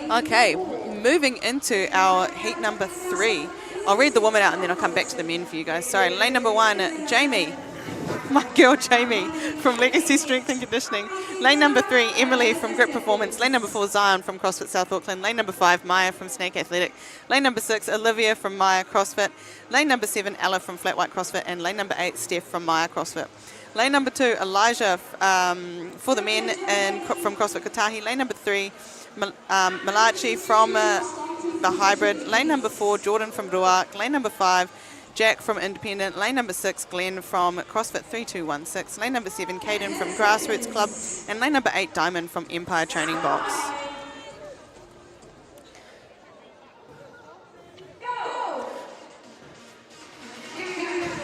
Okay, moving into our heat number 3. I'll read the women out and then I'll come back to the men for you guys. Sorry, lane number 1, Jamie. My girl Jamie from Legacy Strength and Conditioning. Lane number 3, Emily from Grip Performance. Lane number 4, Zion from CrossFit South Auckland. Lane number 5, Maya from Snake Athletic. Lane number 6, Olivia from Maya CrossFit. Lane number 7, Ella from Flat White CrossFit. And lane number 8, Steph from Maya CrossFit. Lane number 2, Elijah for the men and from CrossFit Kotahi. Lane number 3, Malachi from the Hybrid. Lane number 4, Jordan from Ruark. Lane number 5, Jack from Independent. Lane number 6, Glenn from CrossFit 3216. Lane number 7, Caden from Grassroots Club. And lane number 8, Diamond from Empire Training Box.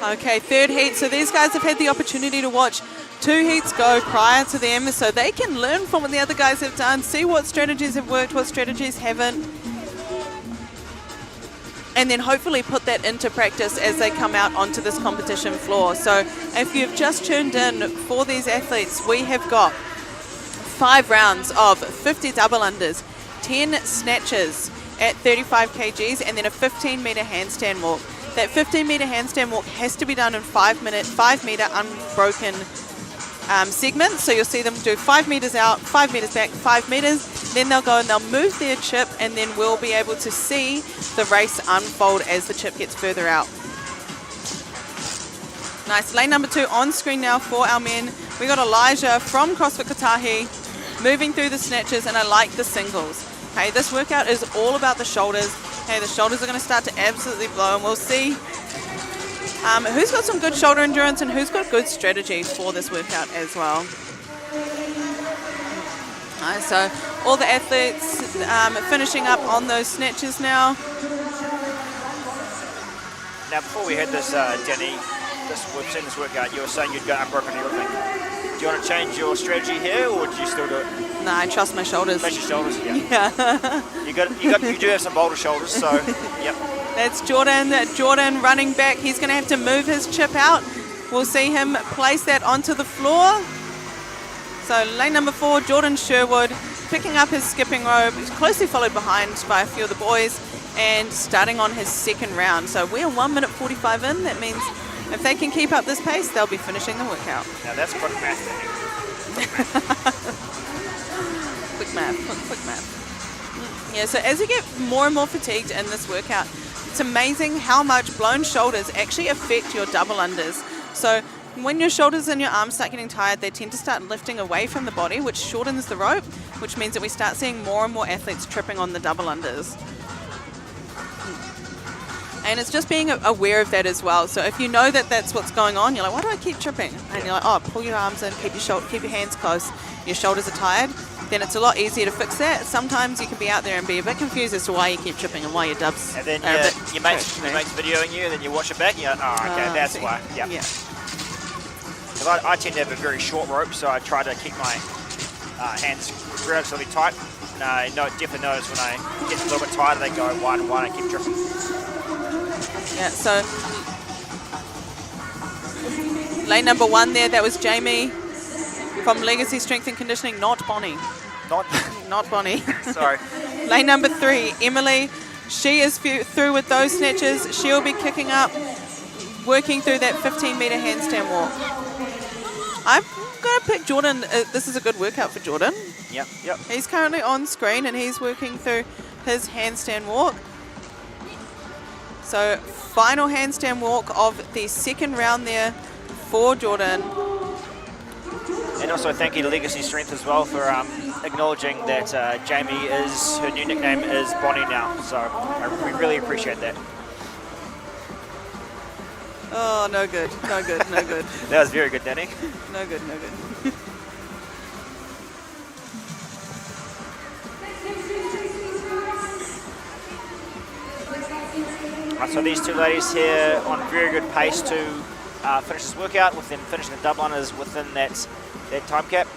Okay, third heat. So these guys have had the opportunity to watch 2 heats go prior to them, so they can learn from what the other guys have done, see what strategies have worked, what strategies haven't, and then hopefully put that into practice as they come out onto this competition floor. So if you've just tuned in for these athletes, we have got 5 rounds of 50 double unders, 10 snatches at 35 kgs, and then a 15-meter handstand walk. That 15-meter handstand walk has to be done in 5-meter unbroken segments. So you'll see them do 5 meters out, 5 meters back, 5 meters. Then they'll go and they'll move their chip, and then we'll be able to see the race unfold as the chip gets further out. Nice. Lane number 2 on screen now for our men. We got Elijah from CrossFit Kotahi moving through the snatches, and I like the singles. Okay, this workout is all about the shoulders. Okay, the shoulders are going to start to absolutely blow, and we'll see who's got some good shoulder endurance and who's got good strategy for this workout as well. Nice, so all the athletes finishing up on those snatches now. Now, before we had this, Danny, we've seen this workout, you were saying you'd go unbroken everything. Do you want to change your strategy here, or do you still do it? No, I trust my shoulders. Trust your shoulders, yeah. Yeah. You do have some boulder shoulders, so, yep. That's Jordan. Jordan running back. He's going to have to move his chip out. We'll see him place that onto the floor. So lane number 4, Jordan Sherwood, picking up his skipping rope. He's closely followed behind by a few of the boys, and starting on his second round. So we're 1 minute 45 in. That means if they can keep up this pace, they'll be finishing the workout. Now that's quick math, Danny. Quick math. Yeah, so as you get more and more fatigued in this workout, it's amazing how much blown shoulders actually affect your double unders. So when your shoulders and your arms start getting tired, they tend to start lifting away from the body, which shortens the rope, which means that we start seeing more and more athletes tripping on the double unders. And it's just being aware of that as well. So if you know that that's what's going on, you're like, why do I keep tripping? And you're like, oh, pull your arms in, keep your hands close. Your shoulders are tired. Then it's a lot easier to fix that. Sometimes you can be out there and be a bit confused as to why you keep tripping and why your dubs And then are a bit your mate's videoing you, and then you watch it back, and you're like, oh, okay, that's why. Yep. Yeah. Because I tend to have a very short rope, so I try to keep my hands relatively tight. And I definitely notice when I get a little bit tighter, they go wide and wide, I keep tripping. Yeah, so lane number 1 there, that was Jamie from Legacy Strength and Conditioning, not Bonnie. Not Bonnie. Sorry. Lane number 3, Emily. She is through with those snatches. She'll be kicking up, working through that 15-meter handstand walk. I'm going to pick Jordan. This is a good workout for Jordan. Yep. He's currently on screen, and he's working through his handstand walk. So final handstand walk of the second round there for Jordan. And also thank you to Legacy Strength as well for acknowledging that Jamie her new nickname is Bonnie now. So we really appreciate that. Oh, no good. That was very good, Danny. No good. So these two ladies here on very good pace to finish this workout, with them finishing the double unders within that time cap.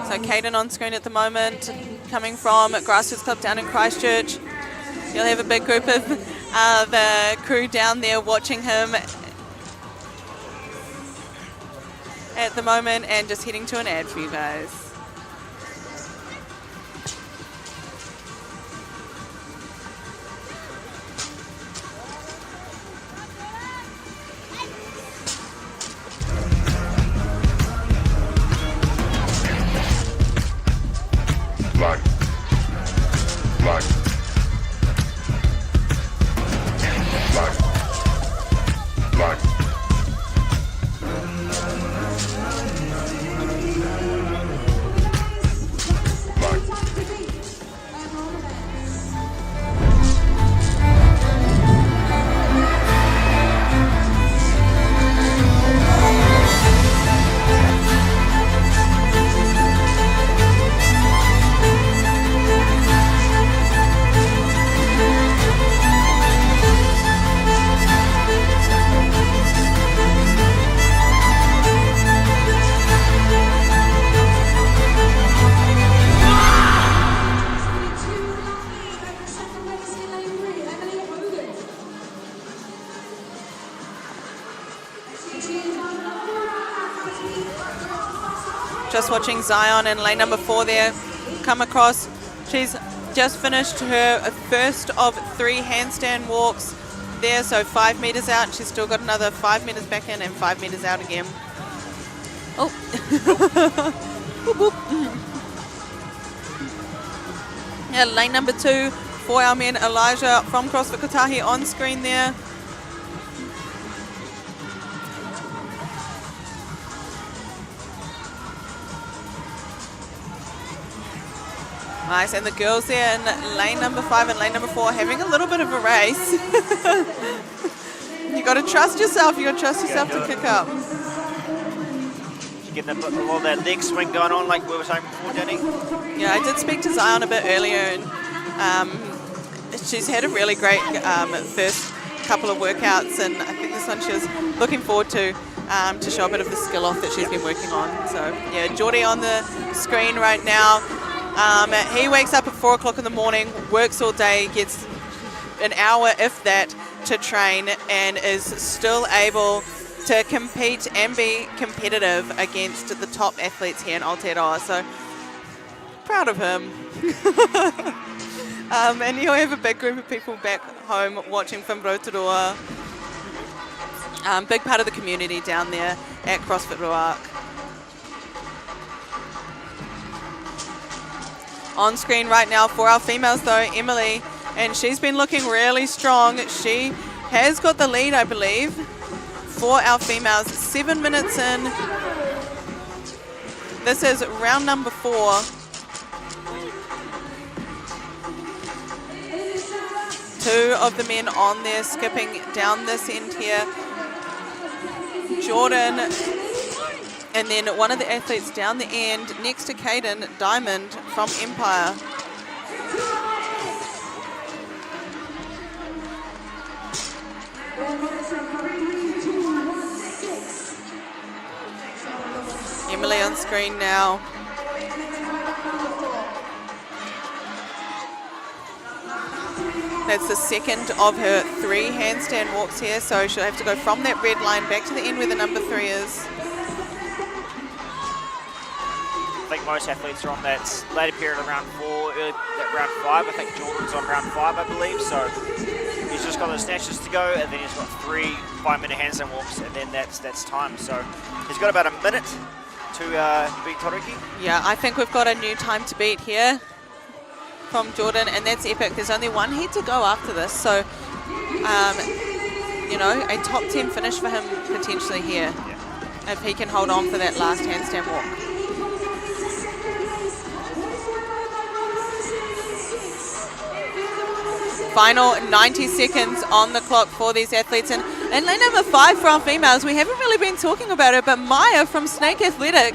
So Caden on screen at the moment, coming from Grassroots Club down in Christchurch. You'll have a big group of the crew down there watching him at the moment, and just heading to an ad for you guys. Black. just watching Zion in lane number 4 there come across. She's just finished her first of 3 handstand walks there, so 5 meters out. She's still got another 5 meters back in and 5 meters out again. Oh. Boop, boop. Yeah, lane number 2 for our men. Elijah from CrossFit Kotahi on screen there. Nice, and the girls there in lane number 5 and lane number 4 having a little bit of a race. You got to trust yourself. You got to trust yourself to kick up. You get a little of that leg swing going on, like we were saying before, Jenny. Yeah, I did speak to Zion a bit earlier, and she's had a really great first couple of workouts, and I think this one she was looking forward to show a bit of the skill off that she's been working on. So yeah, Geordie on the screen right now. He wakes up at 4 o'clock in the morning, works all day, gets an hour, if that, to train, and is still able to compete and be competitive against the top athletes here in Aotearoa. So proud of him. And he'll have a big group of people back home watching from Rotorua. Big part of the community down there at CrossFit Ruark. On screen right now for our females though, Emily, and she's been looking really strong. She has got the lead, I believe, for our females. 7 minutes in. This is round number 4. 2 of the men on there skipping down this end here. Jordan, and then one of the athletes down the end next to Caden, Diamond from Empire. Emily on screen now. That's the second of her 3 handstand walks here, so she'll have to go from that red line back to the end where the number 3 is. I think most athletes are on that later period of round 4, early that round 5. I think Jordan's on round 5, I believe. So he's just got the snatches to go, and then he's got 3 5-minute handstand walks, and then that's time. So he's got about a minute to beat Taruki. Yeah, I think we've got a new time to beat here from Jordan, and that's epic. There's only 1 heat to go after this, so you know, a top 10 finish for him potentially here, if he can hold on for that last handstand walk. Final 90 seconds on the clock for these athletes. And lane number 5 for our females, we haven't really been talking about it, but Maya from Snake Athletic.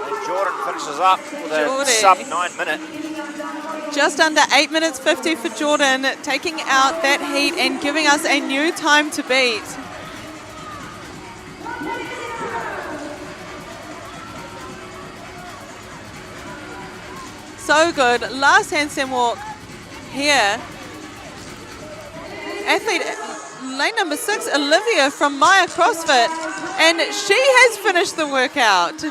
And Jordan finishes up with a sub-9 minute. Just under 8 minutes 50 for Jordan, taking out that heat and giving us a new time to beat. So good. Last handstand walk here. Athlete lane number 6, Olivia from Maya CrossFit, and she has finished the workout.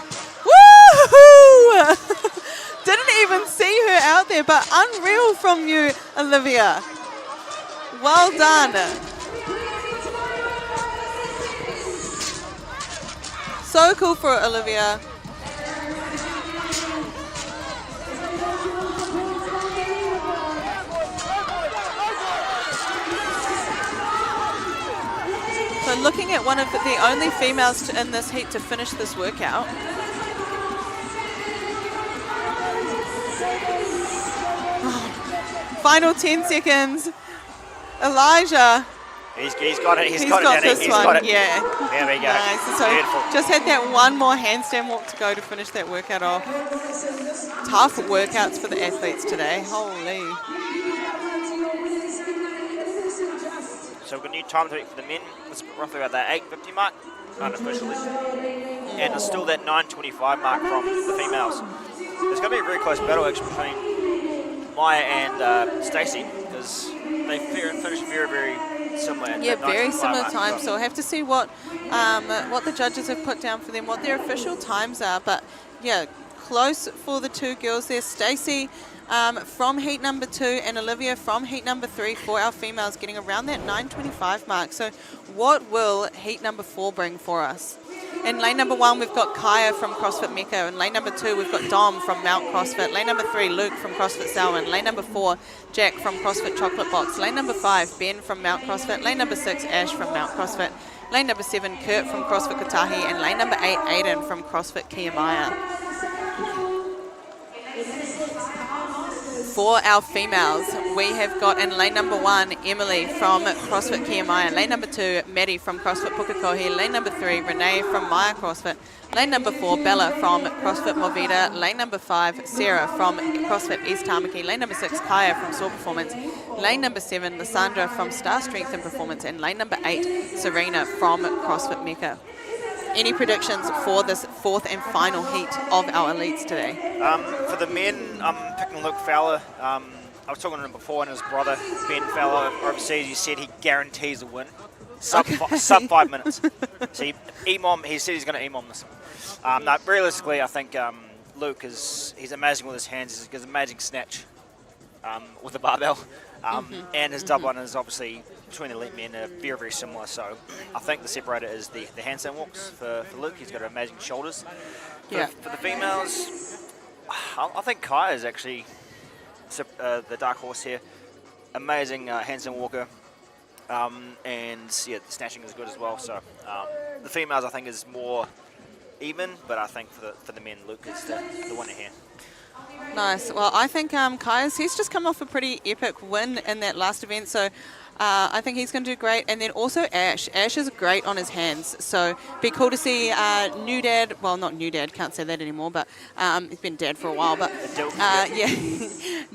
Woohoo! Didn't even see her out there, but unreal from you, Olivia. Well done. So cool for Olivia. So looking at one of the only females in this heat to finish this workout. Final 10 seconds. Elijah. He's got it. He's got Jenny. this He's one. got it. Yeah. There we go. Nice. So beautiful. Just had that one more handstand walk to go to finish that workout off. Tough workouts for the athletes today. Holy. So we've got a new time to beat for the men. It's roughly about that 8:50 mark, unofficially. And it's still that 9:25 mark from the females. It's going to be a very close battle actually between Maya and Stacey, because they finished very, very similar. in Yeah, that very 95 similar mark, times. So we'll have to see what the judges have put down for them, what their official times are. But yeah, close for the two girls there. Stacey from heat number 2 and Olivia from heat number 3 for our females, getting around that 9:25 mark. So what will heat number 4 bring for us? In lane number 1, we've got Kaya from CrossFit Mecca. In lane number 2, we've got Dom from Mount CrossFit. Lane number 3, Luke from CrossFit Selwyn. Lane number 4, Jack from CrossFit Chocolate Box. Lane number 5, Ben from Mount CrossFit. Lane number 6, Ash from Mount CrossFit. Lane number 7, Kurt from CrossFit Kotahi. And lane number 8, Aiden from CrossFit Kiamaya. For our females, we have got in lane number 1, Emily from CrossFit Kiamaya. Lane number 2, Maddie from CrossFit Pukekohe. Lane number 3, Renee from Maya CrossFit. Lane number 4, Bella from CrossFit Movida. Lane number 5, Sarah from CrossFit East Tamaki. Lane number 6, Kaya from Soar Performance. Lane number 7, Lysandra from Star Strength and Performance. And lane number 8, Serena from CrossFit Mecca. Any predictions for this 4th and final heat of our elites today? For the men, I'm picking Luke Fowler. I was talking to him before, and his brother, Ben Fowler, overseas, he said he guarantees a win. Sub 5 minutes. So he said he's going to EMOM this one. No, realistically, I think Luke he's amazing with his hands. He's got an amazing snatch with the barbell. And his double is obviously between the elite men are very, very similar. So I think the separator is the handstand walks for Luke. He's got amazing shoulders. For the females, I think Kai is actually the dark horse here. Amazing handstand walker. And yeah, the snatching is good as well. So the females I think is more even, but I think for the men, Luke is the winner here. Nice. Well, I think Kai's, he's just come off a pretty epic win in that last event, so I think he's going to do great. And then also Ash. Ash is great on his hands, so be cool to see new dad, well, not new dad, can't say that anymore, but he's been dad for a while, but yeah,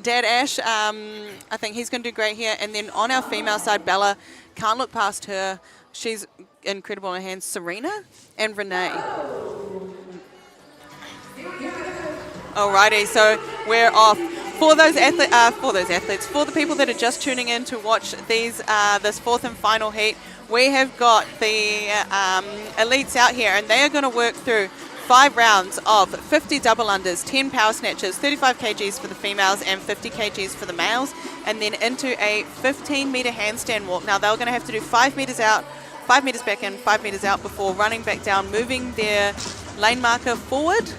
Dad Ash, I think he's going to do great here. And then on our female side, Bella, can't look past her. She's incredible on her hands. Serena and Renee. Alrighty, so we're off. For those athletes, for the people that are just tuning in to watch this 4th and final heat, we have got the elites out here, and they are going to work through 5 rounds of 50 double unders, 10 power snatches, 35 kgs for the females and 50 kgs for the males, and then into a 15-meter handstand walk. Now they're going to have to do 5 meters out, 5 meters back in, 5 meters out before running back down, moving their lane marker forward.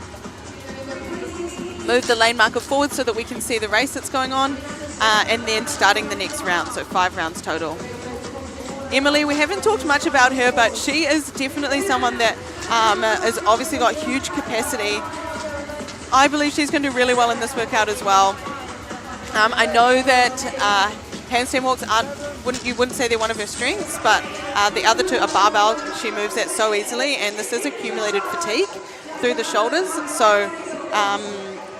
Move the lane marker forward so that we can see the race that's going on, and then starting the next round, so 5 rounds total. Emily, we haven't talked much about her, but she is definitely someone that has obviously got huge capacity. I believe she's going to do really well in this workout as well. I know that handstand walks you wouldn't say they're one of her strengths, but the other two are barbell. She moves that so easily, and this is accumulated fatigue through the shoulders, so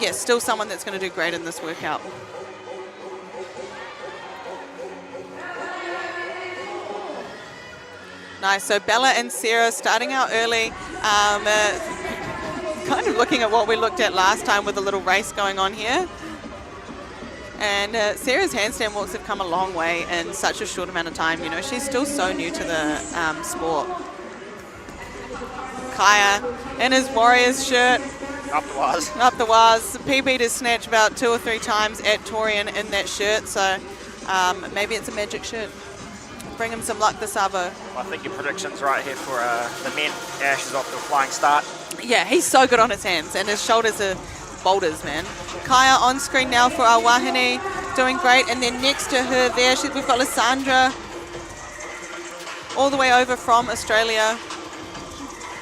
yeah, still someone that's going to do great in this workout. Nice, so Bella and Sarah starting out early, kind of looking at what we looked at last time with a little race going on here. And Sarah's handstand walks have come a long way in such a short amount of time. You know, she's still so new to the sport. Kaya in his Warriors shirt. Up the waz. Up the waz. PB to snatch about 2 or 3 times at Torian in that shirt, so maybe it's a magic shirt. Bring him some luck this Savo. I think your prediction's right here for the men. Ash is off to a flying start. Yeah, he's so good on his hands, and his shoulders are boulders, man. Kaya on screen now for our Wahine, doing great, and then next to her there, we've got Lysandra, all the way over from Australia.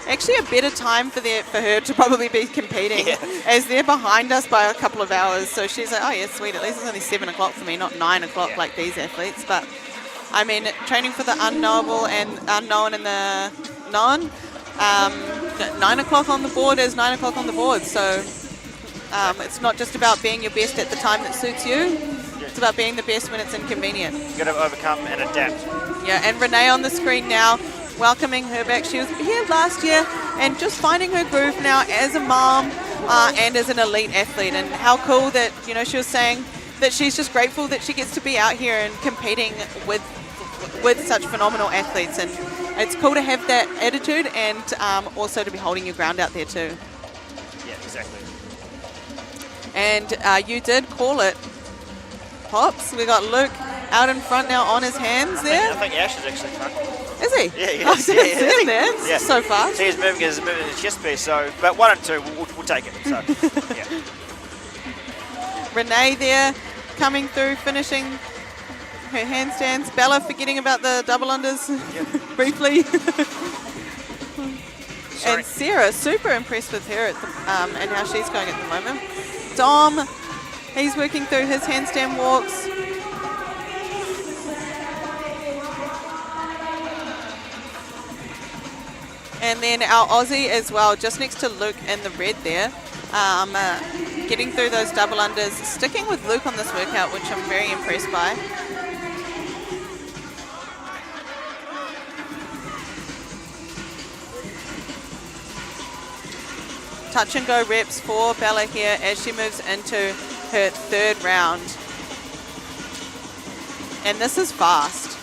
Actually a better time for her to probably be competing, as they're behind us by a couple of hours. So she's like, oh yeah, sweet, at least it's only 7 o'clock for me, not 9 o'clock like these athletes. But I mean, training for the unknowable and unknown and the known, 9 o'clock on the board is 9 o'clock on the board. So it's not just about being your best at the time that suits you. It's about being the best when it's inconvenient. You've got to overcome and adapt. Yeah, and Renee on the screen now, welcoming her back. She was here last year and just finding her groove now as a mom and as an elite athlete. And how cool that, you know, she was saying that she's just grateful that she gets to be out here and competing with with such phenomenal athletes, and it's cool to have that attitude and also to be holding your ground out there too. Yeah, exactly. And you did call it, Pops. We got Luke out in front now on his hands there. I think Ash is actually front. Is he? Yeah, he I is. didn't see him there. It's so fast. So he's moving his chest piece, so, but 1 and 2, we'll take it. So, yeah. Renee there coming through, finishing her handstands. Bella forgetting about the double unders briefly. And Sarah, super impressed with her at the, and how she's going at the moment. Dom, he's working through his handstand walks. And then our Aussie as well, just next to Luke in the red there, getting through those double unders, sticking with Luke on this workout, which I'm very impressed by. Touch and go reps for Bella here as she moves into her third round. And this is fast.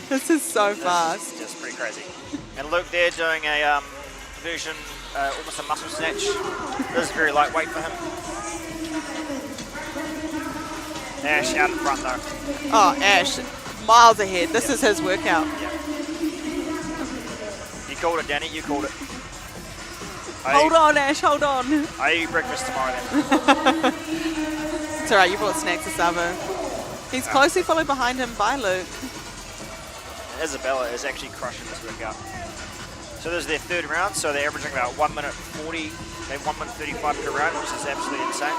This is so fast. It's just pretty crazy. And Luke there doing a version, almost a muscle snatch. This is very lightweight for him. Ash out in front though. Oh, Ash, miles ahead. This is his workout. Yeah. You called it, Danny, you called it. Hold on, Ash, hold on. I eat breakfast tomorrow then. It's all right, you brought snacks to Savo. He's closely followed behind him by Luke. Isabella is actually crushing this workout. So this is their third round, so they're averaging about 1 minute 40, maybe 1 minute 35 per round, which is absolutely insane.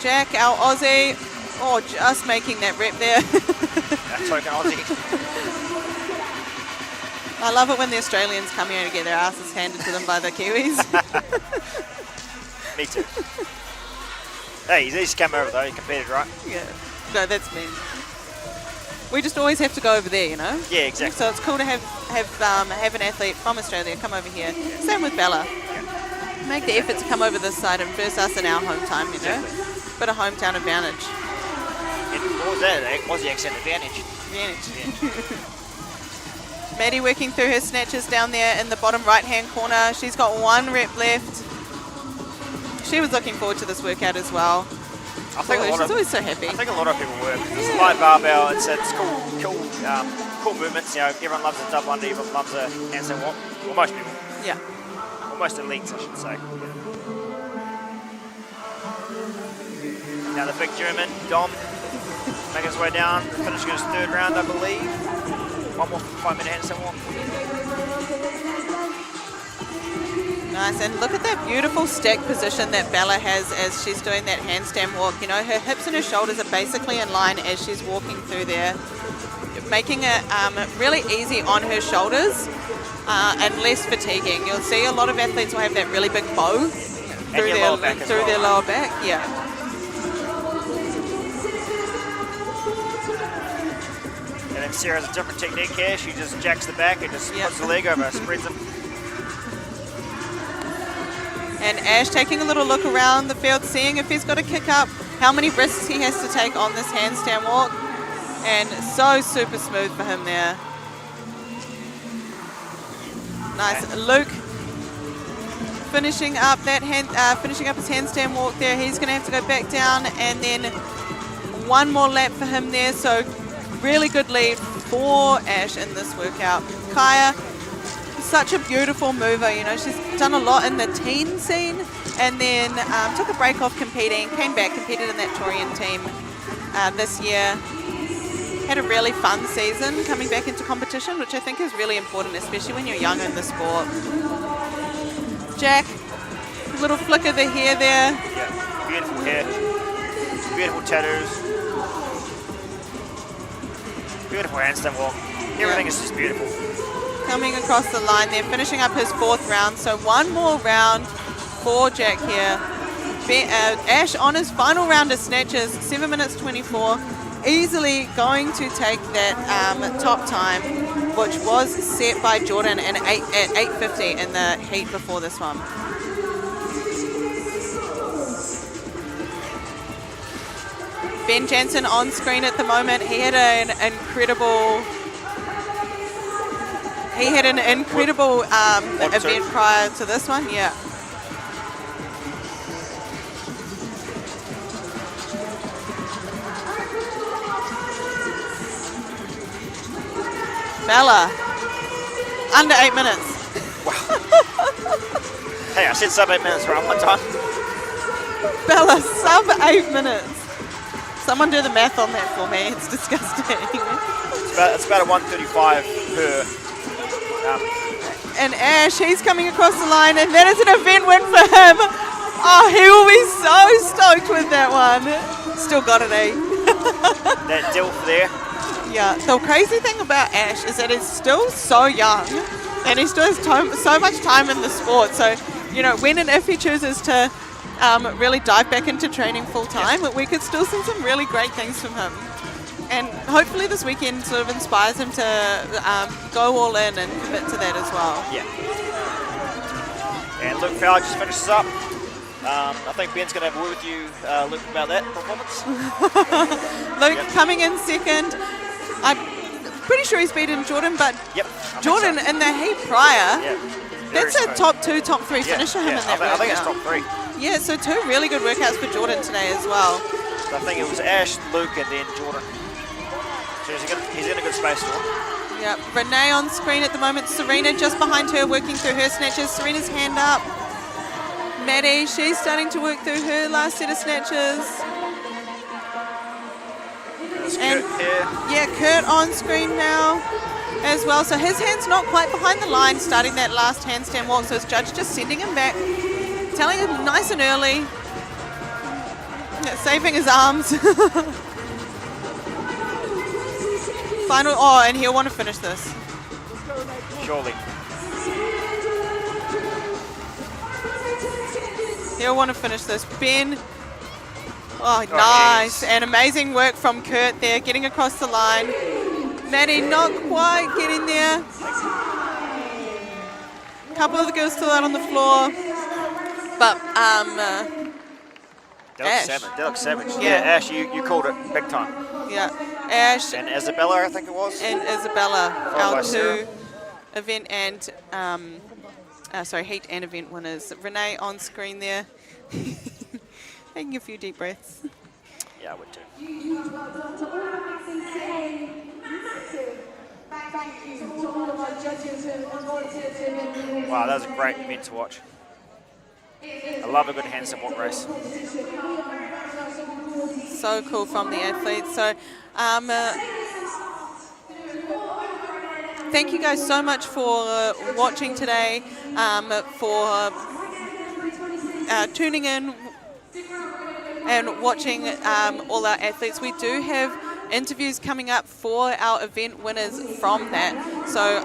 Jack, our Aussie, just making that rep there. That token Aussie. I love it when the Australians come here to get their asses handed to them by the Kiwis. Me too. Hey, he's come over though, he competed, right? Yeah, no, that's me. We just always have to go over there, you know? Yeah, exactly. So it's cool to have an athlete from Australia come over here. Same with Bella. Make the effort to come over this side and verse us in our home time, you know? Bit of hometown advantage. And what was that? Aussie accent advantage. Yeah. Maddie working through her snatches down there in the bottom right-hand corner. She's got 1 rep left. She was looking forward to this workout as well. She's always so happy. I think a lot of people were. It's a light barbell. It's cool movements. You know, everyone loves a double under, everyone loves a handstand walk. Well, most people. Yeah. Well, most elites, I should say. Now the big German, Dom, making his way down, finishing his third round, I believe. 1 more 5-minute handstand walk. Nice, and look at that beautiful stack position that Bella has as she's doing that handstand walk. You know, her hips and her shoulders are basically in line as she's walking through there, making it really easy on her shoulders and less fatiguing. You'll see a lot of athletes will have that really big bow through their lower back. Yeah. And then Sarah's a different technique here. She just jacks the back and just puts the leg over, spreads them. And Ash taking a little look around the field, seeing if he's got to kick up, how many risks he has to take on this handstand walk. And so super smooth for him there. Nice. Luke finishing up his handstand walk there. He's going to have to go back down, and then 1 more lap for him there. So really good lead for Ash in this workout. Kaya, such a beautiful mover, you know, she's done a lot in the teen scene, and then took a break off competing, came back, competed in that Torian team this year. Had a really fun season coming back into competition, which I think is really important, especially when you're young in the sport. Jack, little flick of the hair there. Yeah, beautiful hair, beautiful tattoos, beautiful handstand walk. Everything is just beautiful. Coming across the line there, finishing up his 4th round. So 1 more round for Jack here. Ash on his final round of snatches, 7 minutes 24. Easily going to take that top time, which was set by Jordan at 8:50 in the heat before this one. Ben Jansen on screen at the moment. He had an incredible event prior to this one. Yeah. Bella, under 8 minutes. Hey, I said sub 8 minutes right one time. Bella, sub 8 minutes. Someone do the math on that for me. It's disgusting. It's about a 135 per. And Ash, he's coming across the line, and that is an event win for him. Oh, he will be so stoked with that one. Still got it, eh? That Dilf there. Yeah, the crazy thing about Ash is that he's still so young, and he still has so much time in the sport. So, you know, when and if he chooses to really dive back into training full time, we could still see some really great things from him. And hopefully this weekend sort of inspires him to go all in and commit to that as well. Yeah. And Luke Fowler just finishes up. I think Ben's going to have a word with you, Luke, about that performance. Luke coming in second. I'm pretty sure he's beaten Jordan, but Jordan in the heat prior, that's a top 2, top 3 finisher him in that workout. I think it's top 3. Yeah, so 2 really good workouts for Jordan today as well. So I think it was Ash, Luke, and then Jordan. So he's in a good space for him. Yeah, Renee on screen at the moment. Serena just behind her, working through her snatches. Serena's hand up. Maddie, she's starting to work through her last set of snatches. And yeah, Kurt on screen now as well. So his hand's not quite behind the line, starting that last handstand walk. So his judge just sending him back, telling him nice and early, saving his arms. Final, and he'll want to finish this. Surely. He'll want to finish this. Ben, nice. And amazing work from Kurt there, getting across the line. Maddie not quite getting there. A couple of the girls still out on the floor. But, Ash. They look savage. Yeah, Ash, you called it big time. Yeah, Ash. And Isabella, I think it was. And Isabella, our 2 event and, heat and event winners. Renee on screen there, taking a few deep breaths. Yeah, I would too. Wow, that was a great event to watch. I love a good handstand walk race. So cool from the athletes. So thank you guys so much for watching today, for tuning in and watching all our athletes. We do have interviews coming up for our event winners from that. So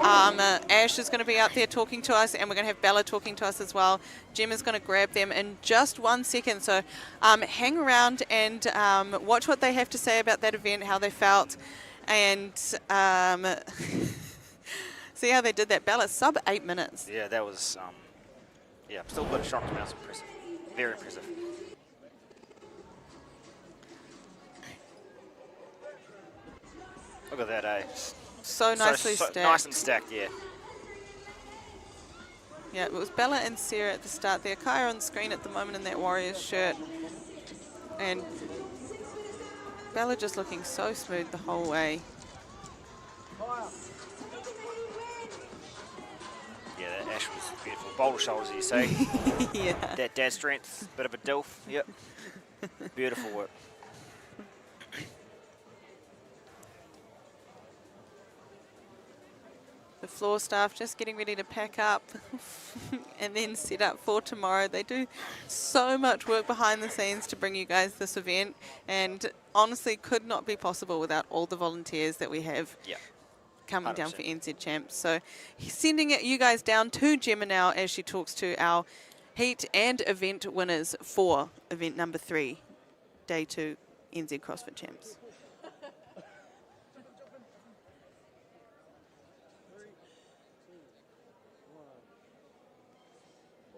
Ash is going to be out there talking to us, and we're going to have Bella talking to us as well. Jim is going to grab them in just 1 second. So hang around and watch what they have to say about that event, how they felt, and see how they did that. Bella, sub 8 minutes. Yeah, that was, still a bit shocked. That was impressive. Very impressive. Look at that, eh? So nicely stacked. Nice and stacked, yeah. Yeah, it was Bella and Sarah at the start there. Kaya on screen at the moment in that Warriors shirt. And Bella just looking so smooth the whole way. Yeah, that Ash was beautiful. Boulder shoulders, you say. Yeah. That dad strength, bit of a dilf. Yep. Beautiful work. The floor staff just getting ready to pack up and then set up for tomorrow. They do so much work behind the scenes to bring you guys this event, and honestly could not be possible without all the volunteers that we have coming 100%. Down for NZ Champs. So he's sending you guys down to Gemma now as she talks to our heat and event winners for event number 3, day 2 NZ CrossFit Champs.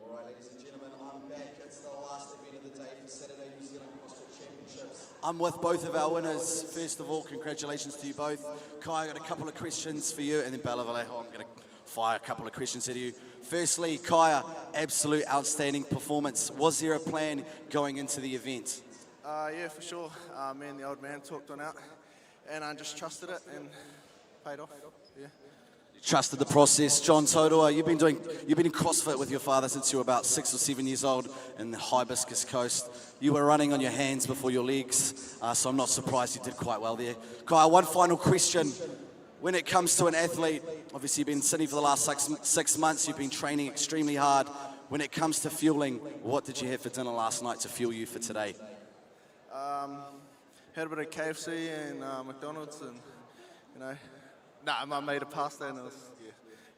Ladies and gentlemen, I'm back. It's the last event of the day for Saturday New Zealand CrossFit Championships. I'm with both of our winners. First of all, congratulations to you both. Kai, I got a couple of questions for you, and then Bella Vallejo, I'm going to fire a couple of questions at you. Firstly, Kaya, absolute outstanding performance. Was there a plan going into the event? Yeah, for sure. Me and the old man talked on out, and I just trusted it and paid off. Yeah. Trusted the process. John Totoa, you've been in CrossFit with your father since you were about 6 or 7 years old in the Hibiscus Coast. You were running on your hands before your legs, so I'm not surprised you did quite well there. Kai, one final question. When it comes to an athlete, obviously you've been in Sydney for the last six months, you've been training extremely hard. When it comes to fueling, what did you have for dinner last night to fuel you for today? Had a bit of KFC and McDonald's, and I made a pasta and it was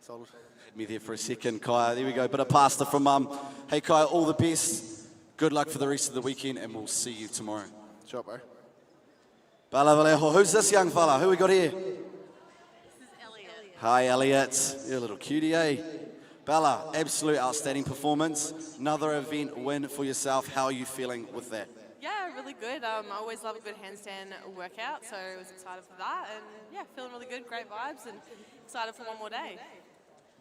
solid. Me there for a second, Kai. There we go, bit of pasta from Mum. Hey Kai, all the best. Good luck for the rest of the weekend, and we'll see you tomorrow. Sure, bro. Bella Vallejo, who's this young fella? Who we got here? This is Elliot. Hi Elliot, you're a little cutie, eh? Bella, absolute outstanding performance. Another event win for yourself. How are you feeling with that? Yeah, really good. I always love a good handstand workout, so I was excited for that. And yeah, feeling really good, great vibes, and excited for one more day.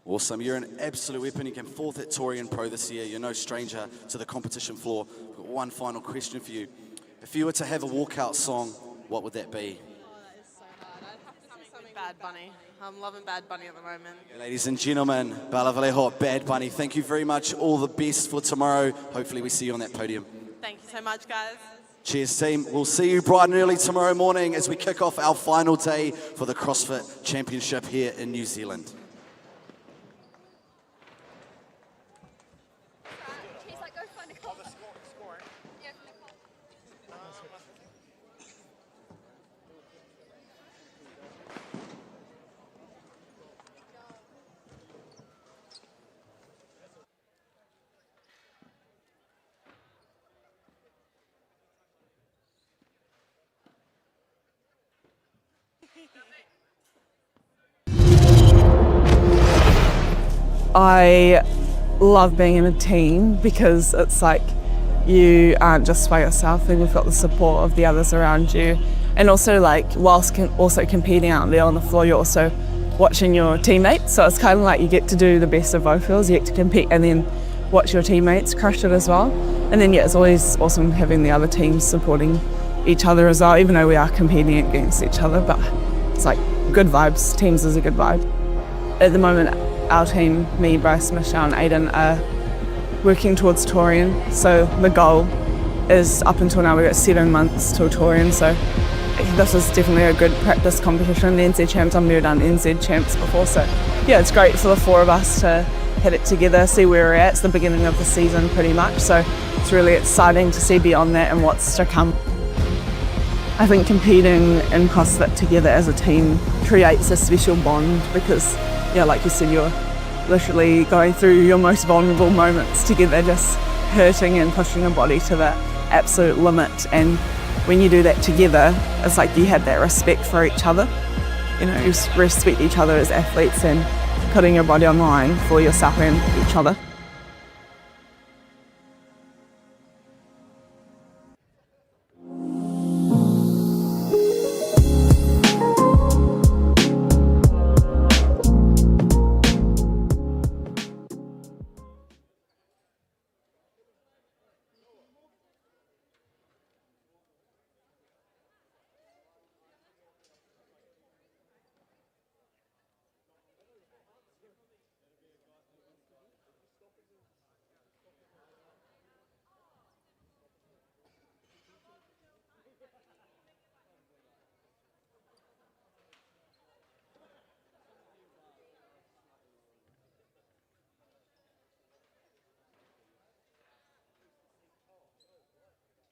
Awesome, you're an absolute weapon. You came fourth at Torian Pro this year. You're no stranger to the competition floor. I've got one final question for you. If you were to have a walkout song, what would that be? Oh, that is so hard. I'd have to say something Bad Bunny. I'm loving Bad Bunny at the moment. Ladies and gentlemen, Bella Vallejo, Bad Bunny, thank you very much. All the best for tomorrow. Hopefully we see you on that podium. Thank you so much, guys. Cheers, team. We'll see you bright and early tomorrow morning as we kick off our final day for the CrossFit Championship here in New Zealand. I love being in a team because it's like you aren't just by yourself and you've got the support of the others around you. And also like whilst also competing out there on the floor, you're also watching your teammates. So it's kind of like you get to do the best of both worlds. You get to compete and then watch your teammates crush it as well. And then yeah, it's always awesome having the other teams supporting each other as well, even though we are competing against each other. But it's like good vibes. Teams is a good vibe. At the moment, our team, me, Bryce, Michelle and Aiden, are working towards Torian. So the goal is, up until now, we've got 7 months till Torian. So this is definitely a good practice competition. The NZ Champs, I've never done NZ Champs before. So yeah, it's great for the four of us to hit it together, see where we're at. It's the beginning of the season pretty much. So it's really exciting to see beyond that and what's to come. I think competing in CrossFit together as a team creates a special bond because, yeah, like you said, you're literally going through your most vulnerable moments together, just hurting and pushing your body to the absolute limit. And when you do that together, it's like you have that respect for each other. You know, you respect each other as athletes and putting your body on the line for yourself and each other.